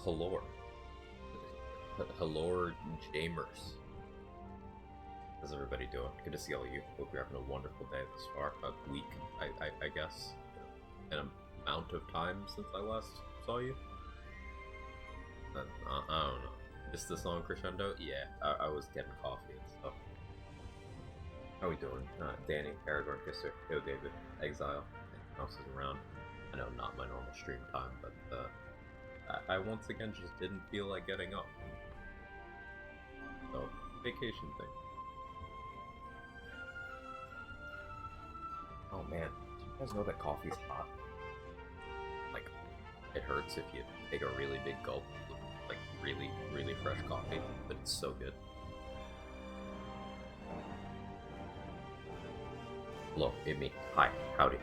Hello, hello, Jamers. How's everybody doing? Good to see all of you. Hope you're having a wonderful day this far. A week, I guess. An amount of time since I last saw you. I don't know. Is this on crescendo? Yeah, I was getting coffee and stuff. How we doing? Danny, Aragorn, Kisser, Yo David, Exile, anyone else is around. I know not my normal stream time, but I once again just didn't feel like getting up. So, vacation thing. Oh man, do you guys know that coffee's hot? Like, it hurts if you take a really big gulp of, like, really, really fresh coffee, but it's so good. Hello, it's me. Hi, howdy.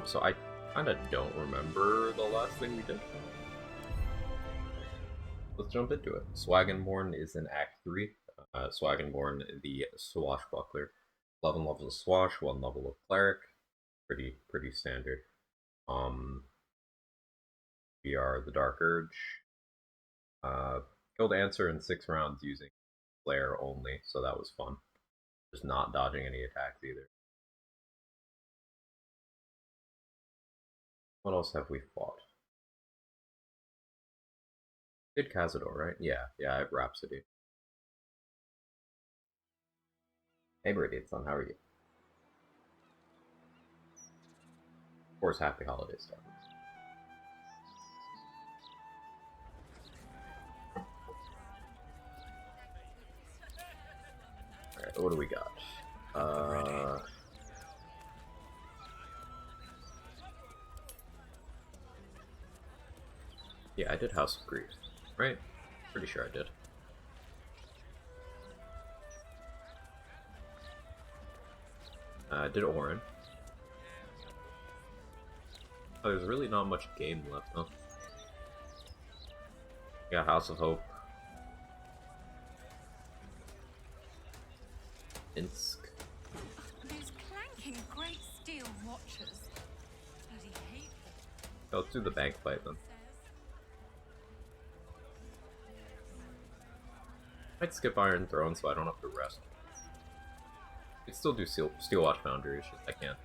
So I kinda don't remember the last thing we did. Let's jump into it. Swagenborn is in Act 3. Swagenborn, the Swashbuckler. 11 levels of Swash, 1 level of Cleric. Pretty standard. We are the Dark Urge. Killed Answer in 6 rounds using Flare only, so that was fun. Just not dodging any attacks either. What else have we fought? Did Cazador, right? Yeah, I have Rhapsody. Hey, Meridian Sun, how are you? Of course, happy holidays, Star. Alright, what do we got? Yeah, I did House of Grief, right? Pretty sure I did. I did Orin. Oh, there's really not much game left, huh? Yeah, House of Hope. Insk. These clanking great steel watches. Bloody hateful. Oh, let's do the bank fight then. I'd skip Iron Throne so I don't have to rest. I could still do Steel Watch Foundry, it's just I can't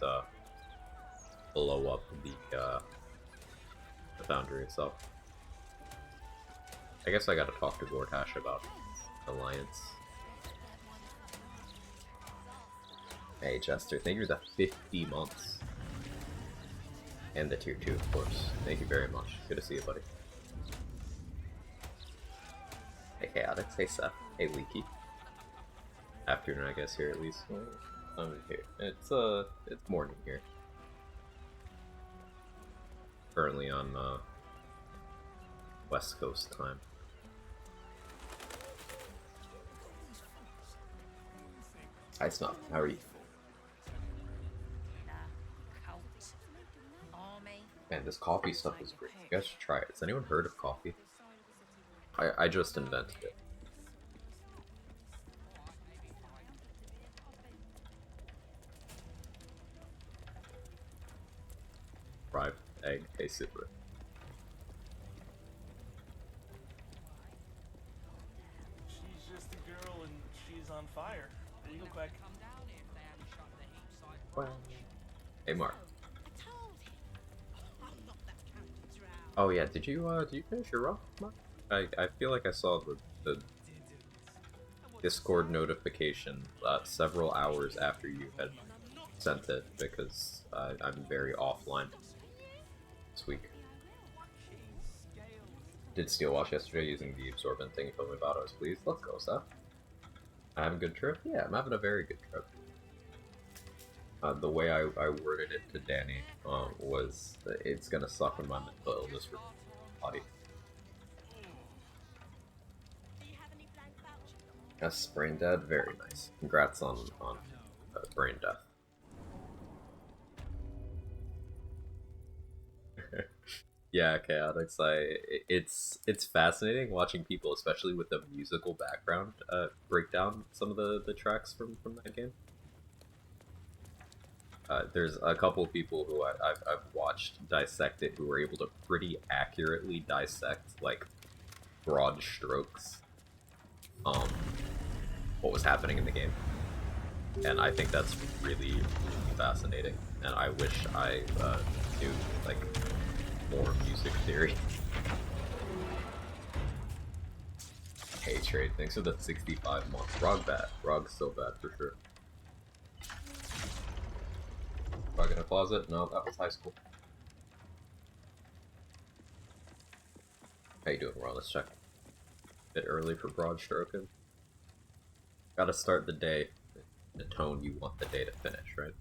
blow up the Foundry itself. I guess I gotta talk to Gortash about Alliance. Hey Chester, thank you for the 50 months. And the tier 2, of course. Thank you very much. Good to see you, buddy. Hey Chaotix, hey Seth, hey Leaky. Afternoon, I guess, here at least. I'm here. It's morning here. Currently on West Coast time. Hi Snuff, how are you? Man, this coffee stuff is great. You guys should try it. Has anyone heard of coffee? I just invented it. Fried egg, hey super. She's just a girl and she's on fire. There you go, Quag. Hey Mark. Oh yeah, did you finish your run, Mark? I feel like I saw the Discord notification several hours after you had sent it because I'm very offline this week. Did Steel Wash yesterday using the absorbent thing you told me about. I was pleased. Let's go, Seth. I have a good trip? Yeah, I'm having a very good trip. The way I worded it to Danny was that it's gonna suck when my mental illness for body. Yes, brain dead, very nice. Congrats on brain death. Yeah, Chaotix. It's fascinating watching people, especially with the musical background, break down some of the tracks from that game. There's a couple of people who I've watched dissect it who were able to pretty accurately dissect, like, broad strokes, what was happening in the game. And I think that's really, really fascinating. And I wish I knew, like, more music theory. Hey, Trade, thanks for the 65 months. Rog bad. Rog's so bad for sure. Rog in a closet? No, that was high school. How you doing, Ron? Let's check. A bit early for broad stroking. Gotta start the day in the tone you want the day to finish, right?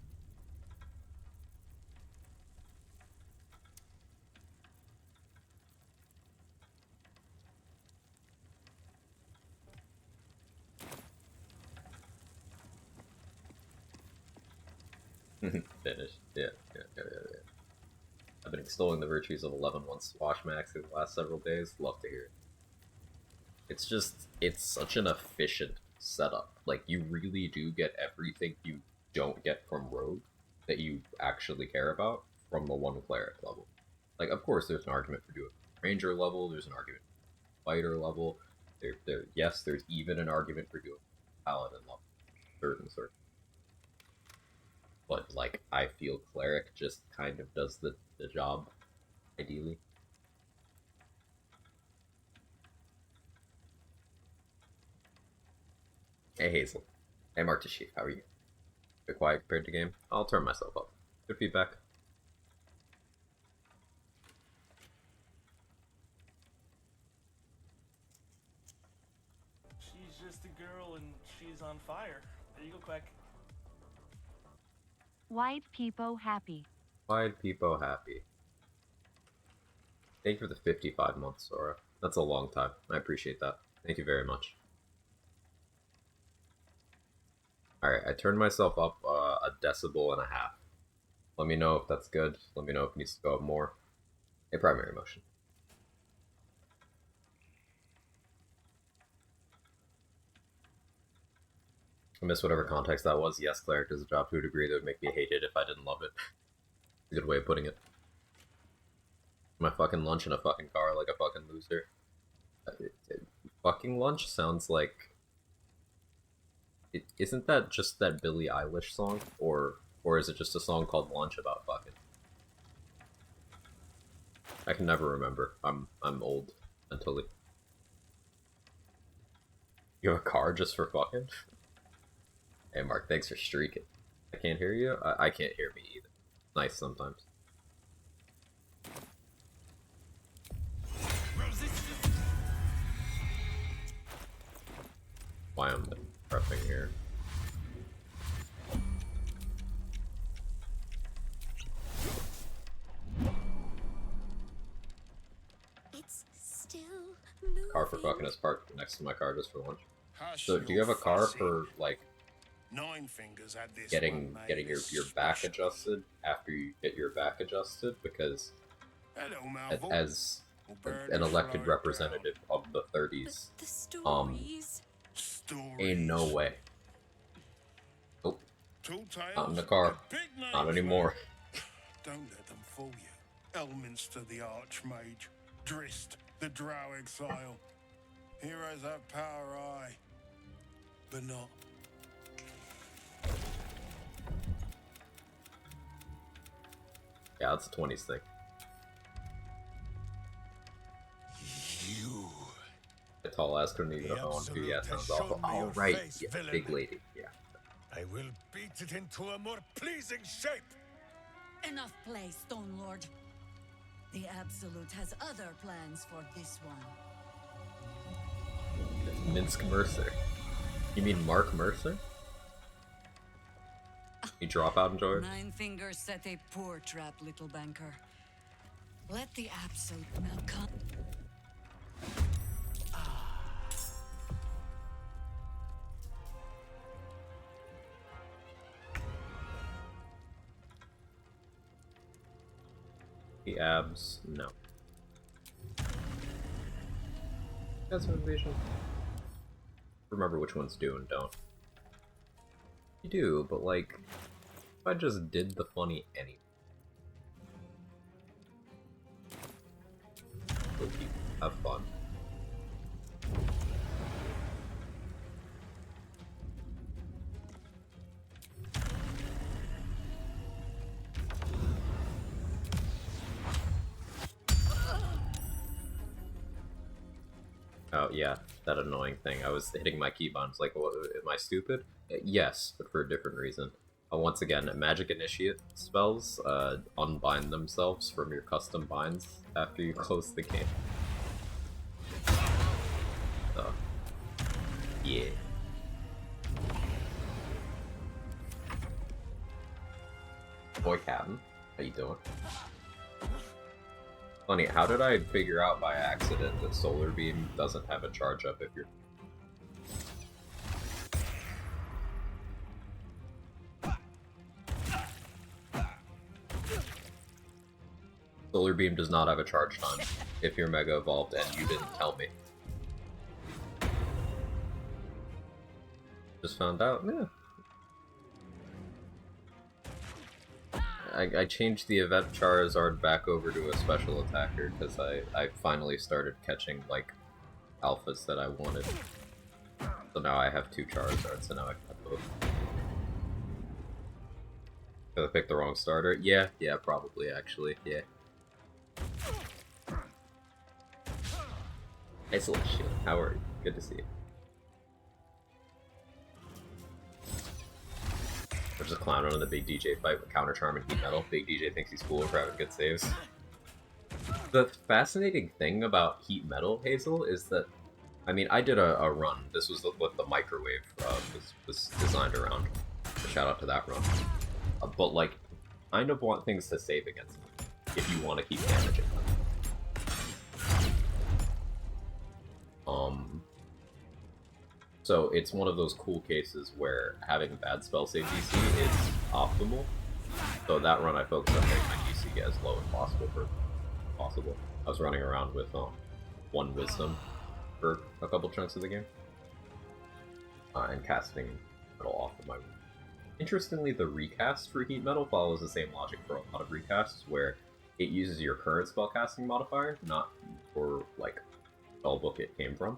Finish. Yeah. I've been extolling the virtues of 11-1 Swash Max through the last several days. Love to hear it. It's such an efficient setup. Like, you really do get everything you don't get from Rogue that you actually care about from the one cleric level. Like, of course, there's an argument for doing ranger level. There's an argument for fighter level. Yes, there's even an argument for doing paladin level. Certain. But, like, I feel cleric just kind of does the job, ideally. Hey, Hazel. Hey, Mark the Chief, how are you? Bit quiet compared to game? I'll turn myself up. Good feedback. She's just a girl and she's on fire. There you go, Quag. White people happy. Wide people happy. Thank you for the 55 months, Sora. That's a long time. I appreciate that. Thank you very much. Alright, I turned myself up a decibel and a half. Let me know if that's good. Let me know if it needs to go up more. A primary motion. I miss whatever context that was. Yes, cleric does a job to a degree that would make me hate it if I didn't love it. A good way of putting it. My fucking lunch in a fucking car like a fucking loser. Fucking lunch sounds like... Isn't that just that Billie Eilish song? Or is it just a song called Lunch about fucking? I can never remember. I'm old mentally. You have a car just for fucking? Hey Mark, thanks for streaking. I can't hear you? I can't hear me either. Nice sometimes. Why I'm prepping here. It's still moving. Car for fucking is parked next to my car just for lunch. So do you have a car for like Nine Fingers had this getting one, your back adjusted after you get your back adjusted? Because Hello, Malvo. as Bird an is elected right representative of the 30s, The stories. Stories. ain't no way. Nope, Two tales, not in the car. big names, Not anymore. mate. Don't let them fool you. Elminster the Archmage, Drist the Drow Exile. Heroes have power, aye, but not. Yeah, that's a 20s thing. You. The tall ass couldn't even if I wanted to. Yeah, sounds awful. Oh, right. Yeah, big lady. Yeah. I will beat it into a more pleasing shape. Enough play, Stone Lord. The Absolute has other plans for this one. It's Minsk Mercer. You mean Mark Mercer? You drop out, enjoyer? Nine Fingers set a poor trap, little banker. Let the Absolute now come. The abs, no. That's an invasion. Remember which ones do and don't. You do, but like, If I just did the funny anyway. Go people, have fun. Oh yeah, that annoying thing. I was hitting my keybinds like, what, am I stupid? Yes, but for a different reason. Once again, magic initiate spells unbind themselves from your custom binds after you close the game. So, yeah. Boy Captain, how you doing? Funny, how did I figure out by accident that Solar Beam doesn't have a charge up if you're... Solar Beam does not have a charge time if you're Mega Evolved and you didn't tell me. Just found out, yeah. I changed the event Charizard back over to a special attacker because I finally started catching, like, alphas that I wanted. So now I have 2 Charizards, and now I have both. Did I pick the wrong starter? Yeah, probably, actually, yeah. Hey, Celestial, how are you? Good to see you. There's a clown on the Big DJ fight with Counter Charm and Heat Metal. Big DJ thinks he's cool for having good saves. The fascinating thing about Heat Metal, Hazel, is that, I mean, I did a run. This was what the microwave was designed around. Shout out to that run. But, like, kind of want things to save against them if you want to keep damaging them. So it's one of those cool cases where having bad spell save DC is optimal. So that run I focused on making my DC get as low as possible. I was running around with 1 Wisdom for a couple chunks of the game. And casting Metal off of my... Interestingly, the recast for Heat Metal follows the same logic for a lot of recasts, where it uses your current spellcasting modifier, not for, like, spellbook it came from.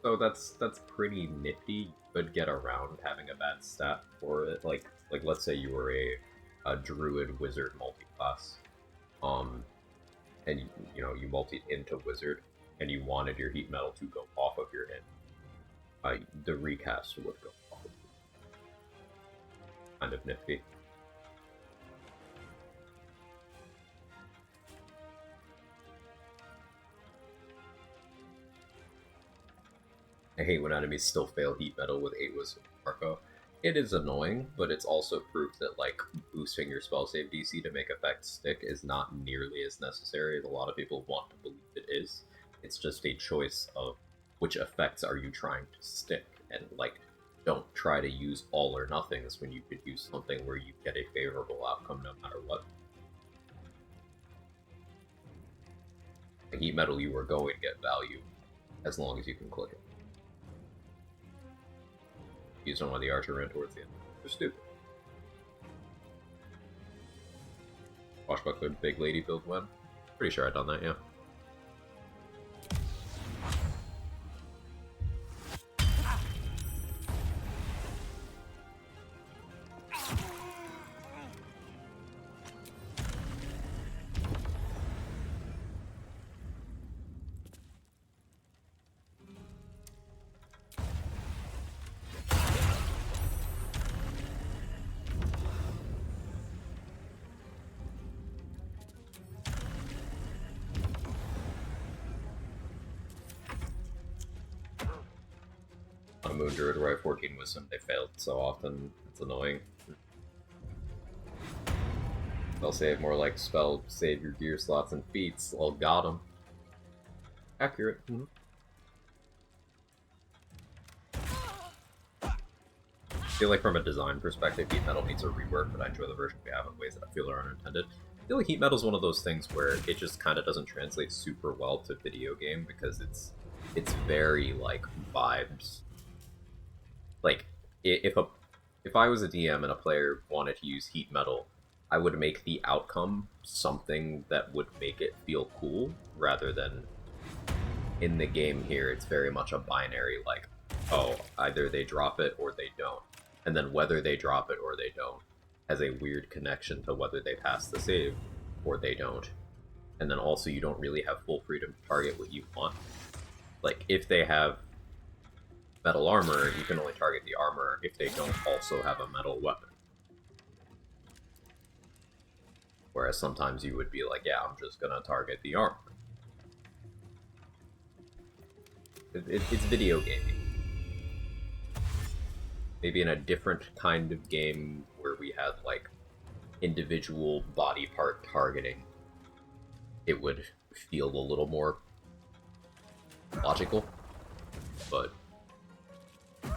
So that's pretty nifty. You could get around having a bad stat for it. Like let's say you were a druid wizard multi-class, and you multied into wizard, and you wanted your Heat Metal to go off of your hit. The recast would go off of you. Kind of nifty. I hate when enemies still fail Heat Metal with 8 Wisdom Marco. It is annoying, but it's also proof that, like, boosting your spell save DC to make effects stick is not nearly as necessary as a lot of people want to believe it is. It's just a choice of which effects are you trying to stick, and, like, don't try to use all or nothings when you could use something where you get a favorable outcome no matter what. The Heat Metal, you are going to get value as long as you can click it. Use one when the archer ran towards the end. They're stupid. Swashbuckler big lady build win. Pretty sure I've done that, yeah. On Moon Druid where I have 14 Wisdom, they failed so often, it's annoying. They'll save more like spell, save your gear slots and feats. Well, got 'em. Accurate. I feel like from a design perspective, Heat Metal needs a rework, but I enjoy the version we have in ways that I feel are unintended. I feel like Heat Metal is one of those things where it just kind of doesn't translate super well to video game because it's very like vibes. Like if if I was a DM and a player wanted to use heat metal, I would make the outcome something that would make it feel cool, rather than in the game here, it's very much a binary, like, oh, either they drop it or they don't. And then whether they drop it or they don't has a weird connection to whether they pass the save or they don't. And then also you don't really have full freedom to target what you want. Like, if they have metal armor, you can only target the armor if they don't also have a metal weapon. Whereas sometimes you would be like, yeah, I'm just gonna target the armor. It's video gaming. Maybe in a different kind of game where we had, like, individual body part targeting, it would feel a little more logical, but it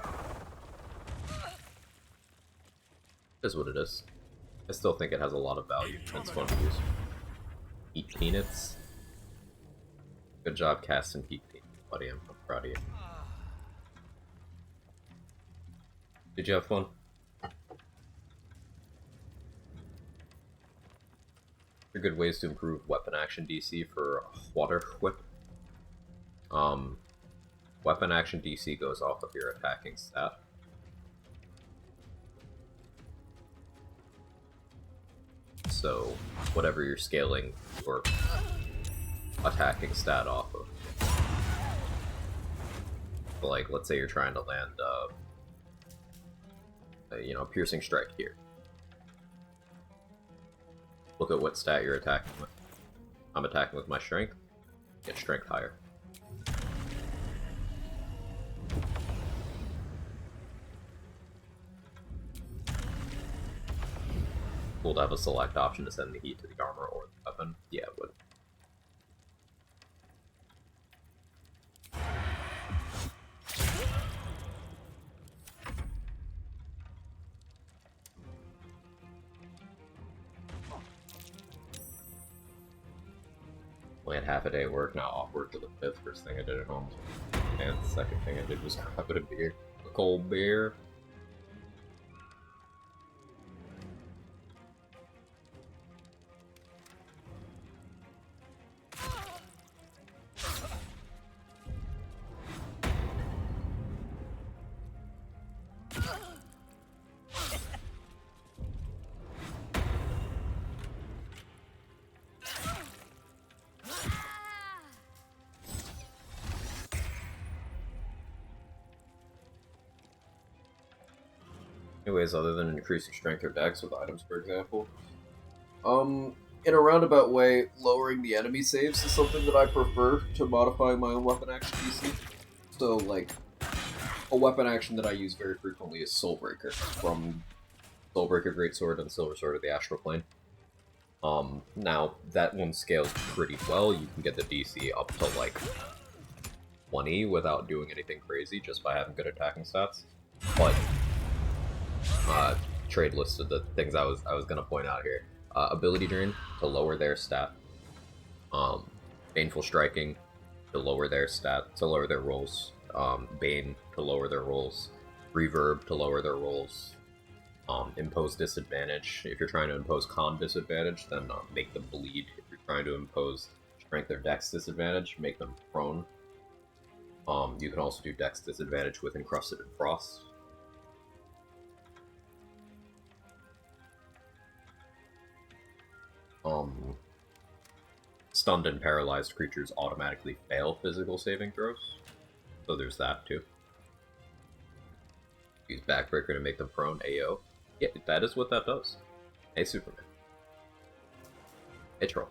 is what it is. I still think it has a lot of value and it's fun to use. Eat peanuts. Good job casting peak peanuts, buddy. I'm proud of you. Did you have fun? They're good ways to improve weapon action DC for water whip. Weapon action DC goes off of your attacking stat. So, whatever you're scaling your attacking stat off of. Like, let's say you're trying to land, a piercing strike here. Look at what stat you're attacking with. I'm attacking with my strength. Get strength higher. Cool to have a select option to send the heat to the armor or the weapon. Yeah, it would. Only had half a day at work, now off work to the 5th. First thing I did at home, and the second thing I did was grab a beer. A cold beer. Anyways, other than increasing strength or dex with items, for example, in a roundabout way, lowering the enemy saves is something that I prefer to modifying my own weapon action DC. So, like, a weapon action that I use very frequently is Soulbreaker, from Soulbreaker Greatsword and Silver Sword of the Astral Plane. Now, that one scales pretty well. You can get the DC up to, like, 20 without doing anything crazy, just by having good attacking stats. But trade listed the things I was gonna point out here. Ability Drain to lower their stat. Baneful Striking to lower their stat, to lower their rolls. Bane to lower their rolls. Reverb to lower their rolls. Impose disadvantage. If you're trying to impose con disadvantage, then make them bleed. If you're trying to impose strength or dex disadvantage, make them prone. You can also do dex disadvantage with Encrusted in Frost. Stunned and paralyzed creatures automatically fail physical saving throws, so there's that too. Use Backbreaker to make them prone. AO. Yeah, that is what that does. Hey, Superman. Hey, Troll.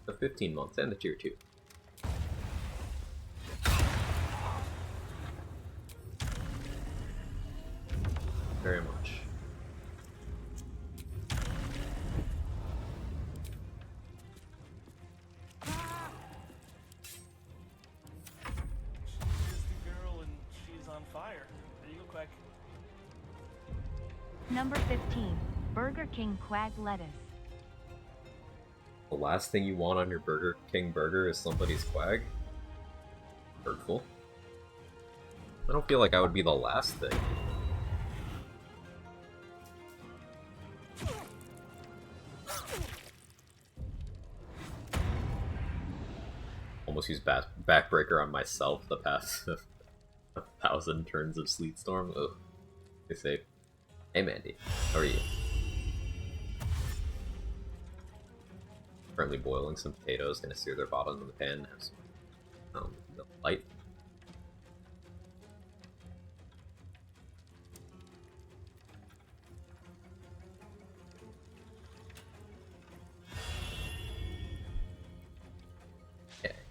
The 15 months and the tier 2. Very much. She's the girl and she's on fire. There you go, Quack. Number 15, Burger King Quag lettuce. The last thing you want on your Burger King burger is somebody's Quag? Hurtful. I don't feel like I would be the last thing. Almost used backbreaker on myself the past 1,000 turns of Sleet Storm. Ugh. Stay safe. Hey Mandy, how are you? Currently boiling some potatoes, gonna sear their bottom in the pan. Have some light.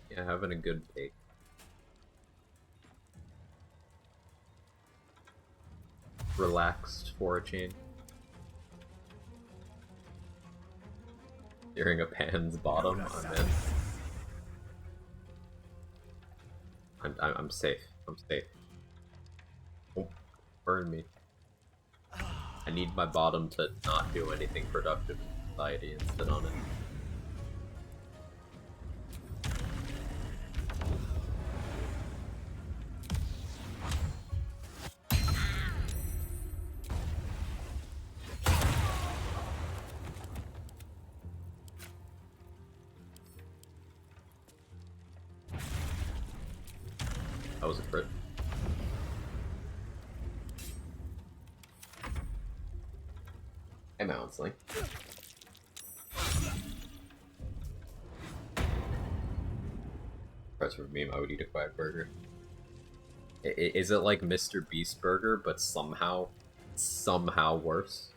Yeah, having a good bake. Relaxed for a change. Searing a pan's bottom, I'm in. I'm safe. I'm safe. Don't burn me. I need my bottom to not do anything productive in society and sit on it. That was a crit. Hey, Mounsling. Press for me, I would eat a Quack burger. Is it like Mr. Beast burger, but somehow worse?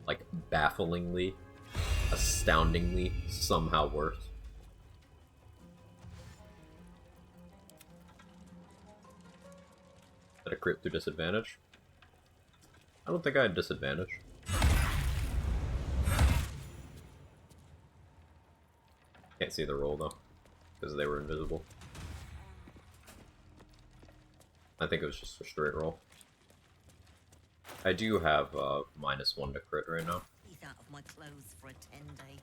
Like, bafflingly, astoundingly, somehow worse. A crit through disadvantage? I don't think I had disadvantage. Can't see the roll though, because they were invisible. I think it was just a straight roll. I do have -1 to crit right now. He's out of my clothes for a 10-day.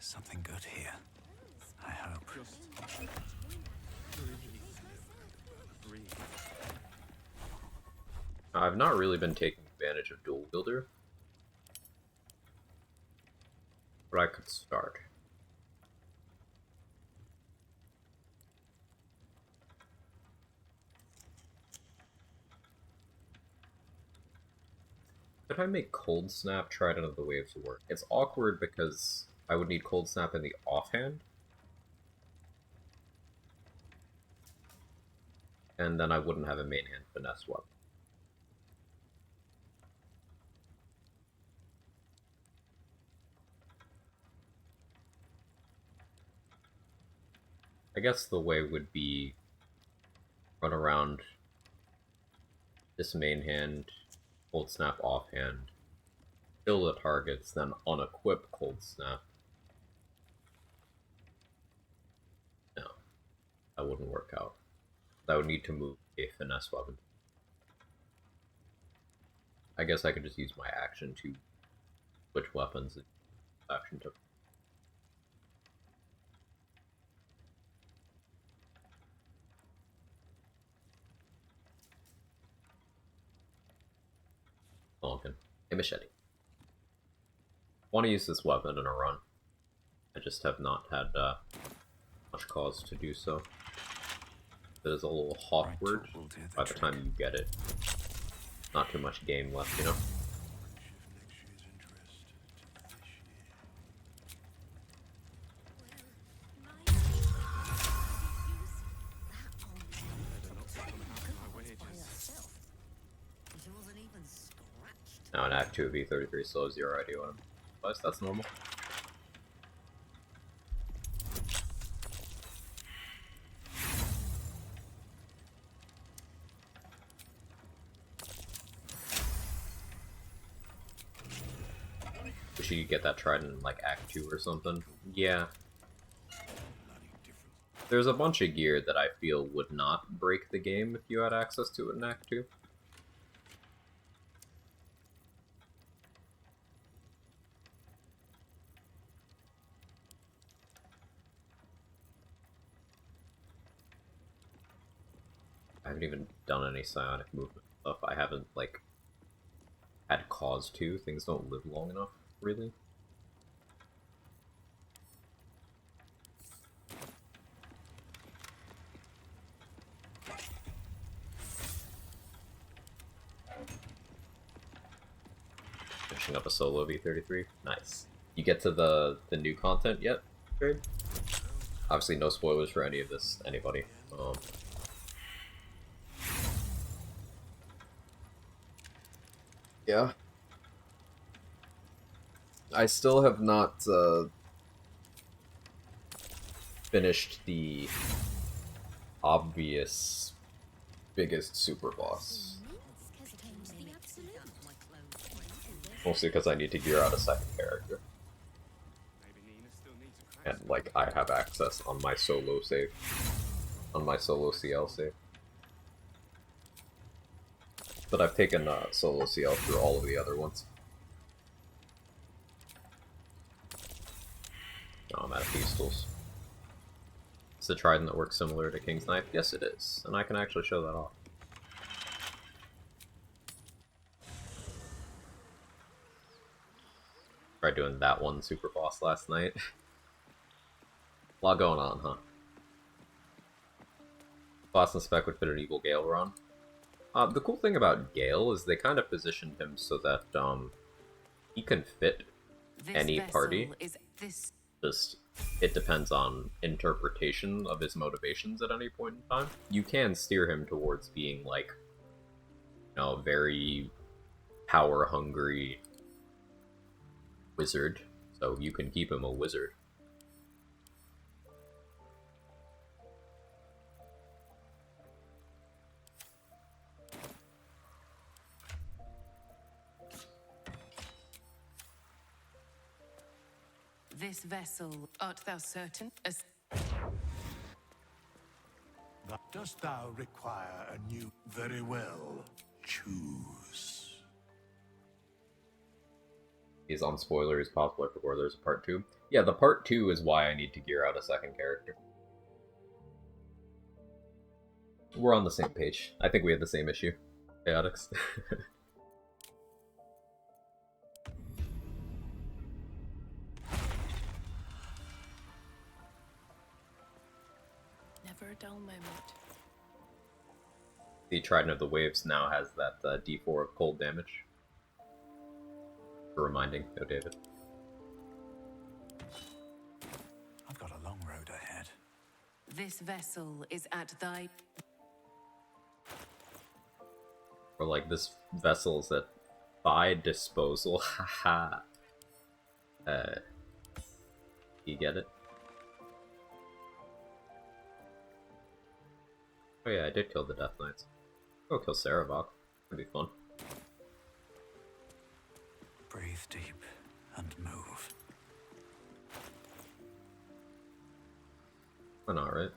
Something good here. I hope. I've not really been taking advantage of Dual Wielder, but I could start. Could I make Cold Snap Trident of the Waves work? It's awkward because I would need Cold Snap in the offhand, and then I wouldn't have a main hand finesse weapon. I guess the way would be run around this main hand, Cold Snap offhand, kill the targets, then unequip Cold Snap. No, that wouldn't work out. I would need to move a finesse weapon. I guess I could just use my action to switch weapons and action to. Falcon. A machete. Want to use this weapon in a run. I just have not had much cause to do so. It is a little awkward by the time you get it. Not too much game left, you know? Now in Act 2 of V33 still has 0 idea what I'm. Plus, that's normal. Wish you could get that trident in like Act 2 or something. Yeah. There's a bunch of gear that I feel would not break the game if you had access to it in Act 2. I haven't even done any psionic movement stuff. I haven't, like, had cause to. Things don't live long enough, really. Finishing up a solo V33. Nice. You get to the new content yet, Trade? Obviously no spoilers for any of this, anybody. Yeah. I still have not finished the obvious biggest super boss. Mostly because I need to gear out a second character. And, like, I have access on my solo save. On my solo CL save. But I've taken solo CL through all of the other ones. Oh, I'm out of pistols. It's the trident that works similar to King's Knife? Yes, it is. And I can actually show that off. Tried doing that one super boss last night. A lot going on, huh? Boss and Spec would fit an evil Gale run. The cool thing about Gale is they kind of positioned him so that he can fit any party. Just it depends on interpretation of his motivations at any point in time. You can steer him towards being, like, you know, very power hungry wizard, so you can keep him a wizard. This vessel, art thou certain? Dost thou require a new? Very well. Choose. He's on spoilers, possible before there's a part 2. Yeah, the part 2 is why I need to gear out a second character. We're on the same page. I think we had the same issue. Chaotix. Never a dull moment. The Trident of the Waves now has that D4 of cold damage. For reminding, oh David. I've got a long road ahead. This vessel is at thy... Or like, this vessel's at thy disposal, haha. You get it? Oh yeah, I did kill the Death Knights. Go kill Sarabok. That'd be fun. Breathe deep and move. Why not, right?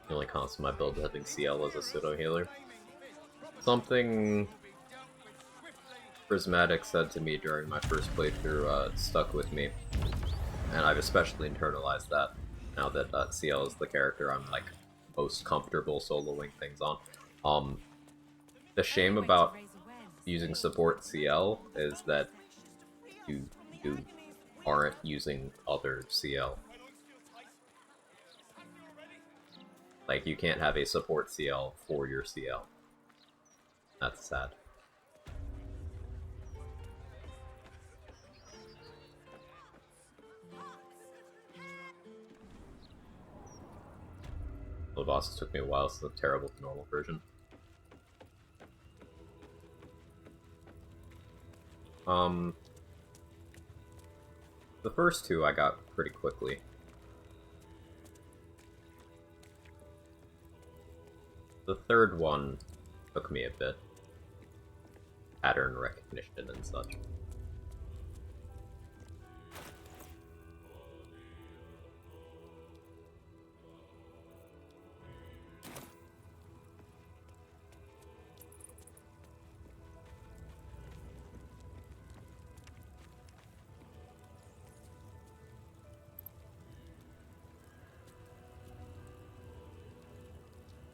The only constant my build is having CL as a pseudo healer. Something Prismatic said to me during my first playthrough stuck with me, and I've especially internalized that now that CL is the character I'm like most comfortable soloing things on. The shame about using support CL is that you aren't using other CL. Like, you can't have a support CL for your CL. That's sad. The bosses took me a while, so the terrible to normal version. The first two I got pretty quickly. The third one took me a bit. Pattern recognition and such.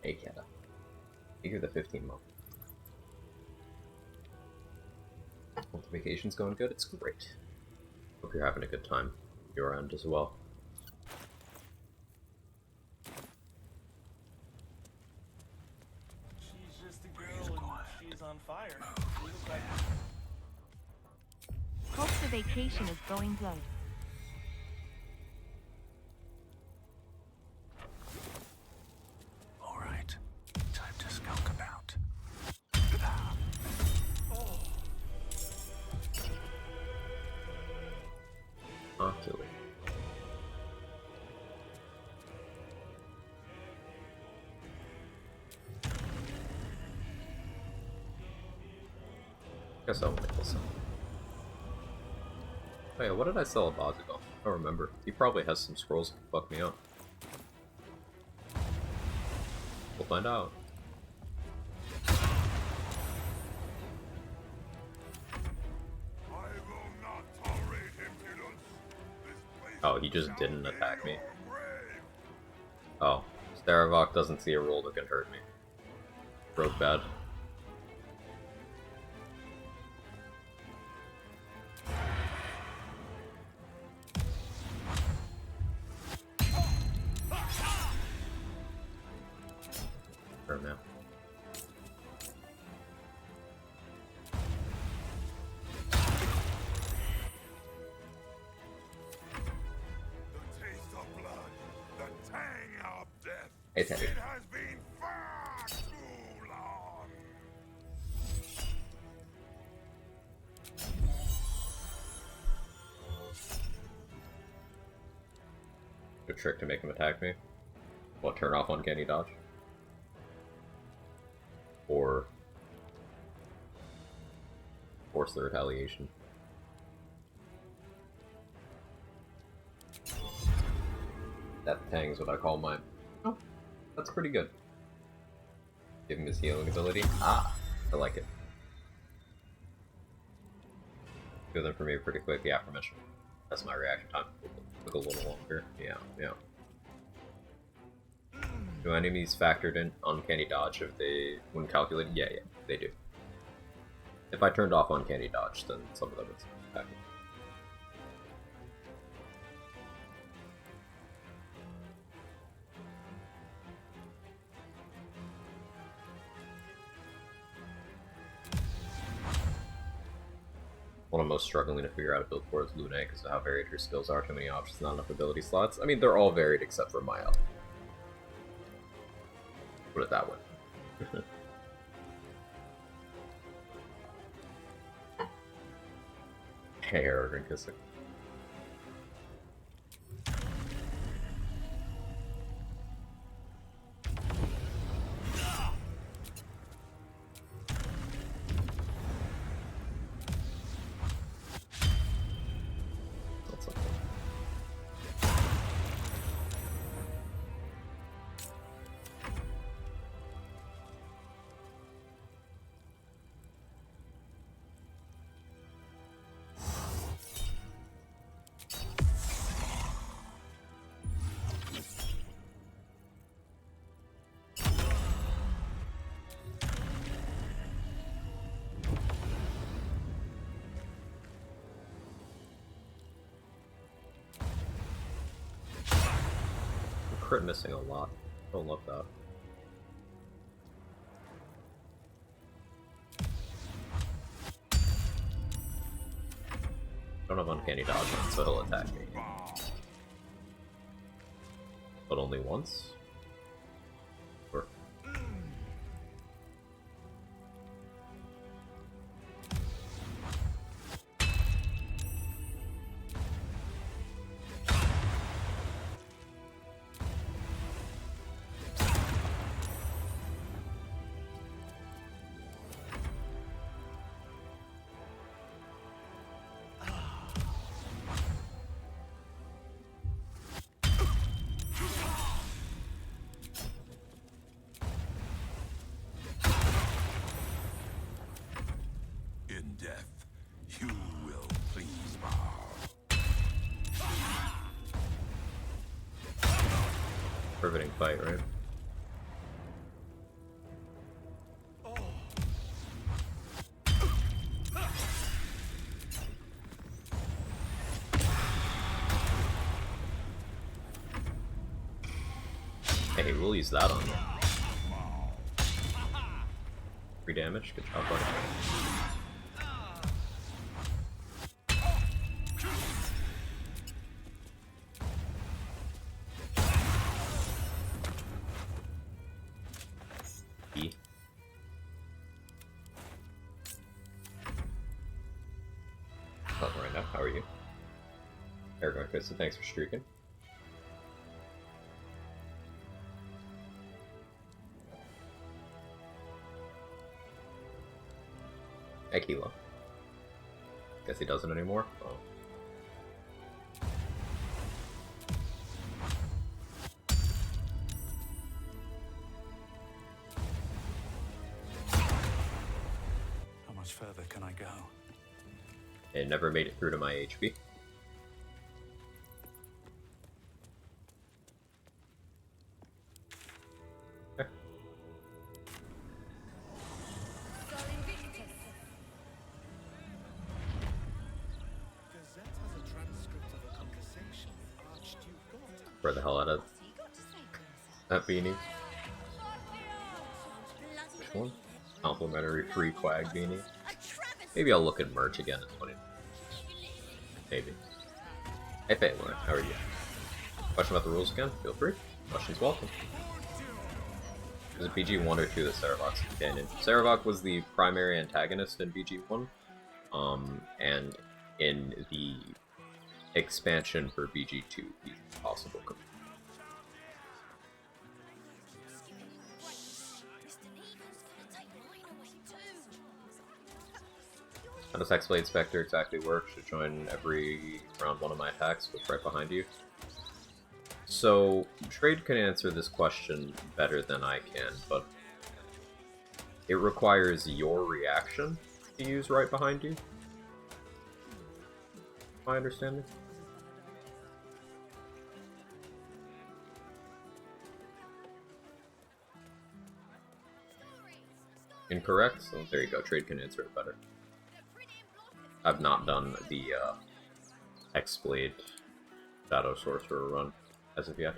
Hey, Kata. You're the 15-month. Hope the vacation's going good. It's great. Hope you're having a good time. Your end as well. She's just a girl and she's on fire. Feels like Hope the vacation is going good. All right, time to skulk about. Oculate. Guess I'll make this up. Oh yeah, what did I sell a Baz ago? I don't remember. He probably has some scrolls that can fuck me up. We'll find out. Oh, he just didn't attack me. Oh, Staravok doesn't see a rule that can hurt me. Broke bad. For now. Hey, Teddy. It has been far too long. Good trick to make him attack me. What, turn off uncanny dodge? Or force the retaliation. That Tang's what I call mine. Oh, that's pretty good. Give him his healing ability. Ah, I like it. Good then for me pretty quick. Yeah, permission. That's my reaction time. Took a little longer. Yeah, yeah. Do enemies factored in uncanny dodge if they when calculated? Yeah, yeah, they do. If I turned off uncanny dodge, then some of them would factor. What I'm most struggling to figure out a build for is Lune because of how varied her skills are. Too many options, not enough ability slots. I mean, they're all varied except for Maya. Put it that way. Hey, Arrogant Kissing. That's okay. Crit missing a lot. Don't love that. Don't have uncanny dodge on, so he'll attack me. But only once? Or... riveting fight, right? Hey, we'll use that on you. 3 damage. Good job, buddy. E. Oh, right now, how are you? Aragorn Krista, thanks for streaking. Aquila. Guess he doesn't anymore? Oh. How much further can I go? It never made it through to my HP. Okay. Where the hell out of that beanie? Which one? Complimentary free Quag beanie. Maybe I'll look at merch again in 20. Maybe. Hey Faylor, how are you? Question about the rules again? Feel free. Questions welcome. Was it BG1 or 2 that Sarevok's companion? Sarevok was the primary antagonist in BG1. And in the expansion for BG2, he's possible companion. How does Hexblade Spectre exactly work? Should join every round one of my attacks with right behind you. So, Trade can answer this question better than I can, but it requires your reaction to use right behind you. My understanding? Incorrect? So there you go, Trade can answer it better. I've not done the Hexblade Shadow Sorcerer run as of yet.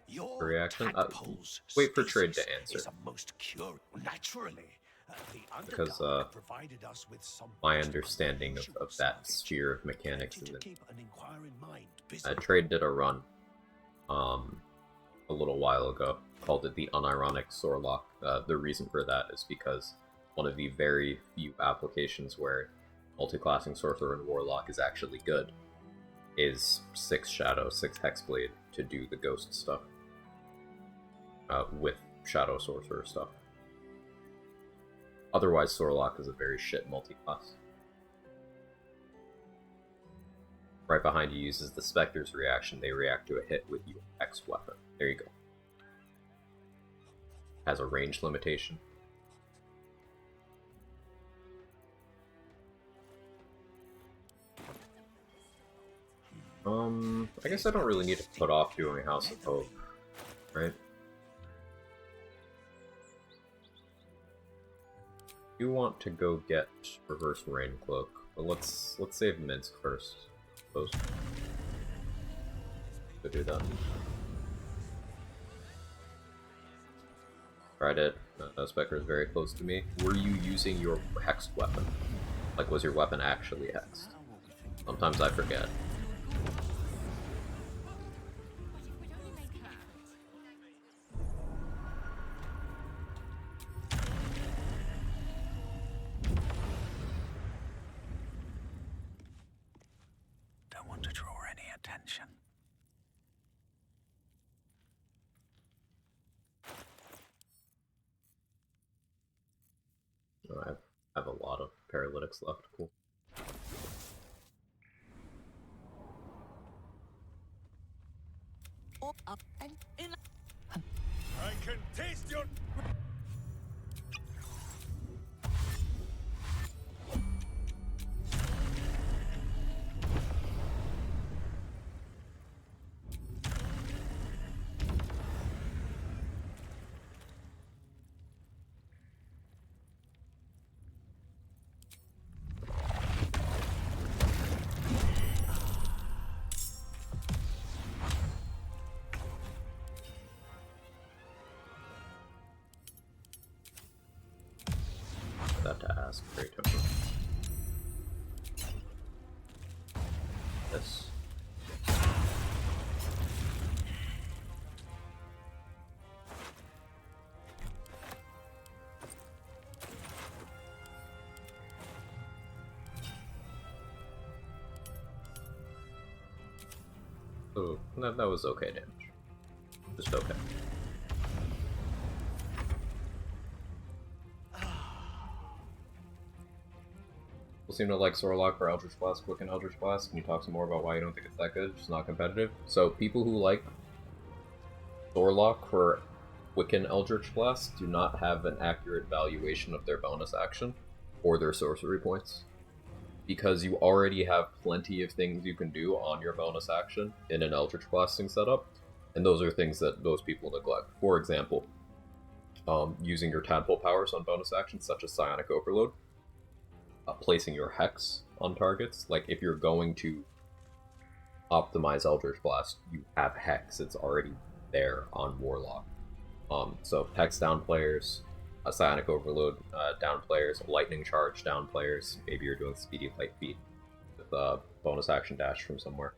Your Reaction? tadpole's Wait for Trade to species answer. is a most curious. Naturally, the Because Underdark provided us with some my best understanding of information that salvage. sphere of mechanics Wanted is to that keep an inquiring mind busy. Trade did a run a little while ago, called it the unironic Sorlock. The reason for that is because one of the very few applications where multiclassing Sorcerer and Warlock is actually good is 6 Shadow, 6 Hexblade to do the ghost stuff with Shadow Sorcerer stuff. Otherwise, Sorlock is a very shit multiclass. Right behind you uses the Spectre's reaction. They react to a hit with your X weapon. There you go. Has a range limitation. I guess I don't really need to put off doing House of Hope, right? You want to go get Reverse Rain Cloak, but let's save Minsk first, I suppose. Go do that. Tried it. Spectre is very close to me. Were you using your hexed weapon? Like, was your weapon actually hexed? Sometimes I forget. Don't want to draw any attention. Oh, I have a lot of paralytics left. Cool. That to ask. Very temper. This. Oh, that was okay damage. Just okay. People seem to like Sorlock for Eldritch Blast, Quick and Eldritch Blast. Can you talk some more about why you don't think it's that good? It's just not competitive. So people who like Sorlock for Quicken Eldritch Blast do not have an accurate valuation of their bonus action or their sorcery points. Because you already have plenty of things you can do on your bonus action in an Eldritch Blasting setup, and those are things that those people neglect. For example, using your tadpole powers on bonus actions such as Psionic Overload, placing your Hex on targets. Like if you're going to optimize Eldritch Blast, you have Hex, it's already there on Warlock. So Hex down players, Psionic Overload down players, Lightning Charge down players. Maybe you're doing Speedy Light Feet with bonus action dash from somewhere.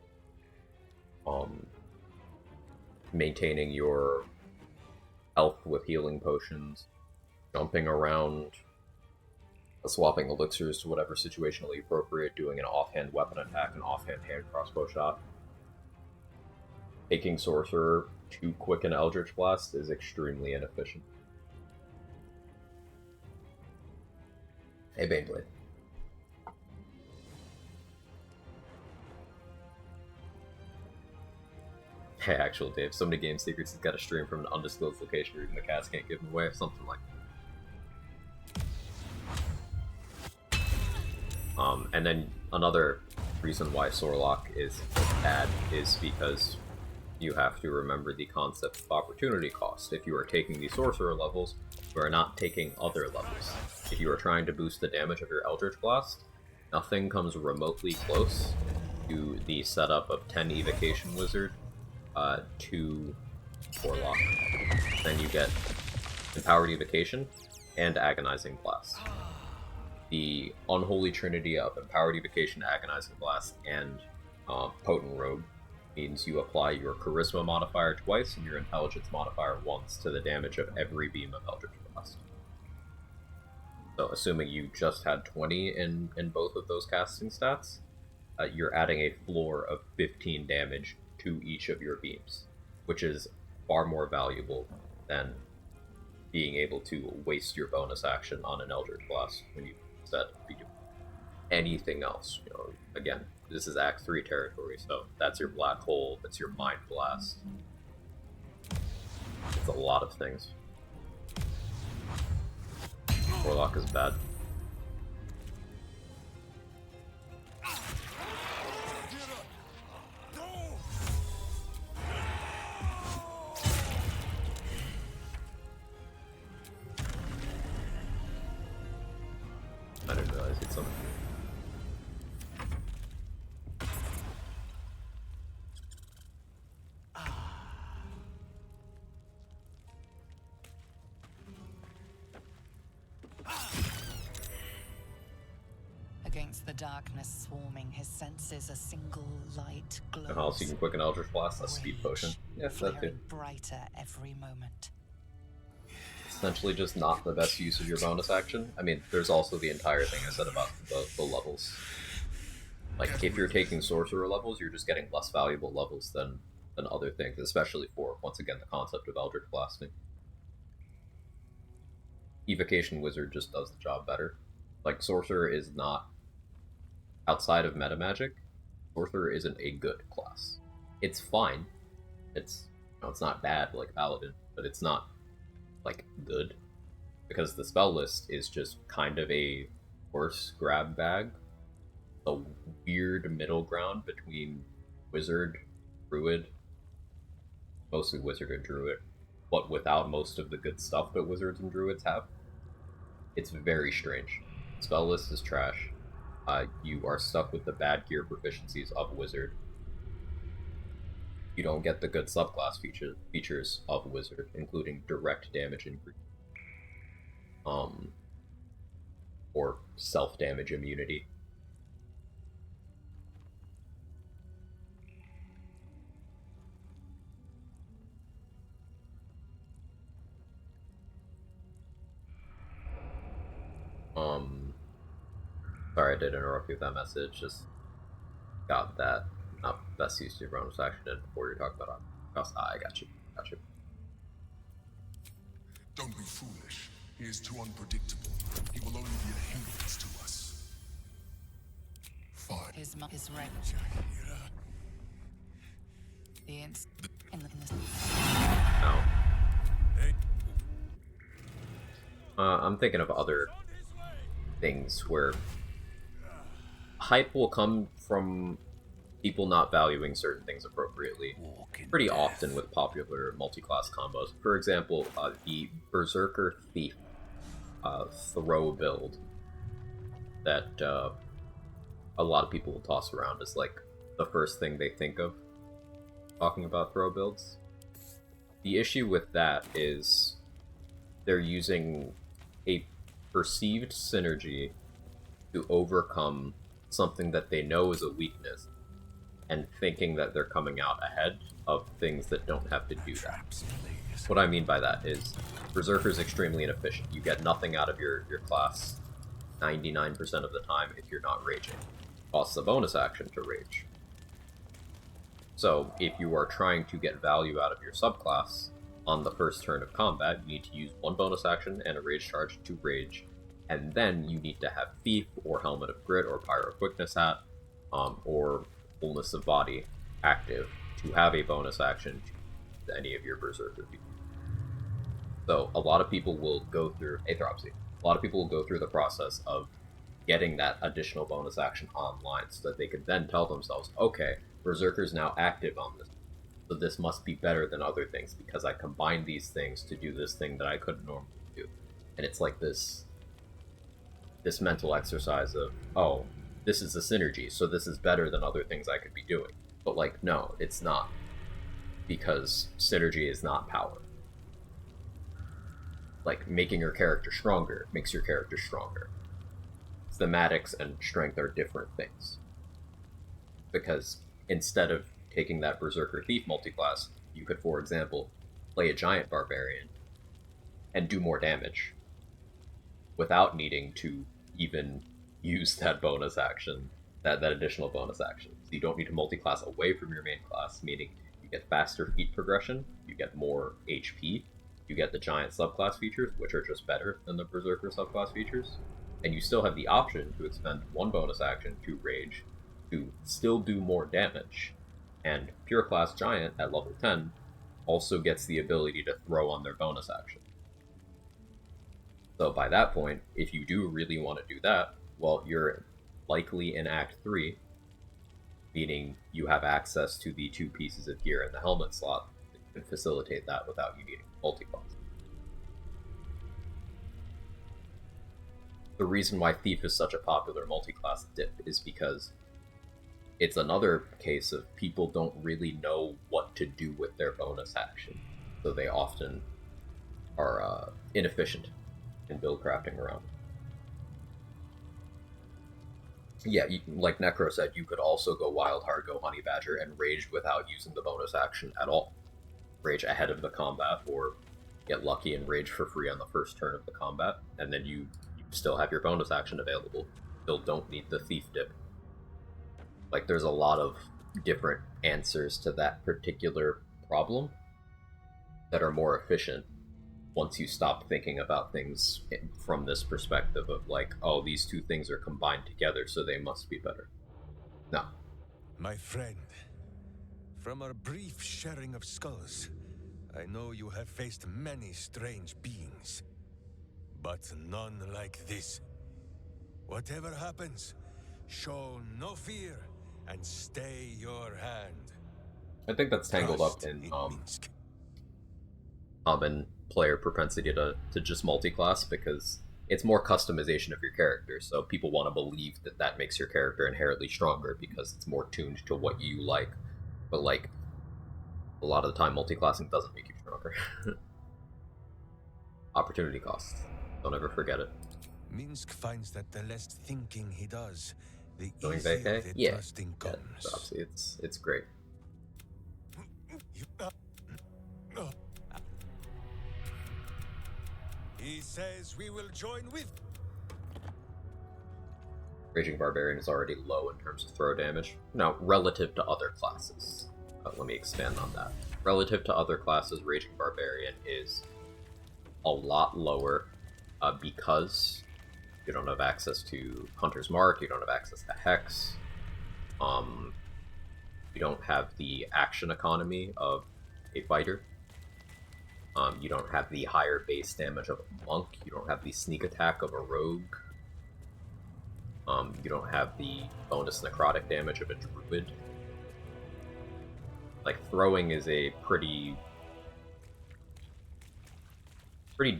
Maintaining your health with healing potions, jumping around, swapping elixirs to whatever situationally appropriate, doing an offhand weapon attack, an offhand hand crossbow shot. Taking Sorcerer to Quicken Eldritch Blast is extremely inefficient. Hey, Baneblade. Hey, actual Dave, so many game secrets he's got to stream from an undisclosed location where even the cats can't give him away, or something like that. And then another reason why Sorlock is bad is because you have to remember the concept of opportunity cost. If you are taking the Sorcerer levels, you are not taking other levels. If you are trying to boost the damage of your Eldritch Blast, nothing comes remotely close to the setup of 10 Evocation Wizard to Warlock. Then you get Empowered Evocation and Agonizing Blast. The unholy trinity of Empowered Evocation, Agonizing Blast, and Potent Robe means you apply your Charisma modifier twice and your Intelligence modifier once to the damage of every beam of Eldritch Blast. So assuming you just had 20 in both of those casting stats, you're adding a floor of 15 damage to each of your beams, which is far more valuable than being able to waste your bonus action on an Eldritch Blast when you instead be doing anything else. You know, again, this is Act 3 territory, so that's your Black Hole, that's your Mind Blast. It's a lot of things. Warlock is bad. I didn't realize it's something. Against the darkness swarming, his senses a single light glows. And also you can Quicken Eldritch Blast, a speed potion. Yes, that too. Flaring brighter every moment. Essentially just not the best use of your bonus action. I mean, there's also the entire thing I said about the levels. Like, if you're taking Sorcerer levels, you're just getting less valuable levels than other things, especially for, once again, the concept of Eldritch Blasting. Evocation Wizard just does the job better. Like, Sorcerer is not... Outside of meta magic, Sorcerer isn't a good class. It's fine. It's, you know, it's not bad like Paladin, but it's not, like, good. Because the spell list is just kind of a worse grab bag. A weird middle ground between Wizard, Druid, mostly Wizard and Druid, but without most of the good stuff that Wizards and Druids have. It's very strange. Spell list is trash. You are stuck with the bad gear proficiencies of Wizard. You don't get the good subclass features of Wizard, including direct damage increase. self-damage immunity. Sorry I did interrupt you with that message, just got that. Not best use of your bonus action in before you're talking about it. I got you. Don't be foolish. He is too unpredictable. He will only be a hindrance to us. Fine. His right. No. I'm thinking of other things where hype will come from people not valuing certain things appropriately. Pretty often with popular multi-class combos. For example, the Berserker Thief throw build that a lot of people will toss around as like the first thing they think of talking about throw builds. The issue with that is they're using a perceived synergy to overcome something that they know is a weakness and thinking that they're coming out ahead of things that don't have to do that. What I mean by that is Berserker is extremely inefficient. You get nothing out of your class 99% of the time if you're not raging. It costs a bonus action to rage. So if you are trying to get value out of your subclass on the first turn of combat, you need to use one bonus action and a rage charge to rage, and then you need to have Thief or Helmet of Grit or Pyro Quickness Hat or Fullness of Body active to have a bonus action to any of your Berserker features. So a lot of people will go through a lot of people will go through the process of getting that additional bonus action online so that they can then tell themselves, okay, Berserker's now active on this, so this must be better than other things because I combined these things to do this thing that I couldn't normally do. And it's like this mental exercise of, oh, this is a synergy, so this is better than other things I could be doing. But like, no, it's not. Because synergy is not power. Like, making your character stronger makes your character stronger. Thematics and strength are different things. Because instead of taking that Berserker Thief multiclass, you could, for example, play a Giant Barbarian and do more damage without needing to even use that bonus action, that additional bonus action. So you don't need to multiclass away from your main class, meaning you get faster feat progression, you get more HP, you get the Giant subclass features, which are just better than the Berserker subclass features, and you still have the option to expend one bonus action to rage to still do more damage. And Pure Class Giant at level 10 also gets the ability to throw on their bonus action. So by that point, if you do really want to do that, well, you're likely in Act 3, meaning you have access to the 2 pieces of gear in the helmet slot that can facilitate that without you needing multi-class. The reason why Thief is such a popular multi-class dip is because it's another case of people don't really know what to do with their bonus action, so they often are inefficient in build crafting around it. Yeah, like Necro said, you could also go Wild Heart, go Honey Badger, and rage without using the bonus action at all. Rage ahead of the combat, or get lucky and rage for free on the first turn of the combat, and then you still have your bonus action available. Still don't need the Thief dip. Like, there's a lot of different answers to that particular problem that are more efficient once you stop thinking about things from this perspective of like, oh, these two things are combined together, so they must be better. No. My friend, from our brief sharing of skulls, I know you have faced many strange beings, but none like this. Whatever happens, show no fear and stay your hand. I think that's tangled up in common player propensity to just multi-class, because it's more customization of your character, so people want to believe that that makes your character inherently stronger because it's more tuned to what you like. But like, a lot of the time multi-classing doesn't make you stronger. Opportunity costs. Don't ever forget it. Minsk finds that the less thinking he does, the Doing easier vacay? the Yeah. trusting Yeah, comes. obviously, it's great. He says we will join with. Raging Barbarian is already low in terms of throw damage. Now, relative to other classes, let me expand on that. Relative to other classes, Raging Barbarian is a lot lower because you don't have access to Hunter's Mark, you don't have access to Hex, you don't have the action economy of a fighter, you don't have the higher base damage of a monk, you don't have the sneak attack of a rogue, you don't have the bonus necrotic damage of a druid. Like, throwing is a pretty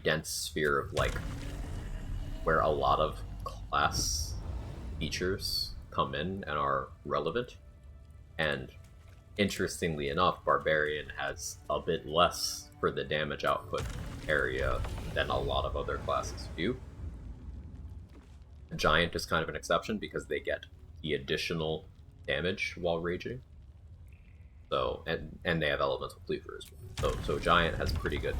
dense sphere of, like, where a lot of class features come in and are relevant. And interestingly enough, Barbarian has a bit less for the damage output area than a lot of other classes do. Giant is kind of an exception because they get the additional damage while raging. So, and they have elemental cleaver as well. So Giant has pretty good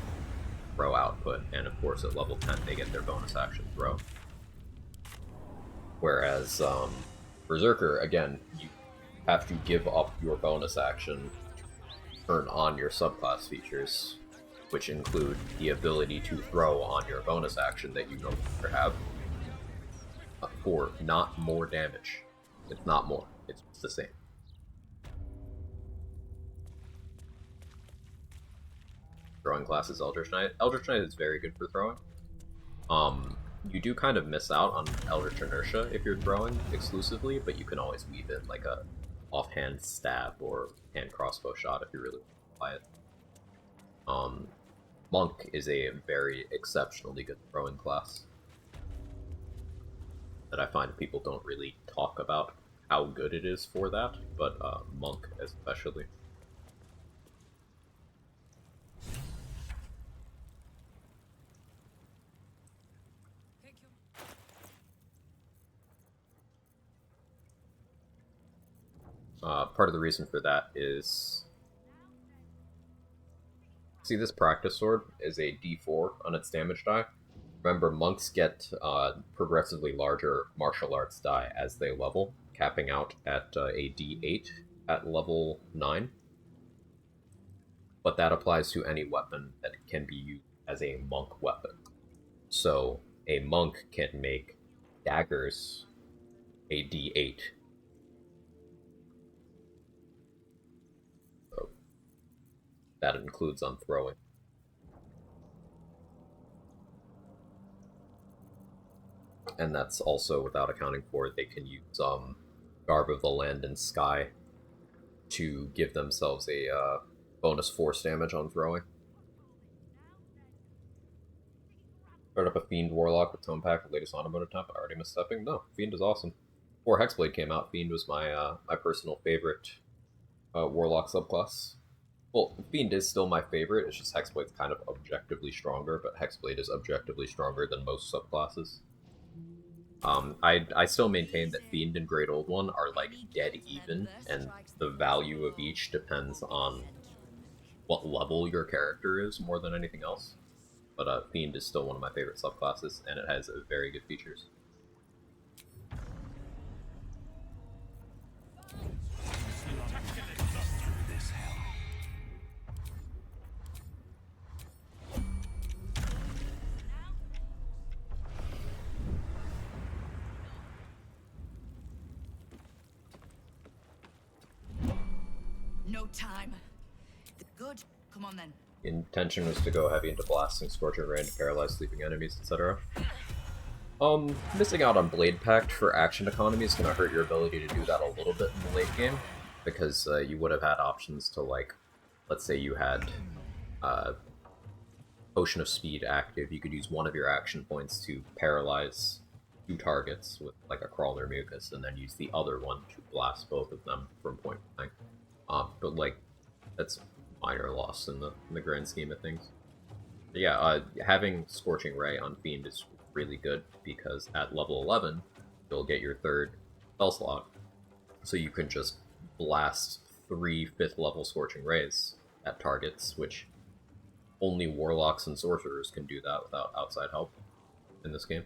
throw output, and of course at level 10 they get their bonus action throw. Whereas Berserker, again, you have to give up your bonus action to turn on your subclass features, which include the ability to throw on your bonus action that you no longer have, for not more damage. It's not more, it's the same. Throwing class is Eldritch Knight. Eldritch Knight is very good for throwing. You do kind of miss out on Eldritch Inertia if you're throwing exclusively, but you can always weave in like a offhand stab or hand crossbow shot if you really want to apply it. Monk is a very exceptionally good throwing class that I find people don't really talk about how good it is for that, but Monk especially. Part of the reason for that is, see, this practice sword is a d4 on its damage die. Remember, monks get progressively larger martial arts die as they level, capping out at a d8 at level 9. But that applies to any weapon that can be used as a monk weapon. So a monk can make daggers a d8. So that includes on throwing. And that's also without accounting for they can use Garb of the Land and Sky to give themselves a bonus force damage on throwing. Start up a Fiend Warlock with Tome Pack, the latest on-mode attempt. I already missed stepping. No, Fiend is awesome. Before Hexblade came out, Fiend was my my personal favorite Warlock subclass. Well, Fiend is still my favorite, it's just Hexblade's kind of objectively stronger, but Hexblade is objectively stronger than most subclasses. I still maintain that Fiend and Great Old One are like dead even, and the value of each depends on what level your character is more than anything else. But Fiend is still one of my favorite subclasses, and it has very good features. No time. Good. Come on then. The intention was to go heavy into blasting, scorching ray to paralyze sleeping enemies, etc. Missing out on Blade Pact for action economy is going to hurt your ability to do that a little bit in the late game, because you would have had options to, like, let's say you had Potion of Speed active, you could use one of your action points to paralyze 2 targets with, like, a Crawler Mucus, and then use the other one to blast both of them from point blank. But, like, that's minor loss in the grand scheme of things. But yeah, having Scorching Ray on Fiend is really good because at level 11, you'll get your third spell slot. So you can just blast 3 5th level Scorching Rays at targets, which only Warlocks and Sorcerers can do that without outside help in this game.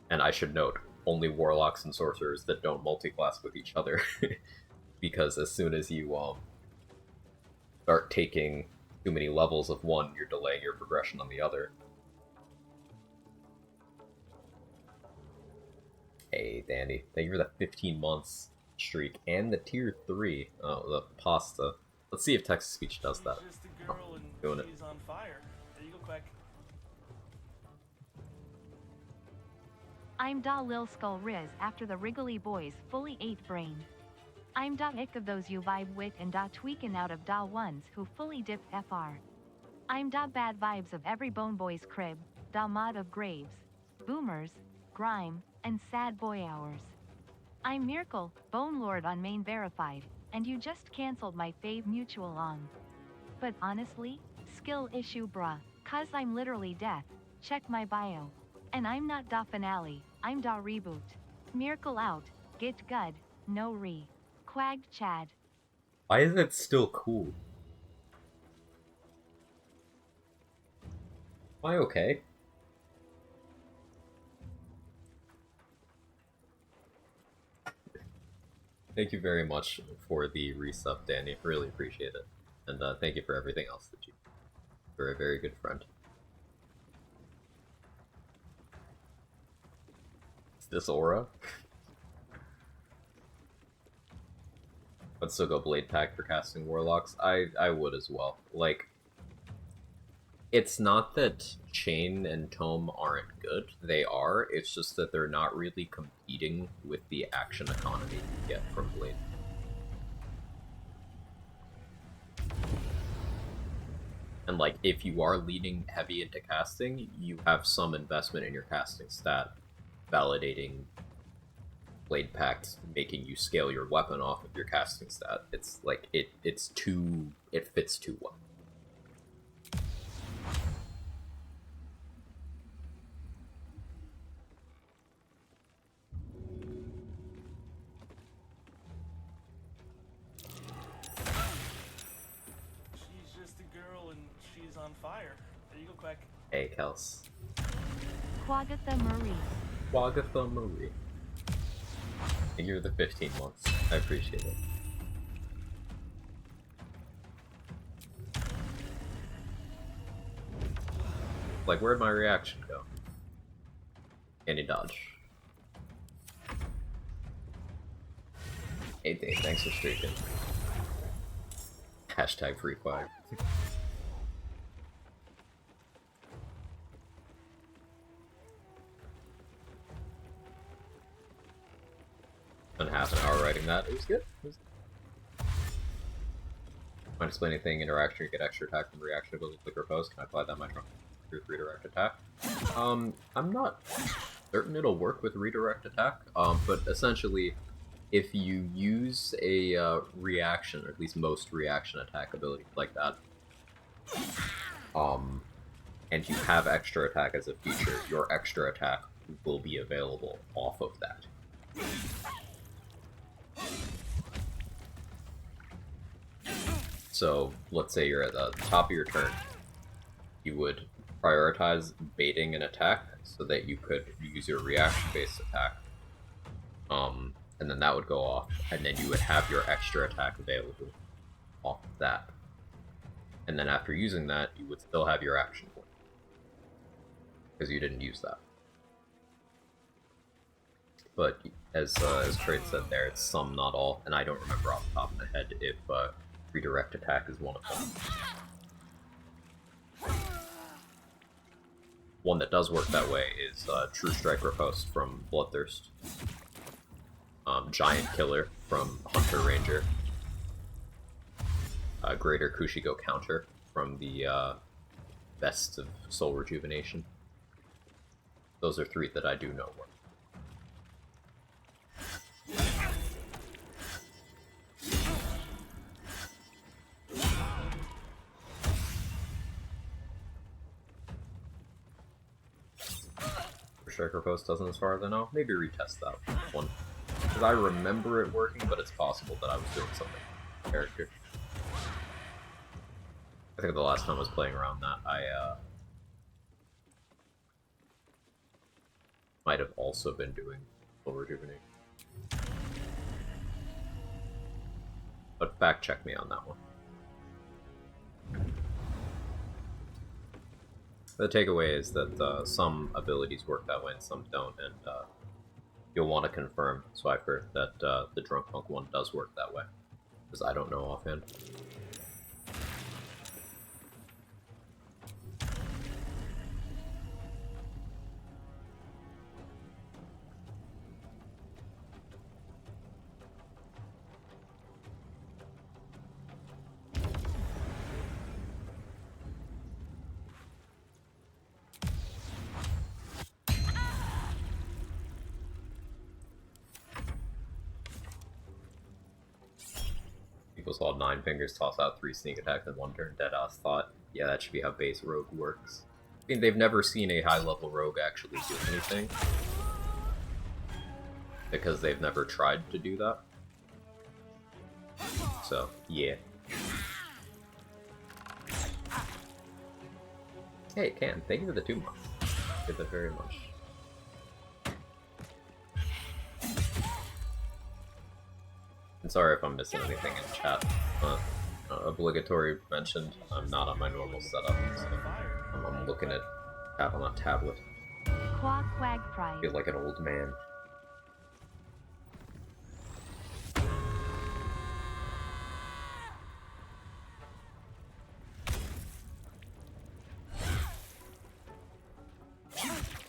And I should note, only Warlocks and Sorcerers that don't multi-class with each other. Because as soon as you start taking too many levels of one, you're delaying your progression on the other. Hey, Danny. Thank you for the 15 months streak and the tier 3. Oh, the pasta. Let's see if text to speech does that. She's just a girl and Doing it. she's on fire. There you go, Quag. I'm da Lil Skull Riz after the Wriggly Boys fully ate brain. I'm da ick of those you vibe with and da tweakin' out of da ones who fully dipped FR. I'm da bad vibes of every Bone Boys crib, da mod of graves, boomers, grime, and sad boy hours. I'm Miracle, Bone Lord on main verified, and you just cancelled my fave mutual on. But honestly, skill issue bruh, cause I'm literally death, check my bio. And I'm not da finale, I'm da reboot. Miracle out, get good, no re. Quag Chad. Why is it still cool? Am I okay? Thank you very much for the resub, Danny. Really appreciate it. And thank you for everything else that you do. You're a very good friend. Is this aura? But still go Blade Pack for casting Warlocks. I would as well. Like, it's not that Chain and Tome aren't good. They are. It's just that they're not really competing with the action economy you get from Blade. And like, if you are leaning heavy into casting, you have some investment in your casting stat, validating Blade Packs, making you scale your weapon off of your casting stat. It's like, it fits too well. She's just a girl and she's on fire. There you go, Quag. Hey, Kels. Quagatha Marie. Quagatha Marie. You're the 15 months. I appreciate it. Like, where'd my reaction go? Any dodge. Hey Dave, thanks for streaking. Hashtag free Quag. Spent half an hour writing that. It was good. Might explain anything, interaction, you get extra attack from reaction ability, click or pose. Can I apply that my trunk with redirect attack? I'm not certain it'll work with redirect attack, but essentially, if you use a reaction, or at least most reaction attack abilities like that, and you have extra attack as a feature, your extra attack will be available off of that. So, let's say you're at the top of your turn. You would prioritize baiting an attack so that you could use your reaction-based attack. And then that would go off, and then you would have your extra attack available off of that. And then after using that, you would still have your action point. Because you didn't use that. But as Trade said there, it's some, not all, and I don't remember off the top of my head if redirect attack is one of them. One that does work that way is True Strike Riposte from Bloodthirst. Giant Killer from Hunter Ranger. Greater Kushigo Counter from the Best of Soul Rejuvenation. Those are 3 that I do know work. Striker Post doesn't as far as I know. Maybe retest that one. Because I remember it working, but it's possible that I was doing something with the character. I think the last time I was playing around that, I might have also been doing full rejuvenate. But fact check me on that one. The takeaway is that some abilities work that way and some don't, and you'll want to confirm, Swiper, that the Drunk Monk one does work that way. Because I don't know offhand. Equals all 9 fingers, toss out 3 sneak attacks in 1 turn. Deadass thought, yeah, that should be how base rogue works. I mean, they've never seen a high level rogue actually do anything. Because they've never tried to do that. So, yeah. Hey, Cam, thank you for the 2 months. Did that very much. And sorry if I'm missing anything in chat. Obligatory mentioned, I'm not on my normal setup, so I'm looking at chat on a tablet. Quag I Pride. feel like an old man.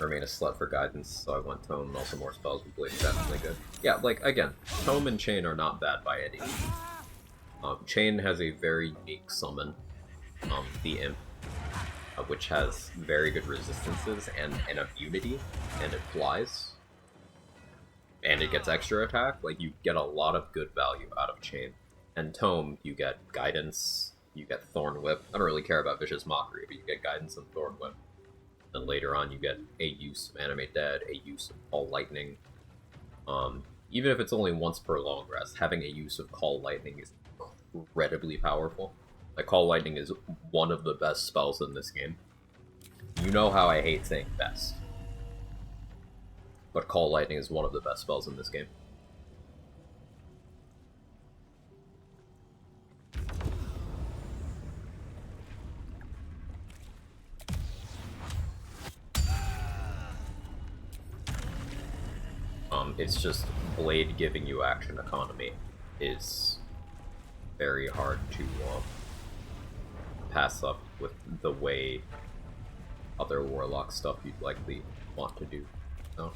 Remain a slut for guidance, so I went Tome, and also more spells with Blade, definitely good. Yeah, like, again, Tome and Chain are not bad by any means. Chain has a very unique summon, the Imp, which has very good resistances and an immunity, and it flies. And it gets extra attack, like, you get a lot of good value out of Chain. And Tome, you get Guidance, you get Thorn Whip. I don't really care about Vicious Mockery, but you get Guidance and Thorn Whip. Then later on you get a use of Animate Dead, a use of Call Lightning. Even if it's only once per long rest, having a use of Call Lightning is incredibly powerful. Like, Call Lightning is one of the best spells in this game. You know how I hate saying best. But Call Lightning is one of the best spells in this game. It's just Blade giving you action economy is very hard to pass up with the way other Warlock stuff you'd likely want to do. No?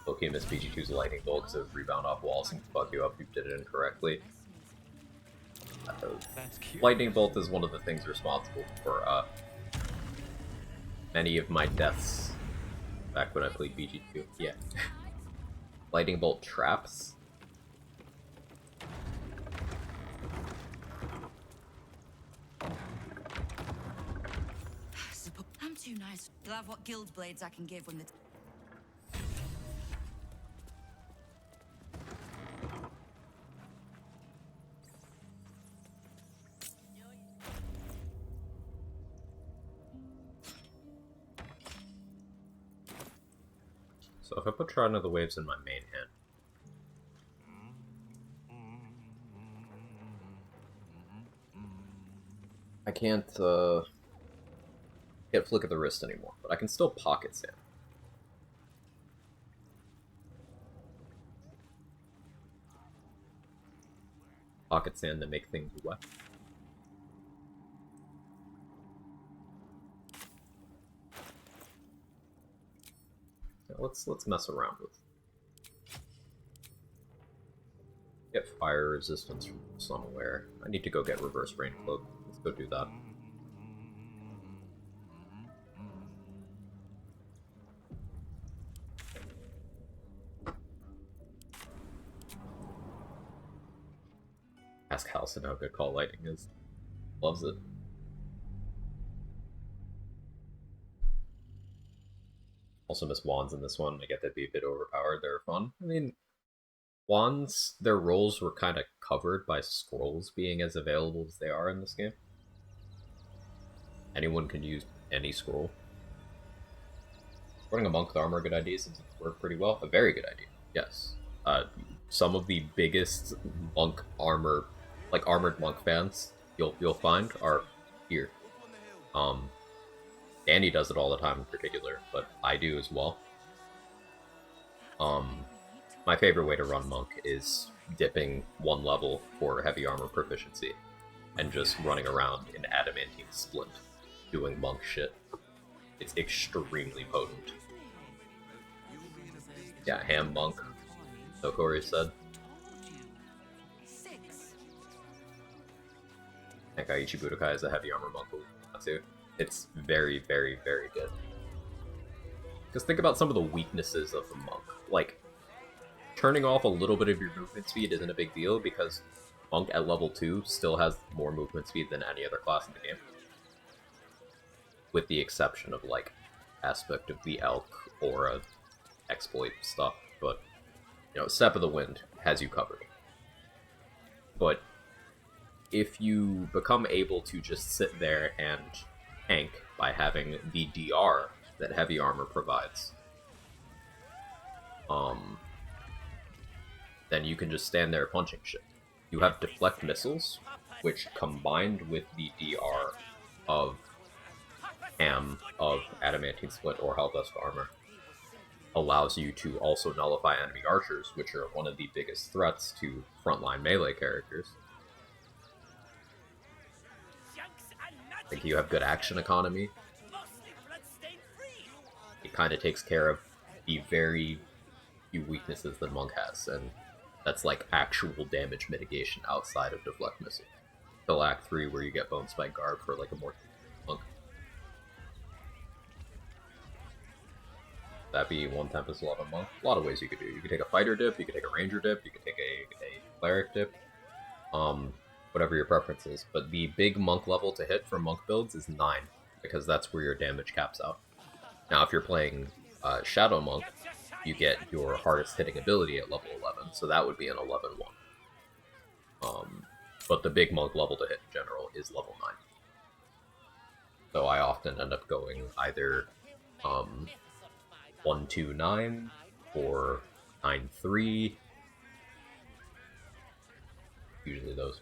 Okay, miss PG2's Lightning Bolt because it would rebound off walls and fuck you up if you did it incorrectly. Lightning Bolt is one of the things responsible for many of my deaths back when I played BG2. Yeah. Lightning Bolt traps. I'm too nice. You'll have what guild blades I can give when the... So if I put Trident of the Waves in my main hand, I can't Flick of the Wrist anymore, but I can still Pocket Sand. Pocket Sand to make things wet. Let's mess around with. Get fire resistance from somewhere. I need to go get Reverse Rain Cloak. Let's go do that. Ask Halson how good call lightning is. Loves it. Also miss wands in this one. I get that be a bit overpowered. They're fun. I mean, wands, their roles were kind of covered by scrolls being as available as they are in this game. Anyone can use any scroll. Running a monk with armor, a good idea since it's worked pretty well. A very good idea, yes. Some of the biggest monk armor, like armored monk fans you'll find are here. Danny does it all the time in particular, but I do as well. My favorite way to run monk is dipping one level for heavy armor proficiency and just running around in adamantine splint doing monk shit. It's extremely potent. Yeah, ham monk, so Corey said. Nekaichi Budokai is a heavy armor monk too. It's very, very, very good. Because think about some of the weaknesses of the monk. Like, turning off a little bit of your movement speed isn't a big deal because monk at level 2 still has more movement speed than any other class in the game. With the exception of, like, aspect of the elk or exploit stuff. But, you know, Step of the Wind has you covered. But if you become able to just sit there and tank by having the DR that heavy armor provides, then you can just stand there punching shit. You have deflect missiles, which combined with the DR of ham of adamantine split or helldusk armor allows you to also nullify enemy archers, which are one of the biggest threats to frontline melee characters. I think you have good action economy. It kind of takes care of the very few weaknesses that monk has, and that's like actual damage mitigation outside of deflect missile. Till Act 3 where you get Bone Spike Garb for like a more monk. That be one Tempest, a lot of monk. A lot of ways you could do. You could take a fighter dip, you could take a ranger dip, you could take a cleric dip. Whatever your preference is. But the big monk level to hit for monk builds is 9, because that's where your damage caps out. Now if you're playing Shadow Monk, you get your hardest hitting ability at level 11, so that would be an 11-1. But the big monk level to hit in general is level 9. So I often end up going either 1-2-9 or 9-3. Usually those.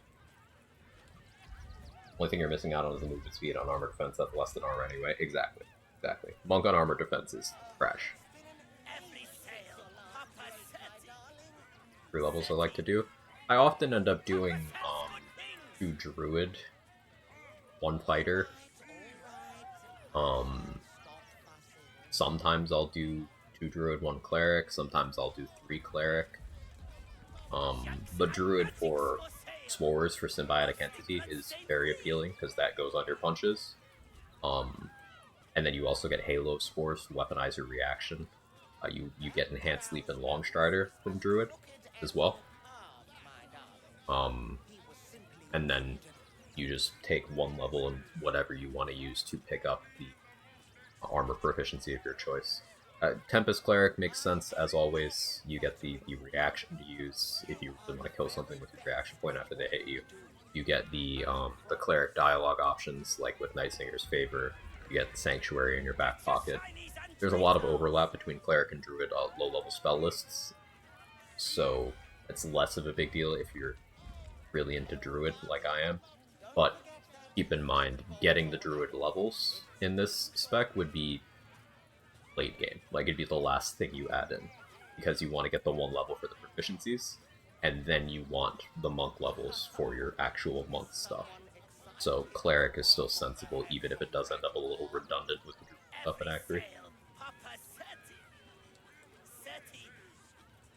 Only thing you're missing out on is the movement speed on armor defense. That's less than armor anyway. Exactly. Exactly. Monk on armor defense is trash. 3 levels I like to do. I often end up doing 2 druid, 1 fighter. Sometimes I'll do 2 druid, 1 cleric. Sometimes I'll do 3 cleric. The druid for Spores for Symbiotic Entity is very appealing because that goes under punches. And then you also get Halo Spores, Weaponizer Reaction. You get Enhanced Leap and Long Strider from Druid as well. And then you just take 1 level and whatever you want to use to pick up the armor proficiency of your choice. Tempest Cleric makes sense, as always. You get the reaction to use if you really want to kill something with your reaction point after they hit you. You get the Cleric dialogue options, like with Nightsinger's Favor. You get Sanctuary in your back pocket. There's a lot of overlap between Cleric and Druid low-level spell lists, so it's less of a big deal if you're really into Druid, like I am. But keep in mind, getting the Druid levels in this spec would be late game. Like, it'd be the last thing you add in, because you want to get the 1 level for the proficiencies, and then you want the monk levels for your actual monk stuff. So Cleric is still sensible, even if it does end up a little redundant with the stuff in Act 3.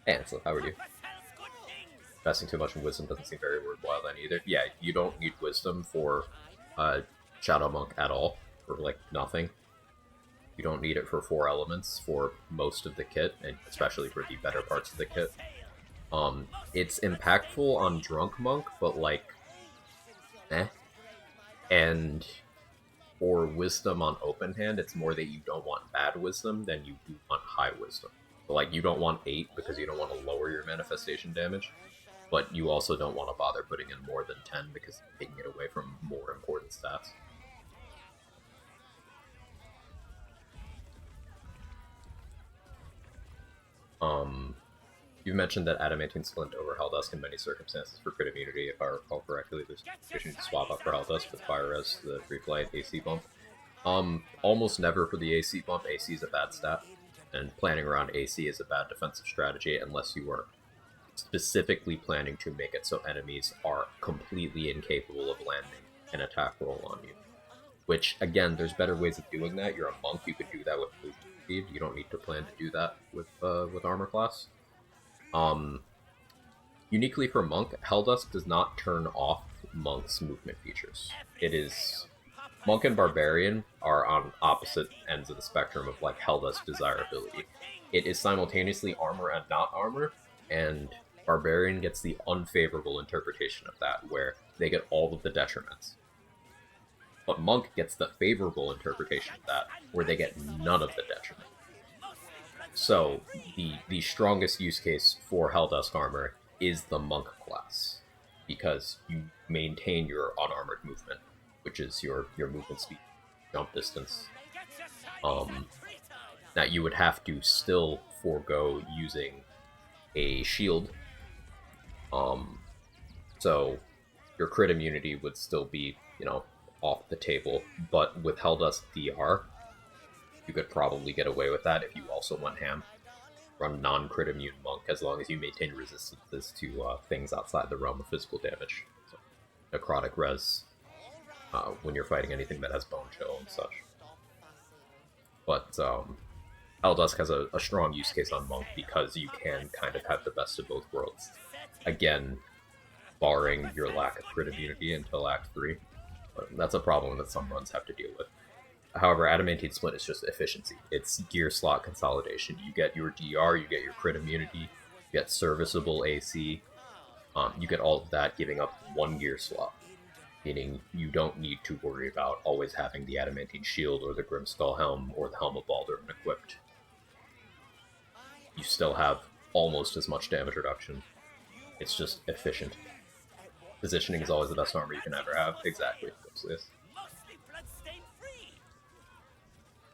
Hey Ansel, how are you? Investing too much in Wisdom doesn't seem very worthwhile then either. Yeah, you don't need Wisdom for Shadow Monk at all, for like nothing. You don't need it for 4 elements for most of the kit, and especially for the better parts of the kit. It's impactful on Drunk Monk, but like, eh. And for Wisdom on Open Hand, it's more that you don't want bad Wisdom than you do want high Wisdom. So, like, you don't want 8 because you don't want to lower your manifestation damage, but you also don't want to bother putting in more than 10 because you're taking it away from more important stats. You mentioned that Adamantine Splint over Helldusk in many circumstances for crit immunity. If I recall correctly, there's efficient swap up for Helldusk with Fire Res, the free flight AC bump. Almost never for the AC bump. AC is a bad stat, and planning around AC is a bad defensive strategy unless you are specifically planning to make it so enemies are completely incapable of landing an attack roll on you. Which, again, there's better ways of doing that. You're a monk, you could do that with movement speed. You don't need to plan to do that with armor class. Uniquely for Monk, Helldusk does not turn off Monk's movement features. It is... Monk and Barbarian are on opposite ends of the spectrum of, like, Helldusk desirability. It is simultaneously armor and not armor, and Barbarian gets the unfavorable interpretation of that, where they get all of the detriments. But Monk gets the favorable interpretation of that, where they get none of the detriment. So, the strongest use case for Helldusk armor is the Monk class, because you maintain your unarmored movement, which is your movement speed, jump distance. Now, you would have to still forego using a shield, so your crit immunity would still be, you know, off the table, but with Helldusk DR, you could probably get away with that if you also went ham. Run non-crit immune Monk as long as you maintain resistances to things outside the realm of physical damage. So, necrotic res, when you're fighting anything that has bone chill and such. But Helldusk has a strong use case on Monk because you can kind of have the best of both worlds. Again, barring your lack of crit immunity until Act 3. But that's a problem that some runs have to deal with. However, Adamantine Splint is just efficiency. It's gear slot consolidation. You get your DR, you get your crit immunity, you get serviceable AC, you get all of that giving up one gear slot. Meaning you don't need to worry about always having the Adamantine Shield or the Grimskull Helm or the Helm of Baldurn equipped. You still have almost as much damage reduction. It's just efficient. Positioning is always the best armor you can ever have. Exactly.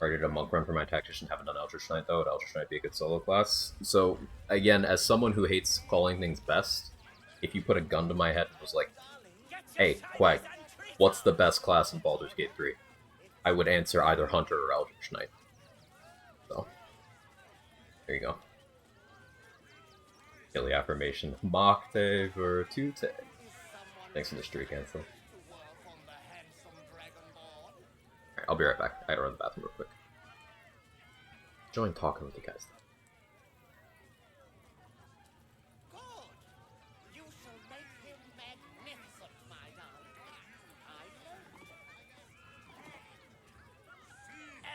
Already did a Monk run for my Tactician, haven't done Eldritch Knight though. Would Eldritch Knight be a good solo class? So, again, as someone who hates calling things best, if you put a gun to my head and was like, hey, Quag, what's the best class in Baldur's Gate 3? I would answer either Hunter or Eldritch Knight. So, there you go. Daily affirmation. Machte Virtute. Thanks for the streak, Ansel. Alright, I'll be right back. I gotta run to the bathroom real quick. Enjoying talking with you guys.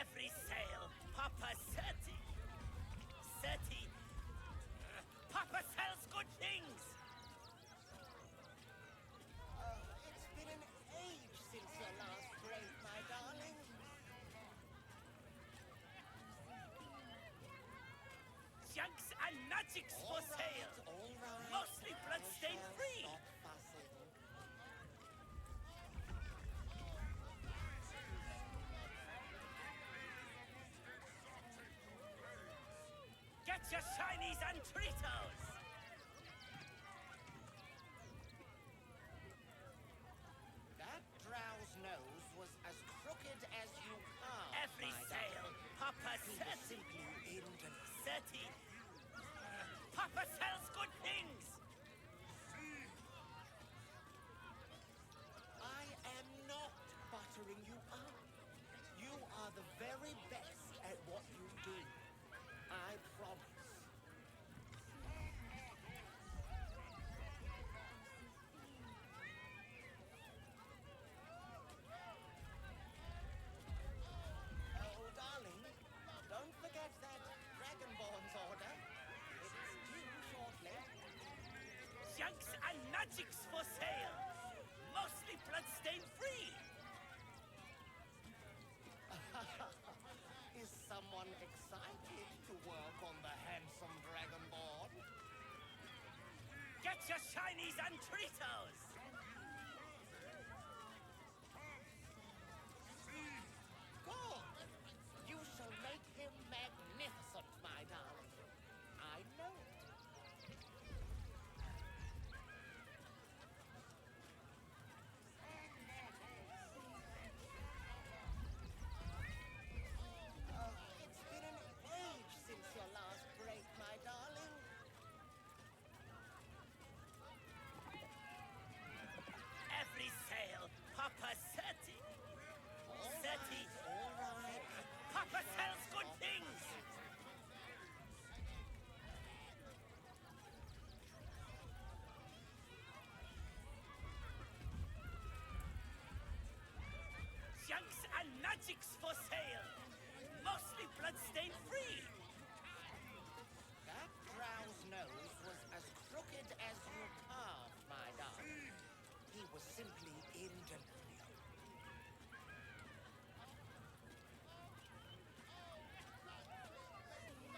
Every sail, Papa Seti. Seti. Papa sells good things. It's been an age since your last break, my darling. Junks and magics for sale. Mostly bloodstain free. Get your shinies and Tritos! That drow's nose was as crooked as you are. Every sail, Papa Seti. Seti. Papa sells good things! I am not buttering you up. You are the very best at what you do. I promise. bloodstained free! Is someone excited to work on the handsome dragonborn? Get your shinies and Tritos! Good! You shall make him magnificent, my darling. I know it. It's been an age since your last break, my darling. Every sale, Papa Seti. Seti. All right. Papa sells good things. Junks and magics for sale. Mostly bloodstained free. That drow's nose was as crooked as you carved, my darling. He was simply in delirium.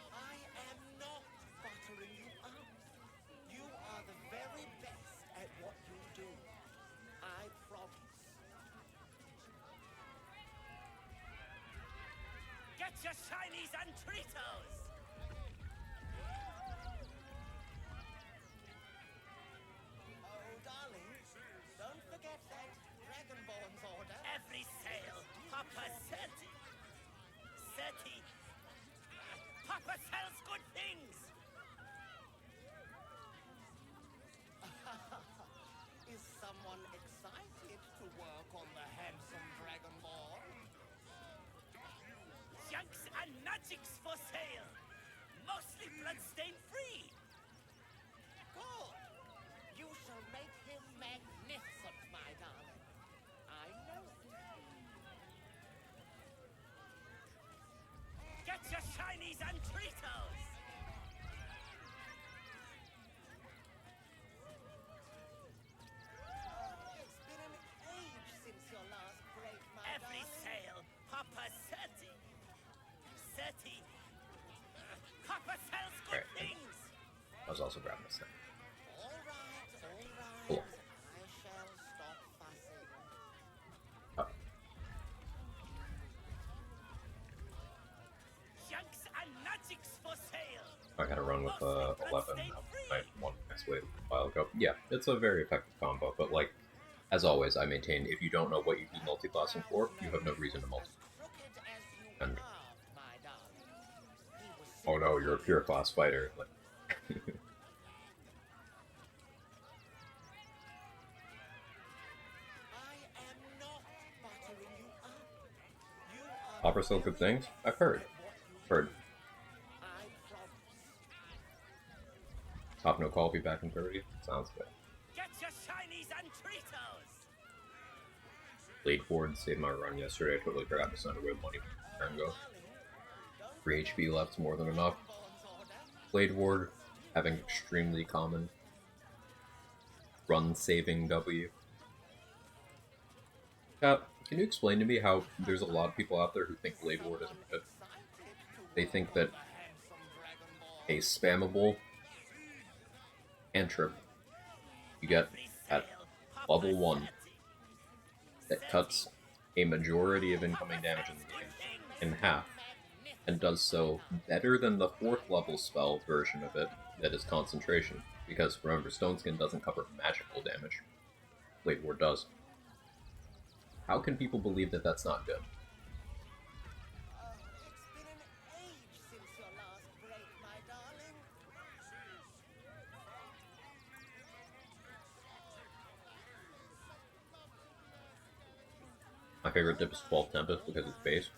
I am not buttering you up. You are the very best at what you do. I promise. Get your shinies and Tritos! Oh, darling, don't forget that Dragonborn's order. Every sale, Papa Seti. Seti. Papa sells good things! Is someone excited to work on the handsome Dragonborn? Junks and magics for sale! Mostly bloodstained free! Good! You shall make him magnificent, my darling. I know it. Get your shinies and Tritos! It's been an age since your last break, my Every darling. Sale, Papa Seti. Seti. Papa sells good things. I was also grabbing this thing. All right. Cool. I shall stop fussing. Oh. Junks and magics for sale. I had a run with 11. I won next wave a while ago. Yeah, it's a very effective combo, but like, as always, I maintain if you don't know what you'd be multi-classing for, you have no reason to multi. And oh no, you're a pure class fighter. Like, Opera still good things? I've heard. Top no call, be back in 30. Sounds good. Get your shinies and Tritos! Blade Ward saved my run yesterday. I totally forgot to send away money from go. 3 HP left, more than enough. Blade Ward having extremely common run saving W. Can you explain to me how there's a lot of people out there who think Blade Ward isn't good? They think that a spammable cantrip you get at level 1 that cuts a majority of incoming damage in the game in half, and does so better than the 4th level spell version of it that is concentration, because remember, Stone Skin doesn't cover magical damage. Blade Ward does. How can people believe that that's not good? It's been an age since your last break, my darling. My favorite dip is 12 Tempest because it's base.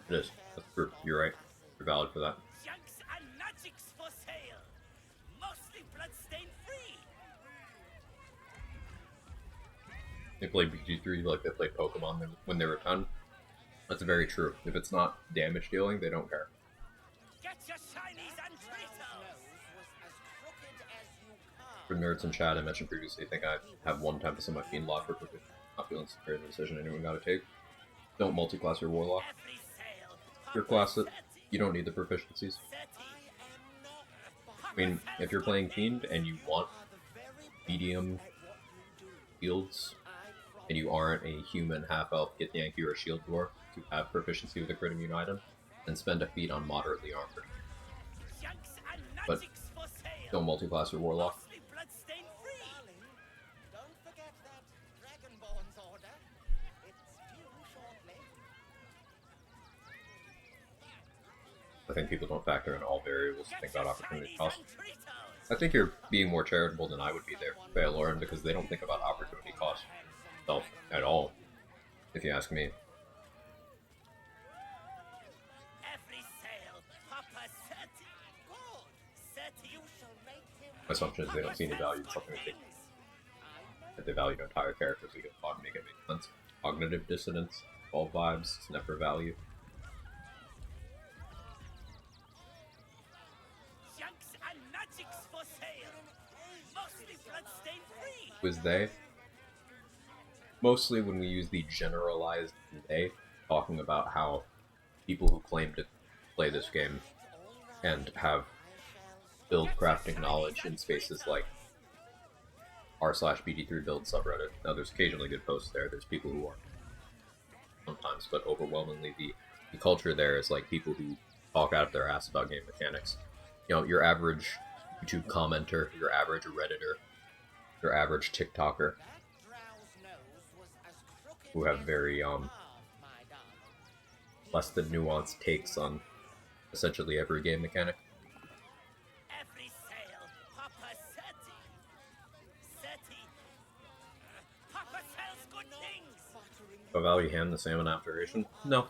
It is. That's true. You're right. You're valid for that. Junks and magics for sale. Mostly bloodstain free. They played BG3 like they played Pokemon when they were 10. That's very true. If it's not damage dealing, they don't care. Get your shinies and Tritos. For nerds in chat, I mentioned previously, I think I have 1 Tempest in my Fiend locker. Not feeling secure in the decision anyone gotta take. Don't multi-class your Warlock. Your class it, you don't need the proficiencies. I mean, if you're playing Fiend and you want medium shields, and you aren't a human half-elf Get Yankee or a shield dwarf to have proficiency with a crit immune item, then spend a feat on moderately armored. But don't multi-class your Warlock. I think people don't factor in all variables to think about opportunity cost. I think you're being more charitable than I would be there, Baeloran, because they don't think about opportunity cost themselves at all, if you ask me. My assumption is they don't see any value in something that they value their entire character, so you can make it make sense. Cognitive dissonance, 12 vibes, it's never value. Was they? Mostly when we use the generalized they, talking about how people who claim to play this game and have build crafting knowledge in spaces like r/BD3 build subreddit. Now there's occasionally good posts there, there's people who are sometimes, but overwhelmingly the culture there is like people who talk out of their ass about game mechanics. You know, your average YouTube commenter, your average Redditor, your average TikToker, who have very less than nuanced takes on essentially every game mechanic. Do I value ham the salmon observation? No.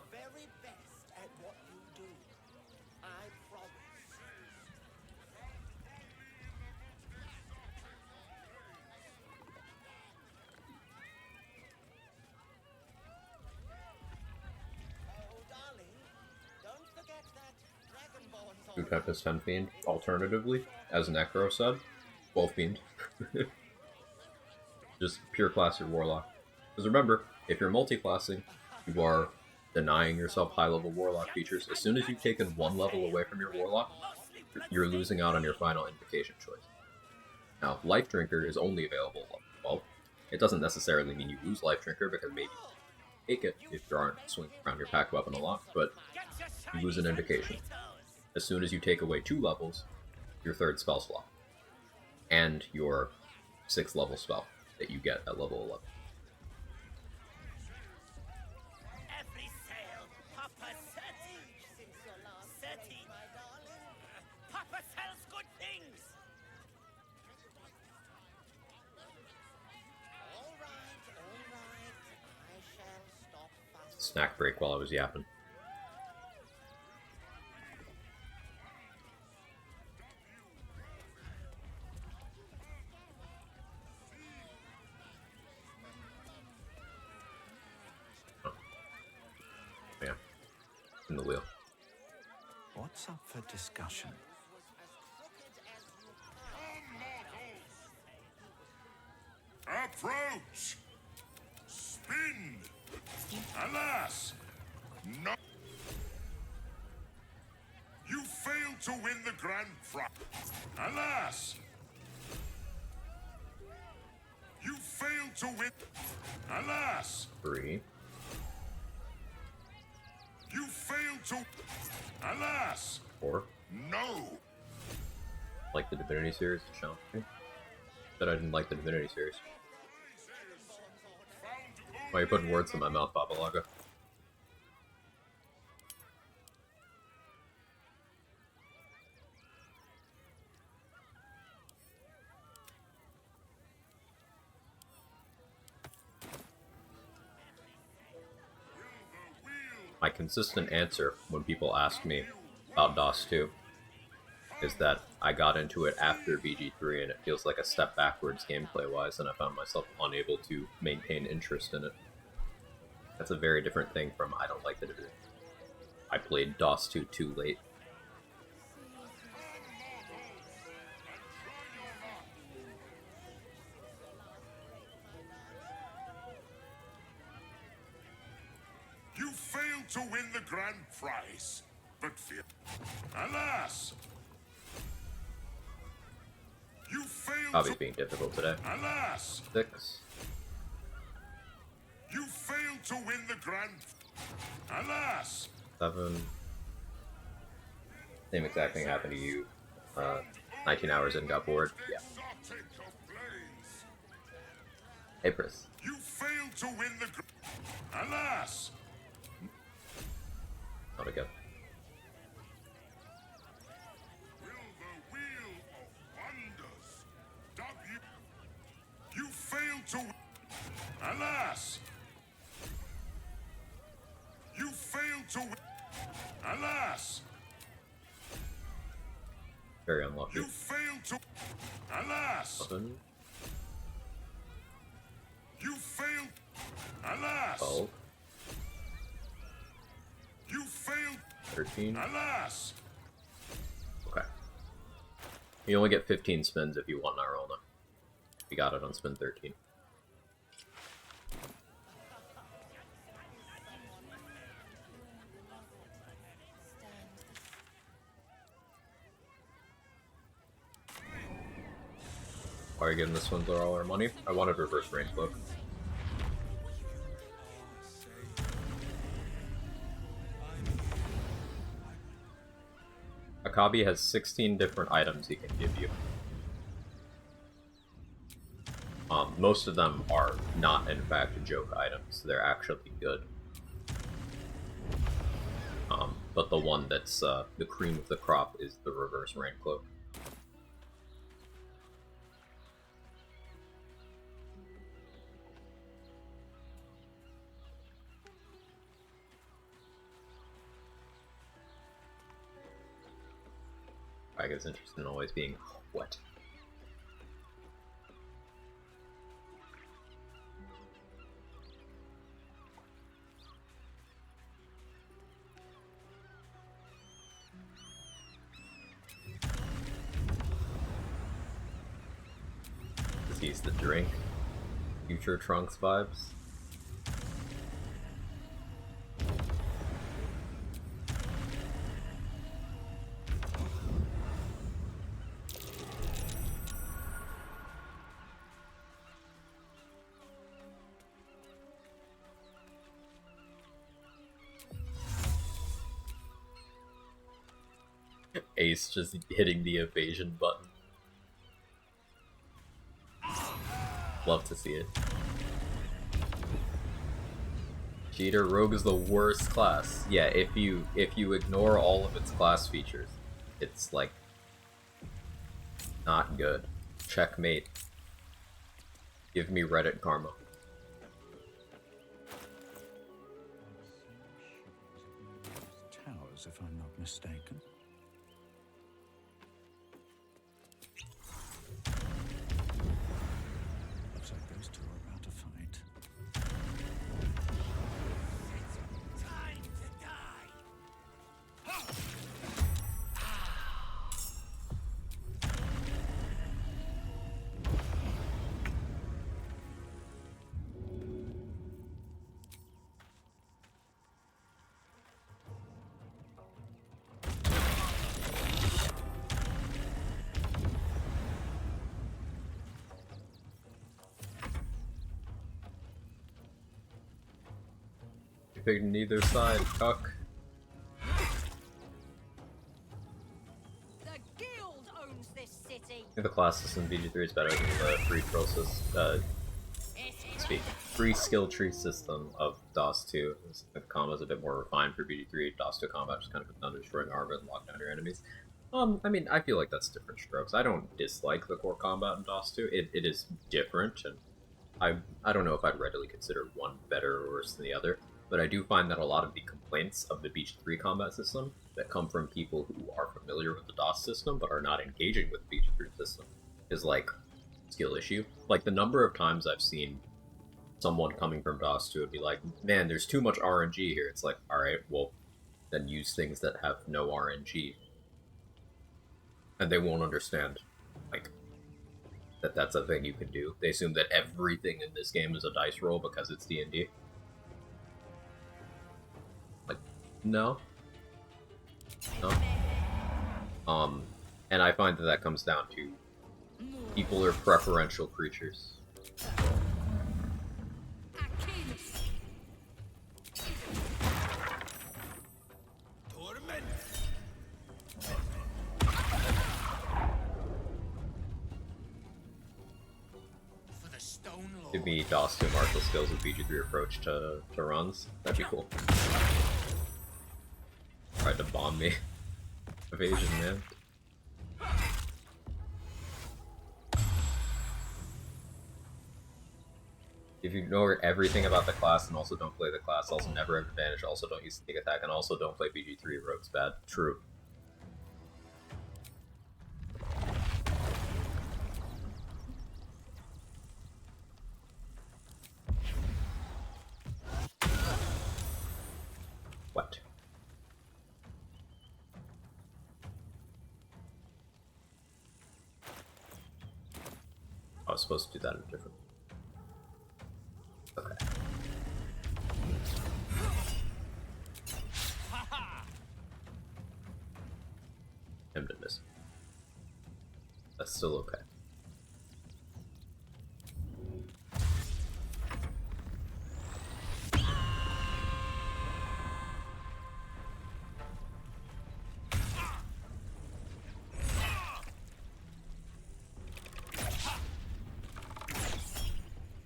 Two Tempest 10 Fiend. Alternatively, as Necro said, 12 Fiend. Just pure class your Warlock. Because remember, if you're multi-classing, you are denying yourself high-level Warlock features. As soon as you've taken one level away from your Warlock, you're losing out on your final invocation choice. Now, Life Drinker is only available at level 12. It doesn't necessarily mean you lose Life Drinker, because maybe you take it if you aren't swinging around your pack weapon a lot, but you lose an invocation. As soon as you take away 2 levels, your 3rd spell slot, and your 6th level spell that you get at level 11. Snack break while I was yapping. Yeah, in the wheel. What's up for discussion? Approach! Spin! Alas! No! You failed to win the grand prize. Alas! You failed to win. Alas! 3. You failed to. Alas! 4. No! Like the Divinity series, challenge me. But I didn't like the Divinity series. Why are you putting words in my mouth, Babalaga? My consistent answer when people ask me about DOS 2 is that I got into it after BG3 and it feels like a step backwards gameplay-wise, and I found myself unable to maintain interest in it. That's a very different thing from I don't like the Divinity. I played DOS 2 too late. to win the grand prize, but fear. Alas! You failed Hobby's to... being difficult today. Alas! 6. You failed to win the grand... Alas! 7. Same exact thing happened to you. 19 hours in, got bored. Yeah. Apris. You failed to win the... Alas! Not again. Will the wheel of wonders W... You failed to... Alas! You failed to... Alas! Very unlucky. You failed to... Alas! 11. You failed... Alas! 12. You failed... 13. Alas! Okay. You only get 15 spins if you want Nirona. You got it on spin 13. Why are you giving this one all our money? I wanted reverse range book. Akabi has 16 different items he can give you. Most of them are not, in fact, joke items. They're actually good. But the one that's the cream of the crop is the reverse rain cloak. Quag is interested in always being wet. He's the drink. Future Trunks vibes. Ace just hitting the evasion button. Love to see it. Cheater, Rogue is the worst class. Yeah, if you ignore all of its class features, it's like not good. Checkmate. Give me Reddit karma. Towers, if I'm not mistaken. Looks like those two are about to fight. Time to die! You picked neither side, cuck. The guild owns this city. I think the class system BG3 is better than the free trill system. Free skill tree system of DOS 2. The combo is a bit more refined for BG3. DOS 2 combat just kind of comes down to destroying armor and lock down your enemies. I mean, I feel like that's different strokes. I don't dislike the core combat in DOS 2. It is different, and I don't know if I'd readily consider one better or worse than the other. But I do find that a lot of the complaints of the BG3 combat system that come from people who are familiar with the DOS system but are not engaging with the BG3 system is like skill issue. Like the number of times I've seen someone coming from DOS 2 would be like, man, there's too much RNG here. It's like, alright, well, then use things that have no RNG. And they won't understand, like, that that's a thing you can do. They assume that everything in this game is a dice roll because it's D&D. Like, No. No. And I find that that comes down to people are preferential creatures. Give me DOS 2 martial skills with BG3 approach to runs. That'd be cool. Tried to bomb me. Evasion, man. If you ignore everything about the class and also don't play the class, also never have advantage, also don't use sneak attack, and also don't play BG3, rogue's bad. True. What? I was supposed to do that in a different... Okay. Him to miss. That's still okay.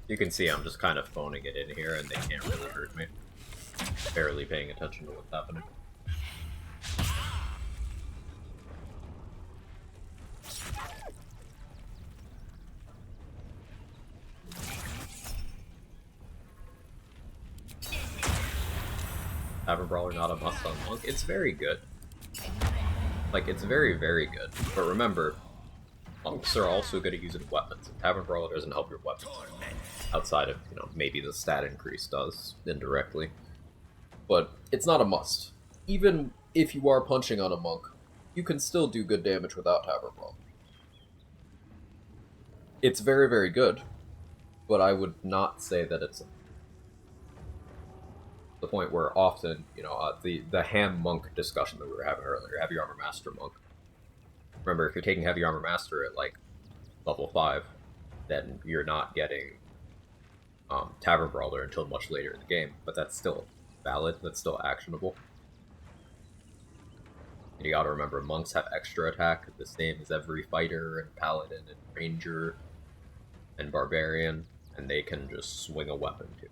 You can see I'm just kind of phoning it in here and they can't really hurt me. Barely paying attention to what's happening. Tavern Brawler not a must on Monk. It's very good. Like, it's very, very good. But remember, Monks are also good at using weapons. Tavern Brawler doesn't help your weapons. Outside of, you know, maybe the stat increase does, indirectly. But it's not a must. Even if you are punching on a Monk, you can still do good damage without Tavern Brawler. It's very, very good, but I would not say that it's the point where often, you know, the ham Monk discussion that we were having earlier, Heavy Armor Master Monk. Remember, if you're taking Heavy Armor Master at, like, level 5, then you're not getting Tavern Brawler until much later in the game, but that's still valid, that's still actionable. And you gotta remember, Monks have extra attack, the same as every Fighter, and Paladin, and Ranger, and Barbarian, and they can just swing a weapon too.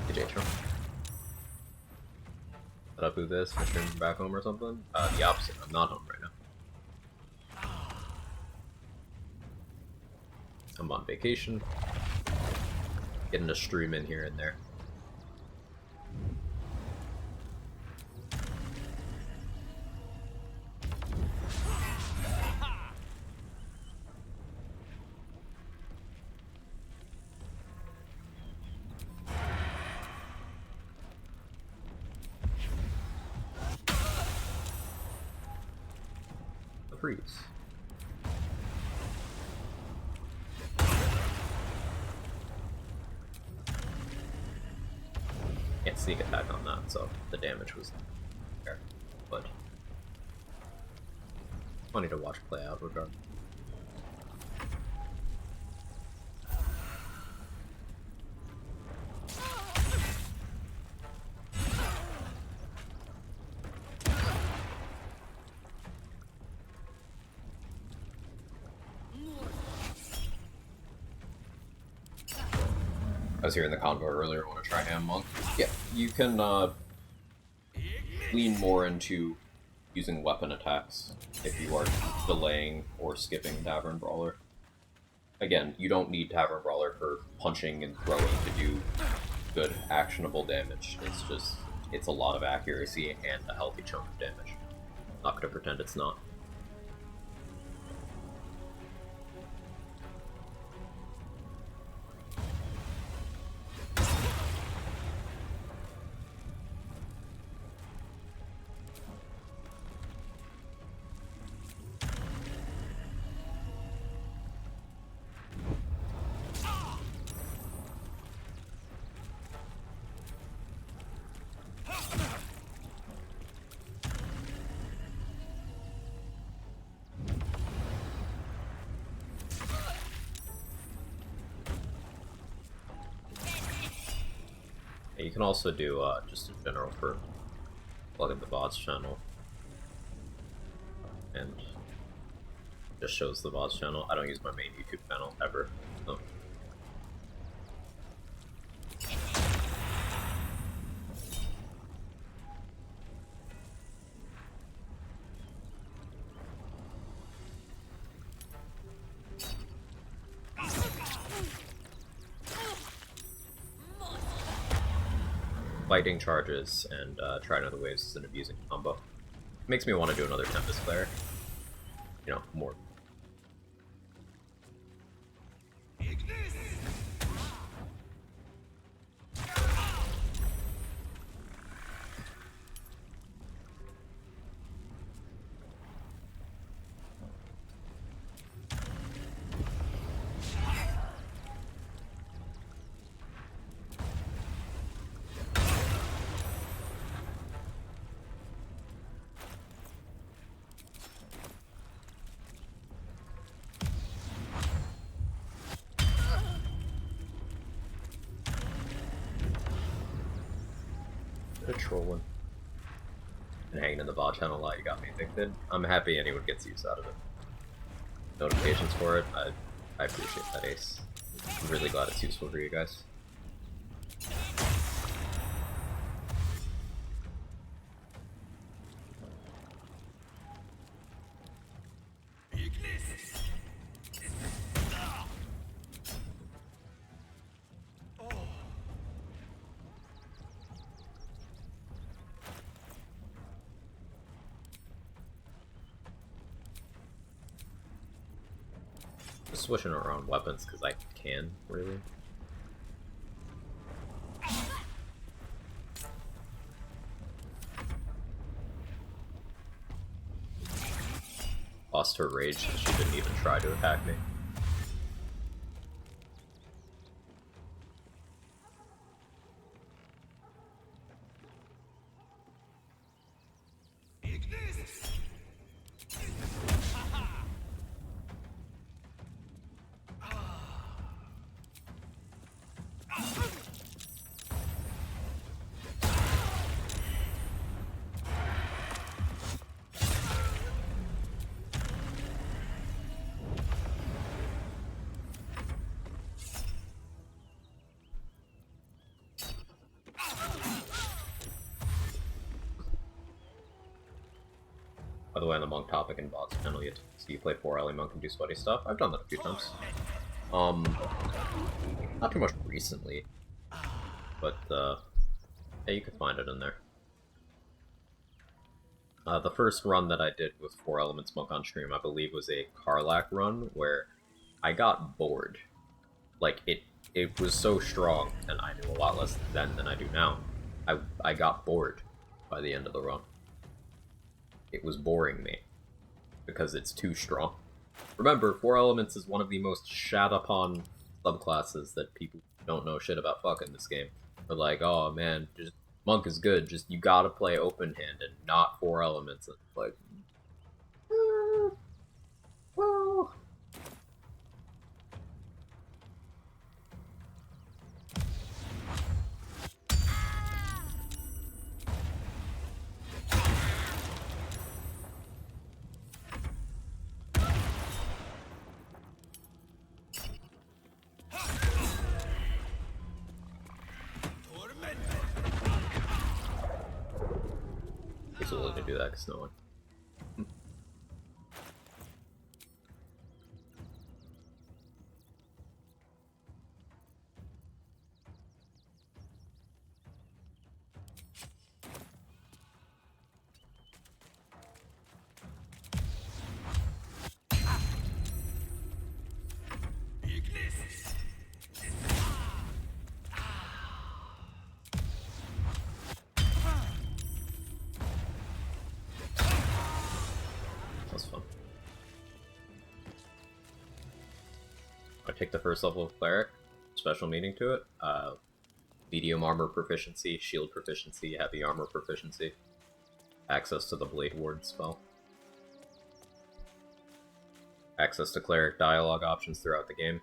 DJ Trump. Did I do this? Return back home or something? The opposite. I'm not home right now. I'm on vacation. Getting a stream in here and there. Freeze. Can't sneak attack on that, so the damage was there. But funny to watch play out regardless. I was here in the convo earlier, want to try Ham Monk. Yeah, you can lean more into using weapon attacks if you are delaying or skipping Tavern Brawler. Again, you don't need Tavern Brawler for punching and throwing to do good actionable damage. It's just, it's a lot of accuracy and a healthy chunk of damage. Not gonna pretend it's not. you can also do just in general for plugging the bots channel, and just shows the bots channel. I don't use my main YouTube channel ever. So. Lightning charges and trying other waves is an abusing combo. Makes me want to do another Tempest Cleric. You know, more. Trolling and hanging in the bot channel a lot. You got me addicted. I'm happy anyone gets use out of it. Notifications for it. I appreciate that, Ace. I'm really glad it's useful for you guys. Just switching around weapons because I can, really. Lost her rage, she didn't even try to attack me. By the way, on the monk topic in bots channel, you see you play 4 LA monk and do sweaty stuff. I've done that a few times. Not too much recently, but yeah, you could find it in there. The first run that I did with 4 Elements monk on stream, I believe, was a Karlach run where I got bored. Like it was so strong, and I knew a lot less then than I do now. I got bored by the end of the run. It was boring me because it's too strong. Remember, 4 Elements is one of the most shat upon subclasses that people don't know shit about fucking this game. They're like, oh man, just monk is good, just you gotta play open hand and not 4 Elements. And it's like, well. It's willing to do that because no one. Fun. I take the first level of Cleric, special meaning to it. Medium armor proficiency, shield proficiency, heavy armor proficiency, access to the Blade Ward spell, access to Cleric dialogue options throughout the game.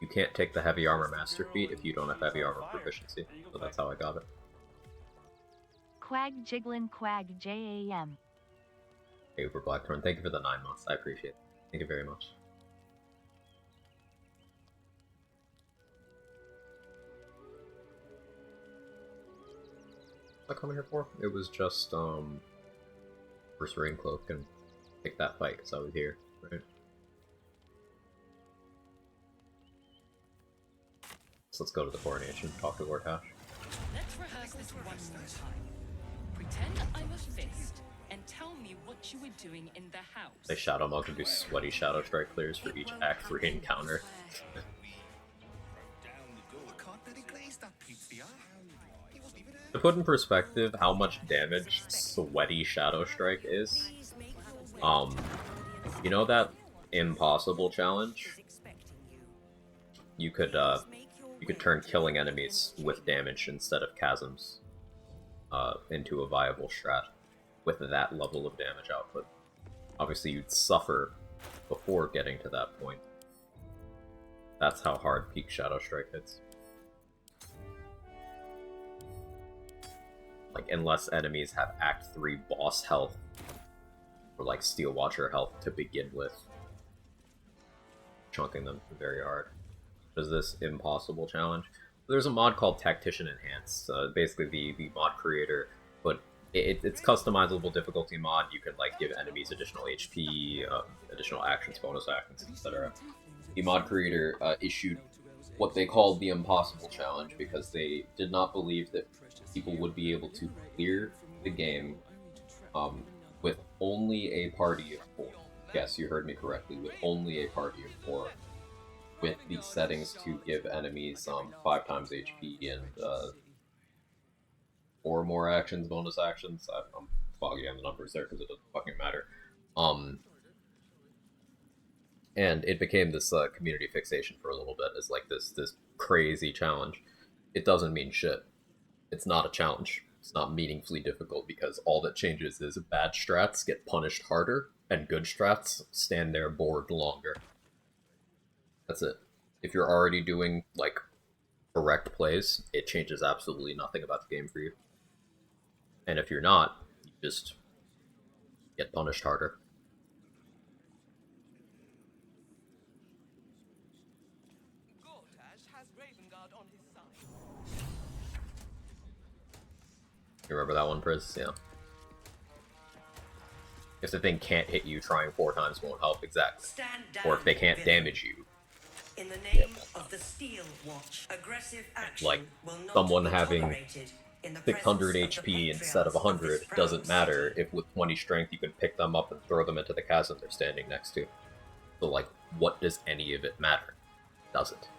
You can't take the heavy armor master feat if you don't have heavy armor proficiency. So that's how I got it. Quag Jiggling Quag JAM. Hey, Uber Blackthorn, thank you for the 9 months. I appreciate it. Thank you very much. What am I coming here for? It was just, first rain cloak and take that fight because I was here, right? So let's go to the coronation, talk to Lord Hash. Let's rehearse this one more time. Pretend I'm a fist and tell me what you were doing in the house. They Shadow Monk and do sweaty Shadow Strike clears for each Act 3 encounter. To put in perspective how much damage sweaty Shadow Strike is, you know that impossible challenge? You could turn killing enemies with damage instead of chasms into a viable strat with that level of damage output. Obviously you'd suffer before getting to that point. That's how hard peak Shadow Strike hits. Like, unless enemies have Act 3 boss health, or like Steel Watcher health to begin with, chunking them very hard. Is this impossible challenge? There's a mod called Tactician Enhanced, basically the mod creator, but it's customizable difficulty mod. You can like give enemies additional HP, additional actions, bonus actions, etc. The mod creator issued what they called the impossible challenge because they did not believe that people would be able to clear the game with only a party of 4. Yes, you heard me correctly, with only a party of 4. With the settings to give enemies 5 times HP and 4 more actions, bonus actions. I'm foggy on the numbers there because it doesn't fucking matter. And it became this community fixation for a little bit as like this crazy challenge. It doesn't mean shit. It's not a challenge. It's not meaningfully difficult because all that changes is bad strats get punished harder and good strats stand there bored longer. That's it. If you're already doing, like, correct plays, it changes absolutely nothing about the game for you. And if you're not, you just get punished harder. You remember that one, Priz? Yeah. If the thing can't hit you, trying 4 times won't help, exactly. Or if they can't damage you. In the name of the Steel Watch, aggressive action Like, will not someone be having tolerated in the 600 presence of the HP instead of 100 patriarchs doesn't this matter if with 20 strength you can pick them up and throw them into the chasm they're standing next to. So, like, what does any of it matter? Doesn't.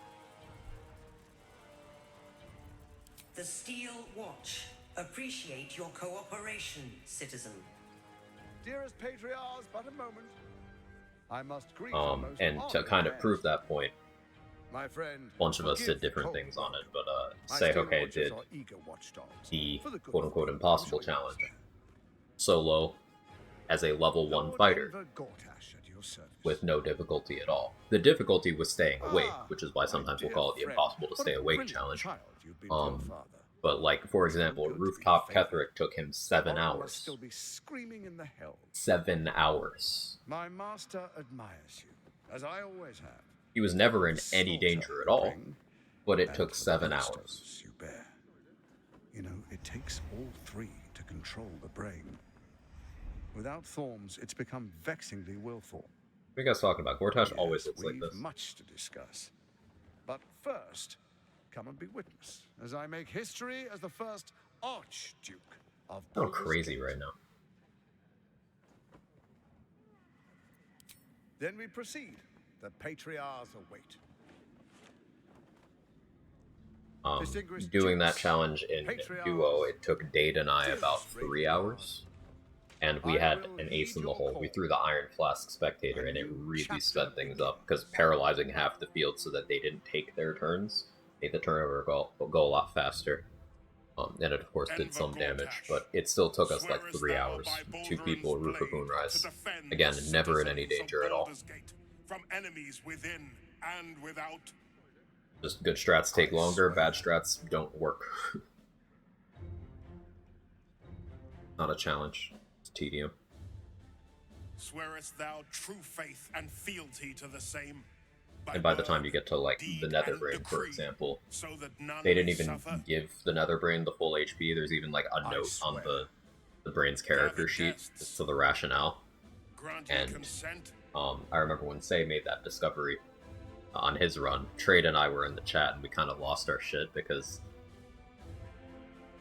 The Steel Watch. Appreciate your cooperation, citizen. Dearest patriarchs, but a moment. I must greet our most and to honored kind of guest. prove that point, My friend, a bunch of us did forgive different cold things on it, but My Seihokei Steel Watchers did are eager watchdogs the for the good quote-unquote of all. impossible I'm sure you challenge understand. solo as a level 1 Lord fighter Enver Gortash at your service. with no difficulty at all. The difficulty was staying awake, Ah, which is why sometimes we'll dear call it the friend, impossible to what stay a awake brilliant challenge. child you've been to your father. But like, for example, Rooftop Ketherick took him 7 Tomorrow must hours. still be screaming in the hell. 7 hours. My master admires you, as I always have. He was never in any Slaughter danger at you all, bring, but it and took for the 7 monsters hours. You bear. You know, it takes all 3 to control the brain. Without thorns, it's become vexingly willful. What are you guys talking about? Gortash Yes, always looks like we've this. much to discuss. But first, come and be witness as I make history as the first Archduke of I'm Baldur's crazy Gate. right now. Then we proceed. The patriarchs await. Distinguished Doing that Dukes, challenge in patriarchs, duo, it took Dade and I dearest about 3 Raven hours. And we I had will an ace heed in the your hole. We call. threw the Iron Flask Spectator, and it really sped things up, because paralyzing half the field so that they didn't take their turns made the turnover go a lot faster. And it, of course, did some damage, but it still took us like 3 hours. 2 people, Roof of Moonrise. Again, never in any danger at all. From enemies within and without. Just good strats take longer, bad strats don't work. Not a challenge. It's tedium. Swearest thou true faith and fealty to the same? And by the time you get to, like, the Netherbrain, for example, they didn't even give the Netherbrain the full HP. There's even, like, a note on the brain's character sheet to the rationale. And I remember when Say made that discovery on his run, Trade and I were in the chat, and we kind of lost our shit because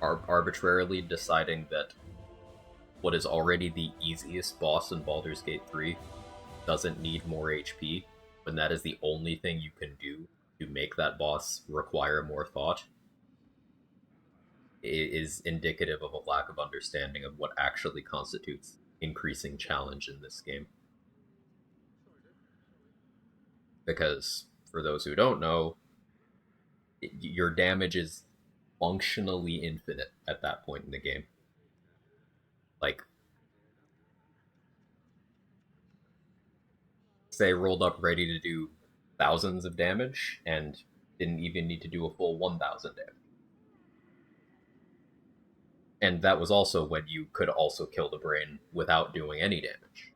arbitrarily deciding that what is already the easiest boss in Baldur's Gate 3 doesn't need more HP, when that is the only thing you can do to make that boss require more thought, is indicative of a lack of understanding of what actually constitutes increasing challenge in this game. Because, for those who don't know, your damage is functionally infinite at that point in the game. Like, Say rolled up ready to do thousands of damage, and didn't even need to do a full 1,000 damage. And that was also when you could also kill the brain without doing any damage.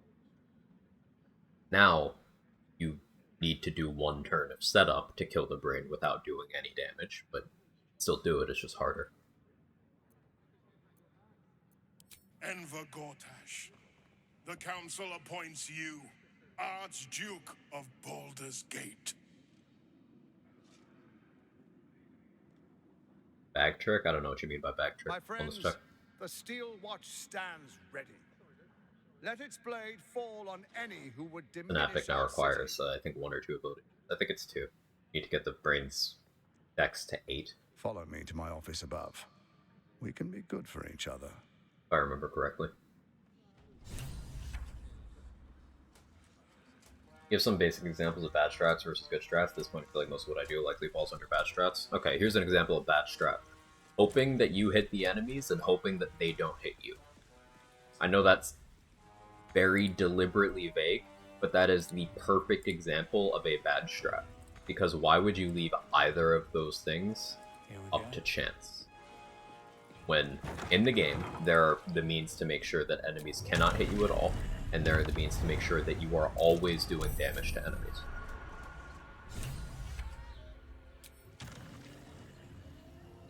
Now, you need to do one turn of setup to kill the brain without doing any damage, but still do it, it's just harder. Enver Gortash, the council appoints you Archduke of Baldur's Gate. Bag trick? I don't know what you mean by bag trick. My friends, the Steel Watch stands ready. Let its blade fall on any who would diminish An epic now our requires, city. I think, 1 or 2 abilities. I think it's 2. You need to get the brain's dex to 8. Follow me to my office above. We can be good for each other. If I remember correctly. Give some basic examples of bad strats versus good strats. At this point, I feel like most of what I do likely falls under bad strats. Okay, here's an example of bad strat. Hoping that you hit the enemies and hoping that they don't hit you. I know that's very deliberately vague, but that is the perfect example of a bad strat. Because why would you leave either of those things up to chance? When, in the game, there are the means to make sure that enemies cannot hit you at all, and there are the means to make sure that you are always doing damage to enemies.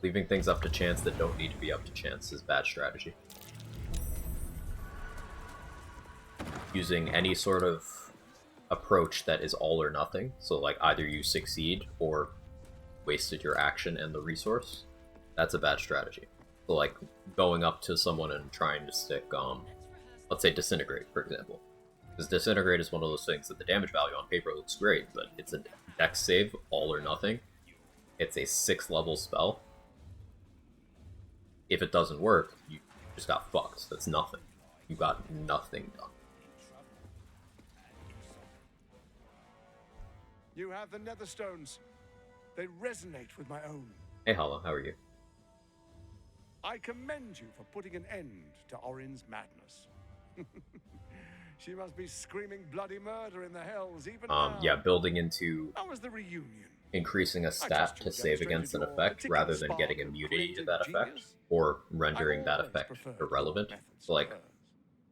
Leaving things up to chance that don't need to be up to chance is bad strategy. Using any sort of approach that is all or nothing, so like either you succeed or wasted your action and the resource, that's a bad strategy. So like going up to someone and trying to stick, let's say Disintegrate, for example. Because Disintegrate is one of those things that the damage value on paper looks great, but it's a dex save, all or nothing. It's a 6th level spell. If it doesn't work, you just got fucked. That's nothing. You got nothing done. You have the Netherstones. They resonate with my own. Hey Hala, how are you? I commend you for putting an end to Orin's madness. She must be screaming bloody murder in the hells even now. Yeah, building into How was the reunion? Increasing a stat to save against an effect rather than getting immunity to that effect, or rendering that effect irrelevant. So like,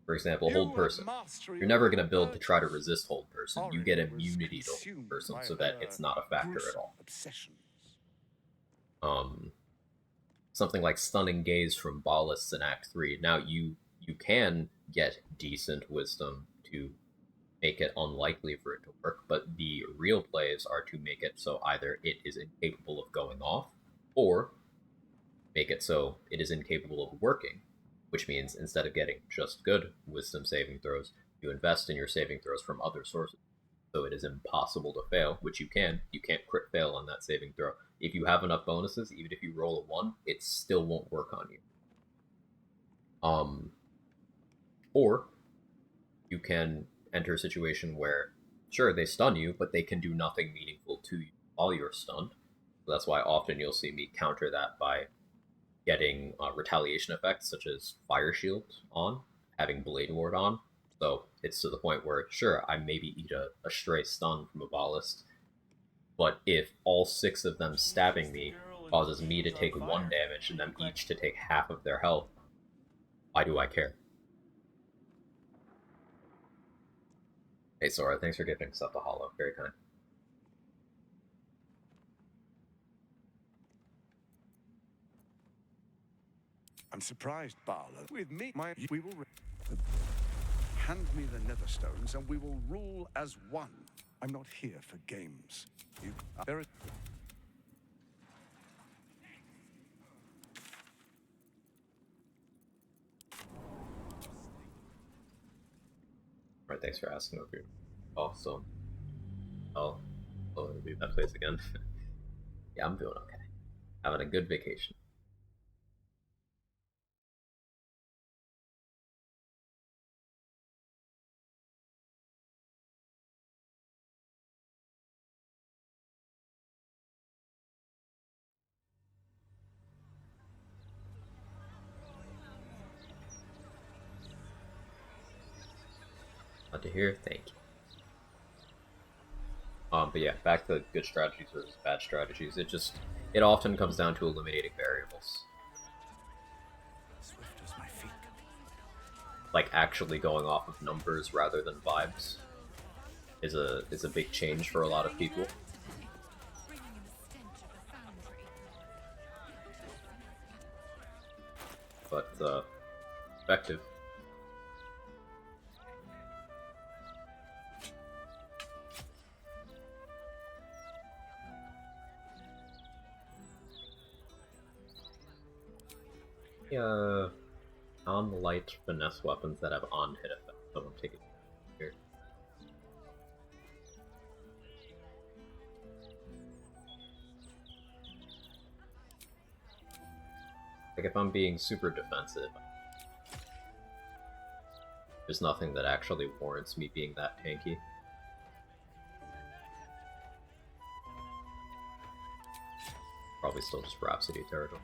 for example, Hold Person. You're never going to build to try to resist Hold Person. You get immunity to Hold Person so that it's not a factor at all. Something like Stunning Gaze from Ballists in Act 3. Now, you can get decent wisdom to make it unlikely for it to work, but the real plays are to make it so either it is incapable of going off, or make it so it is incapable of working, which means instead of getting just good wisdom saving throws, you invest in your saving throws from other sources. So it is impossible to fail, which you can't crit fail on that saving throw. If you have enough bonuses, even if you roll a 1, it still won't work on you. Or you can enter a situation where, sure, they stun you, but they can do nothing meaningful to you while you're stunned. So that's why often you'll see me counter that by getting retaliation effects, such as Fire Shield on, having Blade Ward on. So it's to the point where, sure, I maybe eat a stray stun from a ballast, But if all 6 of them stabbing me causes me to take 1 damage and them each to take half of their health, why do I care? Hey Sora, thanks for giving stuff to Hollow. Very kind. I'm surprised, Barlow. With me, we will... Hand me the Netherstones and we will rule as one. I'm not here for games. There are... Alright, thanks for asking over here. Awesome. I'll review that place again. Yeah, I'm doing okay. Having a good vacation. Glad to hear. Thank you. But yeah, back to good strategies versus bad strategies. It often comes down to eliminating variables. Swift as my feet. Like actually going off of numbers rather than vibes is a big change for a lot of people. But effective. Non-light finesse weapons that have on-hit effect. So I'm taking here. Like if I'm being super defensive, there's nothing that actually warrants me being that tanky. Probably still just Rhapsody territory.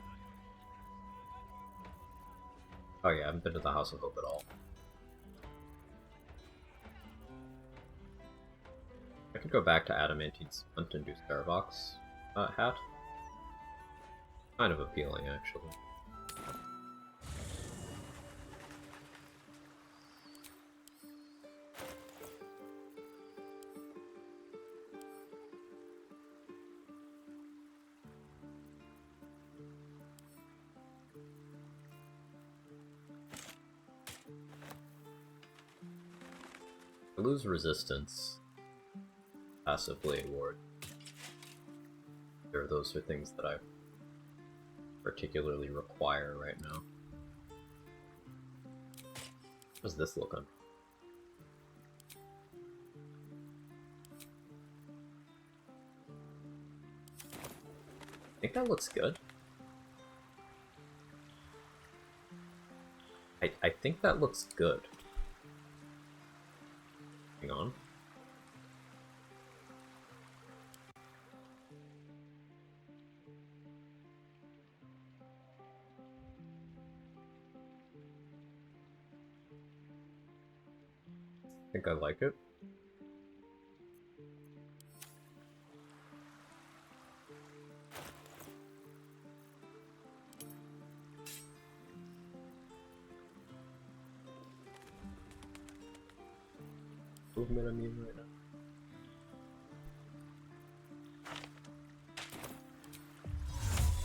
Oh yeah, I haven't been to the House of Hope at all. I could go back to Adamantine Splint and do Starvox hat. Kind of appealing, actually. I lose resistance. Passively award. Those are things that I particularly require right now. How's this looking? I think that looks good. I think that looks good. Hang on. I think I like it. Movement I'm using right now.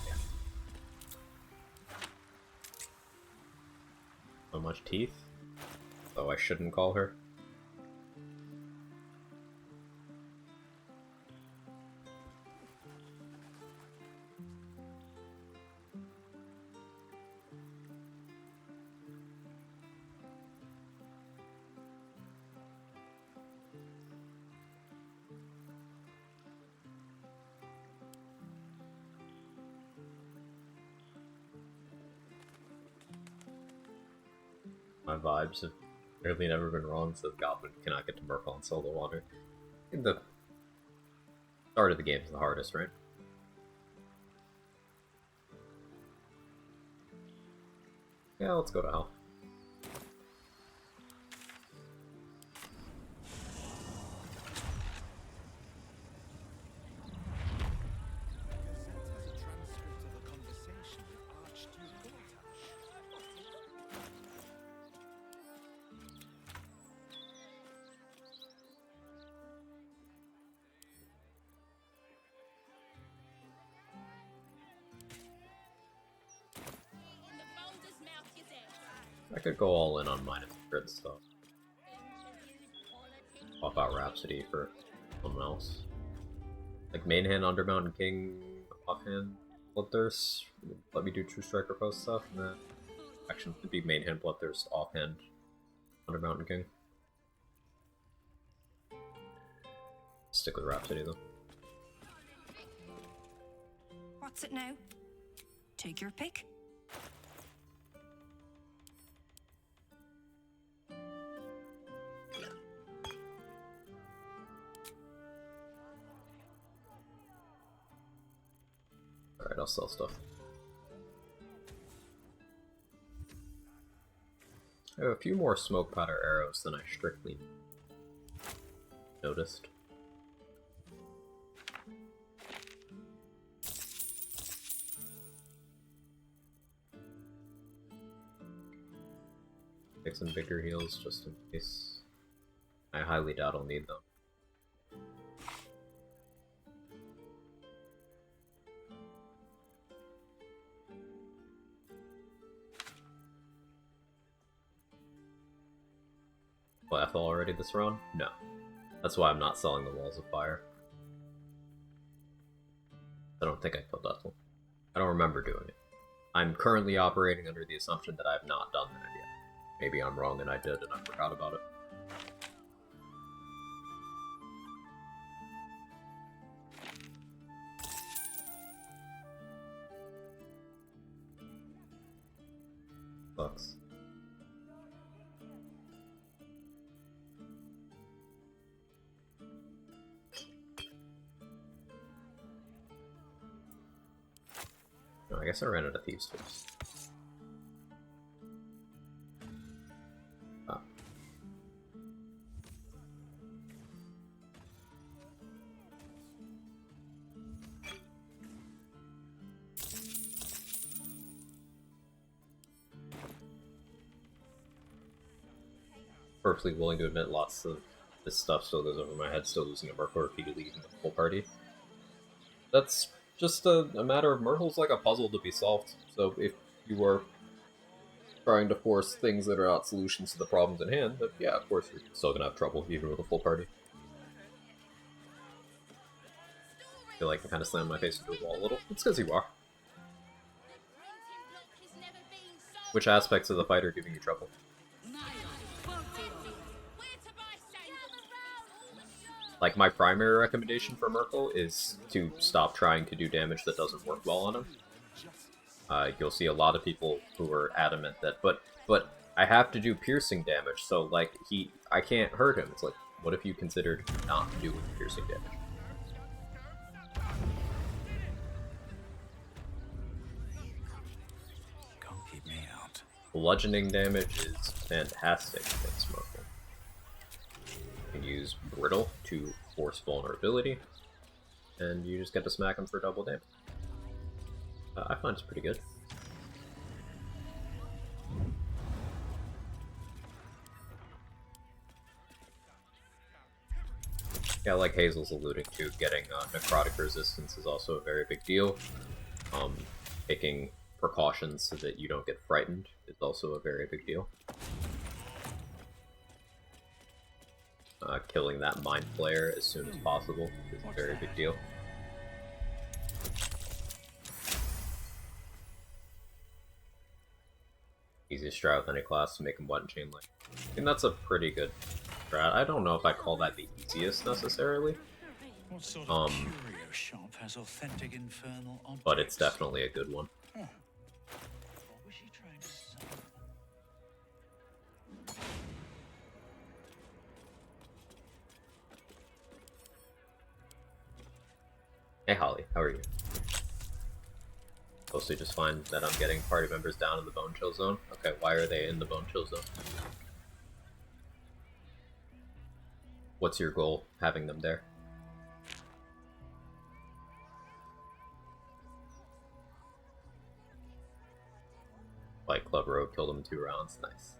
Yeah. So much teeth. So I shouldn't call her. My vibes have really never been wrong, so Goblin cannot get to Merfolk on solo water. I think the start of the game is the hardest, right? Yeah, let's go to hell. I could go all in on minus grid stuff. Swap out Rhapsody for someone else. Like main hand Undermountain King, offhand Bloodthirst. Let me do True Striker post stuff, and then action would be main hand Bloodthirst, offhand Undermountain King. Stick with Rhapsody though. What's it now? Take your pick. Alright, I'll sell stuff. I have a few more smoke powder arrows than I strictly noticed. Take some bigger heals just in case. I highly doubt I'll need them. Will Ethel already this round? No. That's why I'm not selling the Walls of Fire. I don't think I killed Ethel. I don't remember doing it. I'm currently operating under the assumption that I have not done that yet. Maybe I'm wrong and I did and I forgot about it. Sucks. No, I guess I ran out of Thieves' Tools. Ah. Perfectly willing to admit lots of this stuff still goes over my head, still losing a Murkle repeatedly even with the full party. That's just a matter of Myrtle's like a puzzle to be solved, so if you are trying to force things that are not solutions to the problems in hand, then yeah, of course you're still gonna have trouble even with a full party. I feel like I kind of slammed my face into a wall a little. It's because you are. Which aspects of the fight are giving you trouble? Like, my primary recommendation for Myrkle is to stop trying to do damage that doesn't work well on him. You'll see a lot of people who are adamant that, but I have to do piercing damage, so, like, I can't hurt him. It's like, what if you considered not doing piercing damage? Can't keep me out. Bludgeoning damage is fantastic against Myrkle. You can use Brittle to force vulnerability, and you just get to smack him for double damage. I find it's pretty good. Yeah, like Hazel's alluding to, getting necrotic resistance is also a very big deal. Taking precautions so that you don't get frightened is also a very big deal. Killing that Mind Flayer as soon as possible is a very big deal. Easiest strat with any class to make him one chain link. I think that's a pretty good strat. I don't know if I call that the easiest necessarily. What sort of curio shop has authentic infernal objects? But it's definitely a good one. Huh. What was she trying to say? Hey Holly, how are you? Mostly just find that I'm getting party members down in the Bone Chill Zone. Okay, why are they in the Bone Chill Zone? What's your goal having them there? Like Club Rogue killed him in 2 rounds, nice.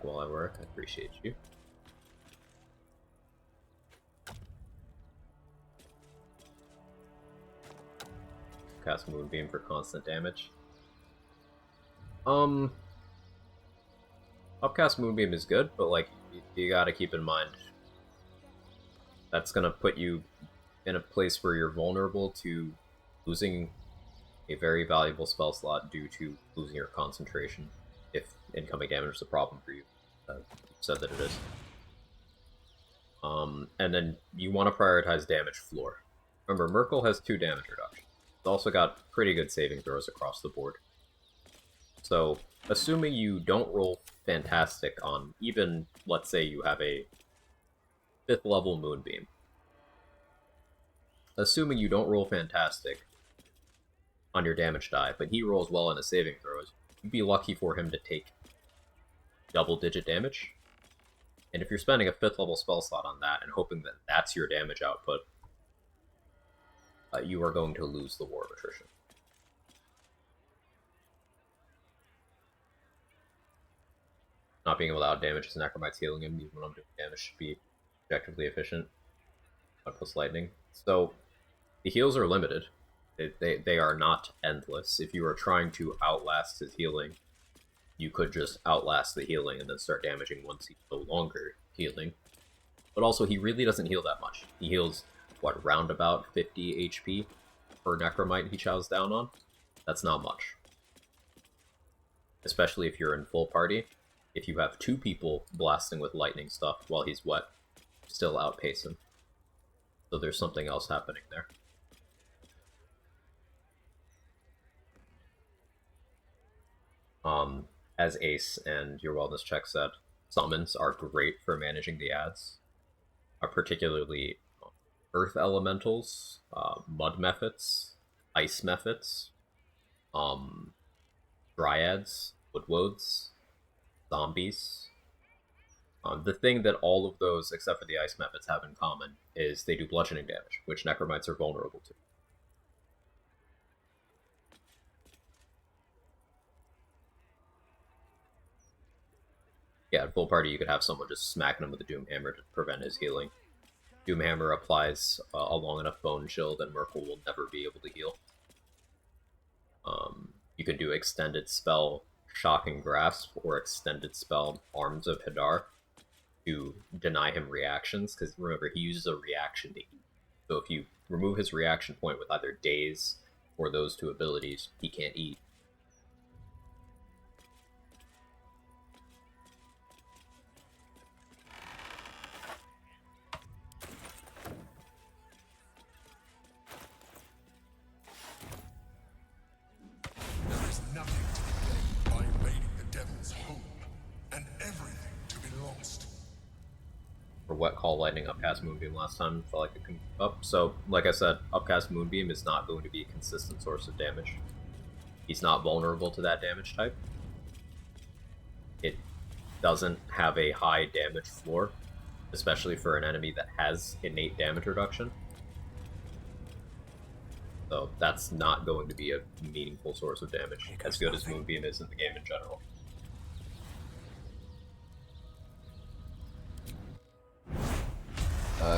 While I work, I appreciate you. upcast Moonbeam for constant damage. Upcast Moonbeam is good, but like you gotta keep in mind that's gonna put you in a place where you're vulnerable to losing a very valuable spell slot due to losing your concentration if incoming damage is a problem for you. You said that it is. And then you want to prioritize damage floor. Remember, Merkel has 2 damage reductions. It's also got pretty good saving throws across the board. So, assuming you don't roll fantastic on even, let's say you have a 5th level Moonbeam. Assuming you don't roll fantastic on your damage die, but he rolls well in his saving throws, you'd be lucky for him to take double-digit damage. And if you're spending a 5th level spell slot on that and hoping that that's your damage output, you are going to lose the War of Attrition. Not being able to outdamage his Necromites healing him, even when I'm doing damage, should be objectively efficient. Plus lightning. So, the heals are limited. They are not endless. If you are trying to outlast his healing, you could just outlast the healing and then start damaging once he's no longer healing. But also, he really doesn't heal that much. He heals, what, round about 50 HP per Necromite he chows down on? That's not much. Especially if you're in full party. If you have 2 people blasting with lightning stuff while he's wet, still outpace him. So there's something else happening there. As Ace and your wellness check said, summons are great for managing the ads. Particularly earth elementals, mud methods, ice methods, dryads, woodwoads, zombies. The thing that all of those, except for the ice methods, have in common is they do bludgeoning damage, which Necromites are vulnerable to. Yeah, at full party you could have someone just smacking him with a Doomhammer to prevent his healing. Doomhammer applies a long enough bone chill that Merkel will never be able to heal. You can do extended spell Shocking Grasp or extended spell Arms of Hadar to deny him reactions, because remember, he uses a reaction to eat. So if you remove his reaction point with either Daze or those 2 abilities, he can't eat. There is nothing to be gained by invading the devil's home, and everything to be lost. For Wet Call Lightning Upcast Moonbeam last time, felt like it couldn't keep up. So, like I said, Upcast Moonbeam is not going to be a consistent source of damage. He's not vulnerable to that damage type. It doesn't have a high damage floor, especially for an enemy that has innate damage reduction. So that's not going to be a meaningful source of damage, as good as Moonbeam is in the game in general.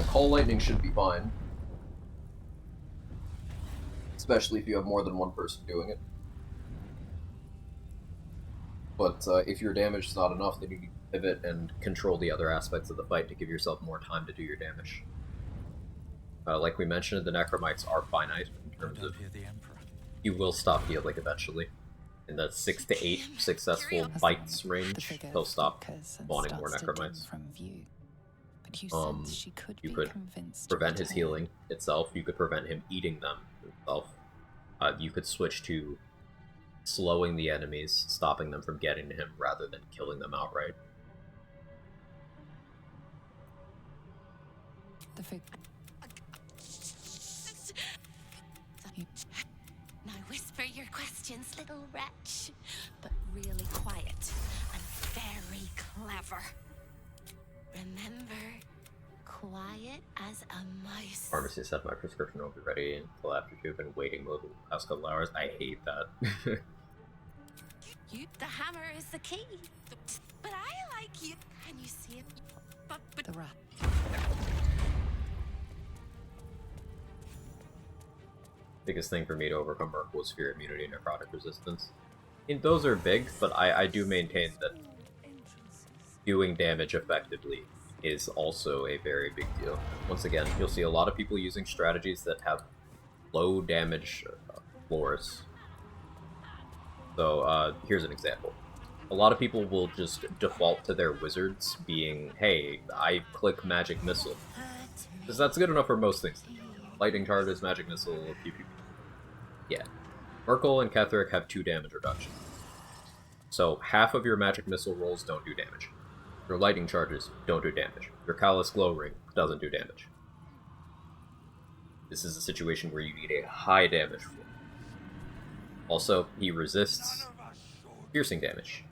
Call Lightning should be fine. Especially if you have more than one person doing it. But if your damage is not enough, then you need to pivot and control the other aspects of the fight to give yourself more time to do your damage. Like we mentioned, the Necromites are finite in terms of you will stop healing eventually. In the 6 to 8 successful bites range, he'll stop spawning more Necromites. You could prevent his healing itself, you could prevent him eating them himself. You could switch to slowing the enemies, stopping them from getting to him rather than killing them outright. Now whisper your questions, little wretch, but really quiet and very clever. Remember, quiet as a mouse. Pharmacy said my prescription won't be ready until after you've been waiting the past couple hours. I hate that. The hammer is the key. But I like you. Can you see it? But the rat. biggest thing for me to overcome Merc was fear immunity and necrotic resistance. I mean, those are big, but I do maintain that doing damage effectively is also a very big deal. Once again, you'll see a lot of people using strategies that have low damage floors. So here's an example. A lot of people will just default to their wizards being, hey, I click magic missile. Because that's good enough for most things. Lightning charges, magic missile, pew pew pew. Yeah. Merkel and Ketheric have 2 damage reduction. So half of your magic missile rolls don't do damage. Your lightning charges don't do damage. Your Callous Glow Ring doesn't do damage. This is a situation where you need a high damage floor. Also, he resists piercing damage.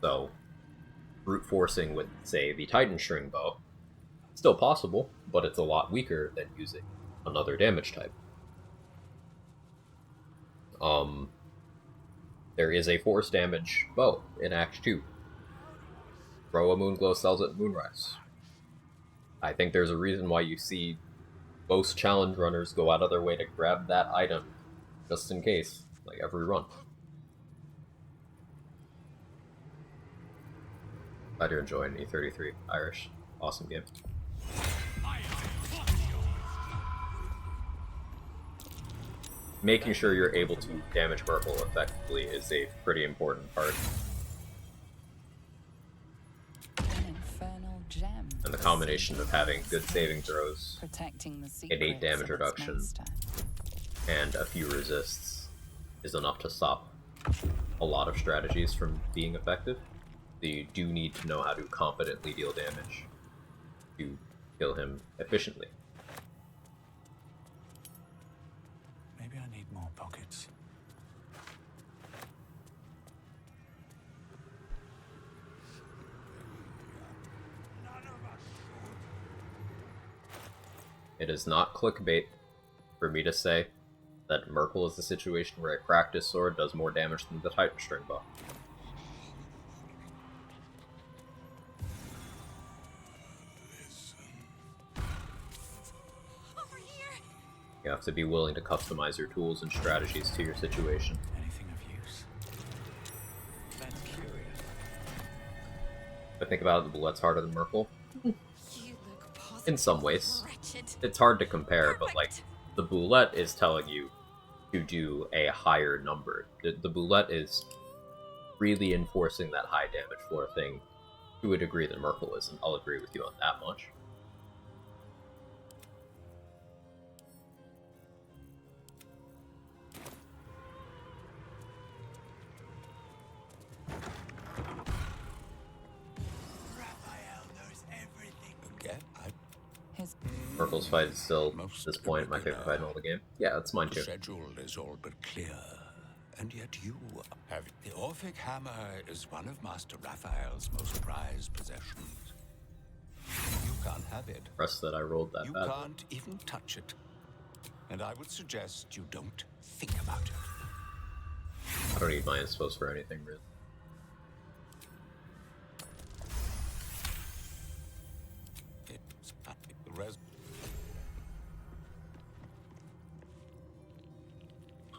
So, brute forcing with, say, the Titan String Bow, still possible, but it's a lot weaker than using another damage type. There is a force damage bow in Act 2. Throw a Moonglow sells at Moonrise. I think there's a reason why you see most challenge runners go out of their way to grab that item, just in case, like every run. Glad you're enjoying E33 Irish. Awesome game. Making sure you're able to damage Merkel effectively is a pretty important part. And the combination of having good saving throws, an 8 damage reduction, and a few resists is enough to stop a lot of strategies from being effective. So you do need to know how to competently deal damage to kill him efficiently. Maybe I need more pockets. It is not clickbait for me to say that Merkel is a situation where a practice sword does more damage than the Titan String Bow. You have to be willing to customize your tools and strategies to your situation. Anything of use? That's curious. If I think about it, the Bullet's harder than Merkel. In some ways. It's hard to compare, but like, the Boulette is telling you to do a higher number. The Boulette is really enforcing that high damage floor thing to a degree that Merkel isn't. I'll agree with you on that much. Merkel's fight is still, at this point, my favorite fight in all the game. Yeah, that's mine too. The schedule is all but clear, and yet you have it. The Orphic Hammer is one of Master Raphael's most prized possessions. You can't have it. Rest that I rolled that bad. You can't even touch it. And I would suggest you don't think about it. I don't need my inspos for anything, really.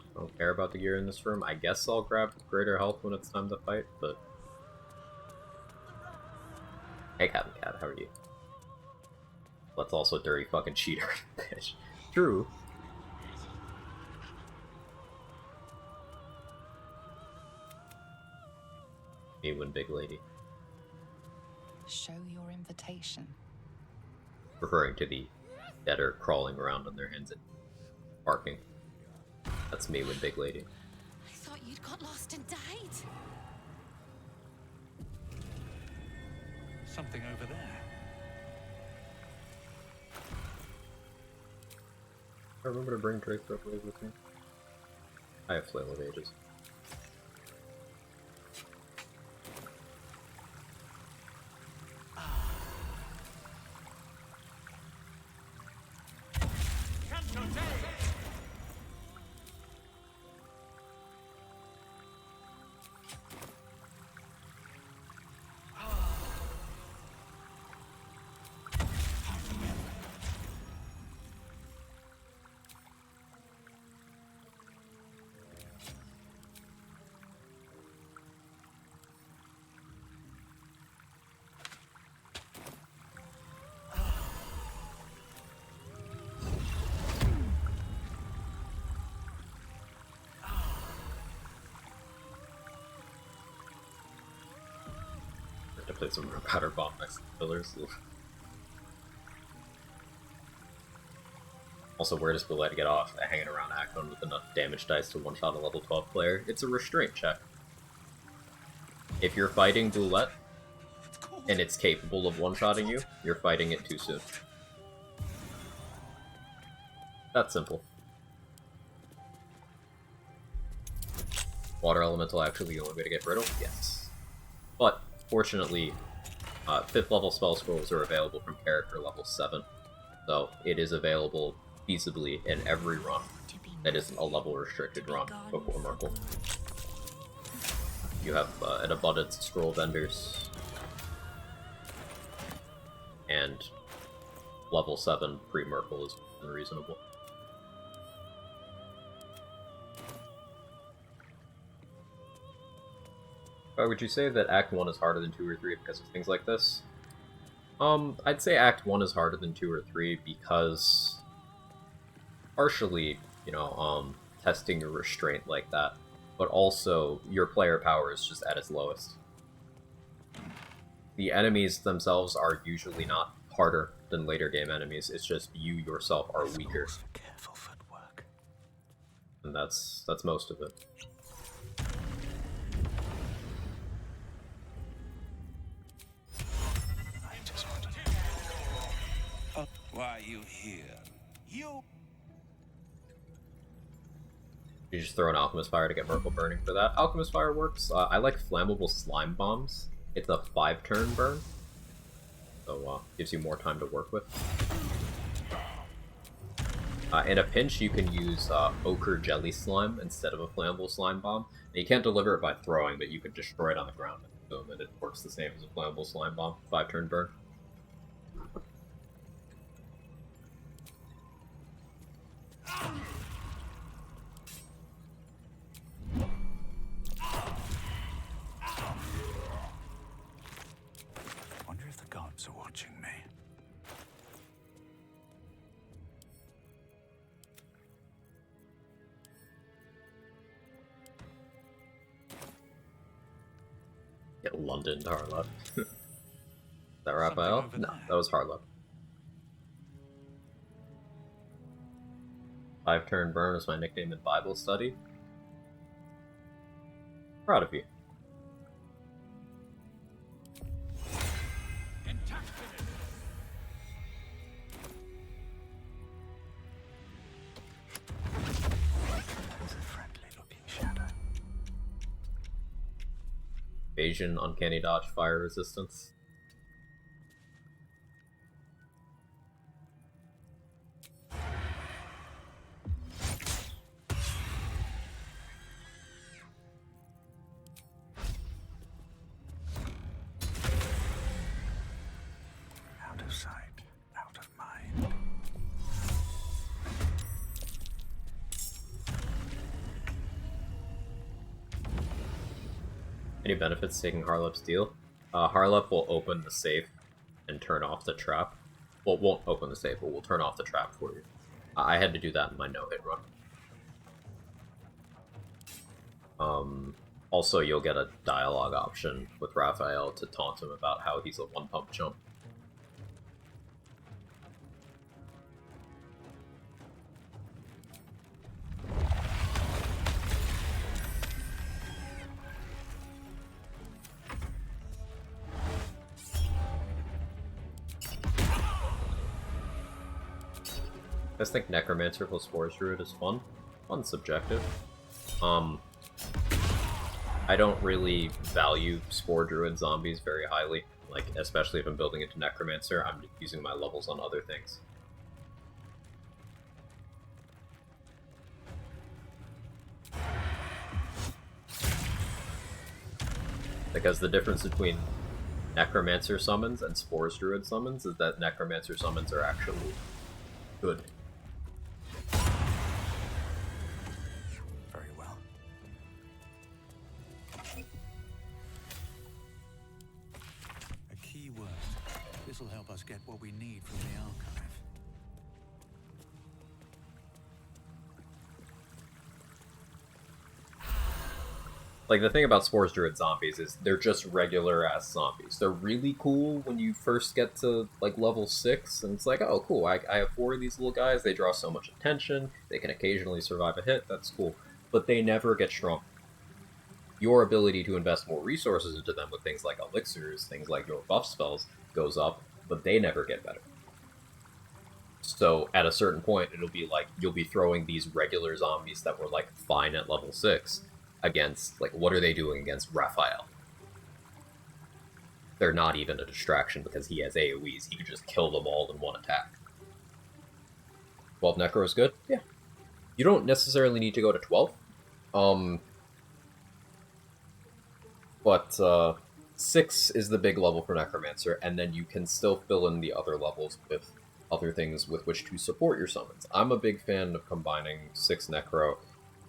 I don't care about the gear in this room. I guess I'll grab greater health when it's time to fight, but... Hey, Captain Cat, how are you? Let's also dirty fucking cheater, bitch. True. Me when big lady. Show your invitation. Referring to the that are crawling around on their hands and barking. That's me when big lady. I thought you'd got lost and died. Something over there. I remember to bring Drake with me. I have Flail of Ages. Played some powder bomb next to the pillars. Also, where does Bullet get off? Hanging around Akron with enough damage dice to one-shot a level 12 player. It's a restraint check. If you're fighting Bullet, and it's capable of one-shotting you, you're fighting it too soon. That's simple. Water Elemental actually the only way to get brittle? Yes. But, fortunately, 5th level spell scrolls are available from character level 7. So, it is available feasibly in every run that isn't a level restricted run before Merkle. You have an abundance of scroll vendors, and level 7 pre-Merkle is unreasonable. Would you say that Act 1 is harder than 2 or 3 because of things like this? I'd say Act 1 is harder than 2 or 3 because partially, you know, testing your restraint like that, but also your player power is just at its lowest. The enemies themselves are usually not harder than later game enemies, it's just you yourself are weaker. Careful footwork. And that's most of it. Why are you here? You just throw an Alchemist Fire to get Merkle burning for that. Alchemist Fire works. I like Flammable Slime Bombs. It's a 5-turn burn, so gives you more time to work with. In a pinch, you can use Ochre Jelly Slime instead of a Flammable Slime Bomb. And you can't deliver it by throwing, but you can destroy it on the ground. Boom, and it works the same as a Flammable Slime Bomb. 5-turn burn. Wonder if the gods are watching me. Get London to Harlow. Is that Raphael? No, that was Harlow. 5-turn burn is my nickname in Bible study. Proud of you. Evasion, Uncanny Dodge, Fire Resistance. Out of sight, out of mind. Any benefits taking Harlep's deal? Harlep will open the safe and turn off the trap. Well, it won't open the safe, but will turn off the trap for you. I had to do that in my no-hit run. Also, you'll get a dialogue option with Raphael to taunt him about how he's a one-pump chump. I just think Necromancer plus Spores Druid is fun. Fun subjective. I don't really value Spore Druid zombies very highly. Like, especially if I'm building into Necromancer, I'm using my levels on other things. Because the difference between Necromancer summons and Spores Druid summons is that Necromancer summons are actually good. Very well. A key word. This'll help us get what we need from the archive. Like, the thing about Spores Druid zombies is they're just regular-ass zombies. They're really cool when you first get to, like, level 6, and it's like, oh, cool, I have 4 of these little guys, they draw so much attention, they can occasionally survive a hit, that's cool. But they never get strong. Your ability to invest more resources into them with things like elixirs, things like your buff spells, goes up, but they never get better. So, at a certain point, it'll be like, you'll be throwing these regular zombies that were, like, fine at level 6, against, like, what are they doing against Raphael? They're not even a distraction because he has AoEs. He could just kill them all in one attack. 12 Necro is good? Yeah. You don't necessarily need to go to 12. But 6 is the big level for Necromancer, and then you can still fill in the other levels with other things with which to support your summons. I'm a big fan of combining 6 Necro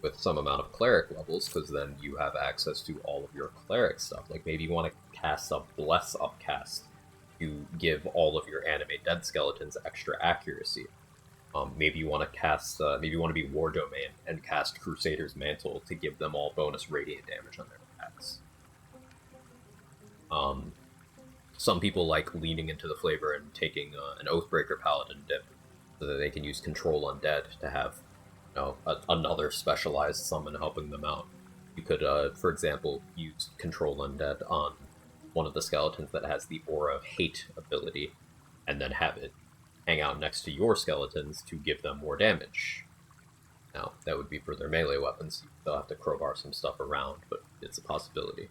with some amount of cleric levels, because then you have access to all of your cleric stuff. Like, maybe you want to cast a Bless Upcast to give all of your animate dead skeletons extra accuracy. Maybe you want to cast, maybe you want to be War Domain and cast Crusader's Mantle to give them all bonus radiant damage on their attacks. Some people like leaning into the flavor and taking an Oathbreaker Paladin dip, so that they can use Control Undead to have, you know, another specialized summon helping them out. You could, for example, use Control Undead on one of the skeletons that has the Aura of Hate ability, and then have it hang out next to your skeletons to give them more damage. Now, that would be for their melee weapons. They'll have to crowbar some stuff around, but it's a possibility.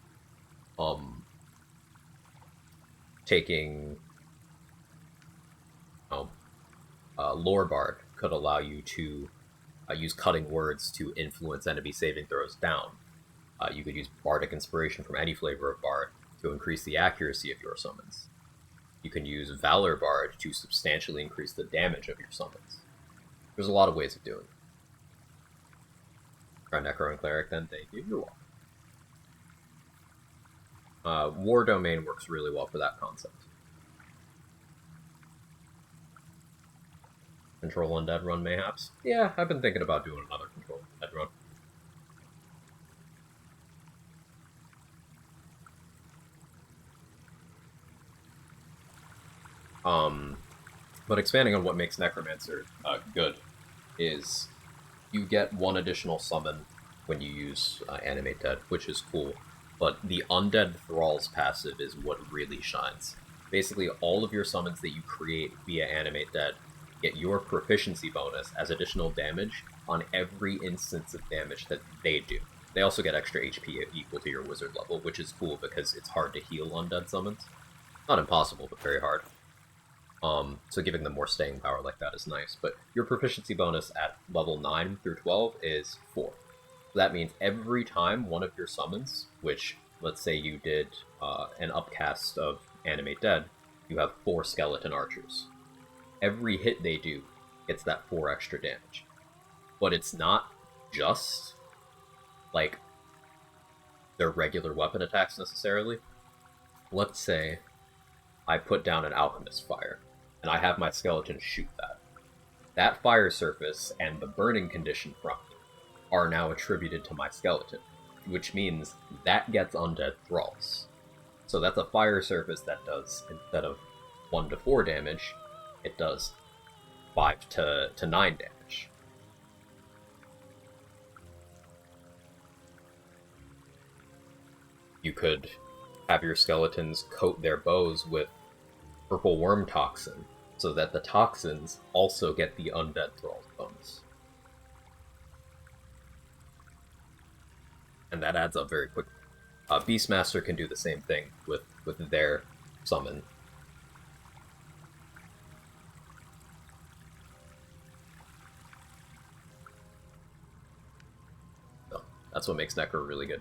Taking Lore Bard could allow you to use Cutting Words to influence enemy saving throws down. You could use Bardic Inspiration from any flavor of Bard to increase the accuracy of your summons. You can use Valor Bard to substantially increase the damage of your summons. There's a lot of ways of doing it. Try Necro and Cleric then, thank you, you're welcome. War Domain works really well for that concept. Control Undead run, mayhaps? Yeah, I've been thinking about doing another Control Undead run. But expanding on what makes Necromancer good is you get one additional summon when you use Animate Dead, which is cool. But the Undead Thralls passive is what really shines. Basically, all of your summons that you create via Animate Dead get your proficiency bonus as additional damage on every instance of damage that they do. They also get extra HP equal to your wizard level, which is cool because it's hard to heal Undead summons. Not impossible, but very hard. So giving them more staying power like that is nice. But your proficiency bonus at level 9 through 12 is 4. So that means every time one of your summons, which, let's say you did an upcast of Animate Dead, you have 4 skeleton archers. Every hit they do gets that 4 extra damage. But it's not just, like, their regular weapon attacks necessarily. Let's say I put down an Alchemist Fire, and I have my skeleton shoot that. That fire surface and the burning condition from it are now attributed to my skeleton, which means that gets Undead Thralls. So that's a fire surface that does, instead of 1 to 4 damage, it does 5 to 9 damage. You could have your skeletons coat their bows with Purple Worm Toxin, so that the toxins also get the Undead Thralls bonus. And that adds up very quickly. Beastmaster can do the same thing with their summon. So, that's what makes Necro really good.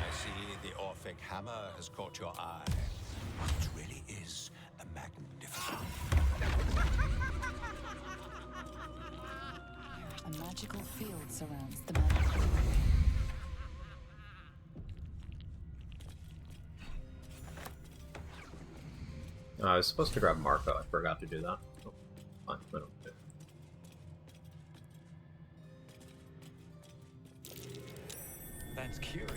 I see the Orphic hammer has caught your eye. It really is a magnificent. A magical field surrounds the magic. I was supposed to grab Marco. I forgot to do that. Oh, fine. I don't do it. That's curious.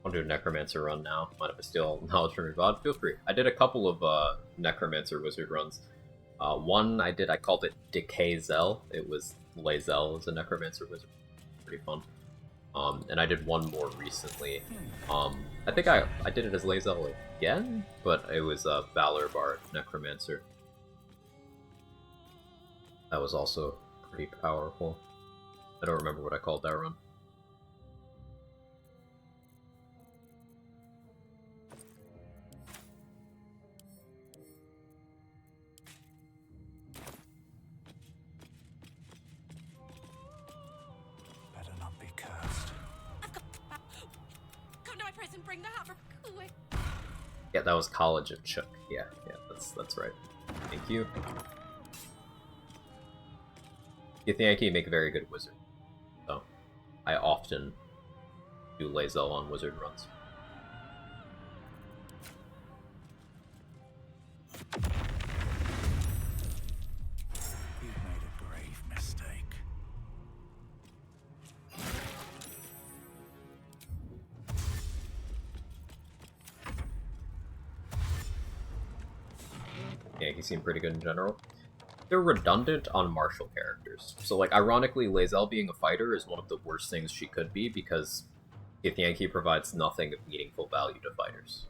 I'll do a Necromancer run now. Mind if I steal knowledge from your VOD? Feel free. I did a couple of Necromancer wizard runs. One I called it Decay Zell. It was Lazel as a Necromancer wizard. Pretty fun. And I did one more recently. I think I did it as Lazel again, but it was a Valor Bard Necromancer. That was also pretty powerful. I don't remember what I called that run. Better not be cursed. Come to my prison, bring the hammer quick. Yeah, that was College of Chook. Yeah, that's right. Thank you. Githyanki make a very good wizard, so I often do Lazel on wizard runs. You've made a grave mistake. Yankees seem pretty good in general. They're redundant on martial characters. So, like, ironically, Lazel being a fighter is one of the worst things she could be because Githyanki provides nothing of meaningful value to fighters.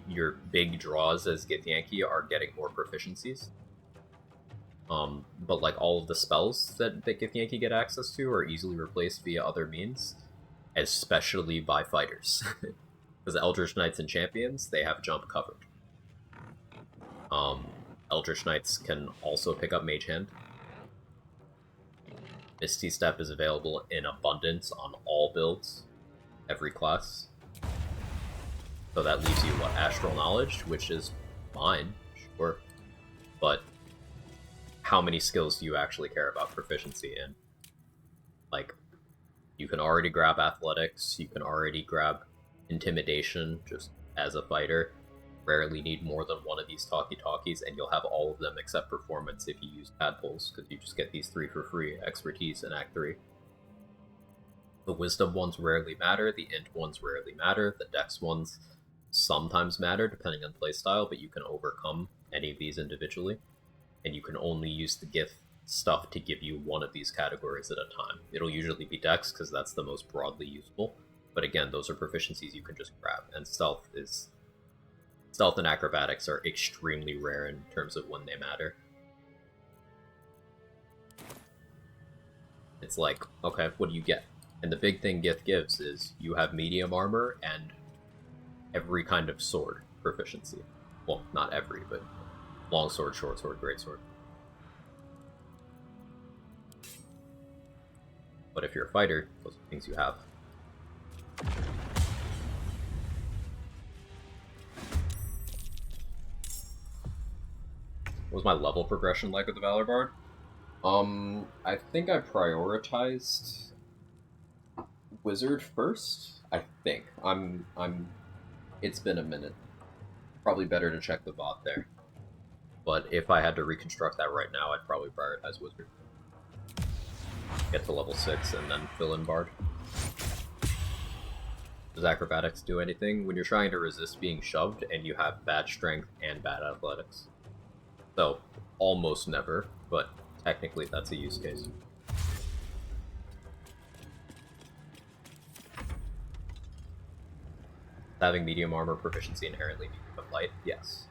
Your big draws as Githyanki are getting more proficiencies. But, like, all of the spells that Githyanki get access to are easily replaced via other means, especially by fighters. Because Eldritch Knights and Champions, they have jump covered. Eldritch Knights can also pick up Mage Hand. Misty Step is available in abundance on all builds, every class. So that leaves you, what, Astral Knowledge, which is fine, sure. But how many skills do you actually care about proficiency in? Like, you can already grab Athletics, you can already grab Intimidation, just as a fighter. Rarely need more than one of these talkie-talkies, and you'll have all of them except Performance if you use Tadpoles, because you just get these 3 for free, Expertise in Act 3. The Wisdom ones rarely matter, the Int ones rarely matter, the Dex ones sometimes matter, depending on playstyle, but you can overcome any of these individually, and you can only use the Gith stuff to give you one of these categories at a time. It'll usually be Dex, because that's the most broadly useful, but again, those are proficiencies you can just grab, and Stealth and Acrobatics are extremely rare in terms of when they matter. It's like, okay, what do you get? And the big thing Gith gives is you have medium armor and every kind of sword proficiency. Well, not every, but long sword, short sword, great sword. But if you're a fighter, those are things you have. What was my level progression like with the Valor Bard? I think I prioritized Wizard first. I think. It's been a minute. Probably better to check the bot there. But if I had to reconstruct that right now, I'd probably prioritize Wizard. Get to level 6 and then fill in Bard. Does Acrobatics do anything? When you're trying to resist being shoved and you have bad strength and bad athletics. So, almost never, but technically that's a use case. Having medium armor proficiency inherently means you have light? Yes.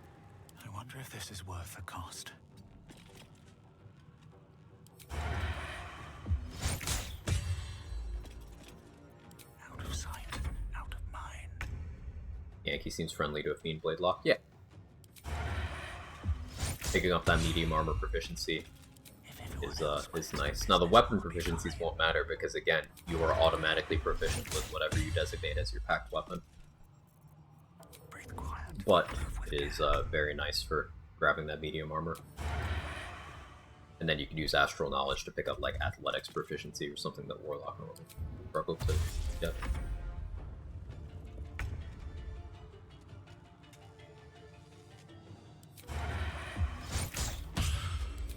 I wonder if this is worth the cost. Out of sight, out of mind. Yankee seems friendly to a Fiend Blade Lock. Yeah. Picking up that medium armor proficiency is nice. Now the weapon proficiencies won't matter because again, you are automatically proficient with whatever you designate as your packed weapon. But it is very nice for grabbing that medium armor. And then you can use Astral Knowledge to pick up like Athletics proficiency or something that Warlock normally struggle to get.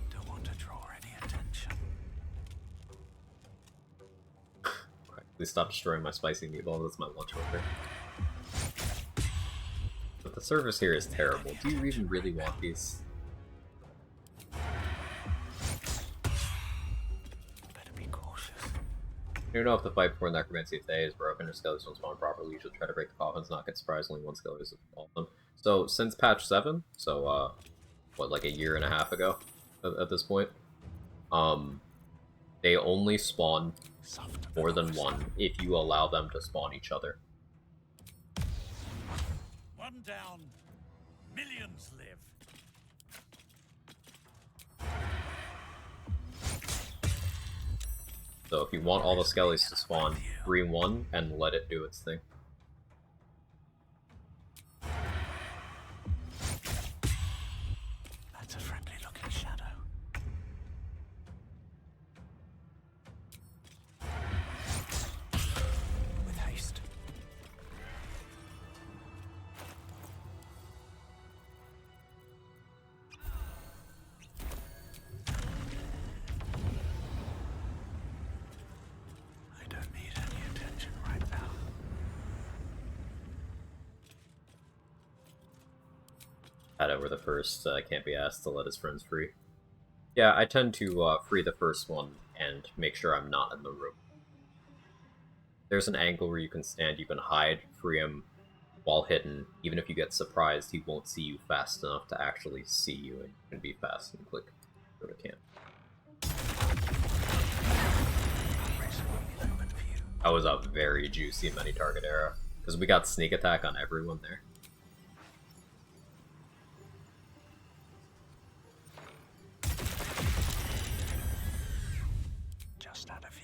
Don't want to draw any attention. Please stop destroying my spicy meatball. That's my lunch order. But the service here is terrible. Do you even really want these? You don't know if the fight before Necromancy today is broken or skeletons don't spawn properly. You should try to break the coffins, not get surprisingly one skeleton is all of them. So since patch 7, so what, like a year and a half ago at this point, they only spawn more than one if you allow them to spawn each other. One down, millions live. So if you want all the skellies to spawn, free one and let it do its thing. That's a friendly looking shadow. With haste. I don't need any attention right now. Shadow were the first, can't be asked to let his friends free. Yeah, I tend to free the first one and make sure I'm not in the room. There's an angle where you can stand, you can hide, free him while hidden. Even if you get surprised, he won't see you fast enough to actually see you, and you can be fast and click go to camp. That was a very juicy many-target era, because we got sneak attack on everyone there. Just out of view.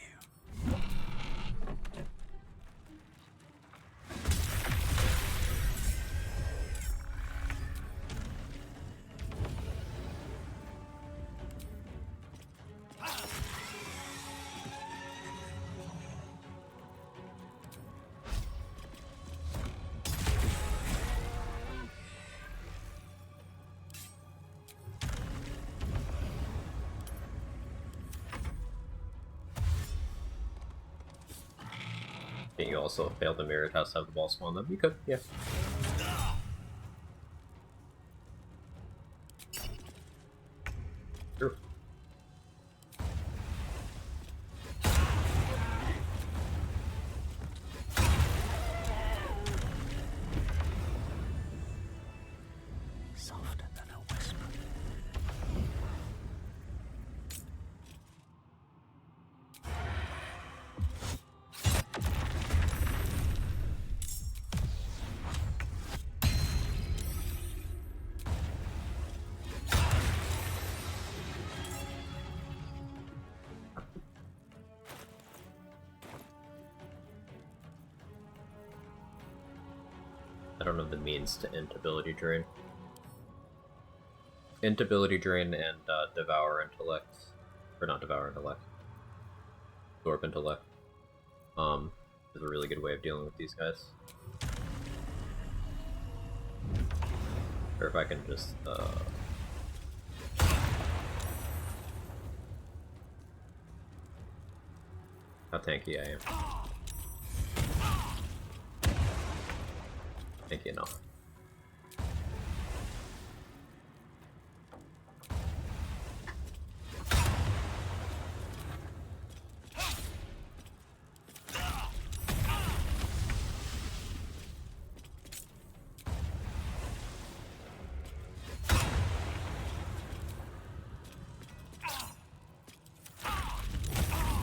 I think you also failed the mirrored house to have the ball spawn them. You could, yeah. True. Softer than a whisper. I don't know the means to int ability drain. Int ability drain and devour intellect, or not devour intellect, absorb intellect. Is a really good way of dealing with these guys. Or if I can just how tanky I am. Tanky enough.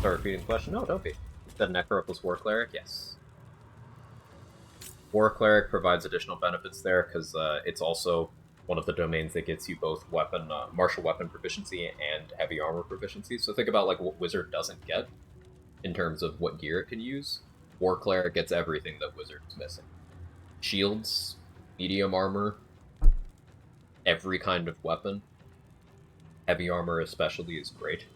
Start repeating the question? No, don't be. The Necro plus War Cleric? Yes. War Cleric provides additional benefits there, because it's also one of the domains that gets you both martial weapon proficiency and heavy armor proficiency. So think about like what Wizard doesn't get in terms of what gear it can use. War Cleric gets everything that Wizard's missing. Shields, medium armor, every kind of weapon. Heavy armor especially is great.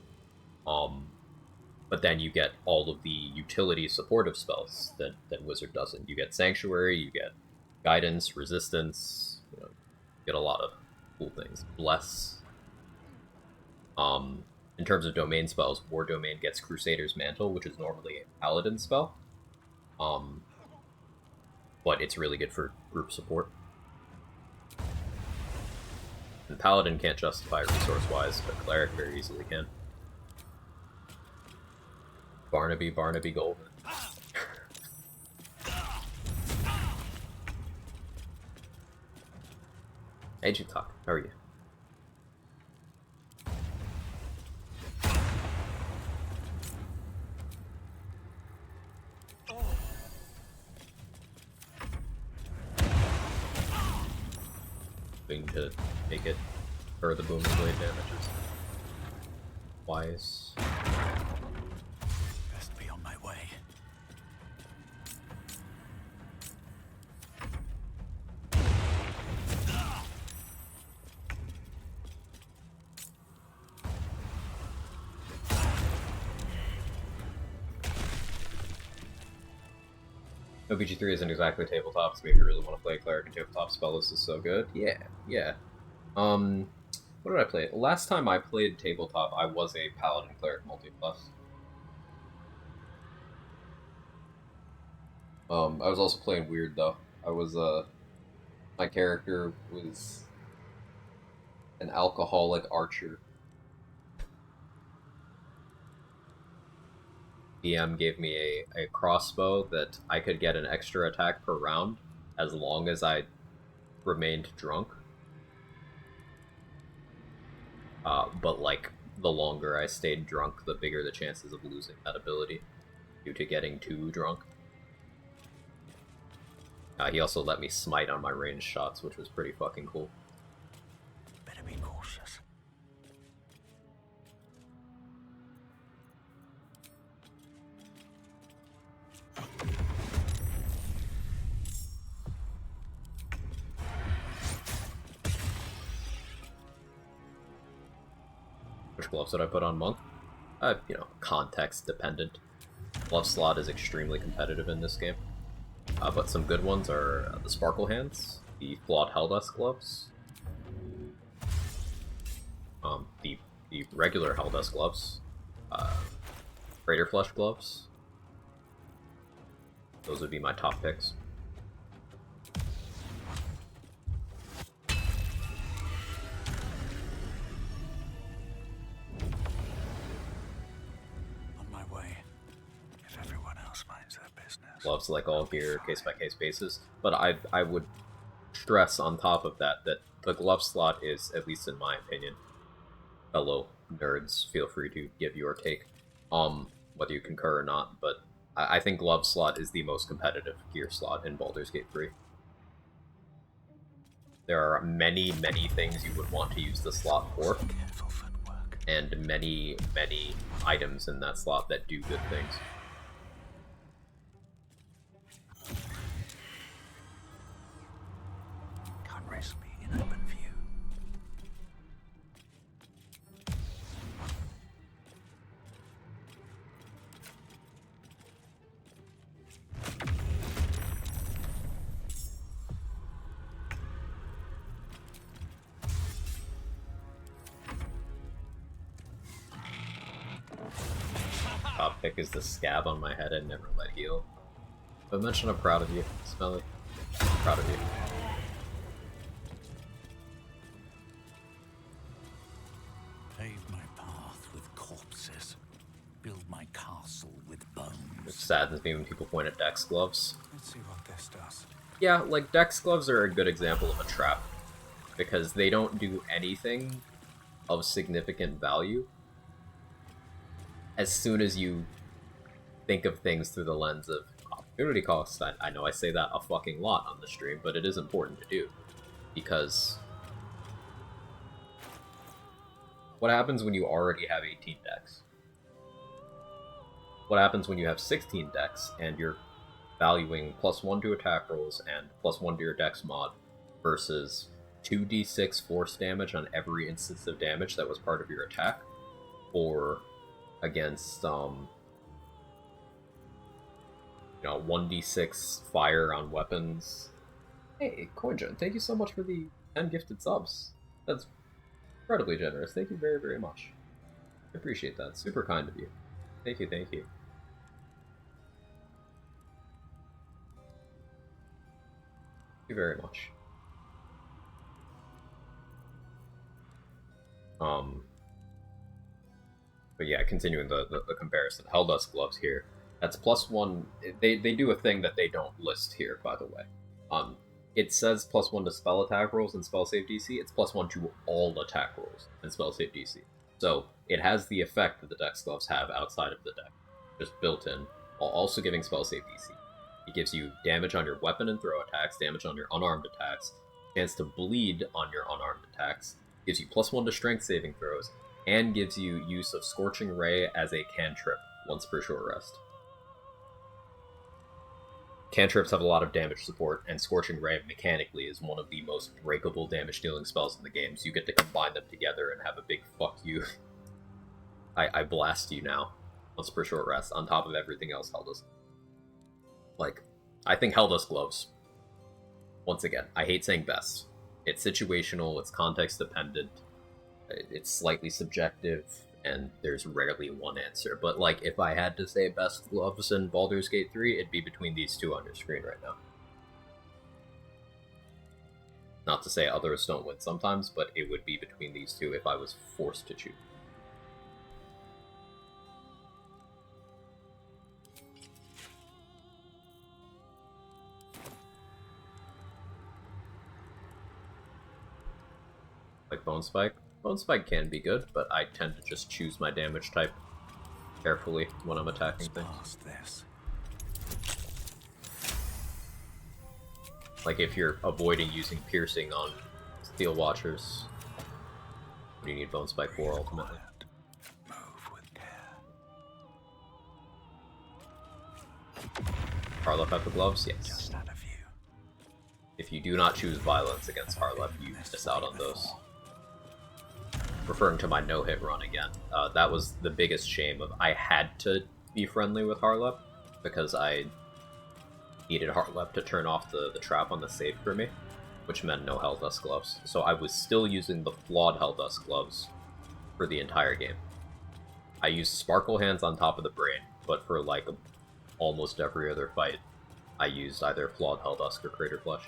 But then you get all of the utility supportive spells that Wizard doesn't. You get Sanctuary, you get Guidance, Resistance, you get a lot of cool things. Bless. In terms of domain spells, War Domain gets Crusader's Mantle, which is normally a Paladin spell. But it's really good for group support. And Paladin can't justify resource-wise, but Cleric very easily can. Barnaby Golden. Hey, Talk. How are you? To make it for the booming blade damages. Wise. Best be on my way. No, BG3 isn't exactly tabletop, so maybe you really want to play Cleric and tabletop spell. This is so good. Yeah. What did I play? Last time I played tabletop, I was a Paladin Cleric multi-plus. I was also playing weird though. I was my character was an alcoholic archer. DM gave me a crossbow that I could get an extra attack per round as long as I remained drunk. But like, the longer I stayed drunk, the bigger the chances of losing that ability due to getting too drunk. He also let me smite on my ranged shots, which was pretty fucking cool. Better be cautious. Which gloves did I put on Monk? Context dependent. Glove slot is extremely competitive in this game. But some good ones are the Sparkle Hands, the Flawed Helldust gloves, the regular Helldust gloves, Greater Flesh gloves. Those would be my top picks. Gloves, like all gear, case-by-case basis, but I would stress on top of that the glove slot is, at least in my opinion, fellow nerds, feel free to give your take, whether you concur or not, but I think glove slot is the most competitive gear slot in Baldur's Gate 3. There are many things you would want to use the slot for, and many items in that slot that do good things. Top pick is the scab on my head and never let heal. But mention I'm proud of you, Smelly. I'm proud of you. Pave my path with corpses. Build my castle with bones. It saddens me when people point at Dex gloves. Let's see what this does. Yeah, like Dex gloves are a good example of a trap. Because they don't do anything of significant value. As soon as you think of things through the lens of opportunity cost, I know I say that a fucking lot on the stream, but it is important to do. Because What happens when you already have 18 decks? What happens when you have 16 decks and you're valuing +1 to attack rolls and +1 to your dex mod versus 2d6 force damage on every instance of damage that was part of your attack, or against 1d6 fire on weapons? Hey, Coinjun, thank you so much for the 10 gifted subs. That's incredibly generous. Thank you very, very much. I appreciate that. Super kind of you. Thank you, thank you. Thank you very much. But yeah, continuing the comparison. Helldust gloves here. That's +1. They do a thing that they don't list here, by the way. It says +1 to spell attack rolls and spell save DC. It's +1 to all attack rolls and spell save DC. So it has the effect that the Dex gloves have outside of the deck, just built in, while also giving spell save DC. It gives you damage on your weapon and throw attacks, damage on your unarmed attacks, chance to bleed on your unarmed attacks, gives you +1 to strength saving throws, and gives you use of Scorching Ray as a cantrip once per short rest. Cantrips have a lot of damage support, and Scorching Ray mechanically is one of the most breakable damage dealing spells in the game, so you get to combine them together and have a big fuck you. I blast you now, once per short rest, on top of everything else Helldust. Like, I think Helldust gloves, once again, I hate saying best. It's situational, it's context dependent, it's slightly subjective, and there's rarely one answer. But, like, if I had to say best gloves in Baldur's Gate 3, it'd be between these two on your screen right now. Not to say others don't win sometimes, but it would be between these two if I was forced to choose. Like Bone Spike? Bone Spike can be good, but I tend to just choose my damage type carefully when I'm attacking things. Like if you're avoiding using piercing on Steel Watchers, what do you need Bone Spike for ultimately? Harlep have the gloves? Yes. If you do not choose violence against Harlep, you miss out on those. Referring to my no-hit run again, that was the biggest shame of I had to be friendly with Harlep because I needed Harlep to turn off the trap on the save for me, which meant no Helldust gloves. So I was still using the flawed Helldust gloves for the entire game. I used Sparkle Hands on top of the Brain, but for like almost every other fight, I used either flawed Helldust or Crater Flesh.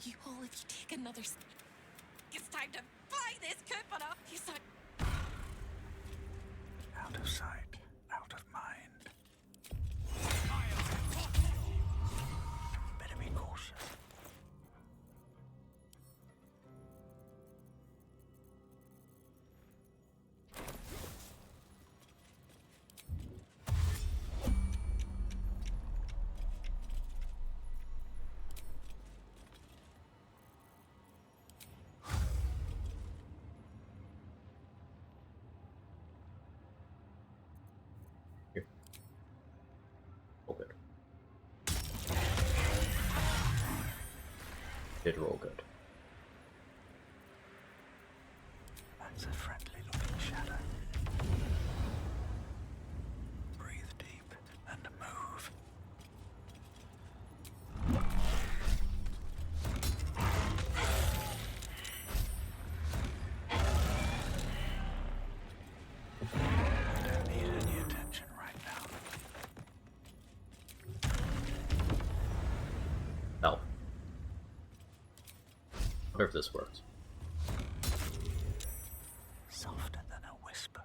You all if you take another step. It's time to fly this coupon up. You saw. Out of sight, out of mind. Better be cautious. Did roll good. That's a friendly looking shadow. Breathe deep and move. I don't need any attention right now. Hell. I wonder if this works. Softer than a whisper.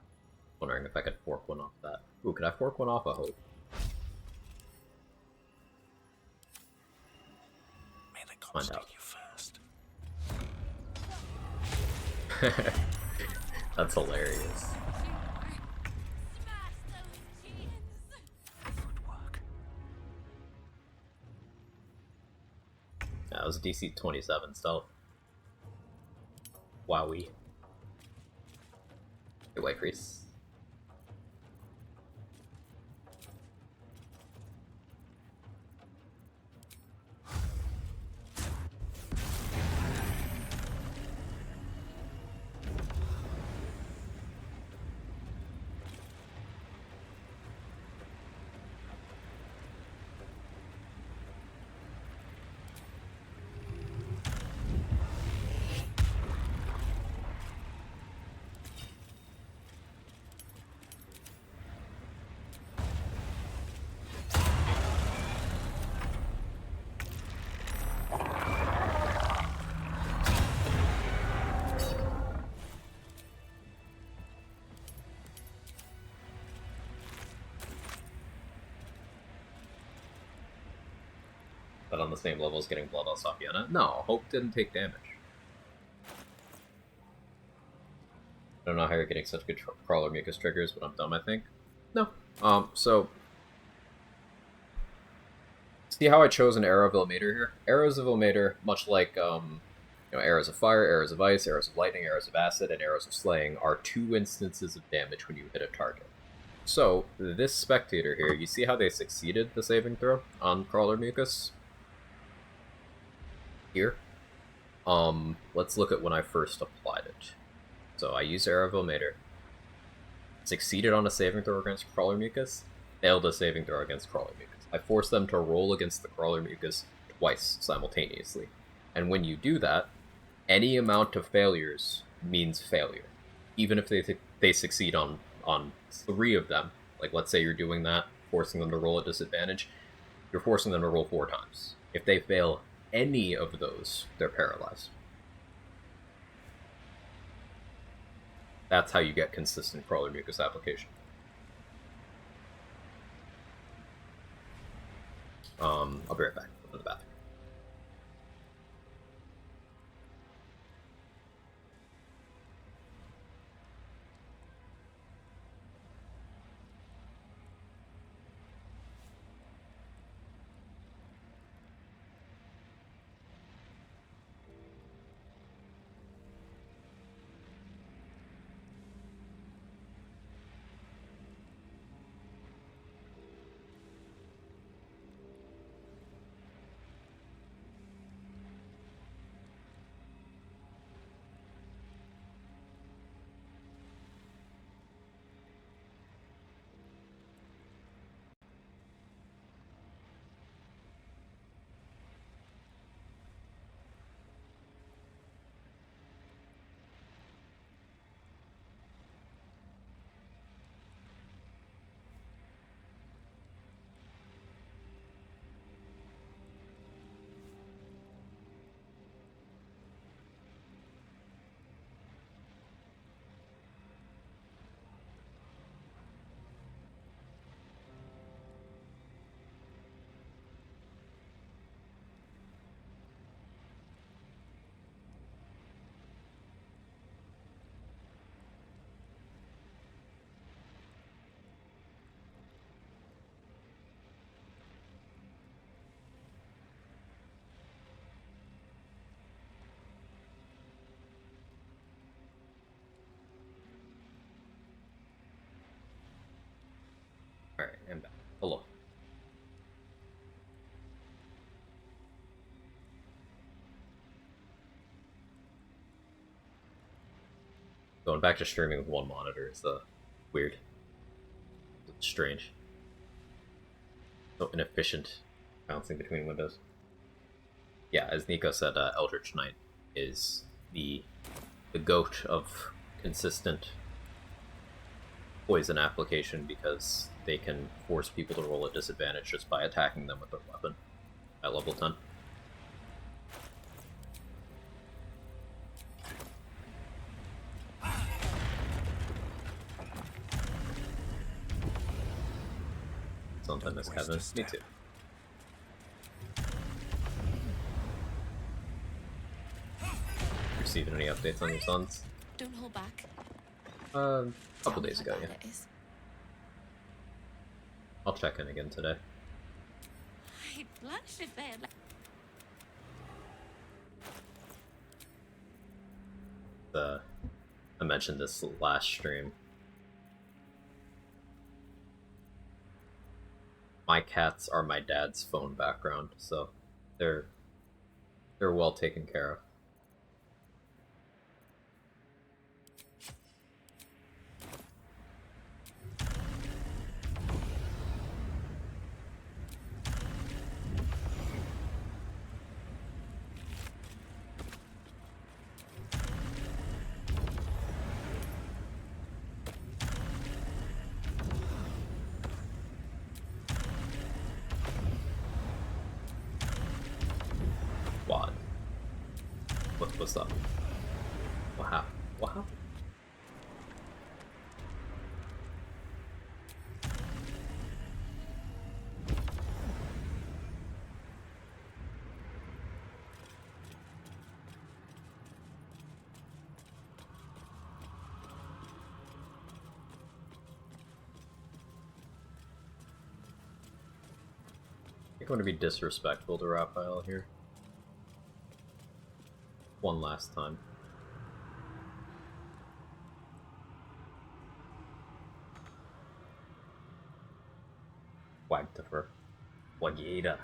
wondering if I could fork one off that. Ooh, could I fork one off a hope? May the gods Find out. take you first. That's hilarious. Yeah, it was a DC 27 stealth. Wowie. Hey, White Priest. But on the same level as getting blood off Yana? No, Hope didn't take damage. I don't know how you're getting such good crawler mucus triggers, but I'm dumb, I think. No. So... See how I chose an Arrow of Ilmater here? Arrows of Ilmater, much like, arrows of fire, arrows of ice, arrows of lightning, arrows of acid, and arrows of slaying, are 2 instances of damage when you hit a target. So, this spectator here, you see how they succeeded the saving throw on crawler mucus? Here. Let's look at when I first applied it. So I used Arrow of Ilmater, succeeded on a saving throw against Crawler Mucus, failed a saving throw against Crawler Mucus. I forced them to roll against the Crawler Mucus twice simultaneously. And when you do that, any amount of failures means failure. Even if they succeed on 3 of them, like let's say you're doing that, forcing them to roll at disadvantage, you're forcing them to roll 4 times. If they fail any of those, they're paralyzed. That's how you get consistent Crawler Mucus application. I'll be right back. I'm in the bathroom. Alright, I'm back. Hello. Going back to streaming with 1 monitor is weird. It's strange. So inefficient bouncing between windows. Yeah, as Nico said, Eldritch Knight is the goat of consistent poison application because they can force people to roll a disadvantage just by attacking them with their weapon at level 10. something, Miss Kevin. Me too. Receiving any updates on your sons? Don't hold back. A couple Tell me days how ago, bad yeah. it is. I'll check in again today. I'd blush if they had. I mentioned this last stream. My cats are my dad's phone background, so they're well taken care of. What? What's up? What happened? What happened? I'm going to be disrespectful to Raphael here. One last time. Quagtifer. Quagita.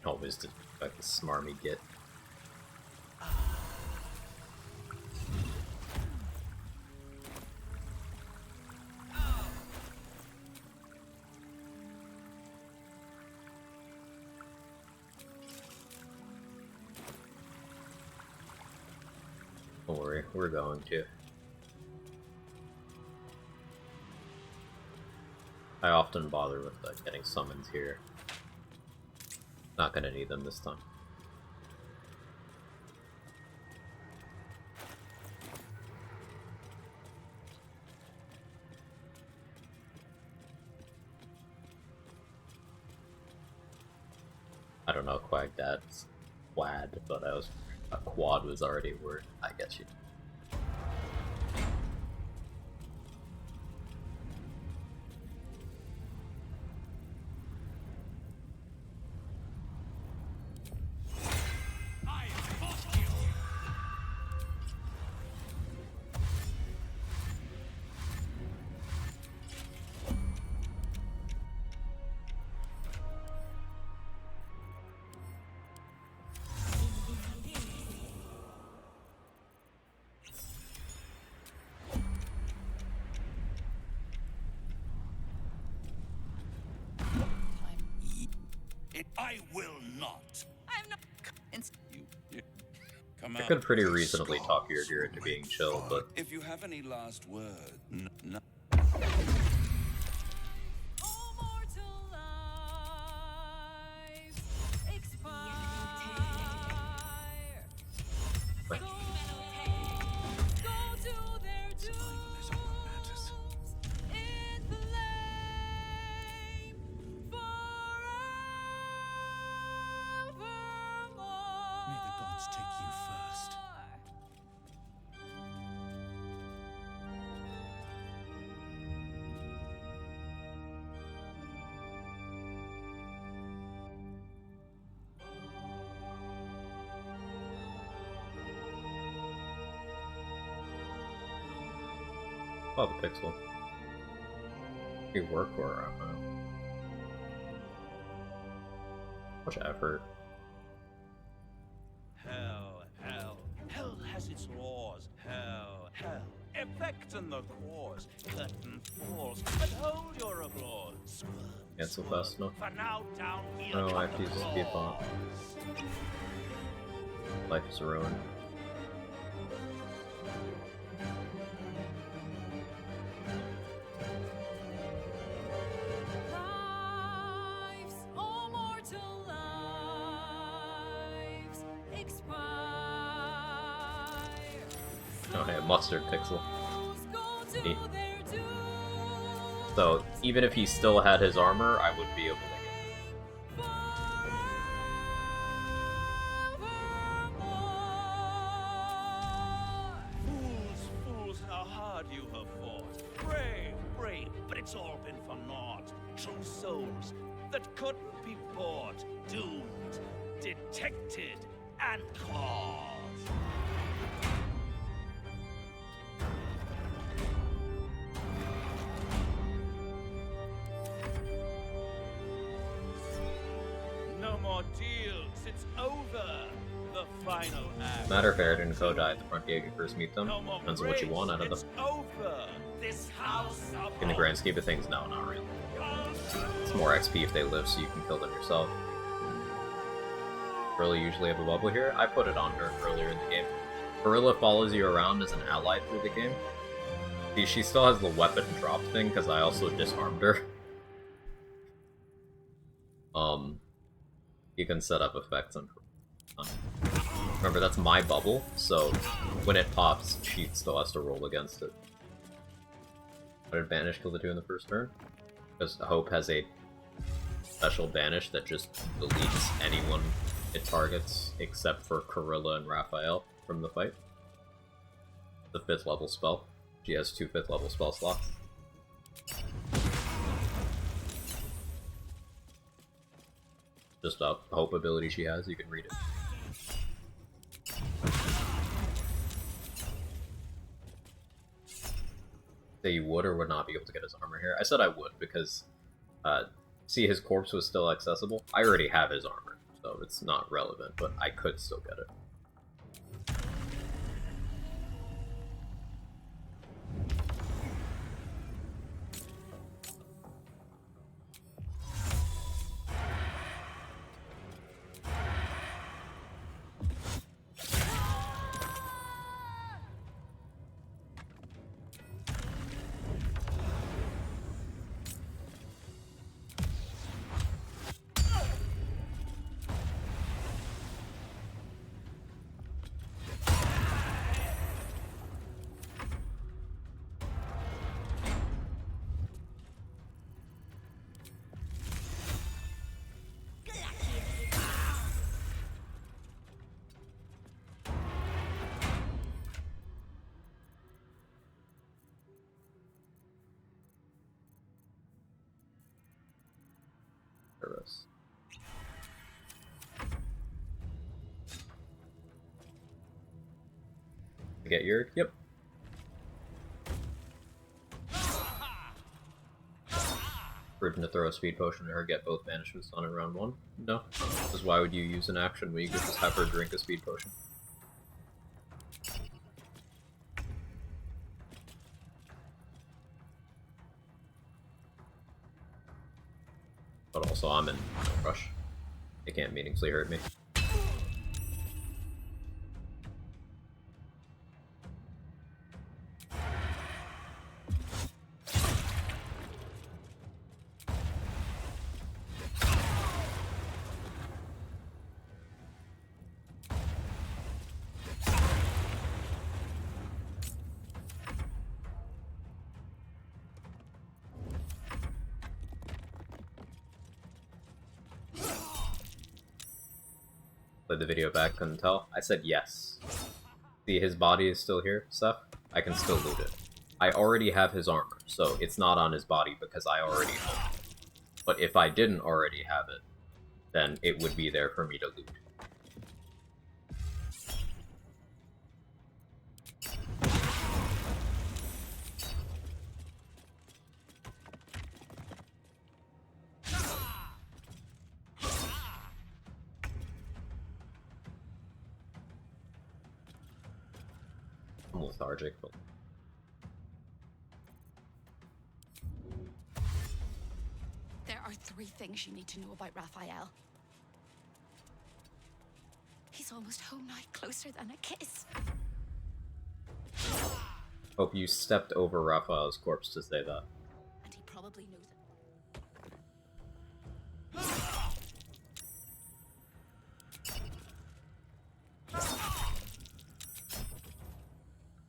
Always disrespect the smarmy git. Don't worry, we're going to. I often bother with getting summons here. Not gonna need them this time. I don't know Quag Dad's Quad, but a quad was already a word. I get you. I will not. I'm not. Come I out. could pretty reasonably talk your ear into being chill, but If you have any last word, no. oh, the pixel. You work for it, I don't know. Much effort. Hell has its laws. Hell. Effect and the cause. Curtain falls, but hold your applause. Cancel fast enough. For now, down here. Oh, I have to use this speed bomb. Life is ruined. Oh, hey, mustard pixel. Neat. So, even if he still had his armor, I would be able to get him. Fools, how hard you have fought. Brave, but it's all been for naught. True souls that couldn't be bought, doomed, detected, and caught. No more deals, it's over. The final act. Matter if Arid and Co die at the front gate when you first meet them. No more Depends on what you want out of them. it's over. This house of In the grand scheme of things, no, not really. It's more XP if they live, so you can kill them yourself. Gorilla usually have a bubble here. I put it on her earlier in the game. Gorilla follows you around as an ally through the game. See, she still has the weapon drop thing, because I also disarmed her. You can set up effects on her. Remember, that's my bubble, so when it pops, she still has to roll against it. What did Banish kill the two in the first turn? Because Hope has a special Banish that just deletes anyone it targets, except for Corilla and Raphael from the fight. The 5th level spell. She has 2 5th level spell slots. Just a Hope ability she has, you can read it. Say you would or would not be able to get his armor here. I said I would because, see, his corpse was still accessible. I already have his armor, so it's not relevant, but I could still get it. Get your yep. Prudent to throw a speed potion at her, get both banishments on in round 1? No. Because why would you use an action when you could just have her drink a speed potion? But also, I'm in no rush. It can't meaningfully hurt me. Played the video back, couldn't tell. I said yes. See, his body is still here, Seth. I can still loot it. I already have his armor, so it's not on his body because I already own it. But if I didn't already have it, then it would be there for me to loot. I'm lethargic, but There are 3 things you need to know about Raphael. He's almost home now, closer than a kiss. hope you stepped over Raphael's corpse to say that. And he probably knows it.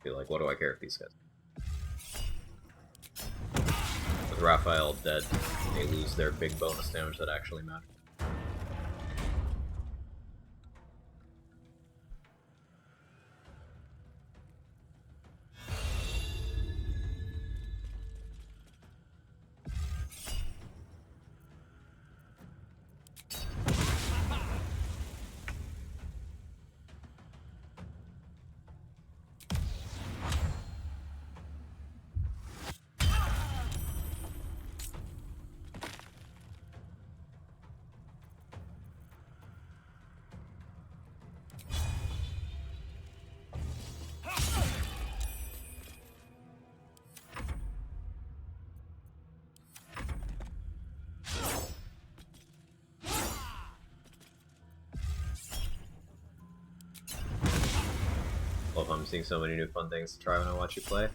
Feel like like, what do I care if these guys? With Raphael dead, they lose their big bonus damage that actually matters. Love I'm seeing so many new fun things to try when I watch you play.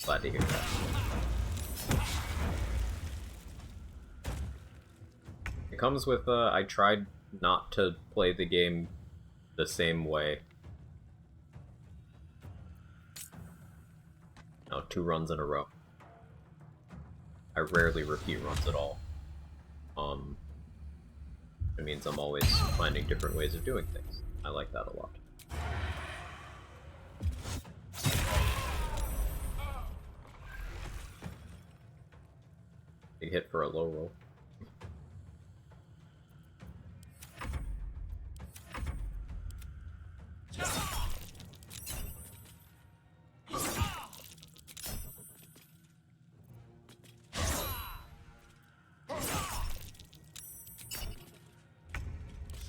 Glad to hear that. It comes with, I tried not to play the game the same way. No, 2 runs in a row. I rarely repeat runs at all. It means I'm always finding different ways of doing things. I like that a lot. Big hit for a low roll.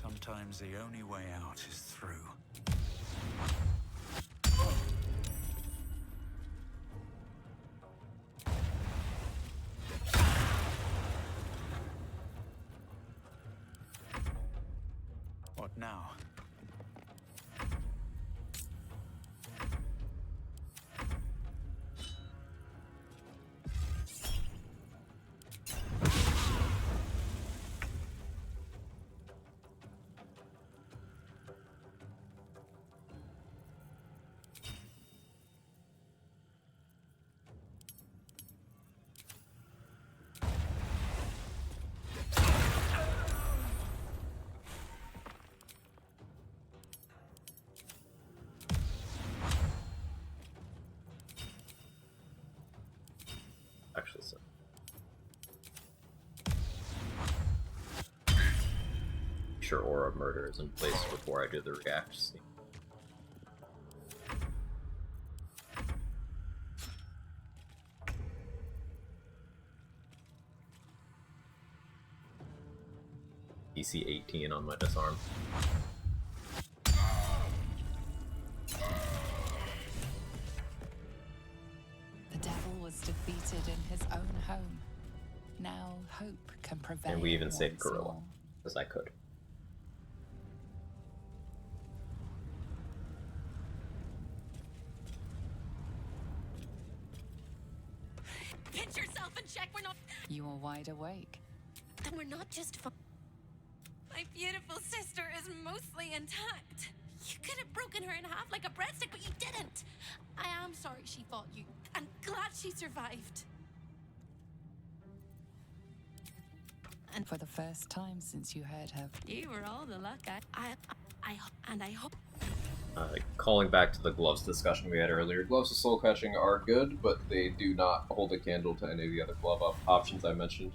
Sometimes the only way out is through. What now? Actually, so. Sure, Aura Murder is in place before I do the react scene. DC 18 on my disarm. The devil was defeated in his own home. Now hope can prevail. And we even saved once Gorilla, more. as I could. Pinch yourself and check we're not. You are wide awake. Then we're not just. My beautiful sister is mostly intact. You could have broken her in half like a breadstick, but you didn't. I am sorry she fought you. I'm glad she survived. And for the first time since you heard her, You were all the luck I hope. Calling back to the gloves discussion we had earlier, gloves of soul catching are good, but they do not hold a candle to any of the other glove options I mentioned.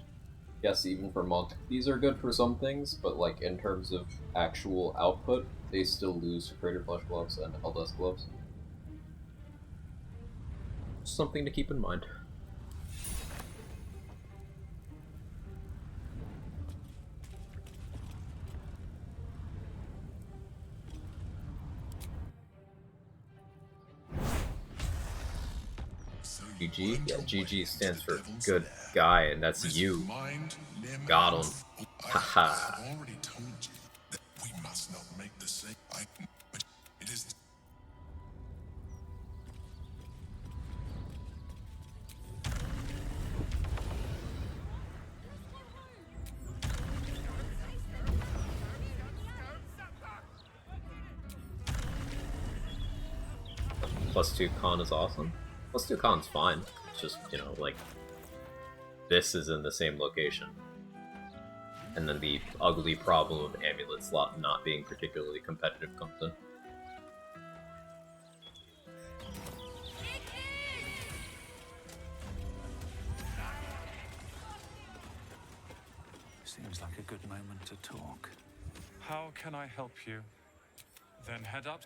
Yes, even for Monk, these are good for some things, but like in terms of actual output, they still lose to Crater Flesh gloves and Eldest gloves. Something to keep in mind. GG? Yeah, GG stands for good guy, and that's you. Got him. Haha. I've already told you that we must not make the same. But it is. +2 con is awesome. +2 con's fine. It's just, you know, like, this is in the same location. And then the ugly problem of amulet slot not being particularly competitive comes in. Seems like a good moment to talk. How can I help you? Then head up.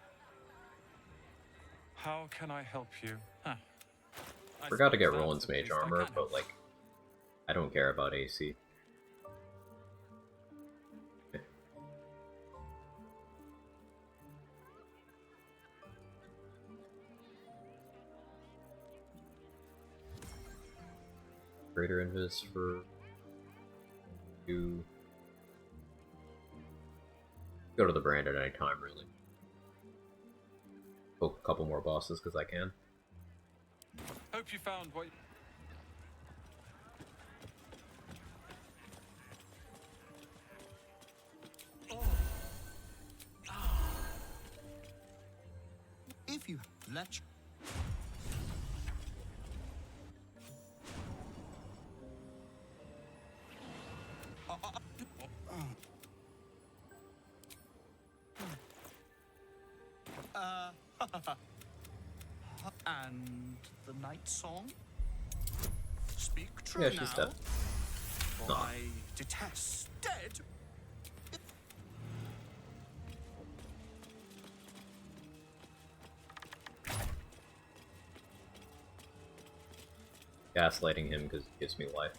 How can I help you? Huh. Forgot to get Roland's mage armor, but like, I don't care about AC. Okay. Greater invis for you. Go to the brand at any time, really. Poke a couple more bosses because I can. Hope you found what. If you let And the night song? Speak true Yeah, now. she's dead. For I detest dead. Gaslighting him because he gives me life.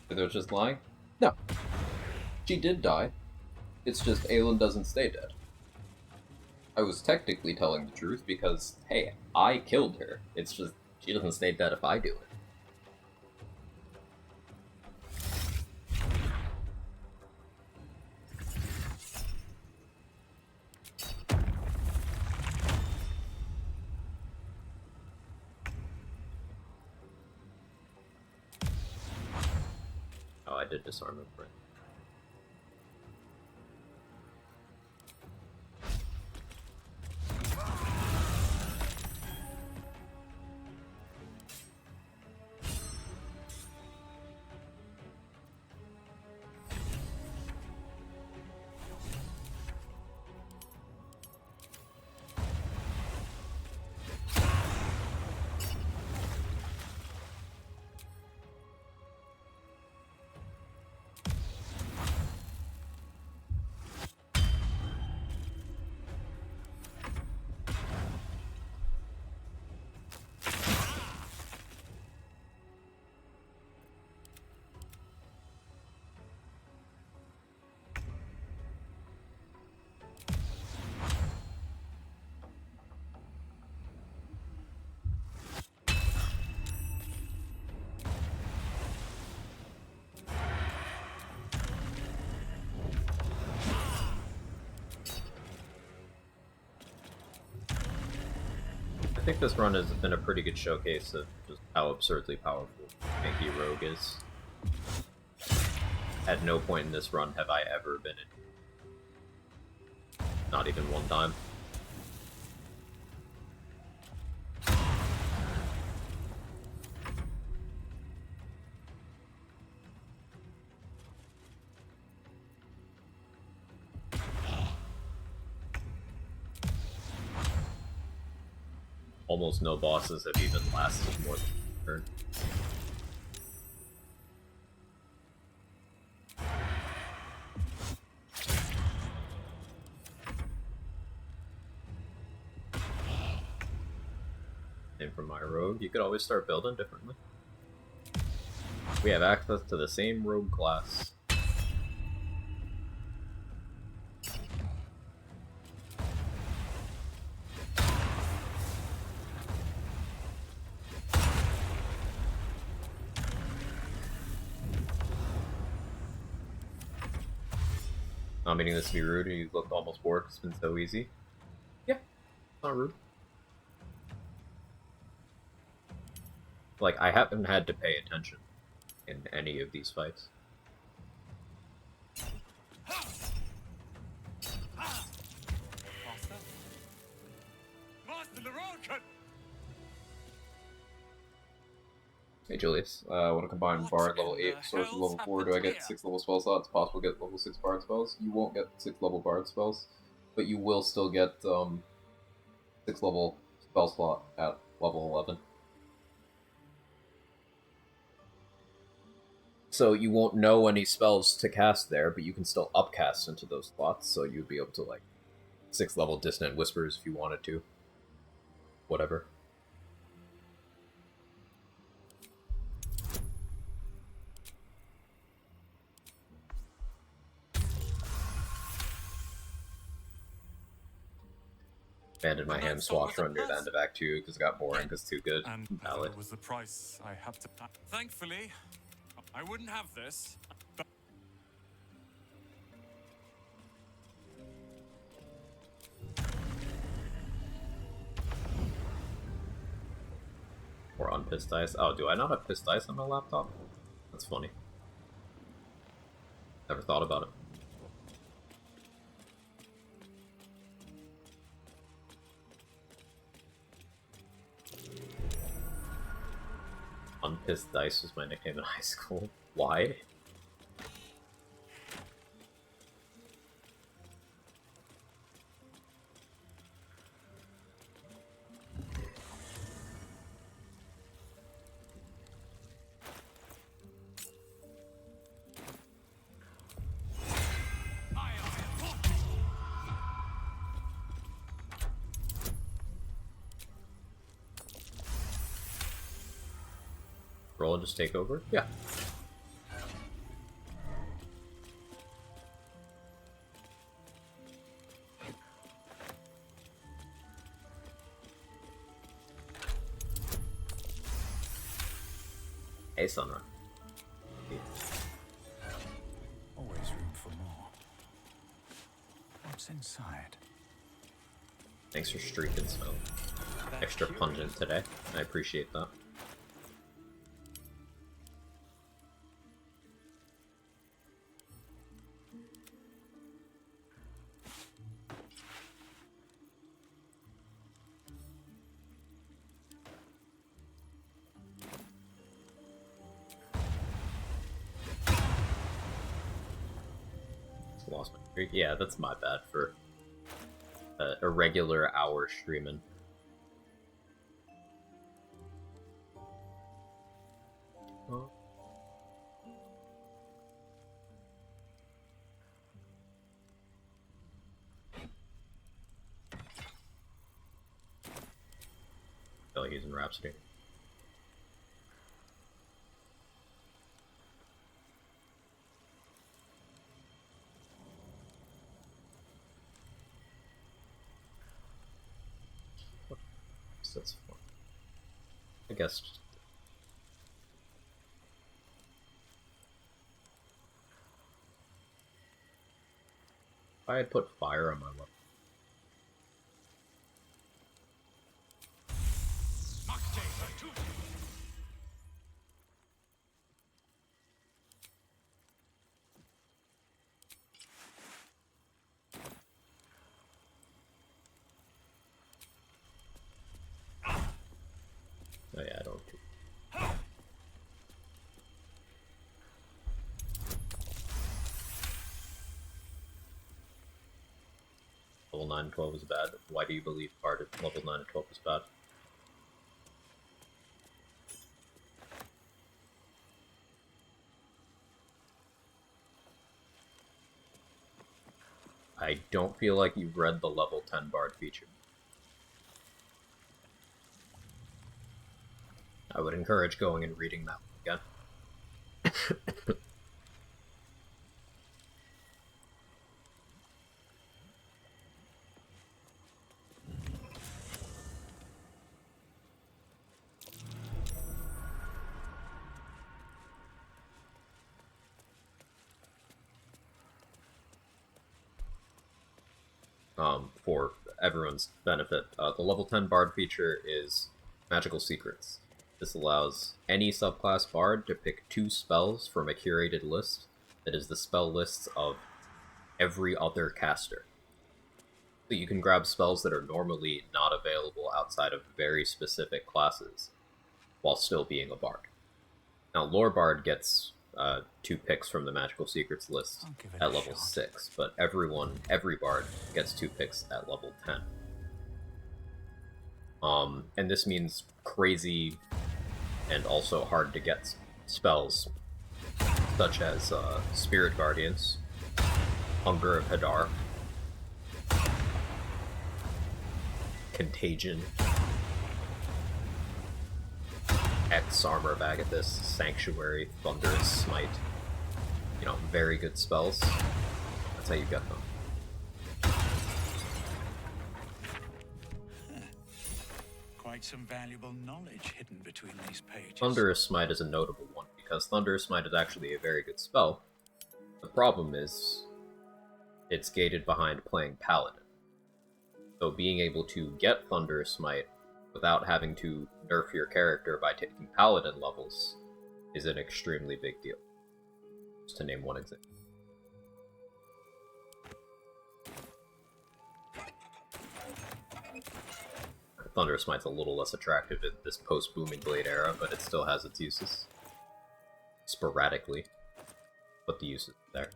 They're just lying? No. She did die. It's just Aelin doesn't stay dead. I was technically telling the truth because, hey, I killed her. It's just, she doesn't stay dead if I do it. Oh, I did disarm him, right? I think this run has been a pretty good showcase of just how absurdly powerful Tanky Rogue is. At no point in this run have I ever been in. Not even one time. Almost no bosses have even lasted more than a turn. And for my rogue, you could always start building differently. We have access to the same rogue class. Not meaning this to be rude, you looked almost bored because it's been so easy. Yeah, not rude. Like, I haven't had to pay attention in any of these fights. Hey Julius, I want to combine Bard level 8 with Sorcerer level 4. Do I get 6 level spell slots? It's possible to get level 6 Bard spells. You won't get 6 level Bard spells, but you will still get 6 level spell slot at level 11. So you won't know any spells to cast there, but you can still upcast into those slots, so you'd be able to, like, 6th level Dissonant Whispers if you wanted to. Whatever. Abandoned my hand swash run near the end of Act 2 because it got boring because too good. And Valid. that was the price I had to pay. Thankfully, I wouldn't have this. But Or on Piss Dice. Oh, do I not have Piss Dice on my laptop? That's funny. Never thought about it. Unpissed Dice was my nickname in high school. Why? Roll and just take over? Yeah. Hey, Sunra. Always room for more. What's inside? Thanks for streaking smell. Extra pungent today. I appreciate that. Lost my streak. Yeah, that's my bad for a regular hour streaming. Oh. I feel like he's in Rhapsody. That's fun. I guess. If I had put fire on my level. Oh yeah, I don't. Level 9 and 12 is bad. Why do you believe part of level 9 and 12 is bad? I don't feel like you've read the level 10 Bard feature. I would encourage going and reading that one again. For everyone's benefit, the level 10 Bard feature is Magical Secrets. This allows any subclass Bard to pick 2 spells from a curated list that is the spell lists of every other caster. So you can grab spells that are normally not available outside of very specific classes, while still being a Bard. Now, Lore Bard gets 2 picks from the Magical Secrets list at level 6, but every Bard gets 2 picks at level 10. And this means crazy and also hard to get spells, such as Spirit Guardians, Hunger of Hadar, Contagion, X Armor of Agathis, Sanctuary, Thunderous Smite. You know, very good spells. That's how you get them. Quite some valuable knowledge hidden between these pages. Thunderous Smite is a notable one, because Thunderous Smite is actually a very good spell. The problem is, it's gated behind playing Paladin. So being able to get Thunderous Smite without having to nerf your character by taking Paladin levels is an extremely big deal. Just to name one example. Thunder Smite's a little less attractive in this post-Booming Blade era, but it still has its uses. Sporadically. But the use is there.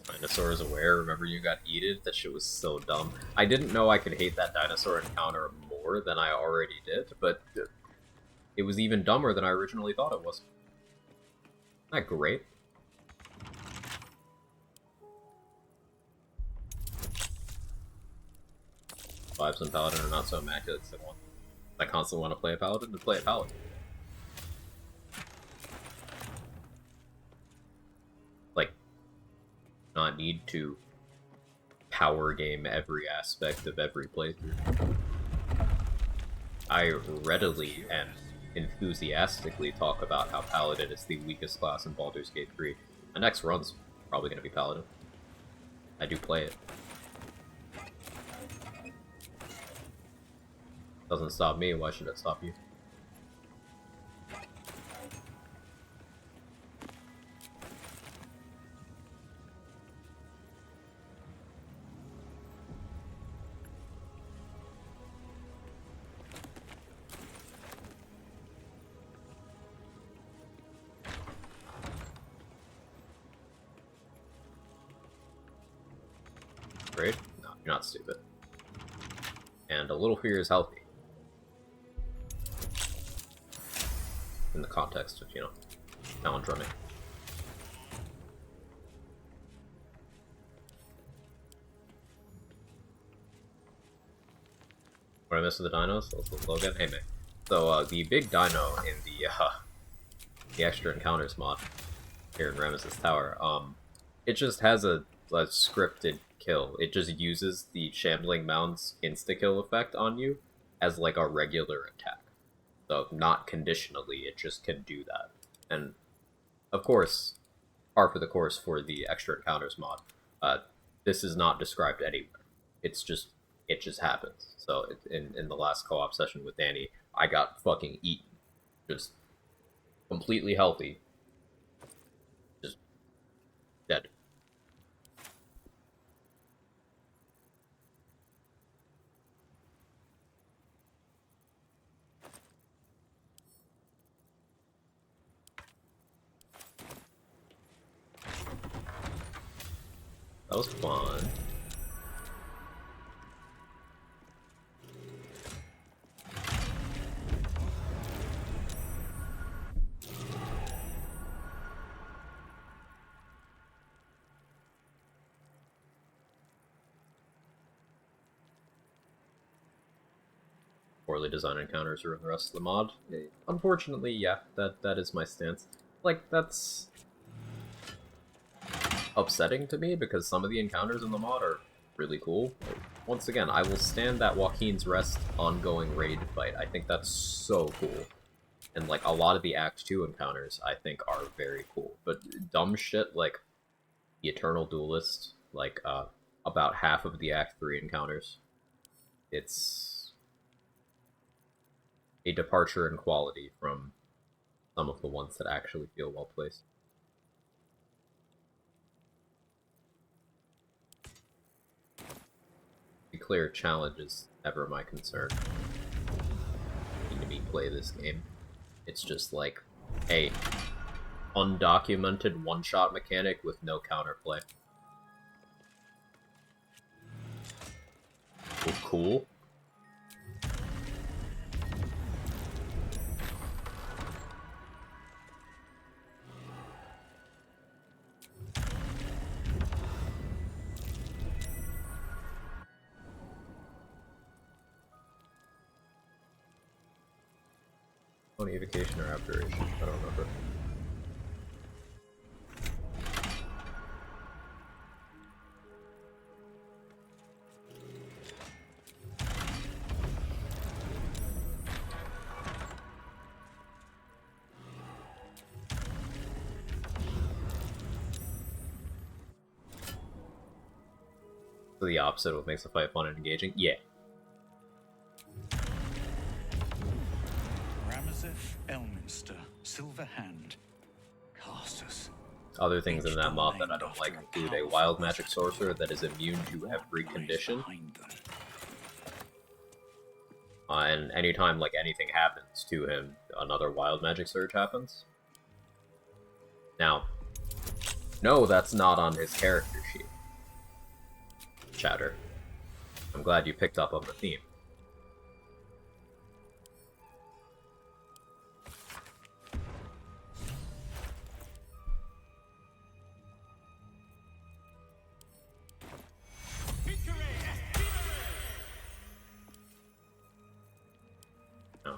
Dinosaur is aware. Remember you got eaten? That shit was so dumb. I didn't know I could hate that dinosaur encounter more than I already did, but it was even dumber than I originally thought it was. Isn't that great? Vibes and Paladin are not so immaculate as I constantly want to play a Paladin, to play a Paladin. Like, not need to power game every aspect of every playthrough. I readily and enthusiastically talk about how Paladin is the weakest class in Baldur's Gate 3. My next run's probably going to be Paladin. I do play it. Doesn't stop me, why should it stop you? Great? No, you're not stupid. And a little fear is healthy. In the context of, you know, challenge running. What I missed with the dinos? Let's look again. Hey man. So the big dino in the extra encounters mod here in Ramesses Tower, it just has a scripted kill. It just uses the Shambling Mound's insta-kill effect on you as like a regular attack. So not conditionally, it just can do that. And of course, par for the course for the extra encounters mod, this is not described anywhere. It just happens. So in the last co-op session with Danny, I got fucking eaten. Just completely healthy. Just dead. That was fun. Poorly designed encounters ruin the rest of the mod. Unfortunately, yeah, that is my stance. Like, that's upsetting to me because some of the encounters in the mod are really cool. Like, once again, I will stand that Joaquin's Rest ongoing raid fight. I think that's so cool. And like a lot of the Act 2 encounters I think are very cool. But dumb shit like the Eternal Duelist, like about half of the Act 3 encounters, it's a departure in quality from some of the ones that actually feel well placed. To be clear, challenge is never my concern. To me play this game. It's just like a undocumented one-shot mechanic with no counterplay. Well, cool. Evocation or abjuration? I don't remember. So the opposite of what makes the fight fun and engaging? Yeah. Elminster, Silverhand, Castus. Other things in that mod that I don't like include a wild magic sorcerer that is immune to every condition. And anytime like anything happens to him, another wild magic surge happens. Now, no, that's not on his character sheet. Chatter. I'm glad you picked up on the theme.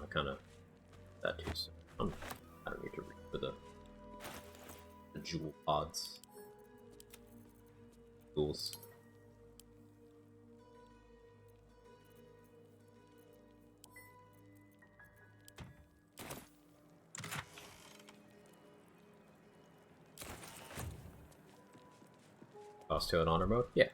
Kind of that too soon. I don't need to read for the jewel pods. Jewels. Cost to an honor mode? Yeah.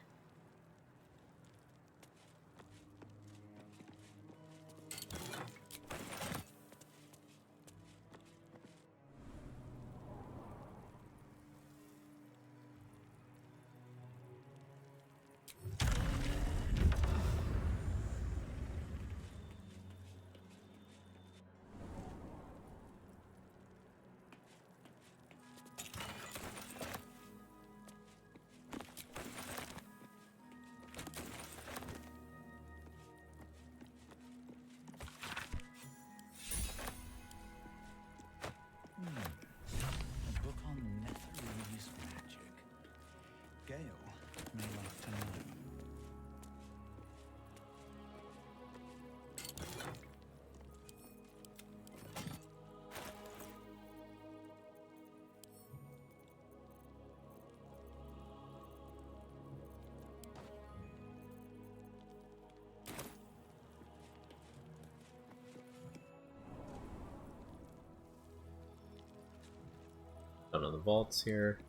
None of the vaults here.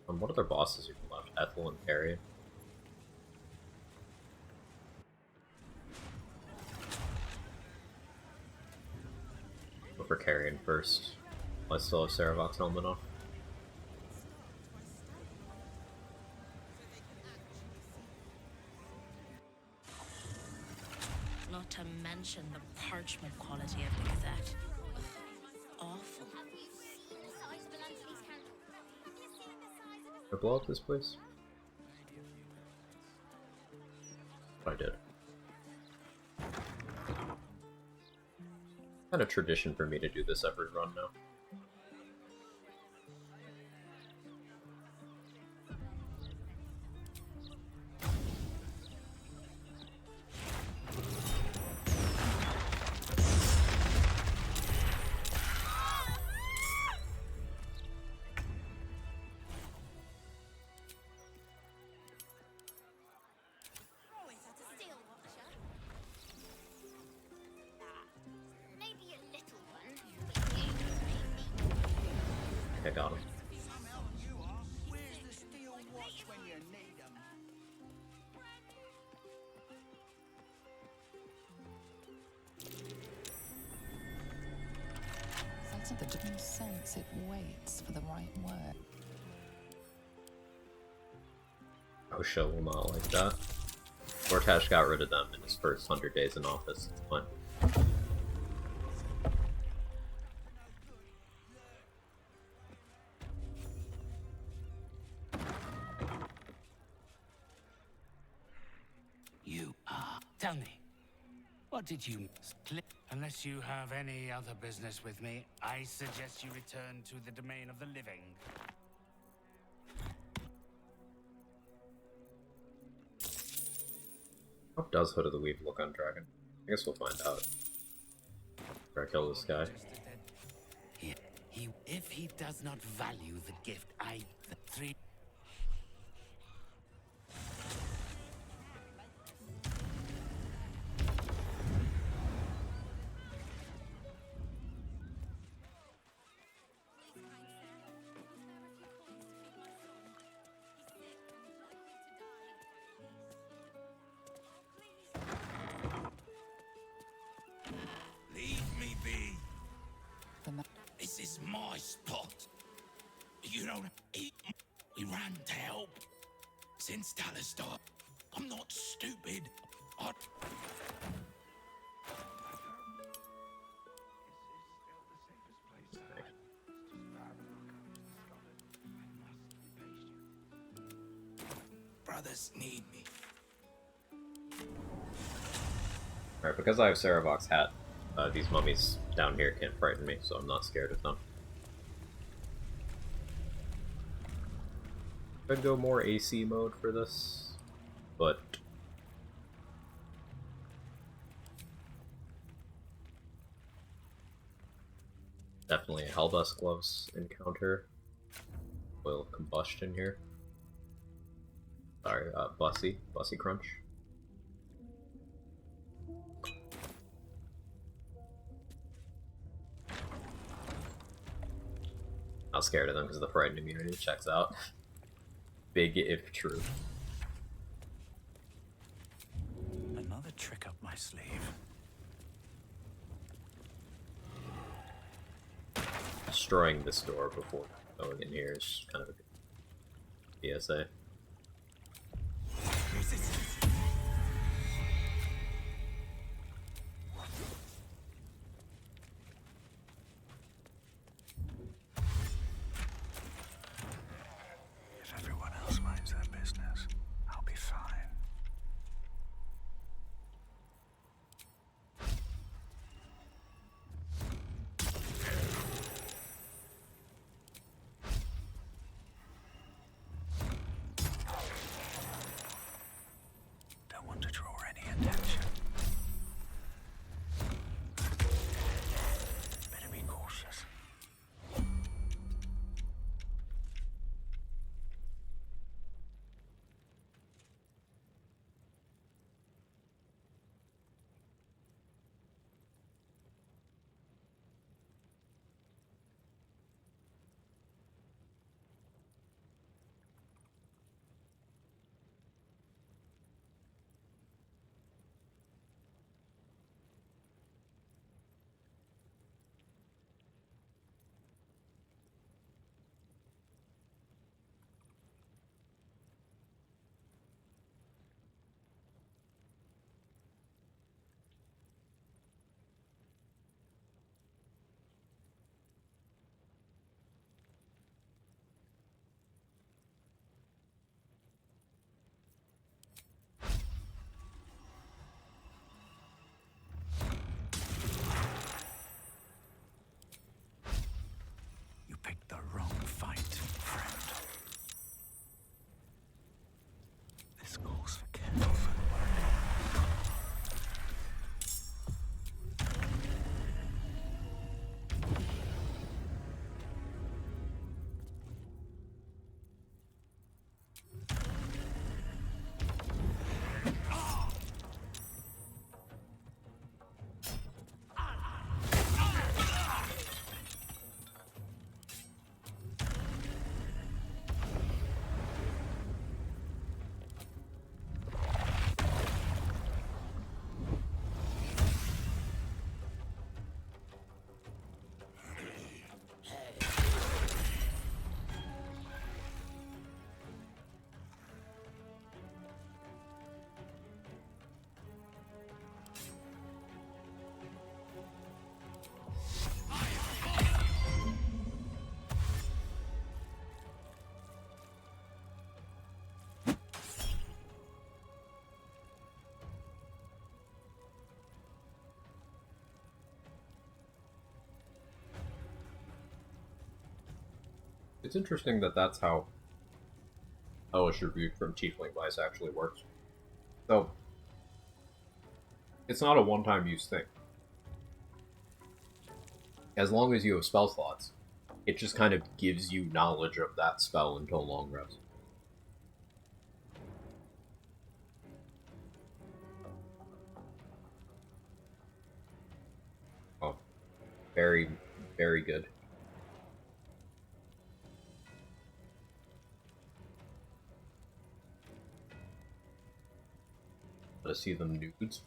What other bosses are left? Ethel and Carrion. Go for Carrion first. I still have Saravox helmet on. Not to mention the parchment quality of the Gazette. Awful. blow up this place? I did. Kind of tradition for me to do this every run now. I got him. Where's the steel watch when you need 'em? The dream sense it waits for the right word. Osha will not like that. Vortash got rid of them in his first 100 days in office. It's fine. You are. Tell me, what did you split? Unless you have any other business with me, I suggest you return to the domain of the living. How does Hood of the Weave look on Dragon? I guess we'll find out. Try to kill this guy. If he does not value the gift, the three. Leave me be. This is my spot. You don't eat. We ran to help. Since Talistar, I'm not stupid. Brothers need me. Alright, because I have Saravok's hat, these mummies down here can't frighten me, so I'm not scared of them. Could go more AC mode for this, but definitely a Helldusk Gloves encounter. Oil combustion here. Sorry, Bussy Crunch. Not scared of them because the frightened immunity checks out. Big if true. Another trick up my sleeve. Destroying this door before going in here is kind of a good PSA. If everyone else minds their business, I'll be fine. skulls for careful. It's interesting that that's how Hellish Rebuke from Tiefling Vice actually works. So, it's not a one-time use thing. As long as you have spell slots, it just kind of gives you knowledge of that spell until long rest. Oh, very, very good. Let's see them nudes.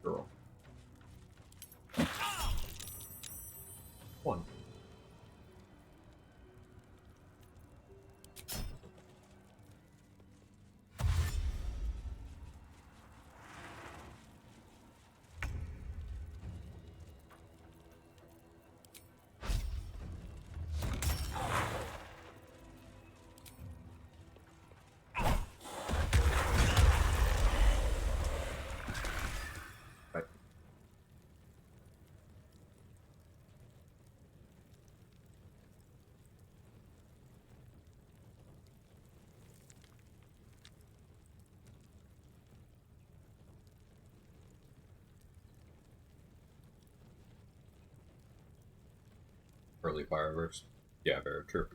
Girl. One. Right. Early fireworks. Yeah, very true.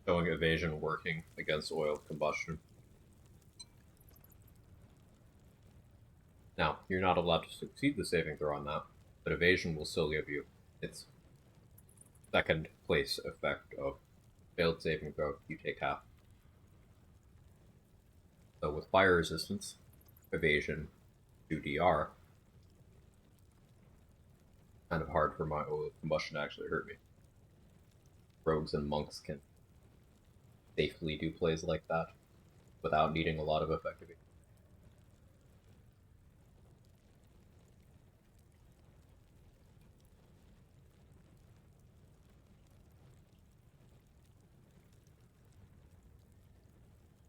Showing evasion working against oil combustion. Now, you're not allowed to succeed the saving throw on that, but evasion will still give you its second place effect of failed saving throw, you take half. So with fire resistance, evasion, 2DR, kind of hard for my oil combustion to actually hurt me. Rogues and monks can safely do plays like that without needing a lot of effective.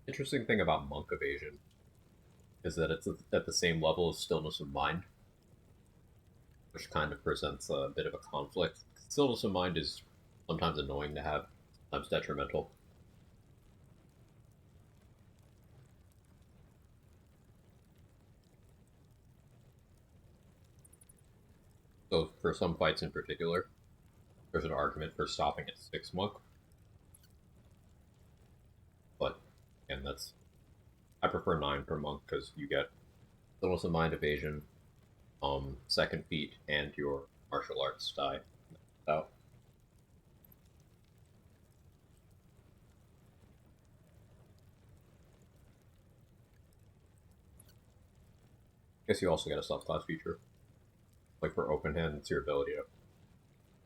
Interesting thing about monk evasion is that it's at the same level as stillness of mind, which kind of presents a bit of a conflict. Stillness of mind is sometimes annoying to have, sometimes detrimental. So for some fights in particular, there's an argument for stopping at 6 monk. But, again, I prefer 9 per monk because you get stillness of mind evasion, second feat, and your martial arts die out. I guess you also get a subclass feature. Like for open hand, it's your ability to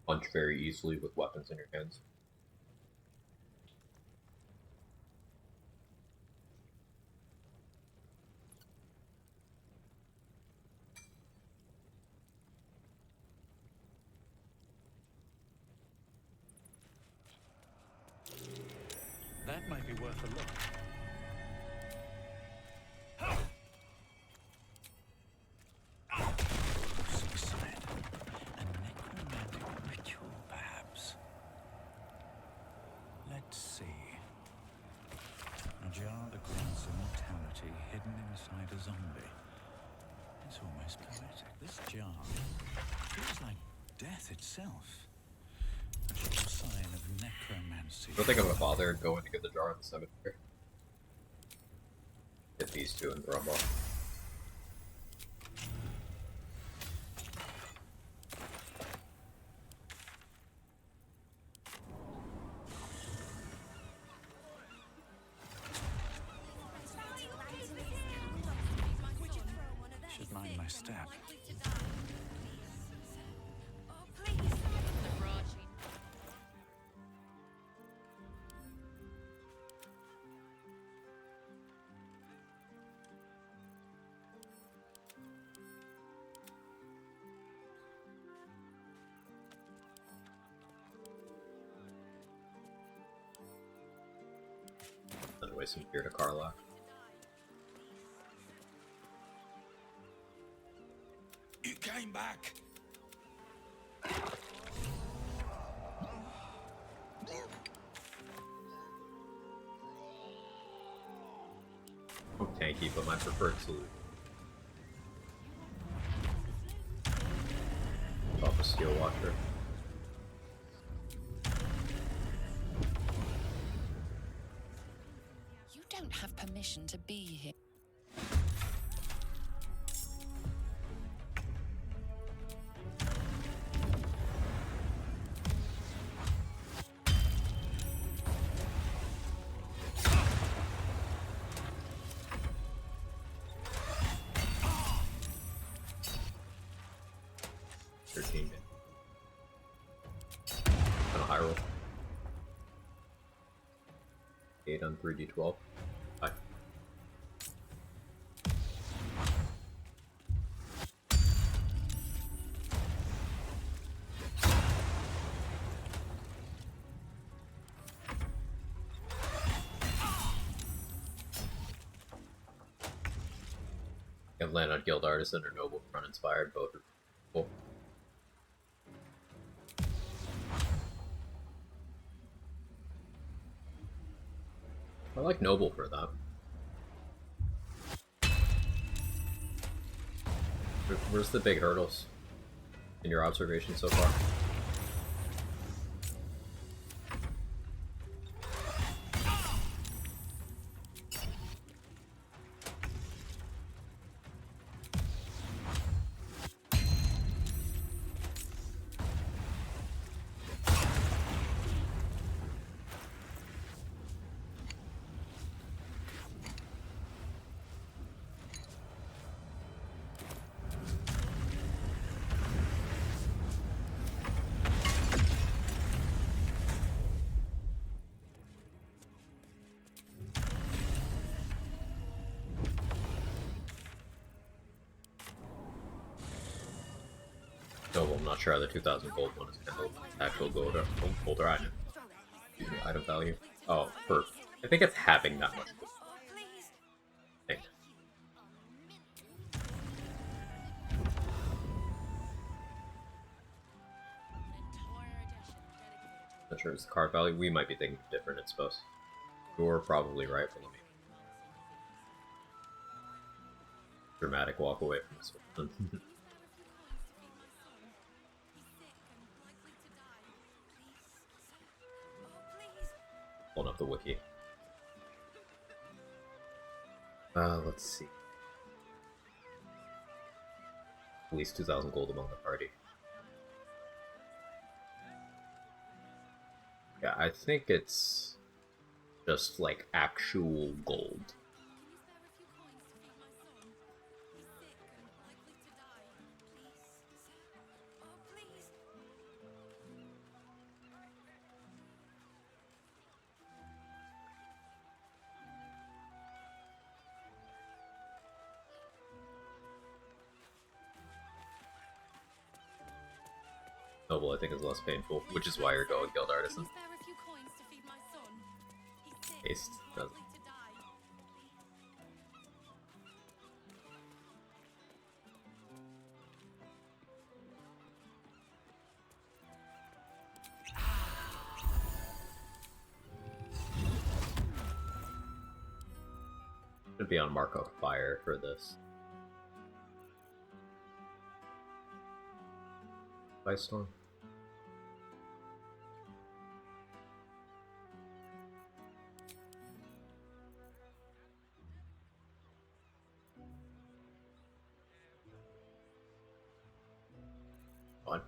punch very easily with weapons in your hands. worth a look. Suicide. A necromantic ritual, perhaps. Let's see. A jar that grants immortality hidden inside a zombie. It's almost poetic. This jar feels like death itself. A sure sign of necromancy. I don't think I'm gonna bother going to get the jar in the cemetery. Get these two and throw them off. Should mind my step. Anyway, some beer to Carla. You came back. I'm tanky, but my preferred solution. Off a steel watcher. You don't have permission to be here. On a high roll. 8 on 3d12. Bye. I've landed on Guild Artisan or Noble Front Inspired, both are cool. I like Noble for that. Where's the big hurdles in your observation so far? Noble, I'm not sure how the 2,000 gold one is handled. Actual gold or item. Excuse me, item value. Oh, perf. I think it's having that much. I think. Not sure it's the card value. We might be thinking different, I suppose. You're probably right, but let me. Dramatic walk away from this one. Pulling up the wiki. Let's see. At least 2,000 gold among the party. Yeah, I think it's just like actual gold. Noble, I think, is less painful, which is why you're going Guild Artisan. Haste does. Should be on Marco Fire for this. Ice Storm. Fine.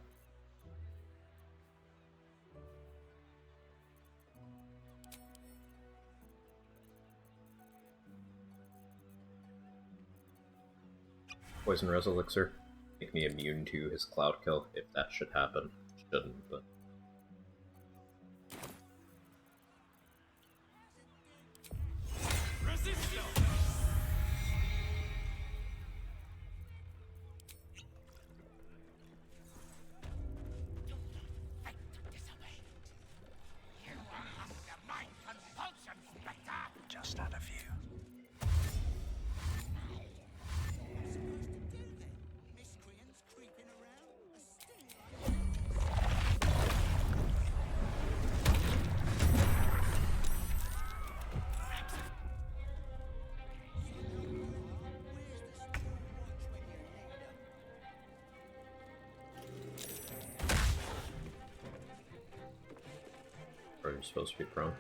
Poison Rose Elixir. Make me immune to his Cloud Kill, if that should happen. Shouldn't, but... Just had a few. Or you're supposed to be prone.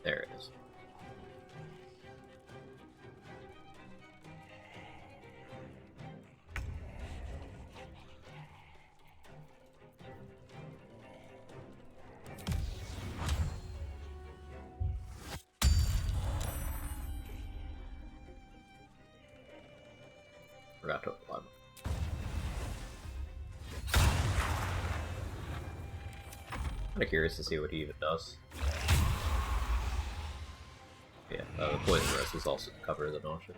There it is. Forgot to apply. Kinda curious to see what he even does. Yeah, the Poison Rest is also to cover the nausea.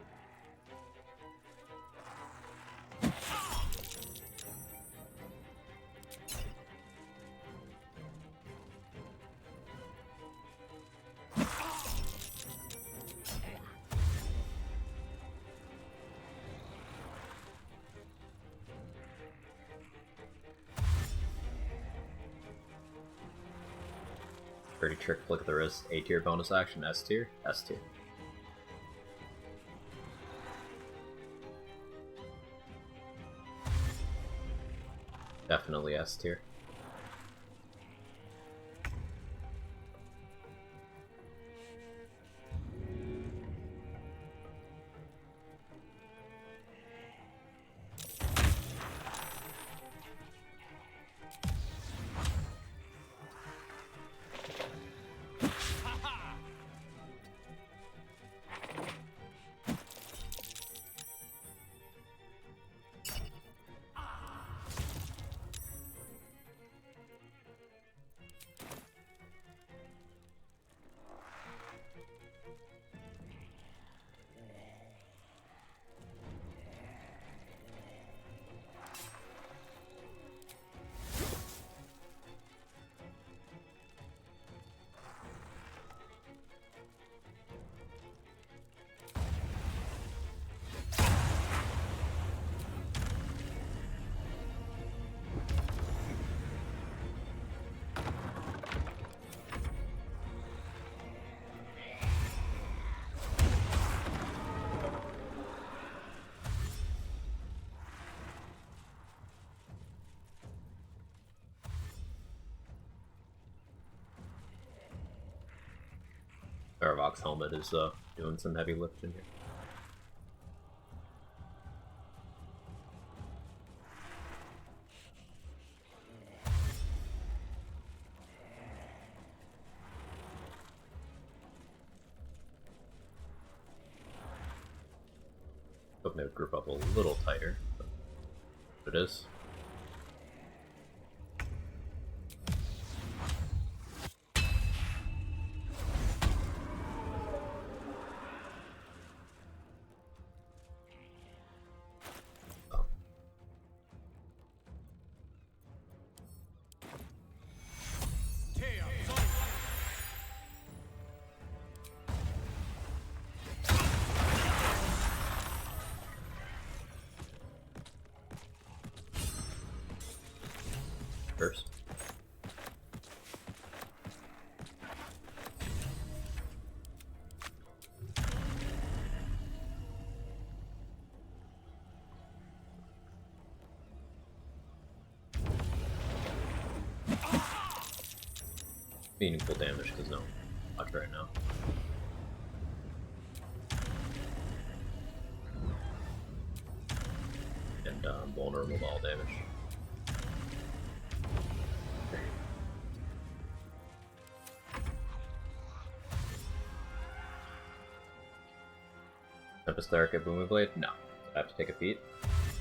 Pretty trick flick of the wrist, A tier bonus action, S tier, S tier. Definitely S tier. Varavox helmet is doing some heavy lifting here. hoping they would group up a little tighter, but it is. First. Meaningful damage because no luck right now. And vulnerable to all damage. Tempest Cleric at Booming Blade? No. I have to take a feat.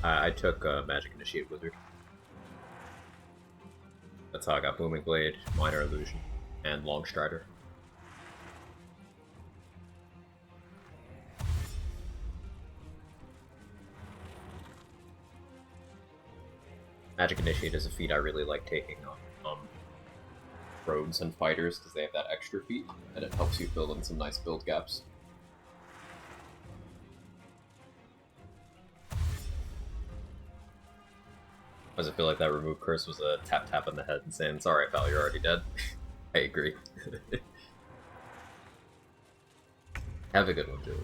I took Magic Initiate Wizard. That's how I got Booming Blade, Minor Illusion, and Long Strider. Magic Initiate is a feat I really like taking on rogues and fighters because they have that extra feat, and it helps you fill in some nice build gaps. Does it feel like that remove curse was a tap tap on the head and saying, "Sorry, pal, you're already dead"? I agree. Have a good one, Julie.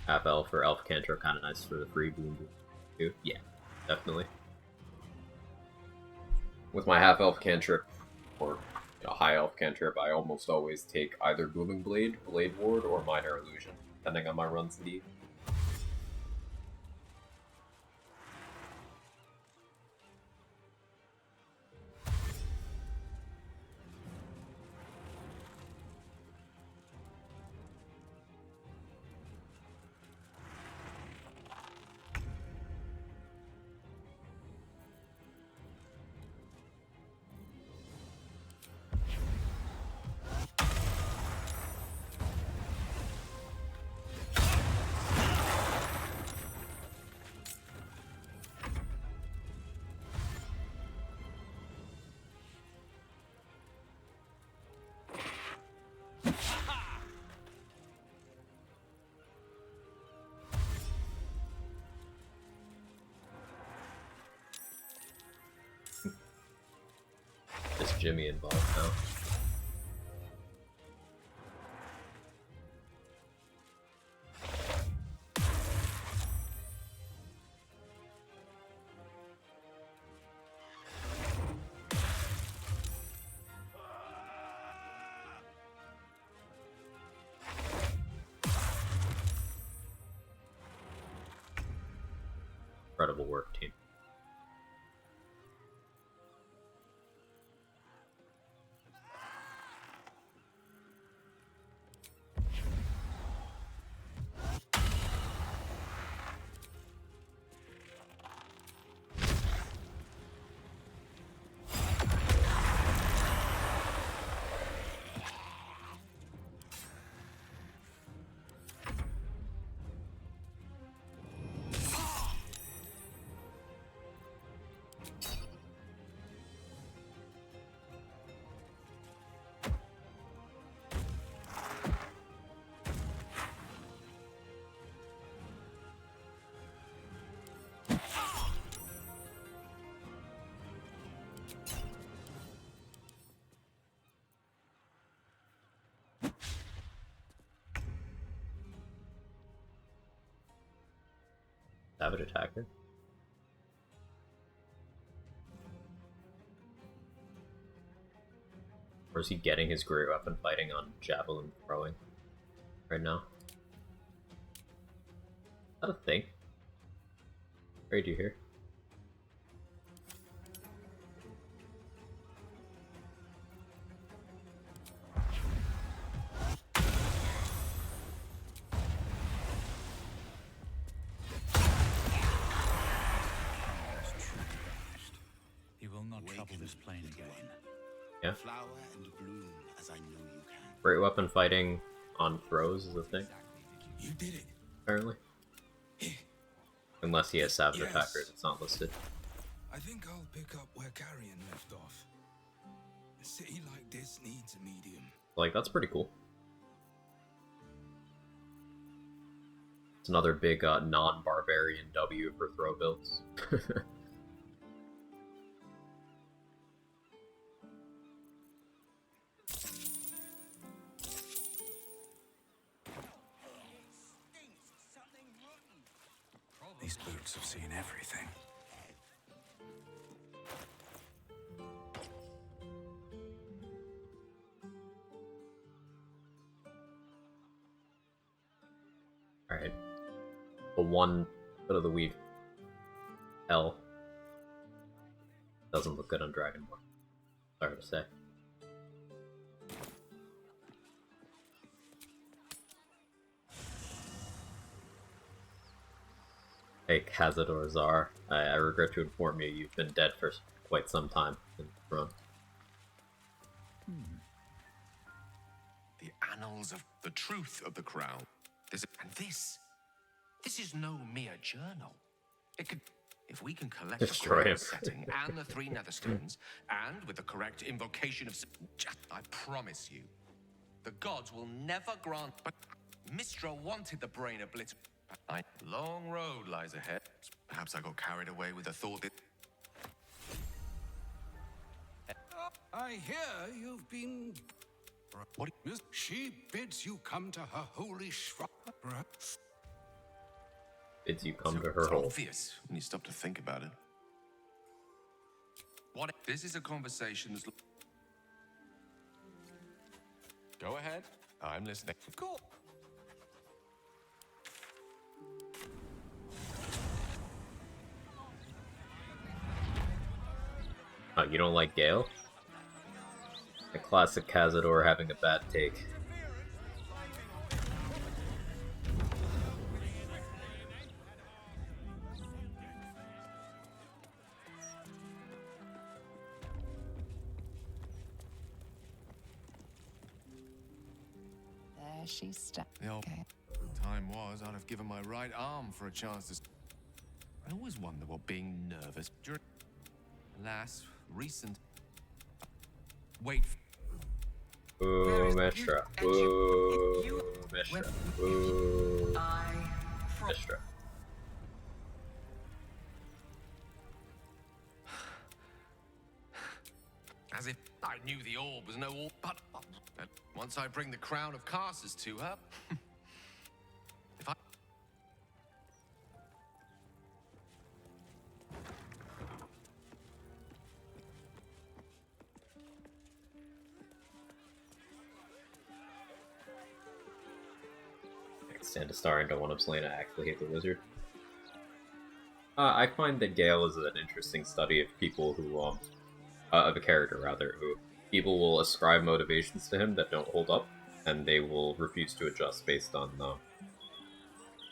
Half elf or elf cantrip, kind of nice for the free boom too. Yeah, definitely. With my half elf cantrip or high elf cantrip, I almost always take either Booming Blade, Blade Ward, or Minor Illusion, depending on my run's need. Is Jimmy involved now? Incredible work, team. Savage attacker. Or is he getting his great weapon fighting on javelin throwing right now? Is that a thing? What do you hear? this plane again. Yeah. Flower and bloom as I know you can. Great weapon fighting on throws is a thing. You did it. Apparently. Unless he has savage Yes. attackers, it's not listed. I think I'll pick up where Carrion left off. A city like this needs a medium. Like, that's pretty cool. It's another big non-barbarian W for throw builds. These boots have seen everything. Alright. The one foot of the weave. Hell. Doesn't look good on Dragonborn. Sorry to say. Hey, Cazador Zar. I regret to inform you, you've been dead for quite some time in the throne. The annals of the truth of the crown. This is no mere journal. It could, if we can collect Destroy the him. correct setting and the 3 netherstones, and with the correct invocation of, I promise you, the gods will never grant. But Mistra wanted the brain obliterated. Long road lies ahead. Perhaps I got carried away with the thought that. I hear you've been. What? She bids you come to her holy shrine. Bids you come to her It's hole. obvious when you stop to think about it. What? This is a conversation that's. Go ahead. I'm listening. Of course. Oh, you don't like Gale? A classic Cazador having a bad take. There she stands. Okay. Time was, I'd have given my right arm for a chance to. I always wonder what being nervous during. Alas, recent. Wait. Ooh, Mestra. Ooh, Mestra. Ooh, Mestra. As if I knew the orb was no orb, but once I bring the crown of casters to her, if I. I can stand a star and don't want to Selena actually hate the wizard. I find that Gale is an interesting study of people who, of a character rather, who people will ascribe motivations to him that don't hold up, and they will refuse to adjust based on the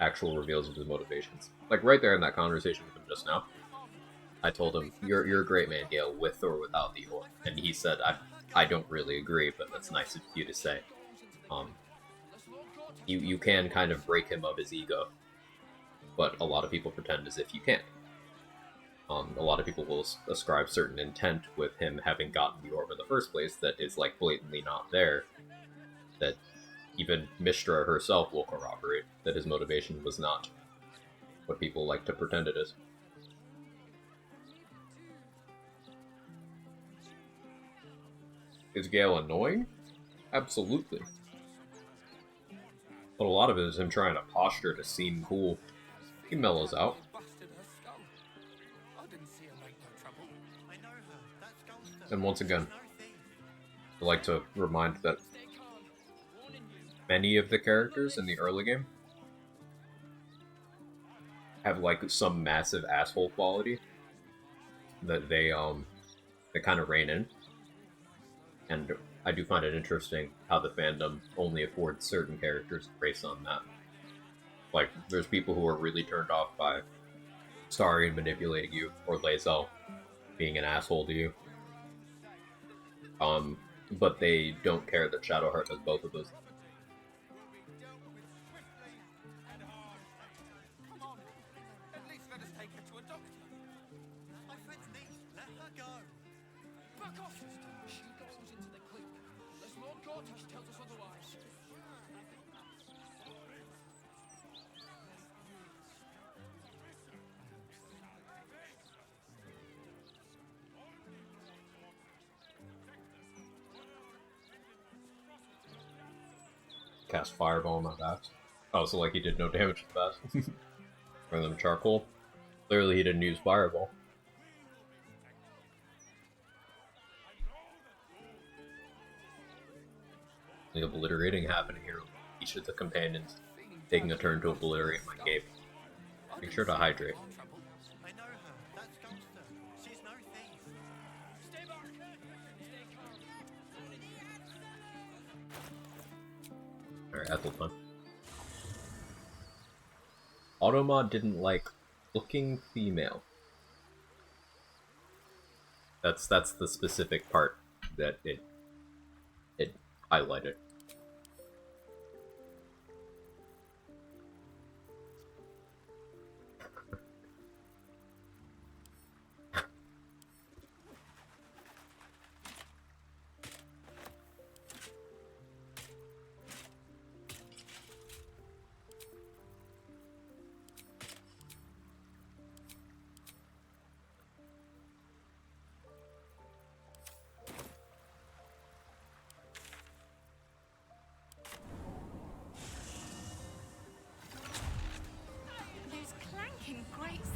actual reveals of his motivations. Like right there in that conversation with him just now, I told him, "You're a great man, Gale, with or without the orb," and he said, "I don't really agree, but that's nice of you to say." You can kind of break him of his ego, but a lot of people pretend as if you can't. A lot of people will ascribe certain intent with him having gotten the orb in the first place that is like blatantly not there, that even Mistra herself will corroborate that his motivation was not what people like to pretend it is. Is Gale annoying? Absolutely. But a lot of it is him trying to posture to seem cool. He mellows out. And once again, I like to remind that many of the characters in the early game have like some massive asshole quality that they kind of rein in. And I do find it interesting how the fandom only affords certain characters based on that. Like, there's people who are really turned off by Starion manipulating you, or Lae'zel being an asshole to you. But they don't care that Shadowheart does both of those. Cast Fireball on my back. Oh, so like he did no damage to that. Bring them charcoal. Clearly he didn't use Fireball. The obliterating happening here. Each of the companions taking a turn to obliterate my cape. Make sure to hydrate. Alright, Ethel time. Automod didn't like looking female. That's the specific part that it highlighted.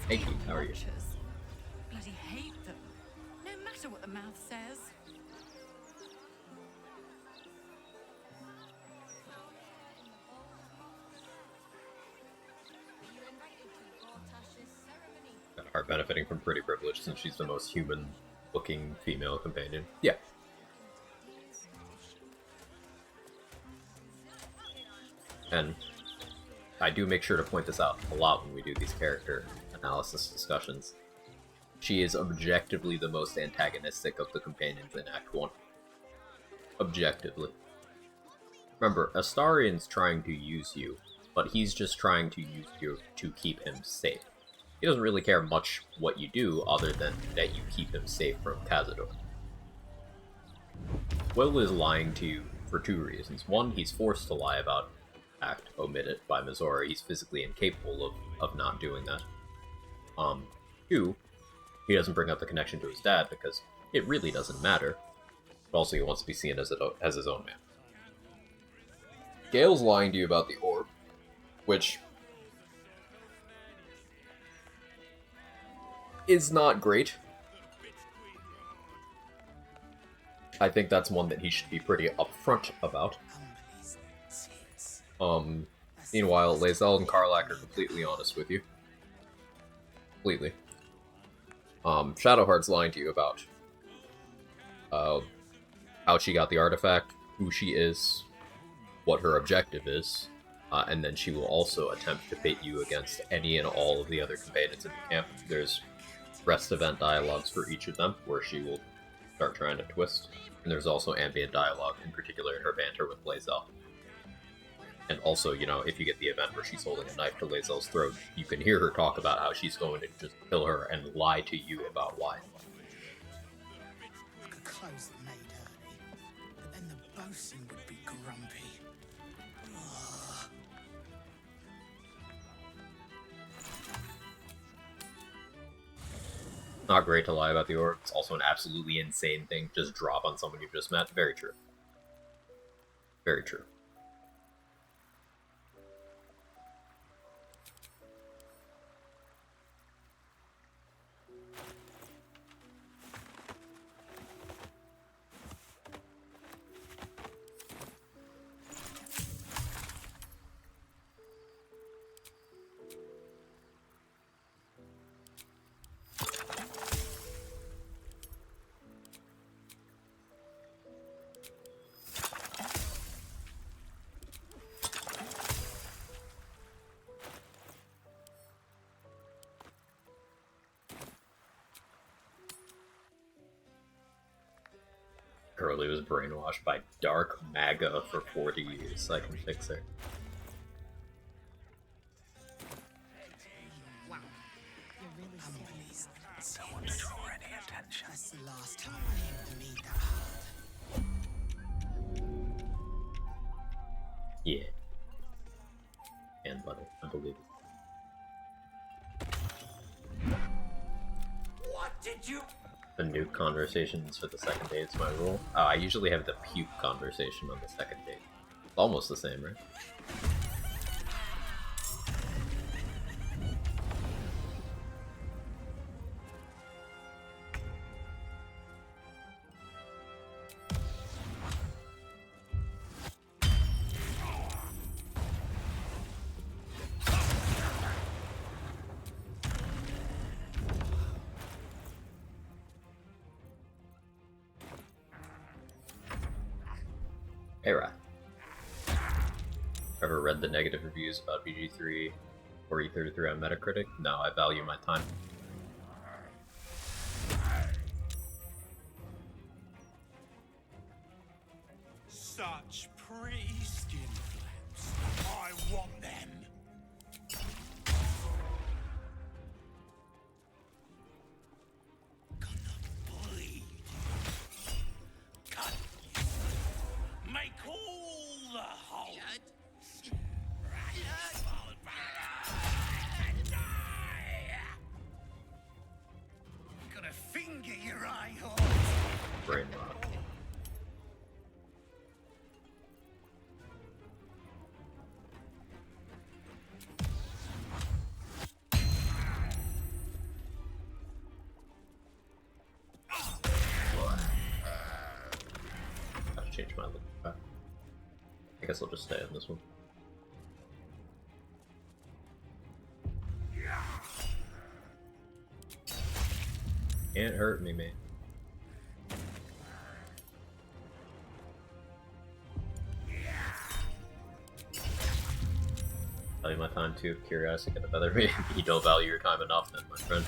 Hey, Keith, how are you? Bloody hate them. No matter what the mouth says. Got Heart benefiting from pretty privilege since she's the most human-looking female companion. Yeah. And I do make sure to point this out a lot when we do these character analysis discussions. She is objectively the most antagonistic of the companions in Act 1. Objectively. Remember, Astarion's trying to use you, but he's just trying to use you to keep him safe. He doesn't really care much what you do, other than that you keep him safe from Cazador. Will is lying to you for two reasons. One, he's forced to lie about act omitted by Mizora. He's physically incapable of not doing that. Two, he doesn't bring up the connection to his dad because it really doesn't matter. But also he wants to be seen as his own man. Gale's lying to you about the orb, which is not great. I think that's one that he should be pretty upfront about. Meanwhile, Lae'zel and Karlach are completely honest with you. Completely. Shadowheart's lying to you about how she got the artifact, who she is, what her objective is, and then she will also attempt to pit you against any and all of the other companions in the camp. There's rest event dialogues for each of them, where she will start trying to twist, and there's also ambient dialogue, in particular in her banter with Lae'zel. And also, you know, if you get the event where she's holding a knife to Lae'zel's throat, you can hear her talk about how she's going to just kill her and lie to you about why. I could close the maid early, but then the bosun would be grumpy. Ugh. Not great to lie about the orb. It's also an absolutely insane thing. Just drop on someone you've just met. Very true. Very true. Curly was brainwashed by dark MAGA for 40 years. I can fix her. Someone's draw any attention. That's the last time I hit the meat that hard. Yeah. And butter, I believe it. What did you? The nuke conversations for the second date is my rule. I usually have the puke conversation on the second date. Almost the same, right? Hey, Rat. Ever read the negative reviews about BG3 or E33 on Metacritic? No, I value my time. Such pretty skin flaps. I want them. Gonna bleed. Cut you. Make all the holes. Gonna finger your eye hole. Brain rot. I've changed my look back. I guess I'll just stay on this one. Can't hurt me, man. Value my time too, if curiosity can bother me. You don't value your time enough then, my friend.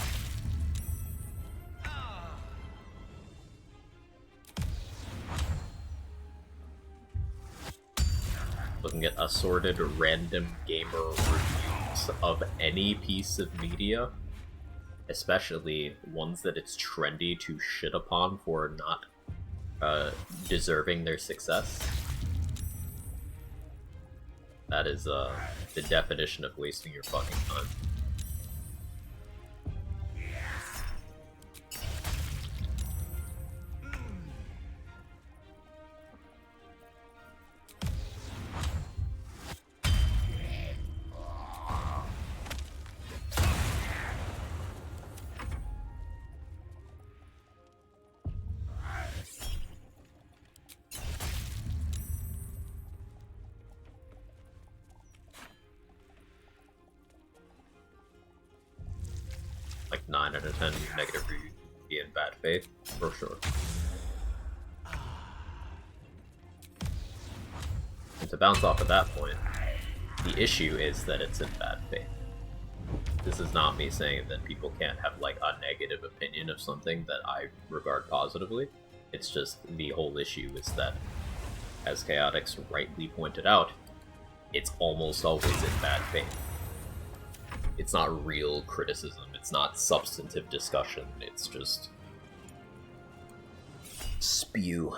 Looking at assorted random gamer reviews of any piece of media, especially ones that it's trendy to shit upon for not deserving their success. That is the definition of wasting your fucking time. Like 9 out of 10 negative reviews be in bad faith, for sure. And to bounce off of that point, the issue is that it's in bad faith. This is not me saying that people can't have like a negative opinion of something that I regard positively. It's just the whole issue is that, as Chaotix rightly pointed out, it's almost always in bad faith. It's not real criticism, it's not substantive discussion, it's just spew.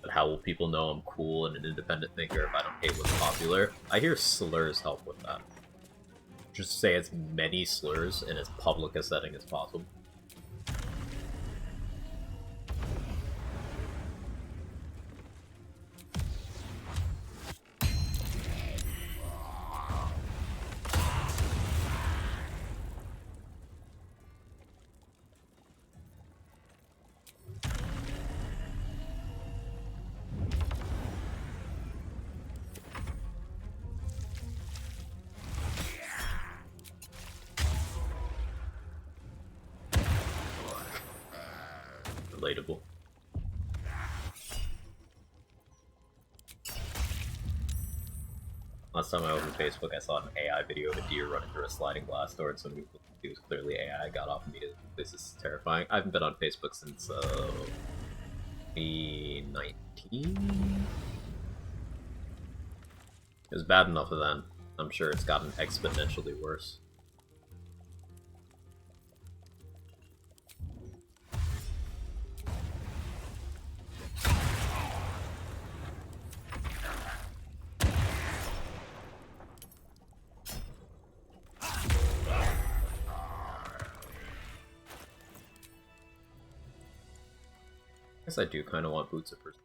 But how will people know I'm cool and an independent thinker if I don't hate what's popular? I hear slurs help with that. Just say as many slurs in as public a setting as possible. Relatable. Last time I opened Facebook, I saw an AI video of a deer running through a sliding glass door, and somebody who was clearly AI got off immediately. This is terrifying. I haven't been on Facebook since 2019. It was bad enough then. I'm sure it's gotten exponentially worse. I guess I do kind of want boots at first.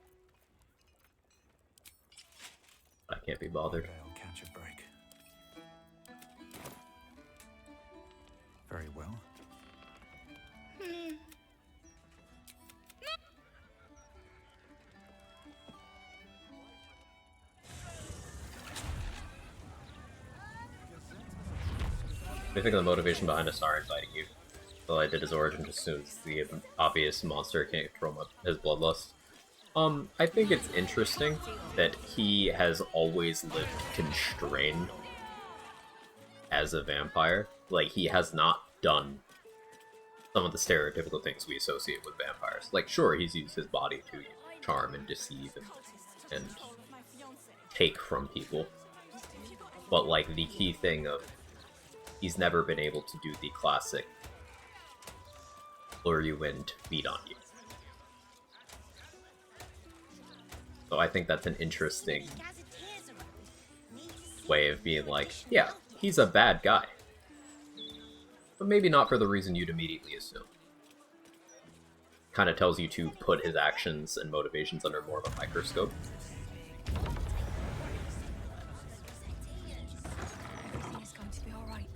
I can't be bothered. Okay, I'll catch a break. Very well. I think the motivation behind Asar inviting you. All I did his origin just soon as the obvious monster can't control his bloodlust. I think it's interesting that he has always lived constrained as a vampire. Like, he has not done some of the stereotypical things we associate with vampires. Like, sure, he's used his body to charm and deceive and take from people. But, like, the key thing of he's never been able to do the classic lure you in to feed on you. So I think that's an interesting way of being like, yeah, he's a bad guy. But maybe not for the reason you'd immediately assume. Kind of tells you to put his actions and motivations under more of a microscope. It's going to be all right.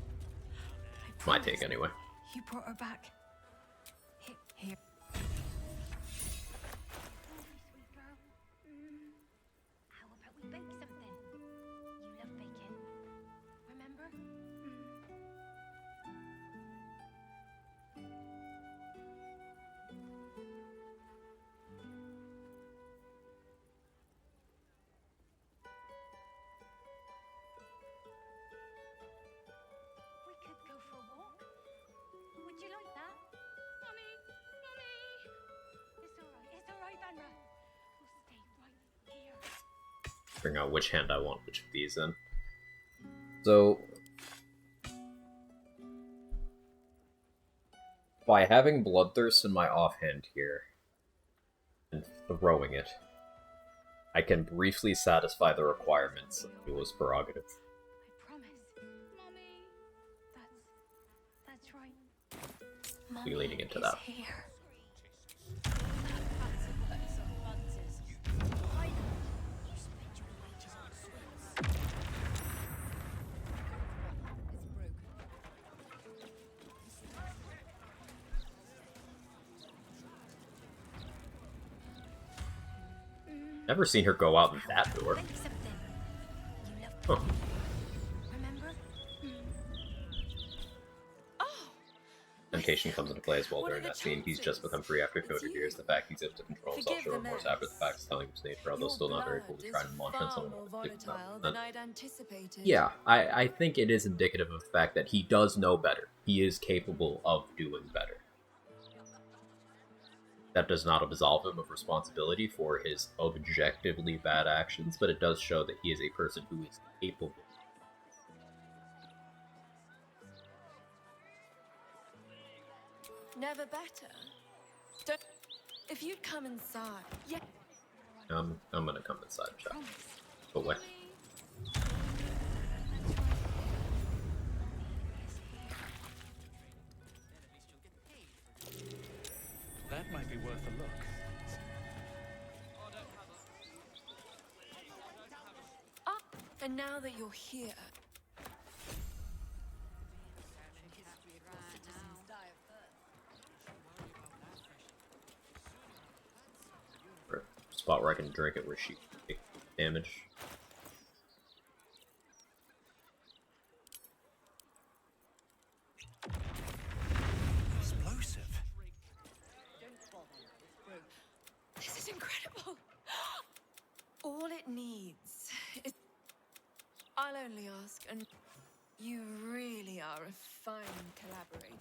My take, anyway. You brought her back. Here. How about we bake something? You love bacon. Remember? We could go for a walk. Would you like that? Mommy! Mommy! It's alright, Vanra. We'll stay right here. Figuring out which hand I want which of these in. So, by having Bloodthirst in my offhand here, and throwing it, I can briefly satisfy the requirements of Duelist Prerogative. I promise. Mommy. That's right. Be leaning into that. Here. Never seen her go out that door. Huh. Temptation comes into play as well during that scene. He's just become free after Coded years. The fact he's able to control himself show remorse after the fact is telling his nature, although still not very cool to try and launch on someone Yeah, I think it is indicative of the fact that he does know better. He is capable of doing better. That does not absolve him of responsibility for his objectively bad actions, but it does show that he is a person who is capable. Never better. Don't. If you'd come inside. Yeah. I'm gonna come inside, chat. Go away. That might be worth a look. Ah, and now that you're here. Spot where I can drink it where she take damage. Explosive. This is incredible. All it needs is. I'll only ask, and you really are a fine collaborator.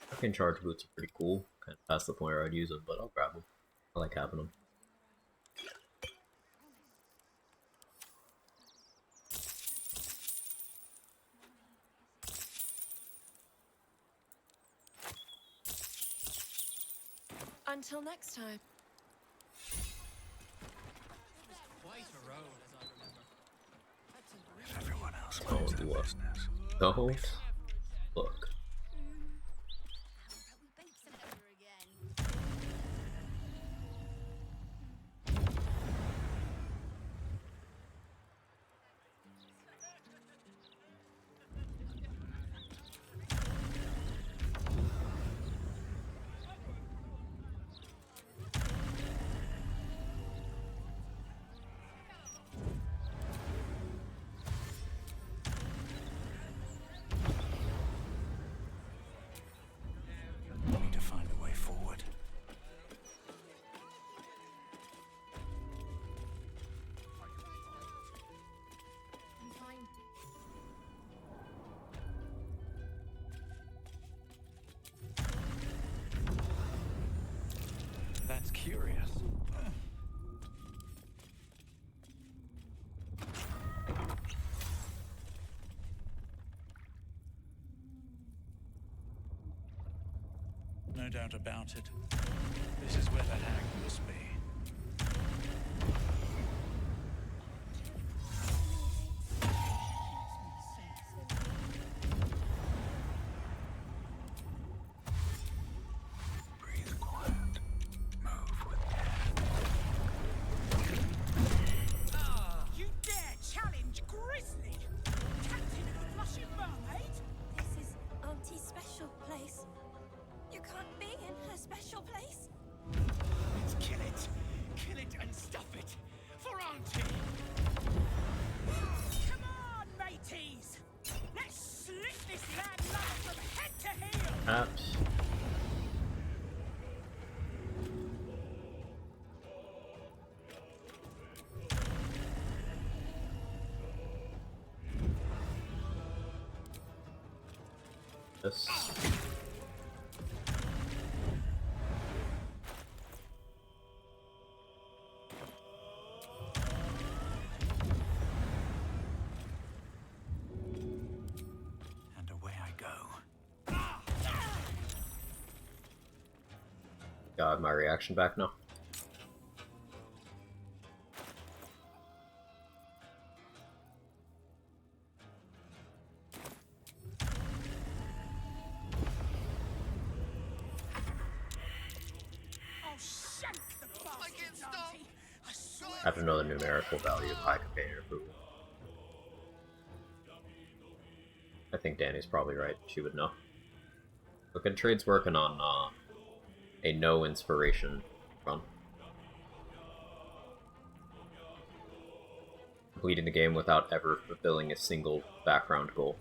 Fucking charge boots are pretty cool. Kind of past the point where I'd use them, but I'll grab them. I like having them. Until next time. Quite a road, as I remember. Everyone else Oh, minds their what? business. Don't look. We need to find a way forward. That's curious. No doubt about it. This is where the hag must be. Breathe quiet. Move with You dare challenge Grizzly? Captain of the Blushing Mermaid? This is Auntie's special place. You can't be in her special place. Let's kill it. Kill it and stuff it. For Auntie. Come on, mateys. Let's slit this lad lover from head to heel. Apps. This. And away I go. Got my reaction back now. I'll shank the bastards, Auntie. I swear. I have another numerical value of high companion approval. I think Danny's probably right. She would know. Look, and Trade's working on a no inspiration run. Completing the game without ever fulfilling a single background goal.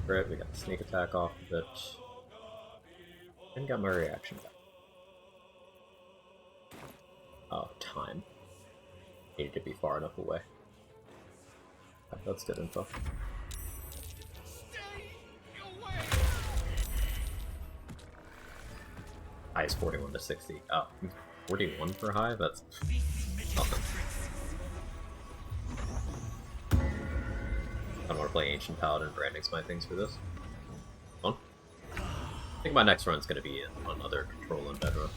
Great, we got the sneak attack off of it. And got my reaction back. Oh, time. Needed to be far enough away. That's good info. Highest 41 to 60. Oh, 41 for high? That's nothing. I don't want to play Ancient Paladin branding's my things for this. Fun. I think my next run's going to be another Control and Bed run.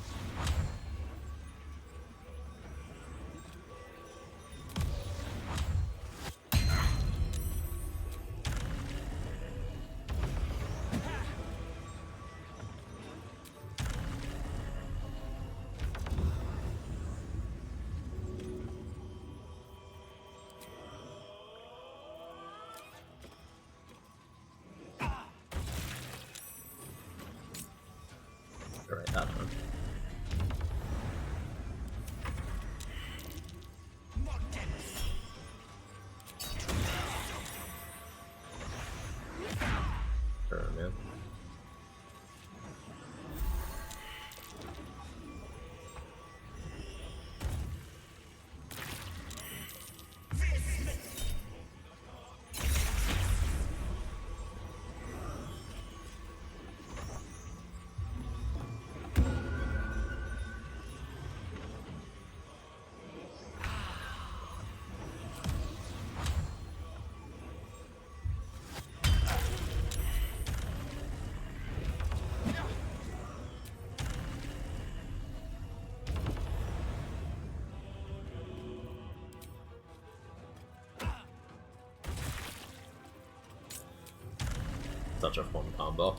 such a fun combo.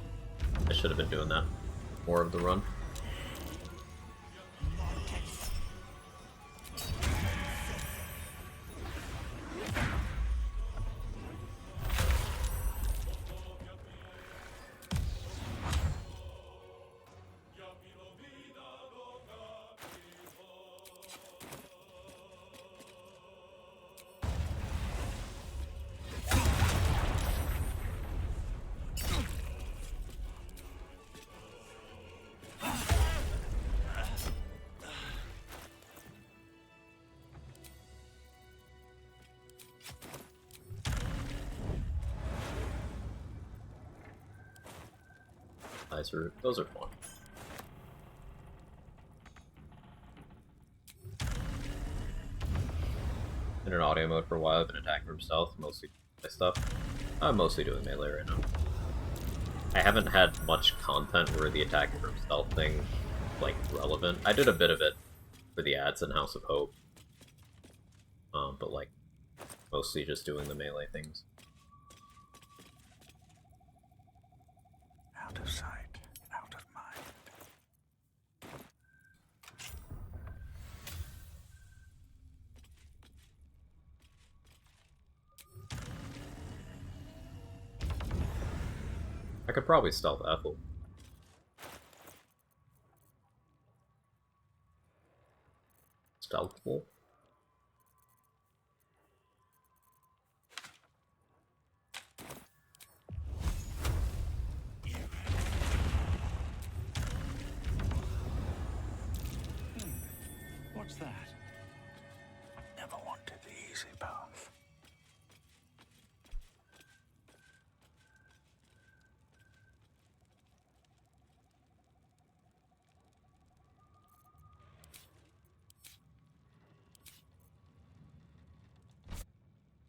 I should have been doing that more of the run. Those are fun. In an audio mode for a while, I've been attacking from stealth, mostly my stuff. I'm mostly doing melee right now. I haven't had much content where the attacking from stealth thing, like, relevant. I did a bit of it for the ads in House of Hope. But like, mostly just doing the melee things. Out of sight, out of mind. I could probably stealth Ethel. Stealthful? What's that? Never wanted the easy path.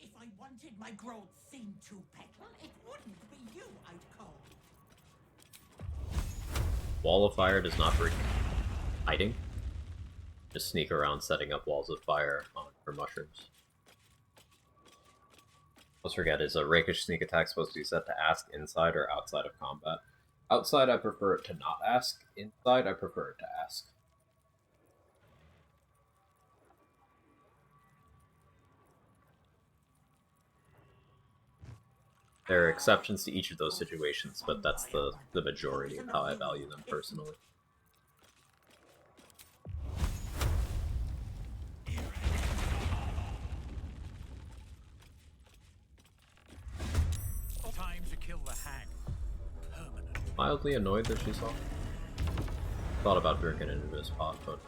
If I wanted my growth seen to petal, it wouldn't be you I'd call. Wall of Fire does not break hiding. Just sneak around setting up walls of fire for mushrooms. Let's forget, is a rakish sneak attack supposed to be set to ask inside or outside of combat? Outside I prefer it to not ask, inside I prefer it to ask. There are exceptions to each of those situations, but that's the majority of how I value them personally. Time to kill the hag. Mildly annoyed that she saw. Thought about drinking into this pot, but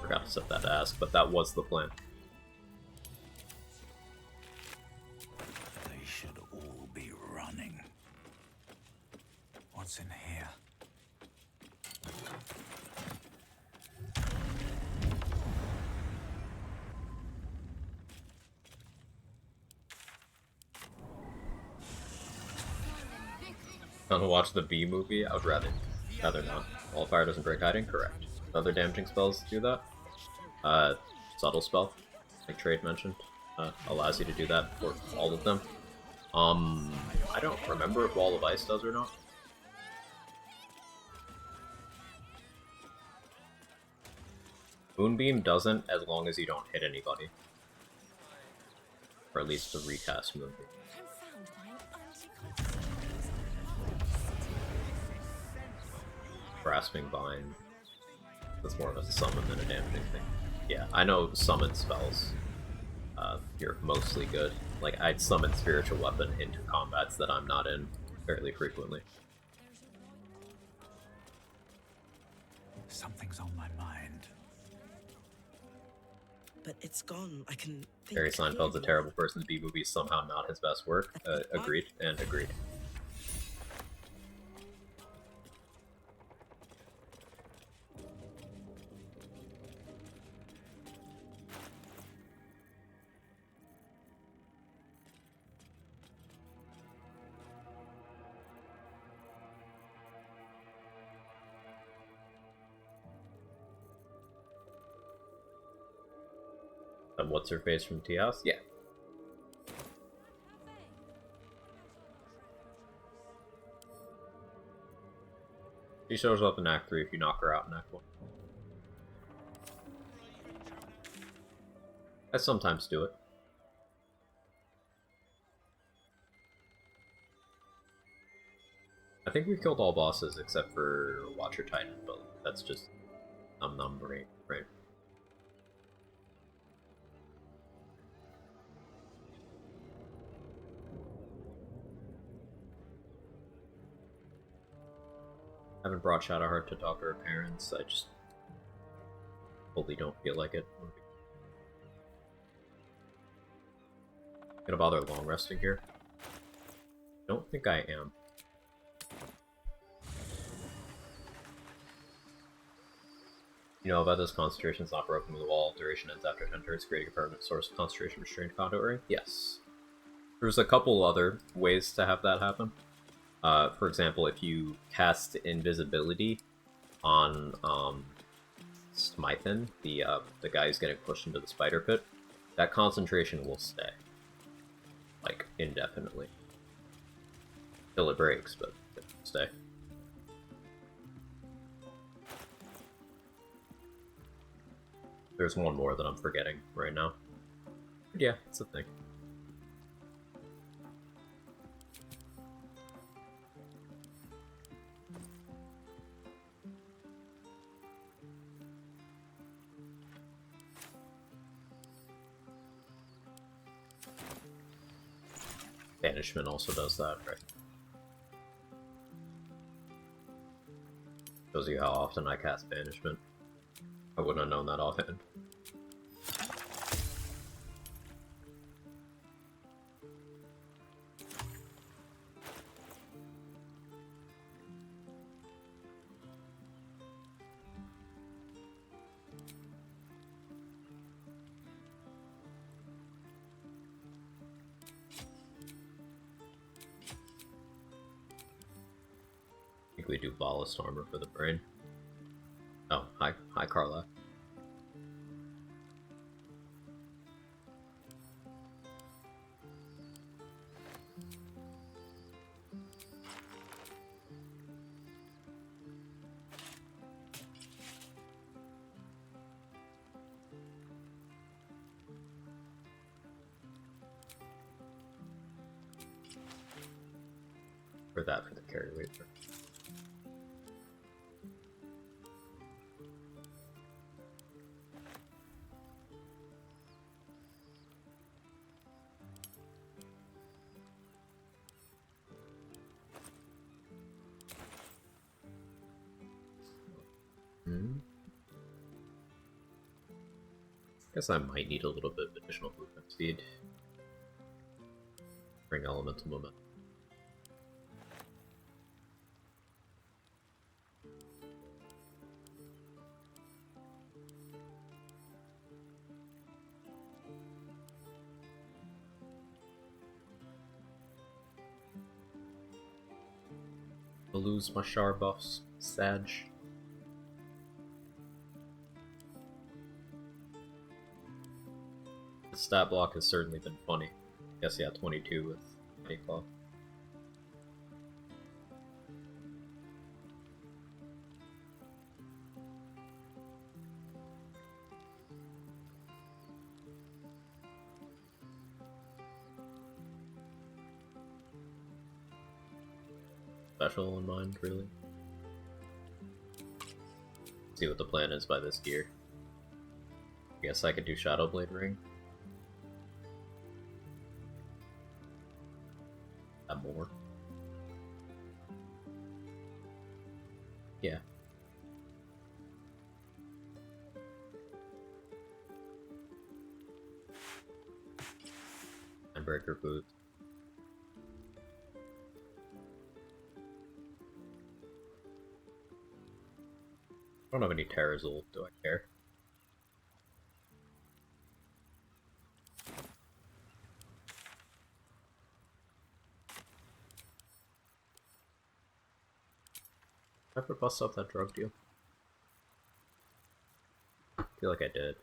forgot to set that to ask, but that was the plan. They should all be running. What's in here? Want to watch the B movie? I would rather not. Wall of Fire doesn't break hiding? Correct. Other damaging spells do that. Subtle spell, like Trade mentioned, allows you to do that for all of them. I don't remember if Wall of Ice does or not. Moonbeam doesn't, as long as you don't hit anybody. Or at least the recast Moonbeam. Grasping Vine. That's more of a summon than a damaging thing. Yeah, I know summon spells. You're mostly good. Like, I'd summon Spiritual Weapon into combats that I'm not in fairly frequently. Something's on my mind. but it's gone. I can think Harry Seinfeld's a clearly. terrible person to be movie, somehow not his best work. Agreed and agreed. What's her face from Tea House? Yeah. She shows up in Act 3 if you knock her out in Act 1. I sometimes do it. I think we've killed all bosses except for Watcher Titan, but that's just brain, right? I haven't brought Shadowheart to talk to her parents. I just totally don't feel like it. Gonna bother long resting here? Don't think I am. You know about this? Concentration's not broken with the wall. Duration ends after 10 turns, creating a permanent source of concentration restrained conduit ring. Yes. There's a couple other ways to have that happen. For example, if you cast invisibility on Smythen, the guy who's getting pushed into the spider pit, that concentration will stay, like, indefinitely. Till it breaks, but it will stay. There's one more that I'm forgetting right now. But yeah, it's a thing. Banishment also does that, right? Shows you how often I cast Banishment. I wouldn't have known that offhand. I think we do ballast armor for the brain. Oh, hi Carla. For that, for the carry wafer. Guess I might need a little bit of additional movement speed. Bring elemental movement. I'll lose my Char buffs, Sag. The stat block has certainly been funny. Guess yeah, 22 with Mayclaw. Special in mind, really? See what the plan is by this gear. Guess I could do Shadowblade Ring. More. Yeah. Breaker boots. I don't have any Terrazul, do I care? Did I ever bust up that drug deal? I feel like I did.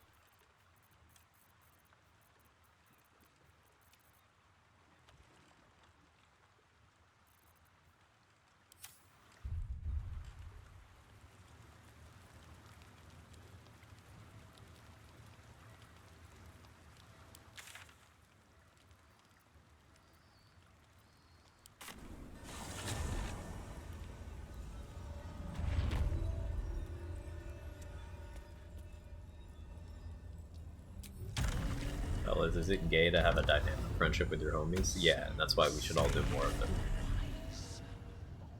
Fellas, is it gay to have a dynamic friendship with your homies? Yeah, and that's why we should all do more of it.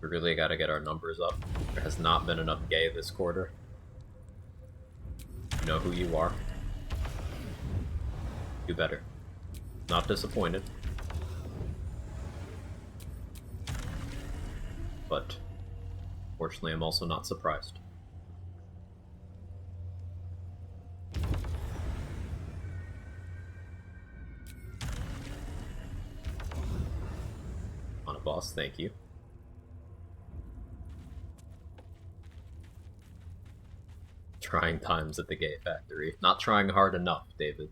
We really gotta get our numbers up. There has not been enough gay this quarter. You know who you are. Do better. Not disappointed. But, fortunately, I'm also not surprised. On a boss, thank you. Trying times at the gay factory. Not trying hard enough, David.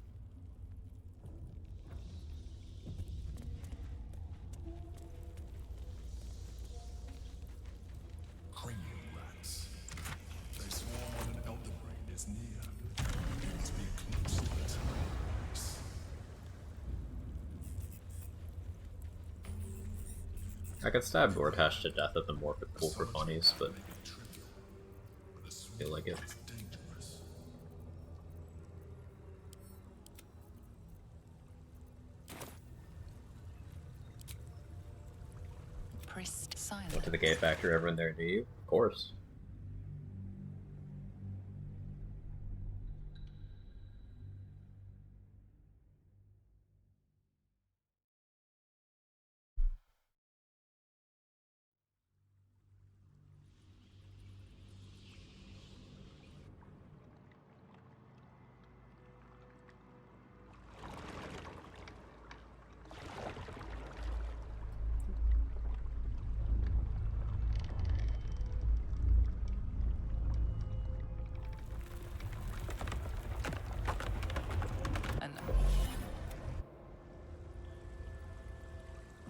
They swarm when an elder brain is near. You must be close to the times. I could stab Gortash to death at the Morphic pool for bunnies, but I feel like it. Went to the gay factory, everyone there knew you? Of course.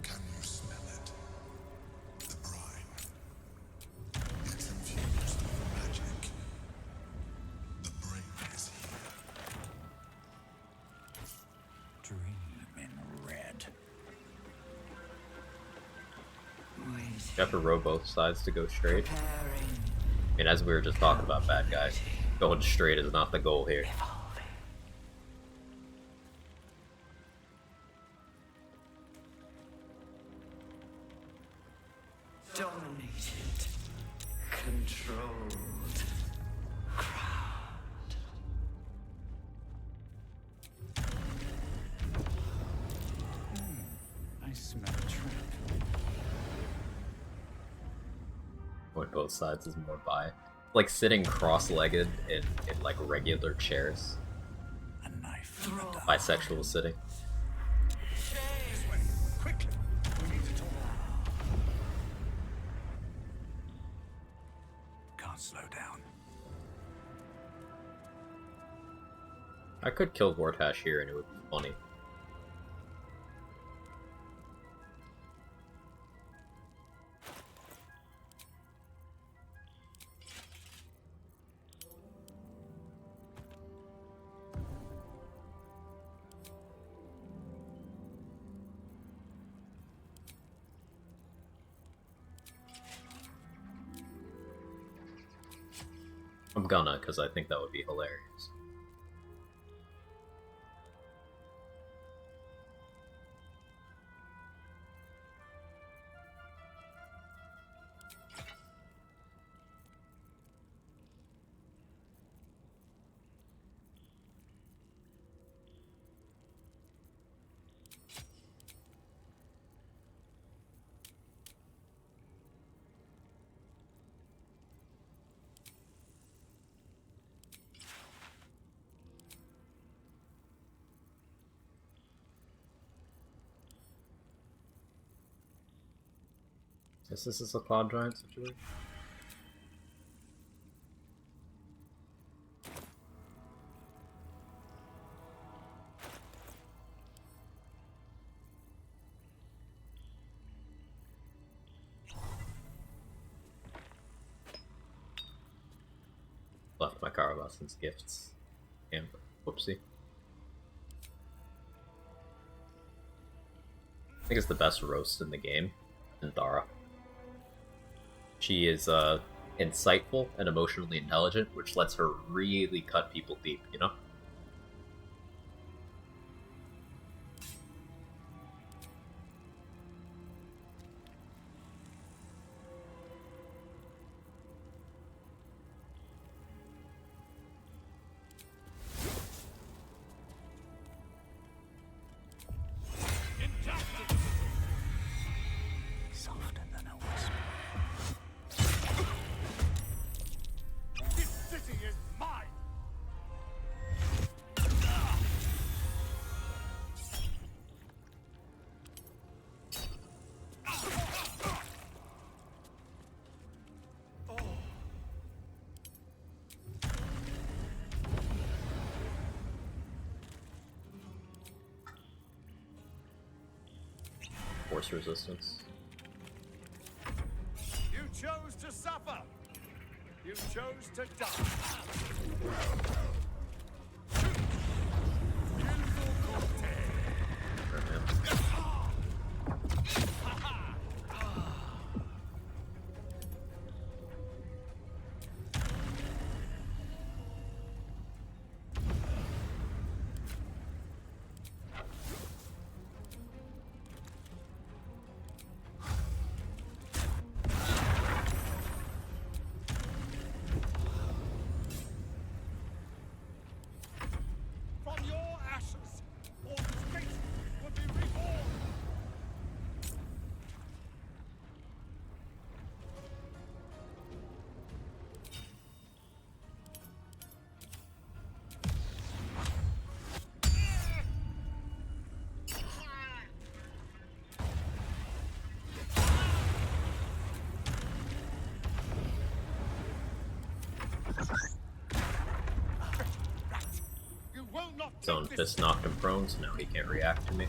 Can you smell it? The brine. It's infused with magic. The brain is here. Dream in red. You have to row both sides to go straight. And as we were just talking about bad guys, going straight is not the goal here. Dominated. Controlled. Crowd. I smell a trap. Going both sides is more like sitting cross-legged in like regular chairs. A knife. Bisexual sitting. Quickly, we need to talk. Can't slow down. I could kill Gortash here and it would be funny. I'm gonna, because I think that would be hilarious. Guess this is a Cloud Giant situation. Left my Carabason's gifts. And whoopsie. I think it's the best roast in the game, Dara. She is insightful and emotionally intelligent, which lets her really cut people deep, you know? Softer than a whisper. This city is mine! Force resistance. You chose to suffer! You chose to die! From your ashes, all this fate would be reborn! You will not His own take this fist knocked him prone, so now he can't react to me.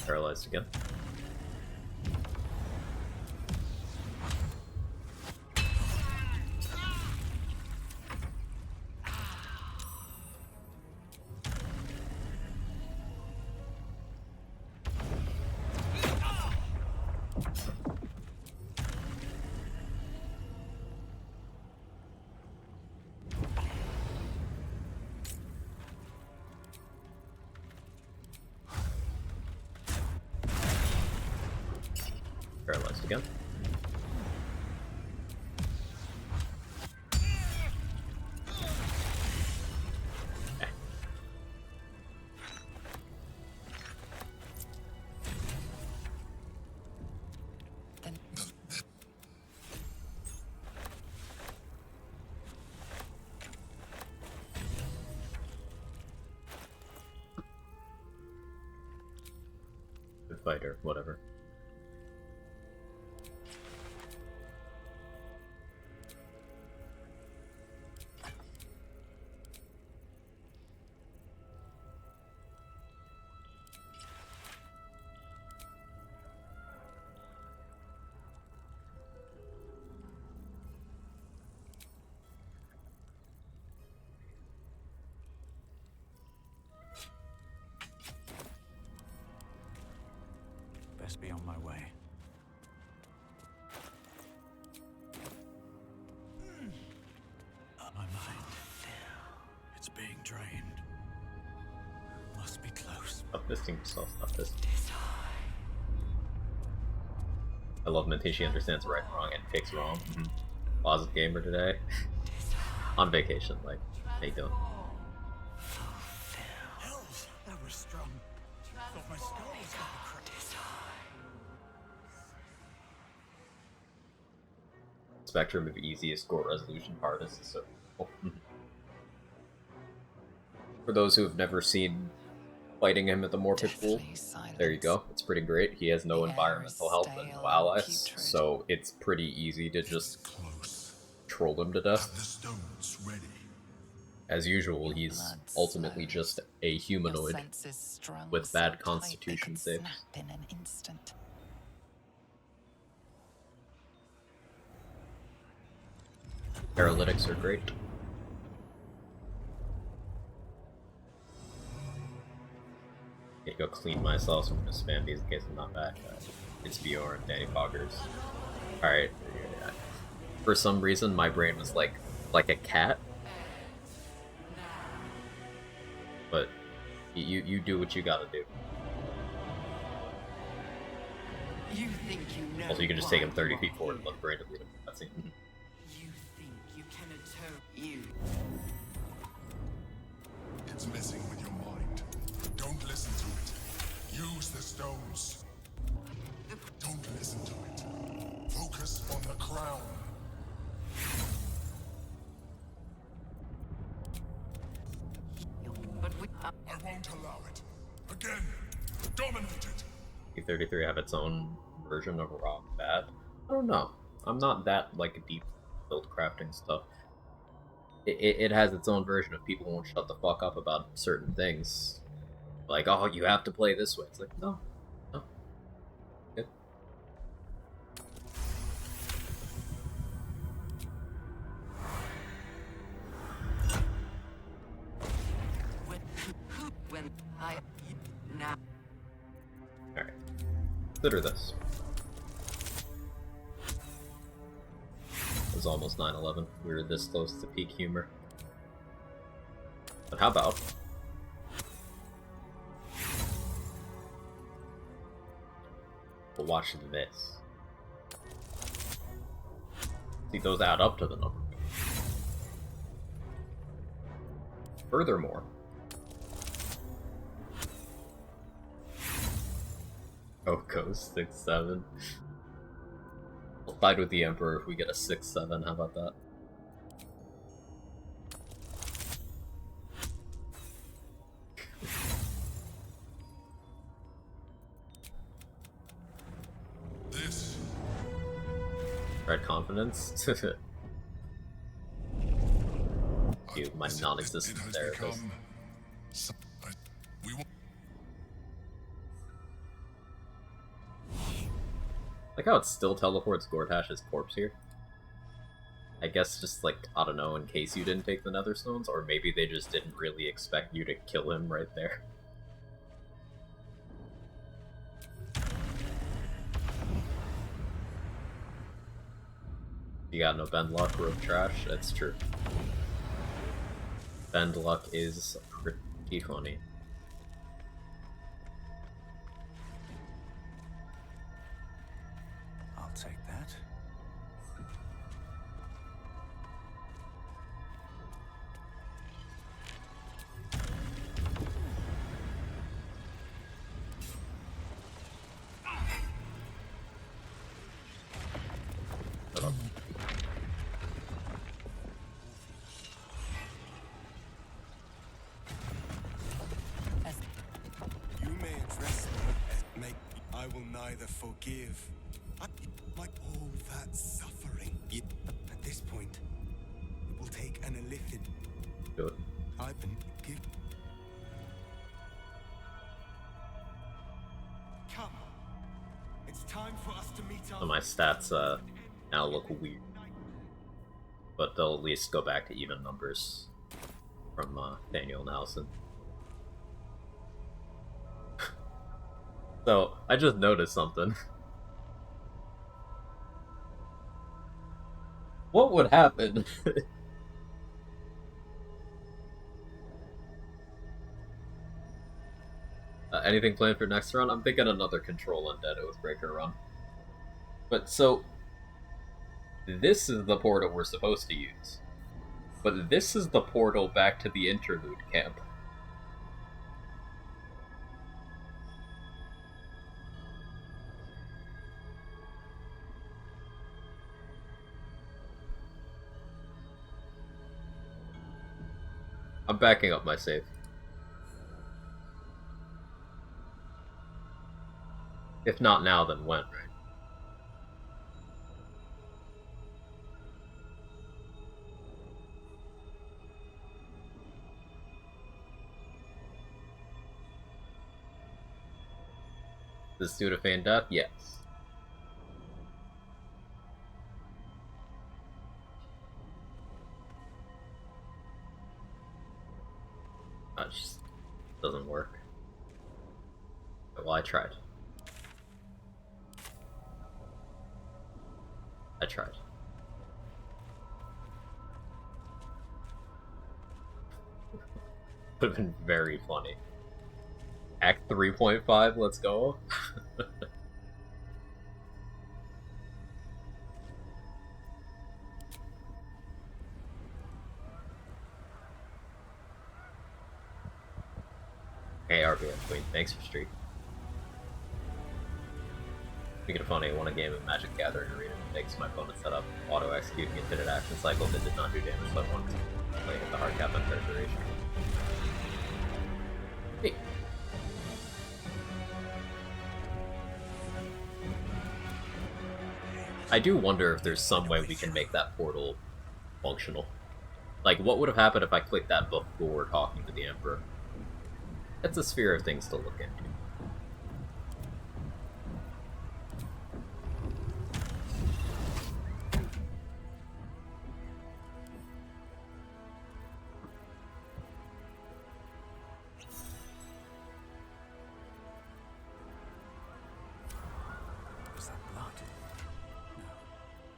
Paralyzed again. Paralyzed again. Okay. Good fighter, whatever. Best be on my way. My mind. It's being drained. Must be close. Stop fisting yourself, stop this. I love Minty, she understands right and wrong and picks wrong. Closet gamer today. On vacation, like, how you doing? Hells, that was strong. Thought my skull was gonna crack. spectrum of easiest score resolution, hardest is so cool. For those who have never seen fighting him at the Morphic pool, there you go. It's pretty great. He has no environmental help and no allies, so it's pretty easy to just troll him to death. As usual, he's ultimately just a humanoid with bad constitution saves. In an instant. Paralytics are great. I go clean myself, so I'm gonna spam these in case I'm not back. It's Bjorn, Danny Poggers. Alright. For some reason, my brain was like a cat. But you do what you gotta do. You think you know Also, you can just take him 30 feet forward and let the brain delete him. That's it. You think you can atone you. It's messing with your mind. Don't listen to it. Use the stones. Don't listen to it. Focus on the crown. I won't allow it. Again, dominate it. E33 have its own version of raw bad. I don't know. I'm not that like deep build crafting stuff. It has its own version of people won't shut the fuck up about certain things. Like, oh, you have to play this way. It's like, no. No. Good. When I now. Alright. Consider this. It was almost 9/11. We were this close to peak humor. But how about... But watch this. See, those add up to the number. Furthermore, oh, Ghost 6-7. We'll fight with the Emperor if we get a 6-7. How about that? This. Red confidence. You, my non-existent therapist. Like how it still teleports Gordhash's corpse here. I guess just like, I don't know, in case you didn't take the Netherstones, or maybe they just didn't really expect you to kill him right there. You got no bend luck, rope trash? That's true. Bend luck is pretty funny. I'll take that. You may address me as make. I will neither forgive. Like all that suffering. At this point, it will take an illithid. Do it. I've been give. Come. It's time for us to meet So my stats now look weird. But they'll at least go back to even numbers from Daniel and Allison. So, I just noticed something. What would happen? Anything planned for next run? I'm thinking another Control Undead Oathbreaker run. But so, this is the portal we're supposed to use. But this is the portal back to the Interlude Camp. I'm backing up my save. If not now, then when, right? This due to feign death? Yes. That just doesn't work. Well, I tried. I tried. Would have been very funny. Act 3.5, let's go. Hey, RBF Queen, thanks for streak. Speaking of funny, I won a game of Magic Gathering Arena that makes my opponent set up auto-executing infinite action cycle that did not do damage, so I won. Playing at the hard cap on Perforation. Hey. I do wonder if there's some way we can make that portal functional. Like, what would have happened if I clicked that before talking to the Emperor? That's a sphere of things to look into. Was that blood? No.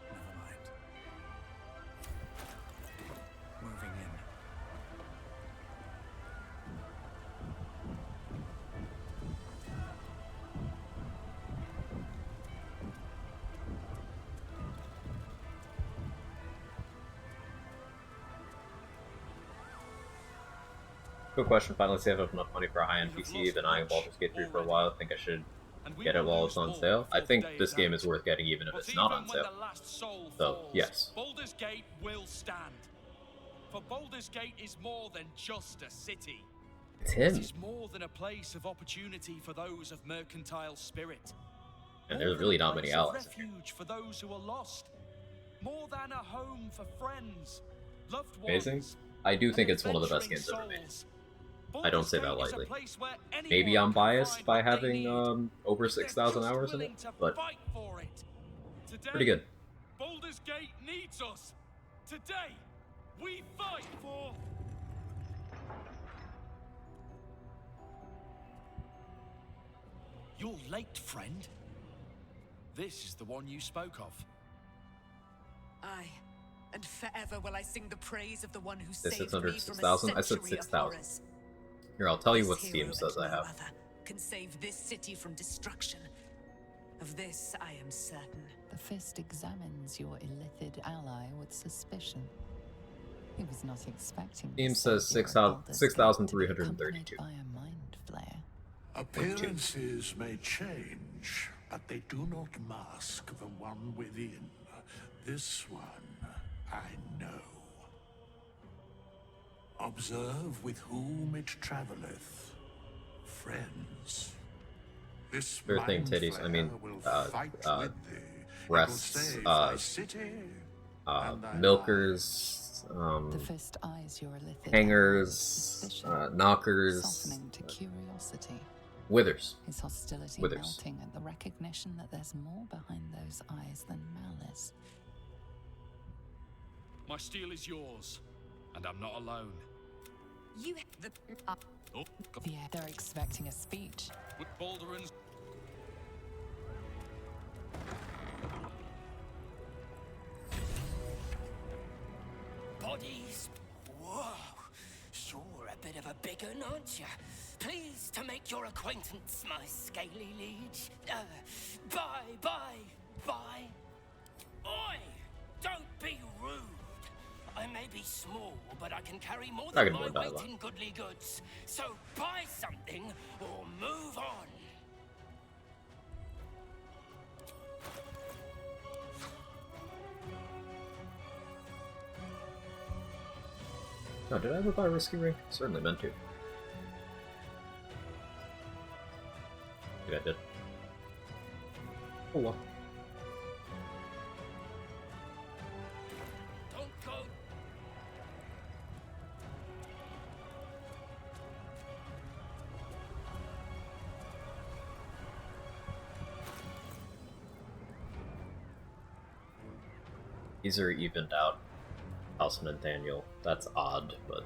Never mind. Moving in. Good question. Finally saved up enough money for a high-end PC. Been eyeing Baldur's Gate 3 for a while. I think I should get it while it's on sale. I think this game is worth getting even if it's not on sale. So, yes. Baldur's Gate will stand. For Baldur's Gate is more than just a city. It's him. It is more than a place of opportunity for those of mercantile spirit. And there's really not many allies. Refuge for those who are lost. More than a home for friends, loved ones. Amazing. I do think it's one of the best games ever made. I don't say that lightly. Maybe I'm biased by having over 6,000 hours in it, but pretty good. Baldur's Gate needs us. Today, we fight for. You're late, friend. This is the one you spoke of. Aye, and forever will I sing the praise of the one who This saved me from a 6,000? I said century of 6,000. horrors. Here, I'll tell you This what Steam hero says and I no have. other can save this city from destruction. Of this I am certain. The Fist examines your illithid ally with suspicion. He was not expecting Steam this says idea of Baldur's Gate to be 6,332. accompanied by a mind flare. Appearances may change, but they do not mask the one within. This one I know. Observe with whom it traveleth. Friends. This Sure thing, mind titties. I mean, flare will fight with thee. It will breasts, save thy city and thy milkers, The Fist eyes your illithid hangers, knockers, softening to curiosity. withers. His hostility Withers. melting at the recognition that there's more behind those eyes than malice. My steel is yours, and I'm not alone. You the Oh, Yeah, they're expecting a speech. with Balduran's. Bodies? Whoa, sure a bit of a big un, aren't you? Pleased to make your acquaintance, my scaly liege. Bye. Oi! Don't be rude. I may be small, but I can carry more than Dragon my Ball weight dialogue. in goodly goods. So buy something or move on. Oh, did I ever buy a risky ring? Certainly meant to. I think I did. Oh well. Don't go. These are evened out. Alson and Daniel. That's odd, but...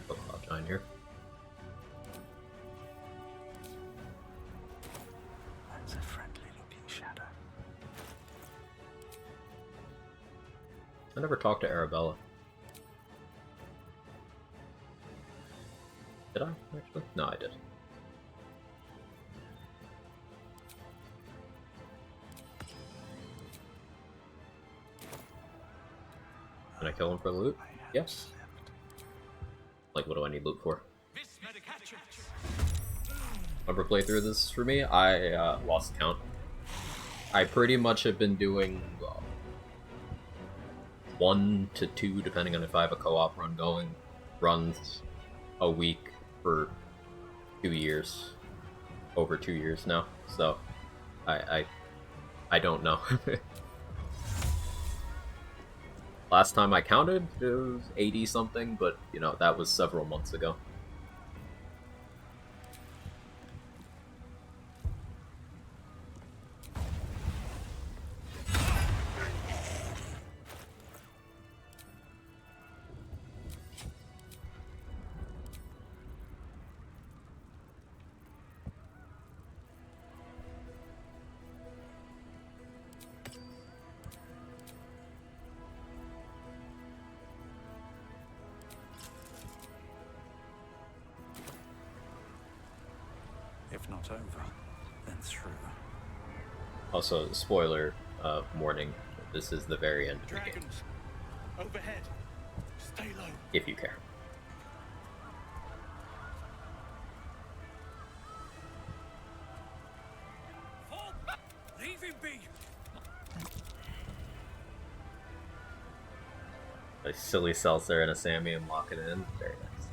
Put Cloud9 here. That's a friendly looking shadow. I never talked to Arabella. Did I, actually? No, I did. Can I kill him for the loot? Yes. Like, what do I need loot for? Number playthrough this for me, I lost count. I pretty much have been doing 1 to 2, depending on if I have a co-op run going, runs a week for 2 years, over 2 years now. So, I don't know. Last time I counted, it was 80 something, but you know, that was several months ago. If not over, then through. Also, spoiler warning, this is the very end of the game. Overhead. Stay low. If you care. Leave him be. A silly seltzer and a Sammy and lock it in. Very nice.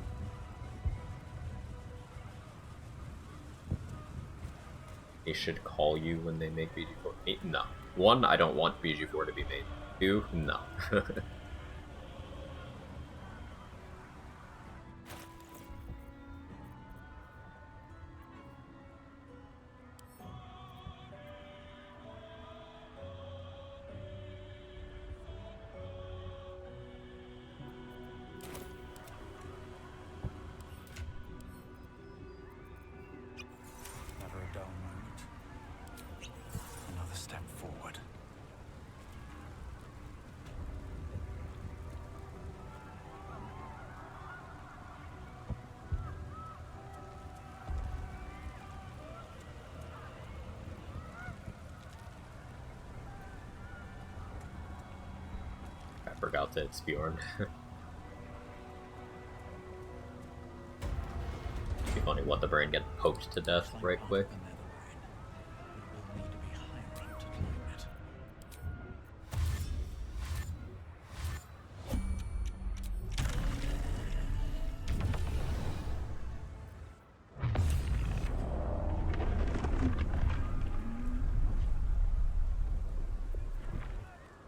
They should call you when they make BG4. No. 1, I don't want BG4 to be made. 2, no. Never a dull moment. Another step forward. I forgot that it's Bjorn. It'd be funny, what the brain get poked to death right quick.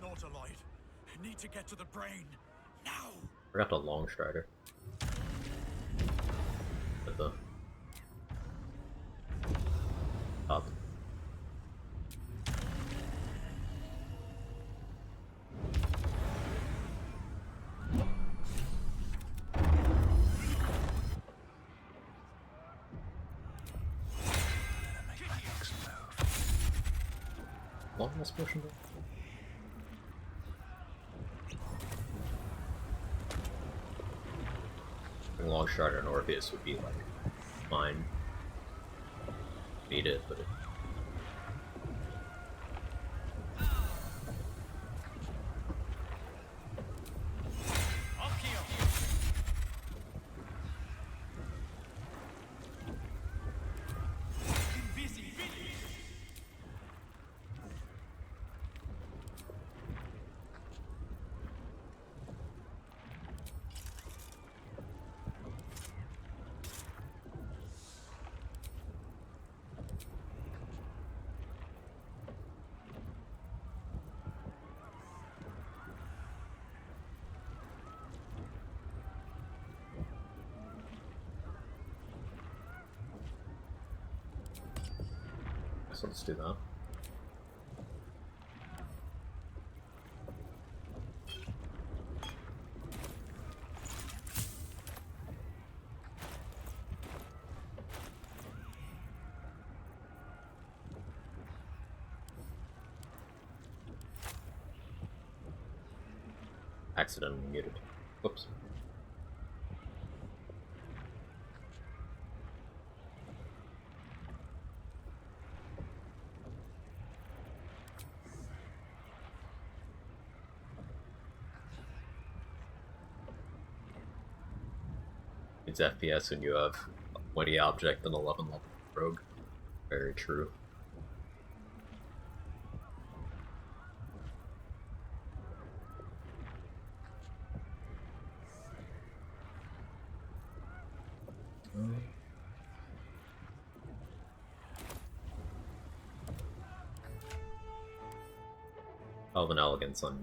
Not alive. Need to get to the brain. Now. Forgot the long strider. At the top. Long last potion though? Long Strider and Orpheus would be like fine. Need it, but so let's do that. Accidentally muted. Whoops. It's FPS when you have a 20 object and 11 level rogue. Very true. Elven Elegance on.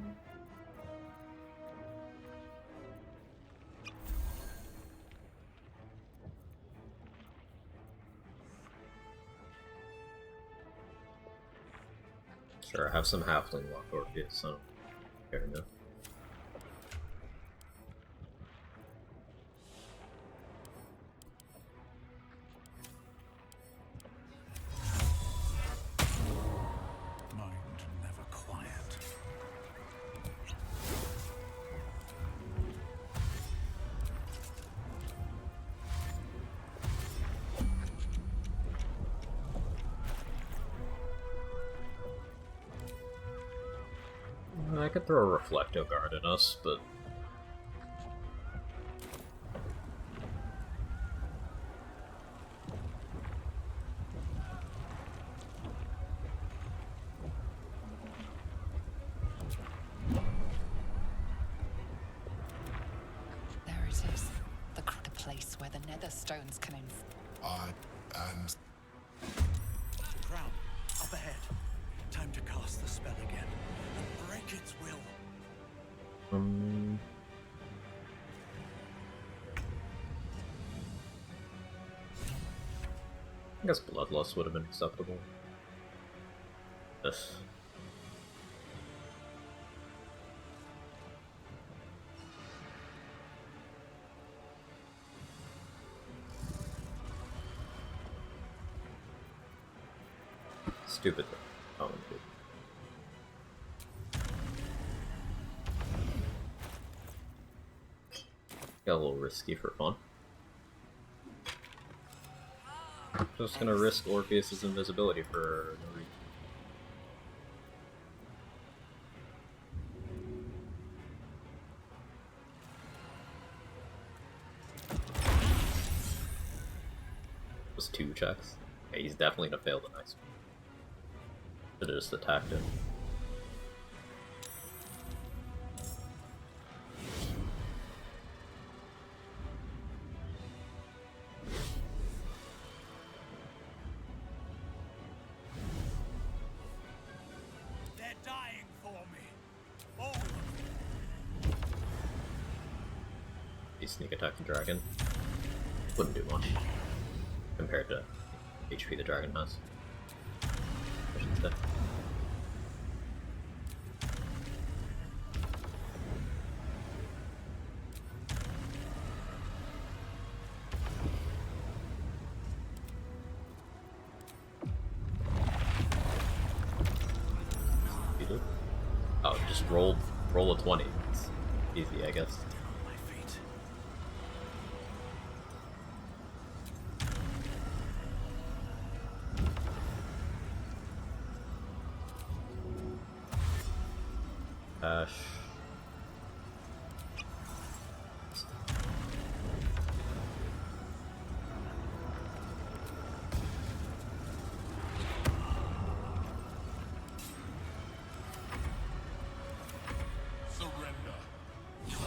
Sure, have some halfling walk Orpheus, so fair enough. I could throw a Reflecto Guard at us, but... There it is. The place where the nether stones can I am... Crown, up ahead. Time to cast the spell again and break its will. I guess Bloodlust would have been acceptable. This. Stupid. Oh, dude. Got a little risky for fun. Just gonna risk Orpheus's invisibility for no reason. Was 2 checks. Okay, he's definitely gonna fail the next one. Should've just attacked him. They're dying for me. All of them. He sneak attack the dragon. Wouldn't do much compared to HP the dragon has. I should say. You do? Oh, just roll a 20. It's easy, I guess.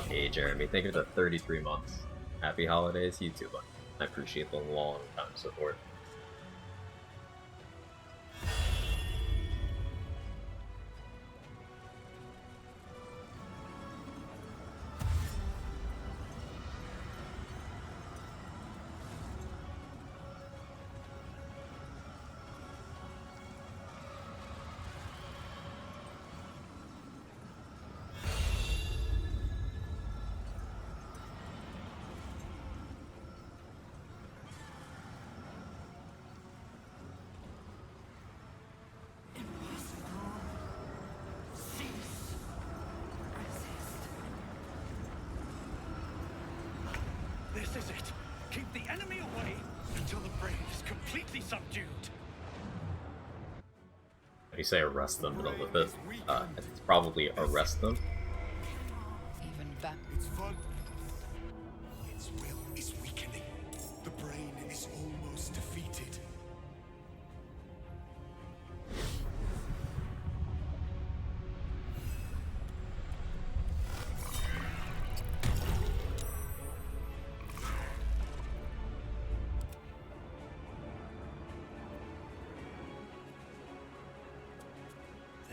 Hey Jeremy, thank you for the 33 months. Happy holidays, you too, buddy. I appreciate the long time support. This is it. Keep the enemy away until the brain is completely subdued. When you say arrest them, middle of this, it's probably arrest them. Even that. It's fun. Its will is weakening. The brain is almost defeated.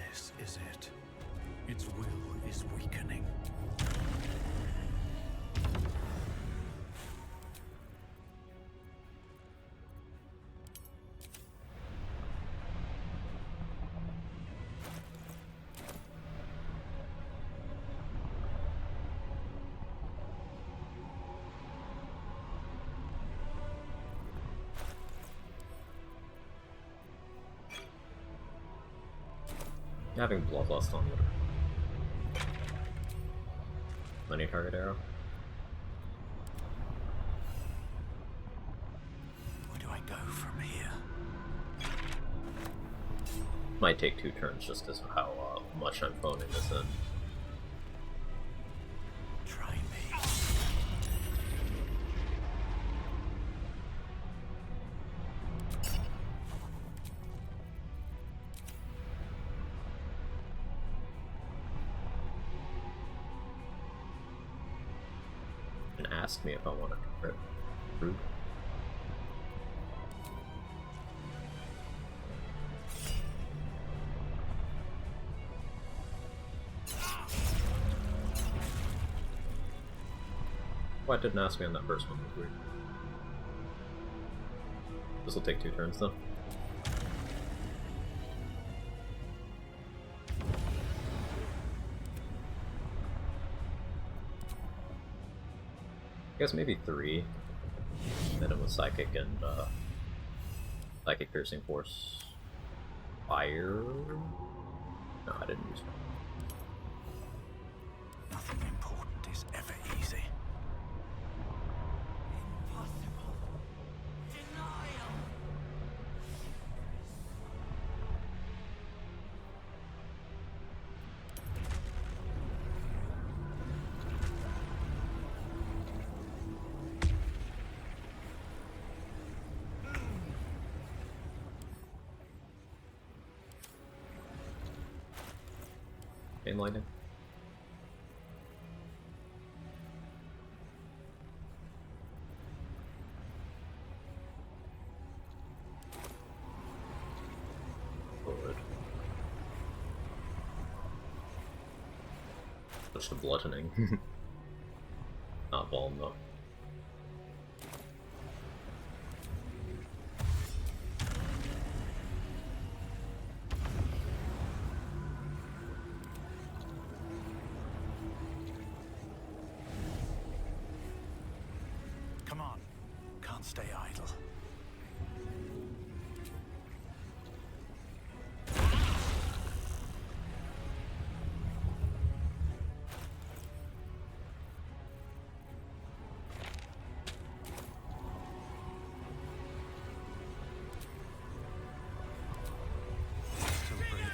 This is it. Its will is weakening. Having bloodlust on would. Money target arrow. Where do I go from here? Might take 2 turns just because of how much I'm phoning this in. Try me. And ask me if I want to convert. Rude. Why didn't ask me on that first one? That was weird. This will take 2 turns though. I guess maybe 3. Hit him with Psychic and Psychic Piercing Force. Fire? No, I didn't use one. Nothing important is ever easy. Chain lightning. Forward. Switch to bludgeoning. Not balm though. Come on. Can't stay idle. Still breathing,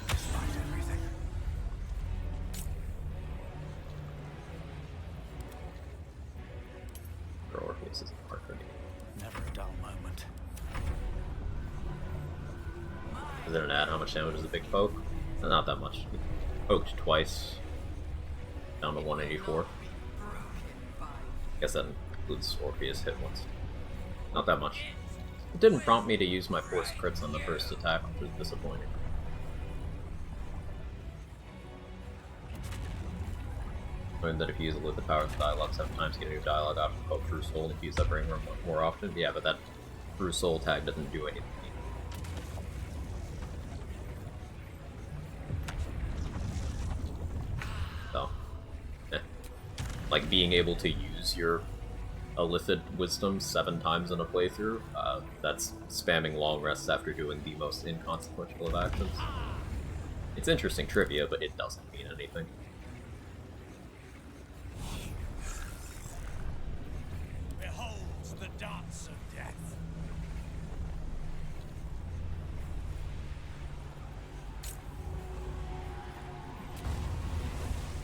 despite everything. Orpheus is Hartford. Never a dull moment. Is there an ad? How much damage is a big poke? Not that much. He poked twice. Down to 184. Guess that includes Orpheus hit once. Not that much. It didn't prompt me to use my forced crits on the first attack, which was disappointing. Learned that if you use it with the power of the dialogue 7 times, get a new dialogue option called True Soul, and if you use that brain more often. Yeah, but that True Soul tag doesn't do anything. So, like being able to use your illicit wisdom 7 times in a playthrough, that's spamming long rests after doing the most inconsequential of actions. It's interesting trivia, but it doesn't mean anything. dance of death.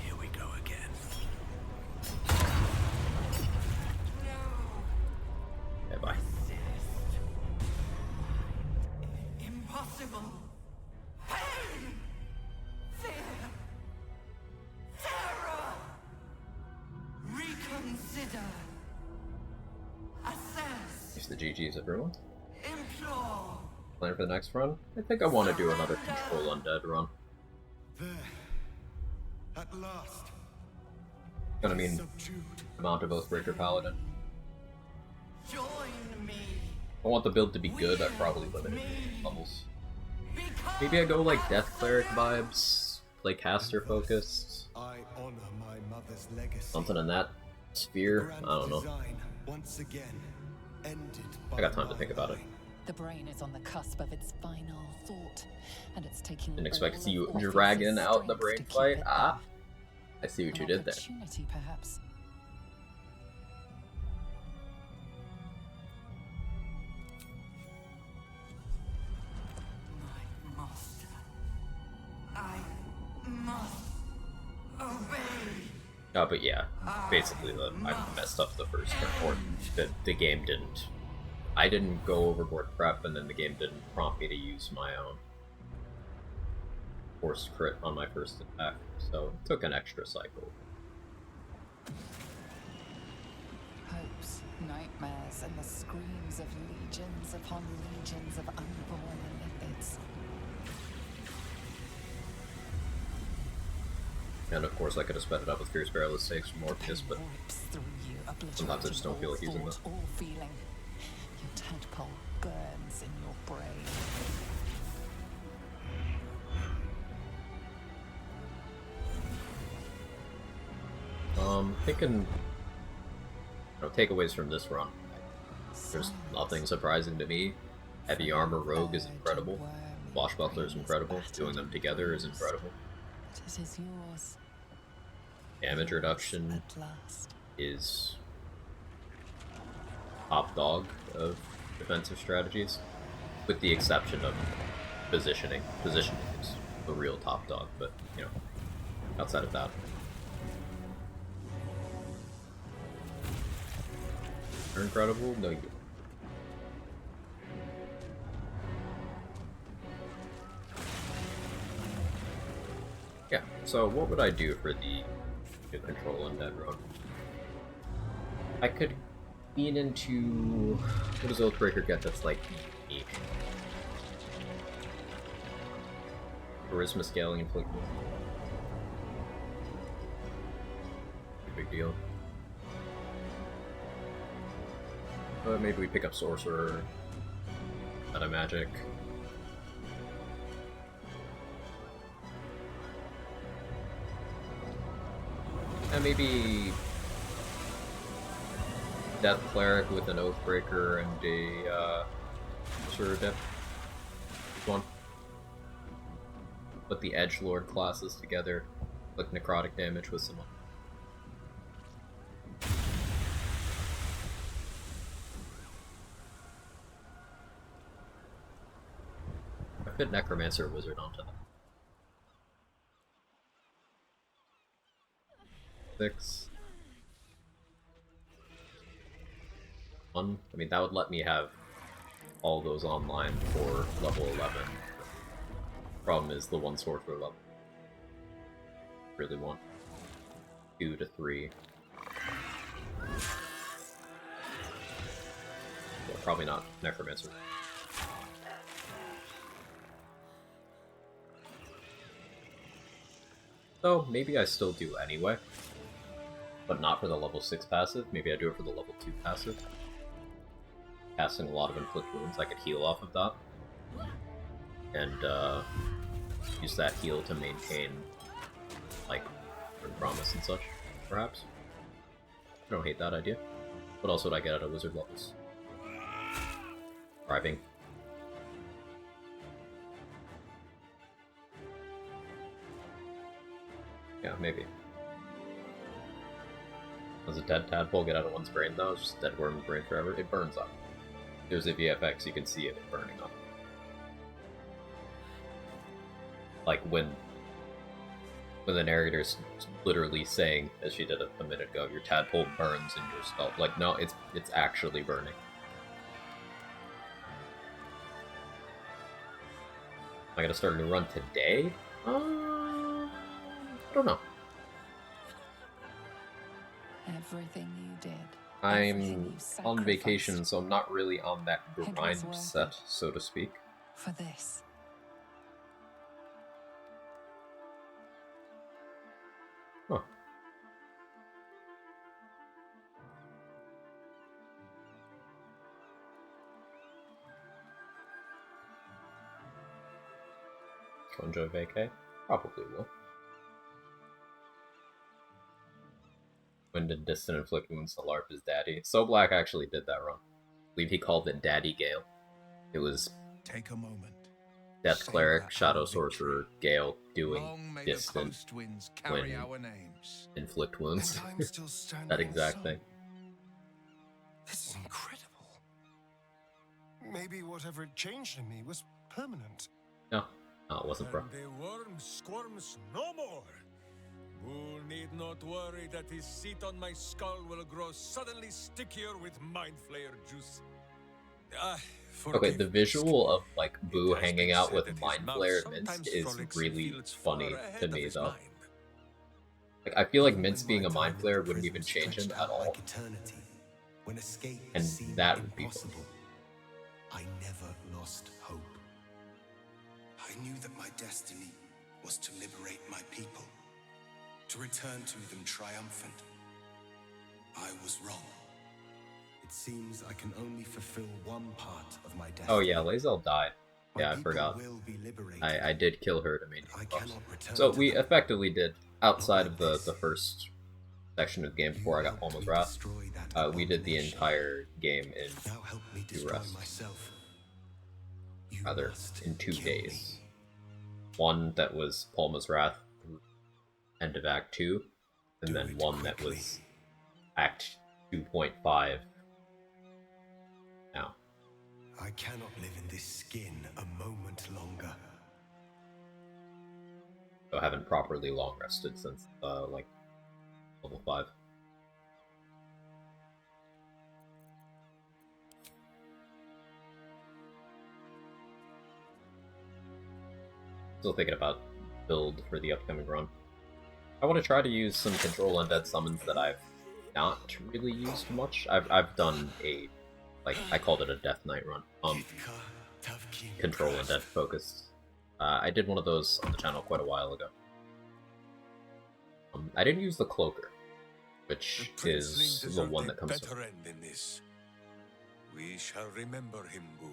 Here we go again. Okay, bye. Impossible. Pain. Fear. Terror. Reconsider. Assess. Use the GGs, everyone. Implore. Plan for the next run? I think I want to do another Control Undead run. There. At last. Gonna mean amount of Oathbreaker Paladin. Join me. I want the build to be good, I'd probably limit it to levels. Maybe I go like Death Cleric vibes, play caster focused. I honor my mother's legacy. Something in that sphere, I don't know. Once again, ended I got time to think about it. The brain is on the cusp of its final thought, and it's taking. Didn't expect to see you all of Orpheus's dragging out the strength brain to keep fight. it Ah, I see what you An did there. opportunity, perhaps. My master. I must obey. But yeah, basically I messed up the first turn, or the game didn't. I didn't go overboard prep, and then the game didn't prompt me to use my own forced crit on my first attack, so it took an extra cycle. Hopes, nightmares, and the screams of legions upon legions of unborn lipids. And of course I could have sped it up with Fierce Perilous Stakes from Morpheus, but sometimes I just don't feel like using them. All feeling. Your tadpole burns in your brain. Thinking, takeaways from this run. There's nothing surprising to me. Heavy Armor Rogue is incredible. Swashbuckler is incredible. Doing them together is incredible. It is yours. Damage reduction is top dog of defensive strategies, with the exception of positioning. Positioning is the real top dog, but outside of that. They're incredible? No, you. Yeah, so what would I do for the Control Undead run? I could lean into... What does Oathbreaker get that's like unique? Charisma scaling inflict. Big deal. Maybe we pick up Sorcerer, Meta Magic. And maybe Death Cleric with an Oathbreaker and a Sorcerer Depth. One. Put the Edgelord classes together, like necrotic damage with someone. Fit Necromancer Wizard onto them. 6. 1. I mean, that would let me have all those online for level 11. Problem is the one sorcerer level. Really want 2 to 3. Well, probably not Necromancer. So maybe I still do anyway, but not for the level 6 passive. Maybe I do it for the level 2 passive. Casting a lot of inflict wounds, I could heal off of that. And use that heal to maintain, like, promise and such, perhaps. I don't hate that idea. What else would I get out of wizard levels? Thriving. Yeah, maybe. Does a dead tadpole get out of one's brain though? It's just dead worm's brain forever. It burns up. There's a VFX, you can see it burning up. Like when the narrator's literally saying, as she did a minute ago, your tadpole burns in your skull. Like, no, it's actually burning. Am I gonna start a new run today? I don't know. Everything you did. I'm on vacation, so I'm not really on that grind set, so to speak. For this. Huh. So enjoy vacay? Probably will. When did Distant Inflict Wounds to LARP his daddy? So Black actually did that run. I believe he called it Daddy Gale. It was Take a moment. Death Cleric, Shadow Sorcerer, Gale doing Distant when inflict wounds. And I'm still standing That exact thing. This is incredible. Maybe whatever had changed in me was permanent. No, it wasn't, bro. And the worm squirms no more. Bull need not worry that his seat on my skull will grow suddenly stickier with Mind Flayer juice. Okay, the visual of like Boo hanging out with Mind Flayer and Minsk is really funny to me, though. Like, I feel like Minsk being a Mind Flayer wouldn't even change him at all, and that would be possible. I never lost hope. I knew that my destiny was to liberate my people, to return to them triumphant. I was wrong. It seems I can only fulfill one part of my destiny. Oh yeah, Lae'zel died. Yeah, I forgot. I did kill her to maintain buffs. So we effectively did, outside of the first section of the game before I got Palma's Wrath, we did the entire game in 2 rests. Rather, in 2 days. One that was Palma's Wrath, end of Act 2, and then one that was Act 2.5. Now. I cannot live in this skin a moment longer. So I haven't properly long rested since, like, level 5. Still thinking about build for the upcoming run. I want to try to use some Control Undead summons that I've not really used much. I've done a, like, I called it a Death Knight run. Control Undead focused. I did one of those on the channel quite a while ago. I didn't use the Cloaker, which is the one that comes from. We shall remember him, Boo.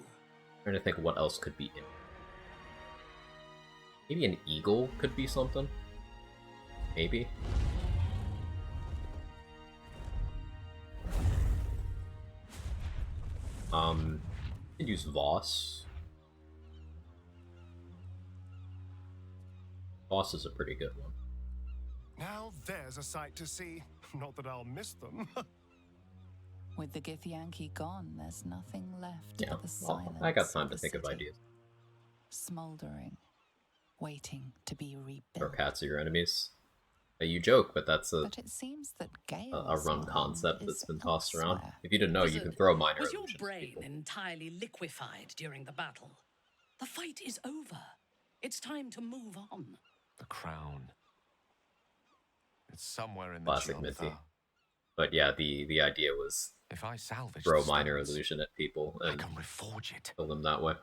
Trying to think what else could be in. Maybe an eagle could be something. Maybe. Could use Voss. Voss is a pretty good one. Now there's a sight to see. Not that I'll miss them. With the Githyanki gone, there's nothing left Yeah, but the silence. I got time to the think of city. ideas. Smoldering, waiting to be rebuilt. Or cats are your enemies. You joke, but that's But it seems that Gale a run concept that's been tossed around. elsewhere. If you didn't know, you can throw minor Was your illusions. brain entirely liquefied during the battle? The fight is over. It's time to move on. The crown. It's somewhere in the Classic Mithy. Jotha. But yeah, the idea was If I salvage throw the minor stones, illusion at people I and can reforge it. kill them that way.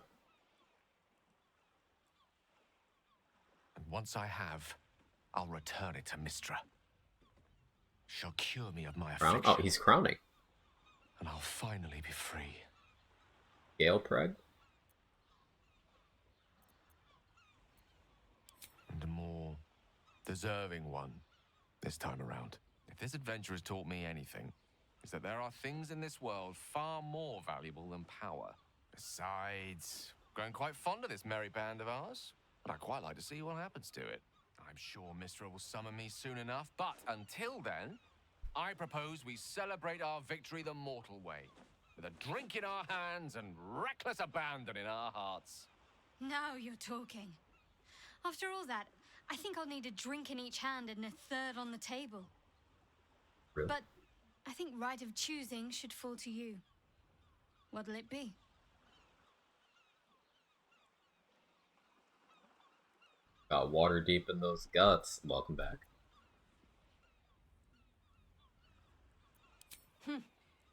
And once I have, I'll return it to Mistra. She'll cure me of my Crown? affliction. Oh, he's crowning. And I'll finally be free. Gale Preg? And a more deserving one this time around. If this adventure has taught me anything, it's that there are things in this world far more valuable than power. Besides, I'm growing quite fond of this merry band of ours, but I'd quite like to see what happens to it. I'm sure Mistra will summon me soon enough, but until then, I propose we celebrate our victory the mortal way, with a drink in our hands and reckless abandon in our hearts. Now you're talking. After all that, I think I'll need a drink in each hand and a third on the table. Really? But I think right of choosing should fall to you. What'll it be? Got water deep in those guts. Welcome back.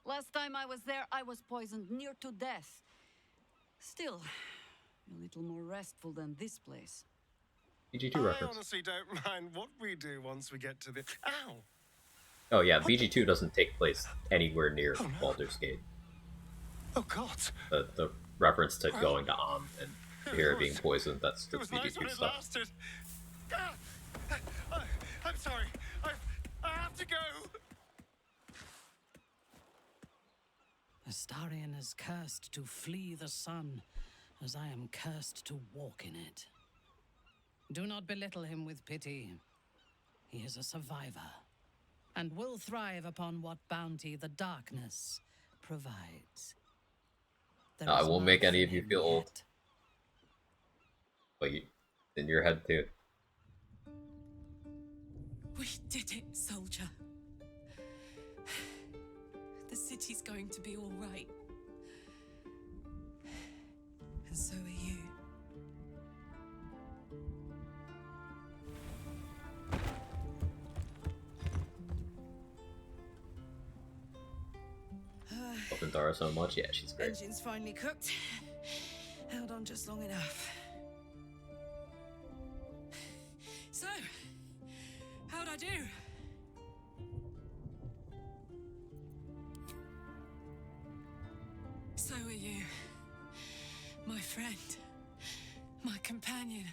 Last time I was there, I was poisoned near to death. Still, a little more restful than this place. BG2 I reference. honestly don't mind what we do once we get to the... Ow! Oh yeah, BG2 doesn't take place anywhere near Baldur's Gate. Oh god! The reference to going to and here being poisoned, that's the It was nice when BG2 it stuff. lasted. Ah! I'm sorry. I have to go. Astarion is cursed to flee the sun, as I am cursed to walk in it. Do not belittle him with pity. He is a survivor, and will thrive upon what bounty the darkness provides. There I is won't life make any in of you him feel old. yet. But you, in your head too. We did it, soldier. The city's going to be all right. And so are you. Loving Dara so much, yeah, she's great. Engine's finally cooked. Held on just long enough. So, how'd I do? So are you. My friend. My companion.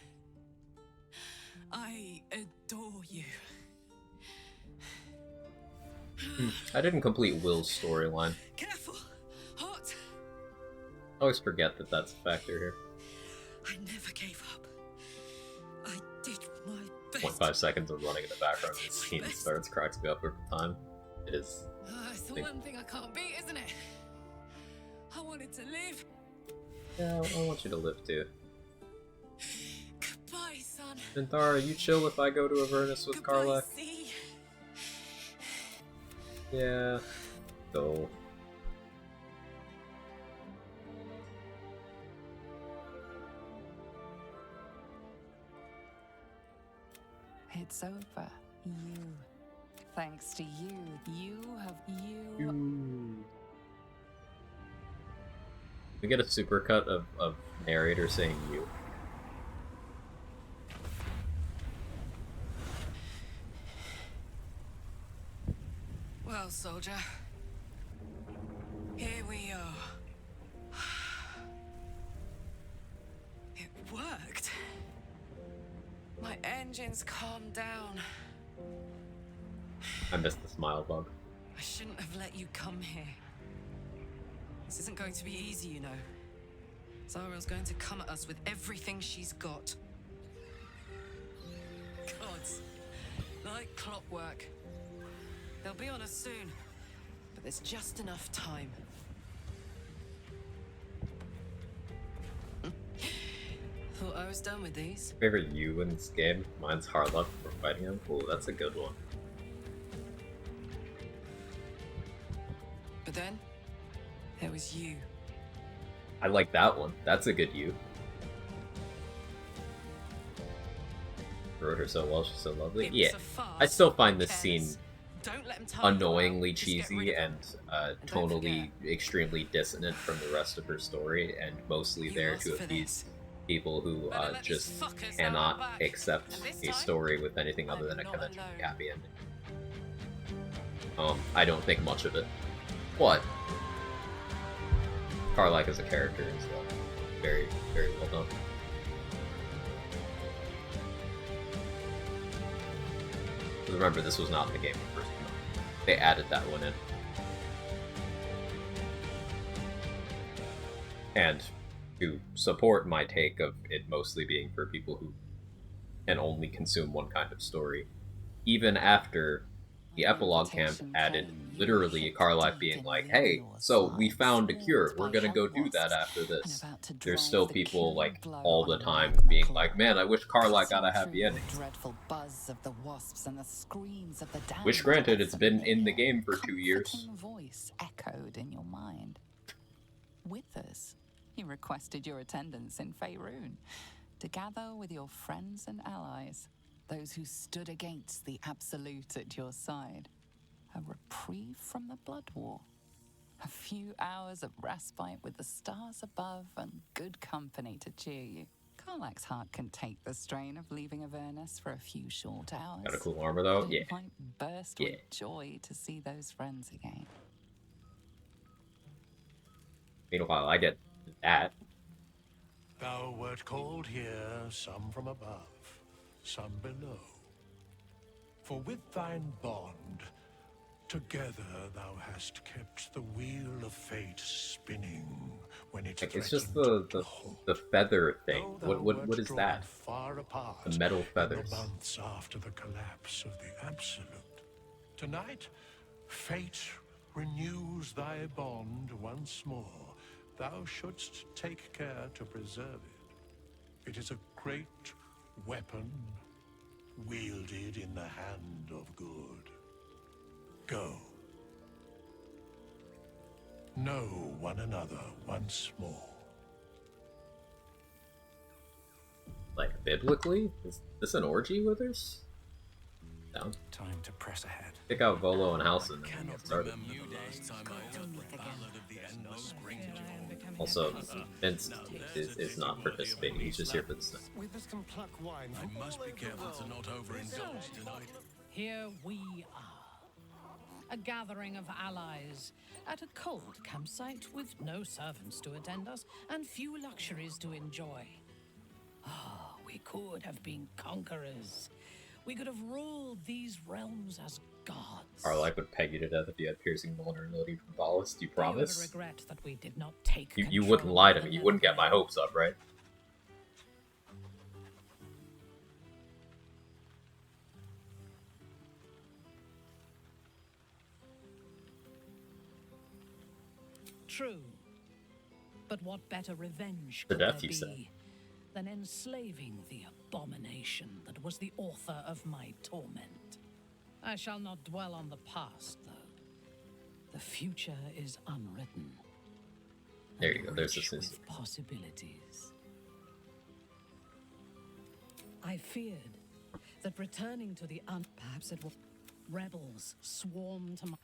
I adore you. I didn't complete Will's storyline. Careful! Hot! I always forget that that's a factor here. I never gave up. I did my best. 0.5 seconds of running in the background and the scene starts, cracks me up every time. It is. It's the one thing I can't beat, isn't it? I wanted to live. Yeah, I want you to live too. Goodbye, son. Vintara, you chill if I go to Avernus with Karlach? See? Yeah. Go. It's over. You. Thanks to you. You have you. We get a supercut of narrator saying you. Well, soldier. Here we are. It worked. My engines calmed down. I missed the smile bug. I shouldn't have let you come here. This isn't going to be easy, you know. Zara's going to come at us with everything she's got. Gods. Like clockwork. They'll be on us soon. But there's just enough time. Thought I was done with these. Favorite you in this game? Mine's Harlock for fighting him. Ooh, that's a good one. But then, there was you. I like that one. That's a good you. Wrote her so well, she's so lovely. Yeah, I still find this scene annoyingly cheesy and tonally extremely dissonant from the rest of her story, and mostly there to appease people who just cannot accept a story with anything other than a conventionally happy ending. I don't think much of it. But Karlach as a character is very, very well done. Remember, this was not in the game the first time. They added that one in. And to support my take of it mostly being for people who can only consume one kind of story, even after the epilogue camp added literally Carlife being like, hey, so we found a cure. We're gonna go do that after this. There's still people like all the time being like, man, I wish Carlife got a happy ending. Dreadful buzz of the wasps and the screams of the damned. Which, granted, it's been in the game for 2 years. Voice echoed in your mind. Withers, he requested your attendance in Faerun to gather with your friends and allies, those who stood against the Absolute at your side. A reprieve from the Blood War. A few hours of respite with the stars above and good company to cheer you. Karlach's heart can take the strain of leaving Avernus for a few short hours. Got a cool armor though? But Yeah. it might burst with joy to see those friends again. Meanwhile, I get that. Thou wert called here, some from above, some below. For with thine bond, together thou hast kept the wheel of fate spinning when it Like, it's just the feather thing. What is that? Far apart The metal feathers. in the months after the collapse of the Absolute. Tonight, fate renews thy bond once more. Thou shouldst take care to preserve it. It is a great weapon, wielded in the hand of good. Go. Know one another once more. Like, biblically? Is this an orgy, Withers? Down. Time to press ahead. Pick out Volo and Halcyon and get started. Also, Vince is not participating, he's just here for the snack. Withers can pluck wine. I must be careful to not overindulge tonight. Here we are. A gathering of allies at a cold campsite with no servants to attend us and few luxuries to enjoy. Ah, we could have been conquerors. We could have ruled these realms as gods. Carlife would peg you to death if you had piercing vulnerability from Ballas. Do you Do you promise? ever regret that we did not take You wouldn't control lie of to the me. You wouldn't get my hopes up, right? True. But what better revenge The could death, there you said. be than enslaving the abomination that was the author of my torment? I shall not dwell on the past, though. The future is unwritten. There you go. There's the Rich system. with possibilities. I feared that returning to the perhaps it will rebels swarm to my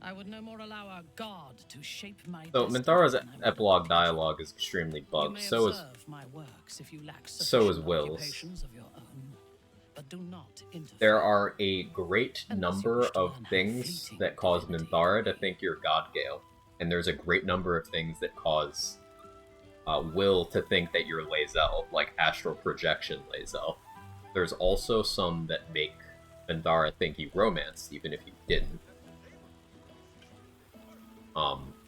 I would no more allow our god to shape my So destiny Minthara's than I would epilogue dialogue is extremely You bugged. may So is observe my works if you lack so is sufficient Will's. occupations of your own, but do not interfere. There are a great number of things that cause Minthara to think you're Godgale, and there's a great number of things that cause Will to think that you're Lae'zel, like astral projection Lae'zel. There's also some that make Minthara think he romanced, even if he didn't.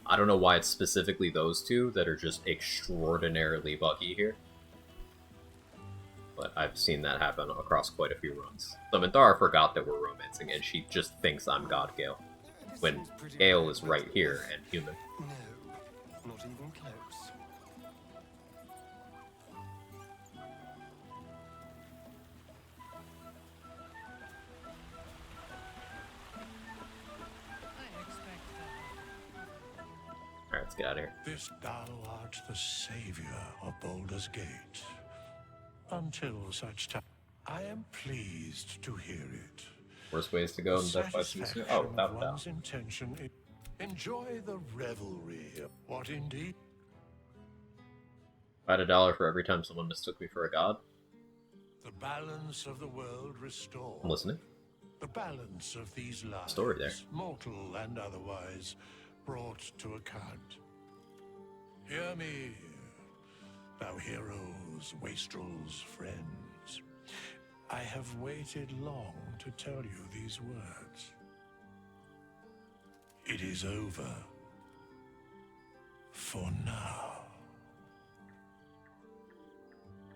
I don't know why it's specifically those two that are just extraordinarily buggy here. But I've seen that happen across quite a few runs. So Minthara forgot that we're romancing, and she just thinks I'm Godgale, when Gale is right here and human. No, not even close. Alright, let's get out of here. This thou art the savior of Baldur's Gate. Until such time, I am pleased to hear it. Worst ways to go in Death by Suicide? Oh, without a doubt. One's intention is enjoy the revelry. What indeed? I had $1 for every time someone mistook me for a god. The balance of the world restored. I'm listening. The balance of these lives, Story there. mortal and otherwise, brought to account. Hear me, thou heroes, wastrels, friends. I have waited long to tell you these words. It is over. For now.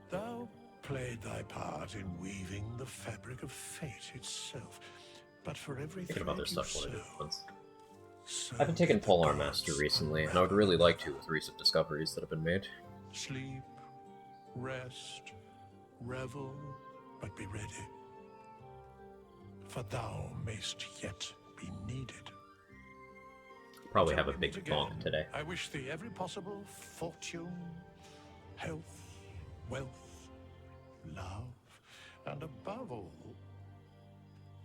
Thou played thy part in weaving the fabric of fate itself. But for every Thinking of other thread stuff you I want to do sow, once. so I haven't taken the Polar gods Master recently, and I unravel. would really like to with recent discoveries that have been made. Sleep, rest, revel, but be ready. For thou mayst yet be needed. Probably have a Until we big meet bonk again, today. I wish thee every possible fortune, health, wealth, love, and above all,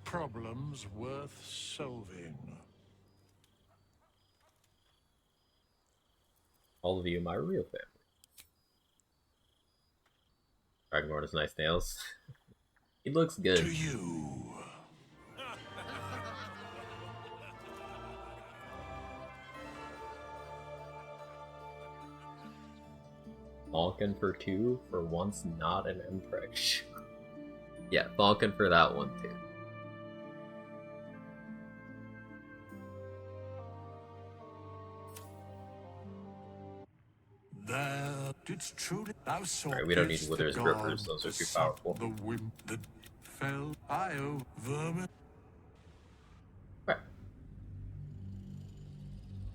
problems worth solving. All of you, my real family. Dragonborn has nice nails. He looks good. To you. Falcon for 2 for once not an Empress. Yeah, Falcon for that one too. Thou didst truly thou saw. Alright, we don't need Withers Grippers, those are too powerful. The wind that fell, vermin. Right.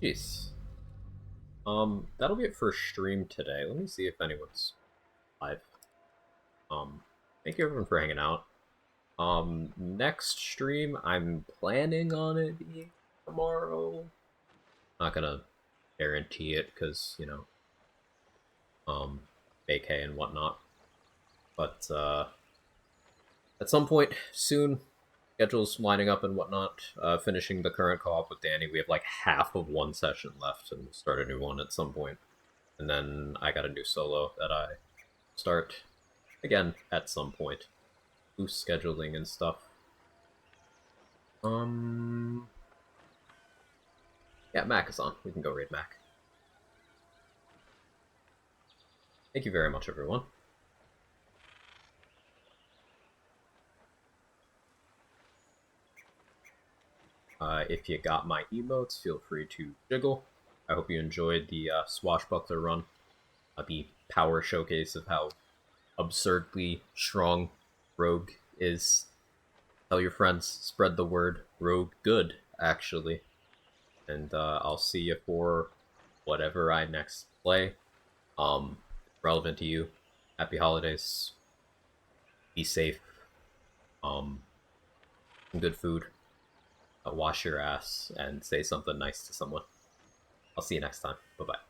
Jeez. That'll be it for stream today. Let me see if anyone's live. Thank you everyone for hanging out. Next stream, I'm planning on it being tomorrow. Not gonna guarantee it, because, you know, vacay and whatnot. But, at some point soon, schedules lining up and whatnot, finishing the current co-op with Danny, we have like half of one session left, and we'll start a new one at some point. And then I got a new solo that I start again at some point. Loose scheduling and stuff. Yeah, Mac is on. We can go raid Mac. Thank you very much, everyone. If you got my emotes, feel free to jiggle. I hope you enjoyed the Swashbuckler run. The power showcase of how absurdly strong Rogue is. Tell your friends, spread the word. Rogue good, actually. And I'll see you for whatever I next play. Relevant to you. Happy holidays. Be safe. Some good food. Wash your ass and say something nice to someone. I'll see you next time. Bye-bye.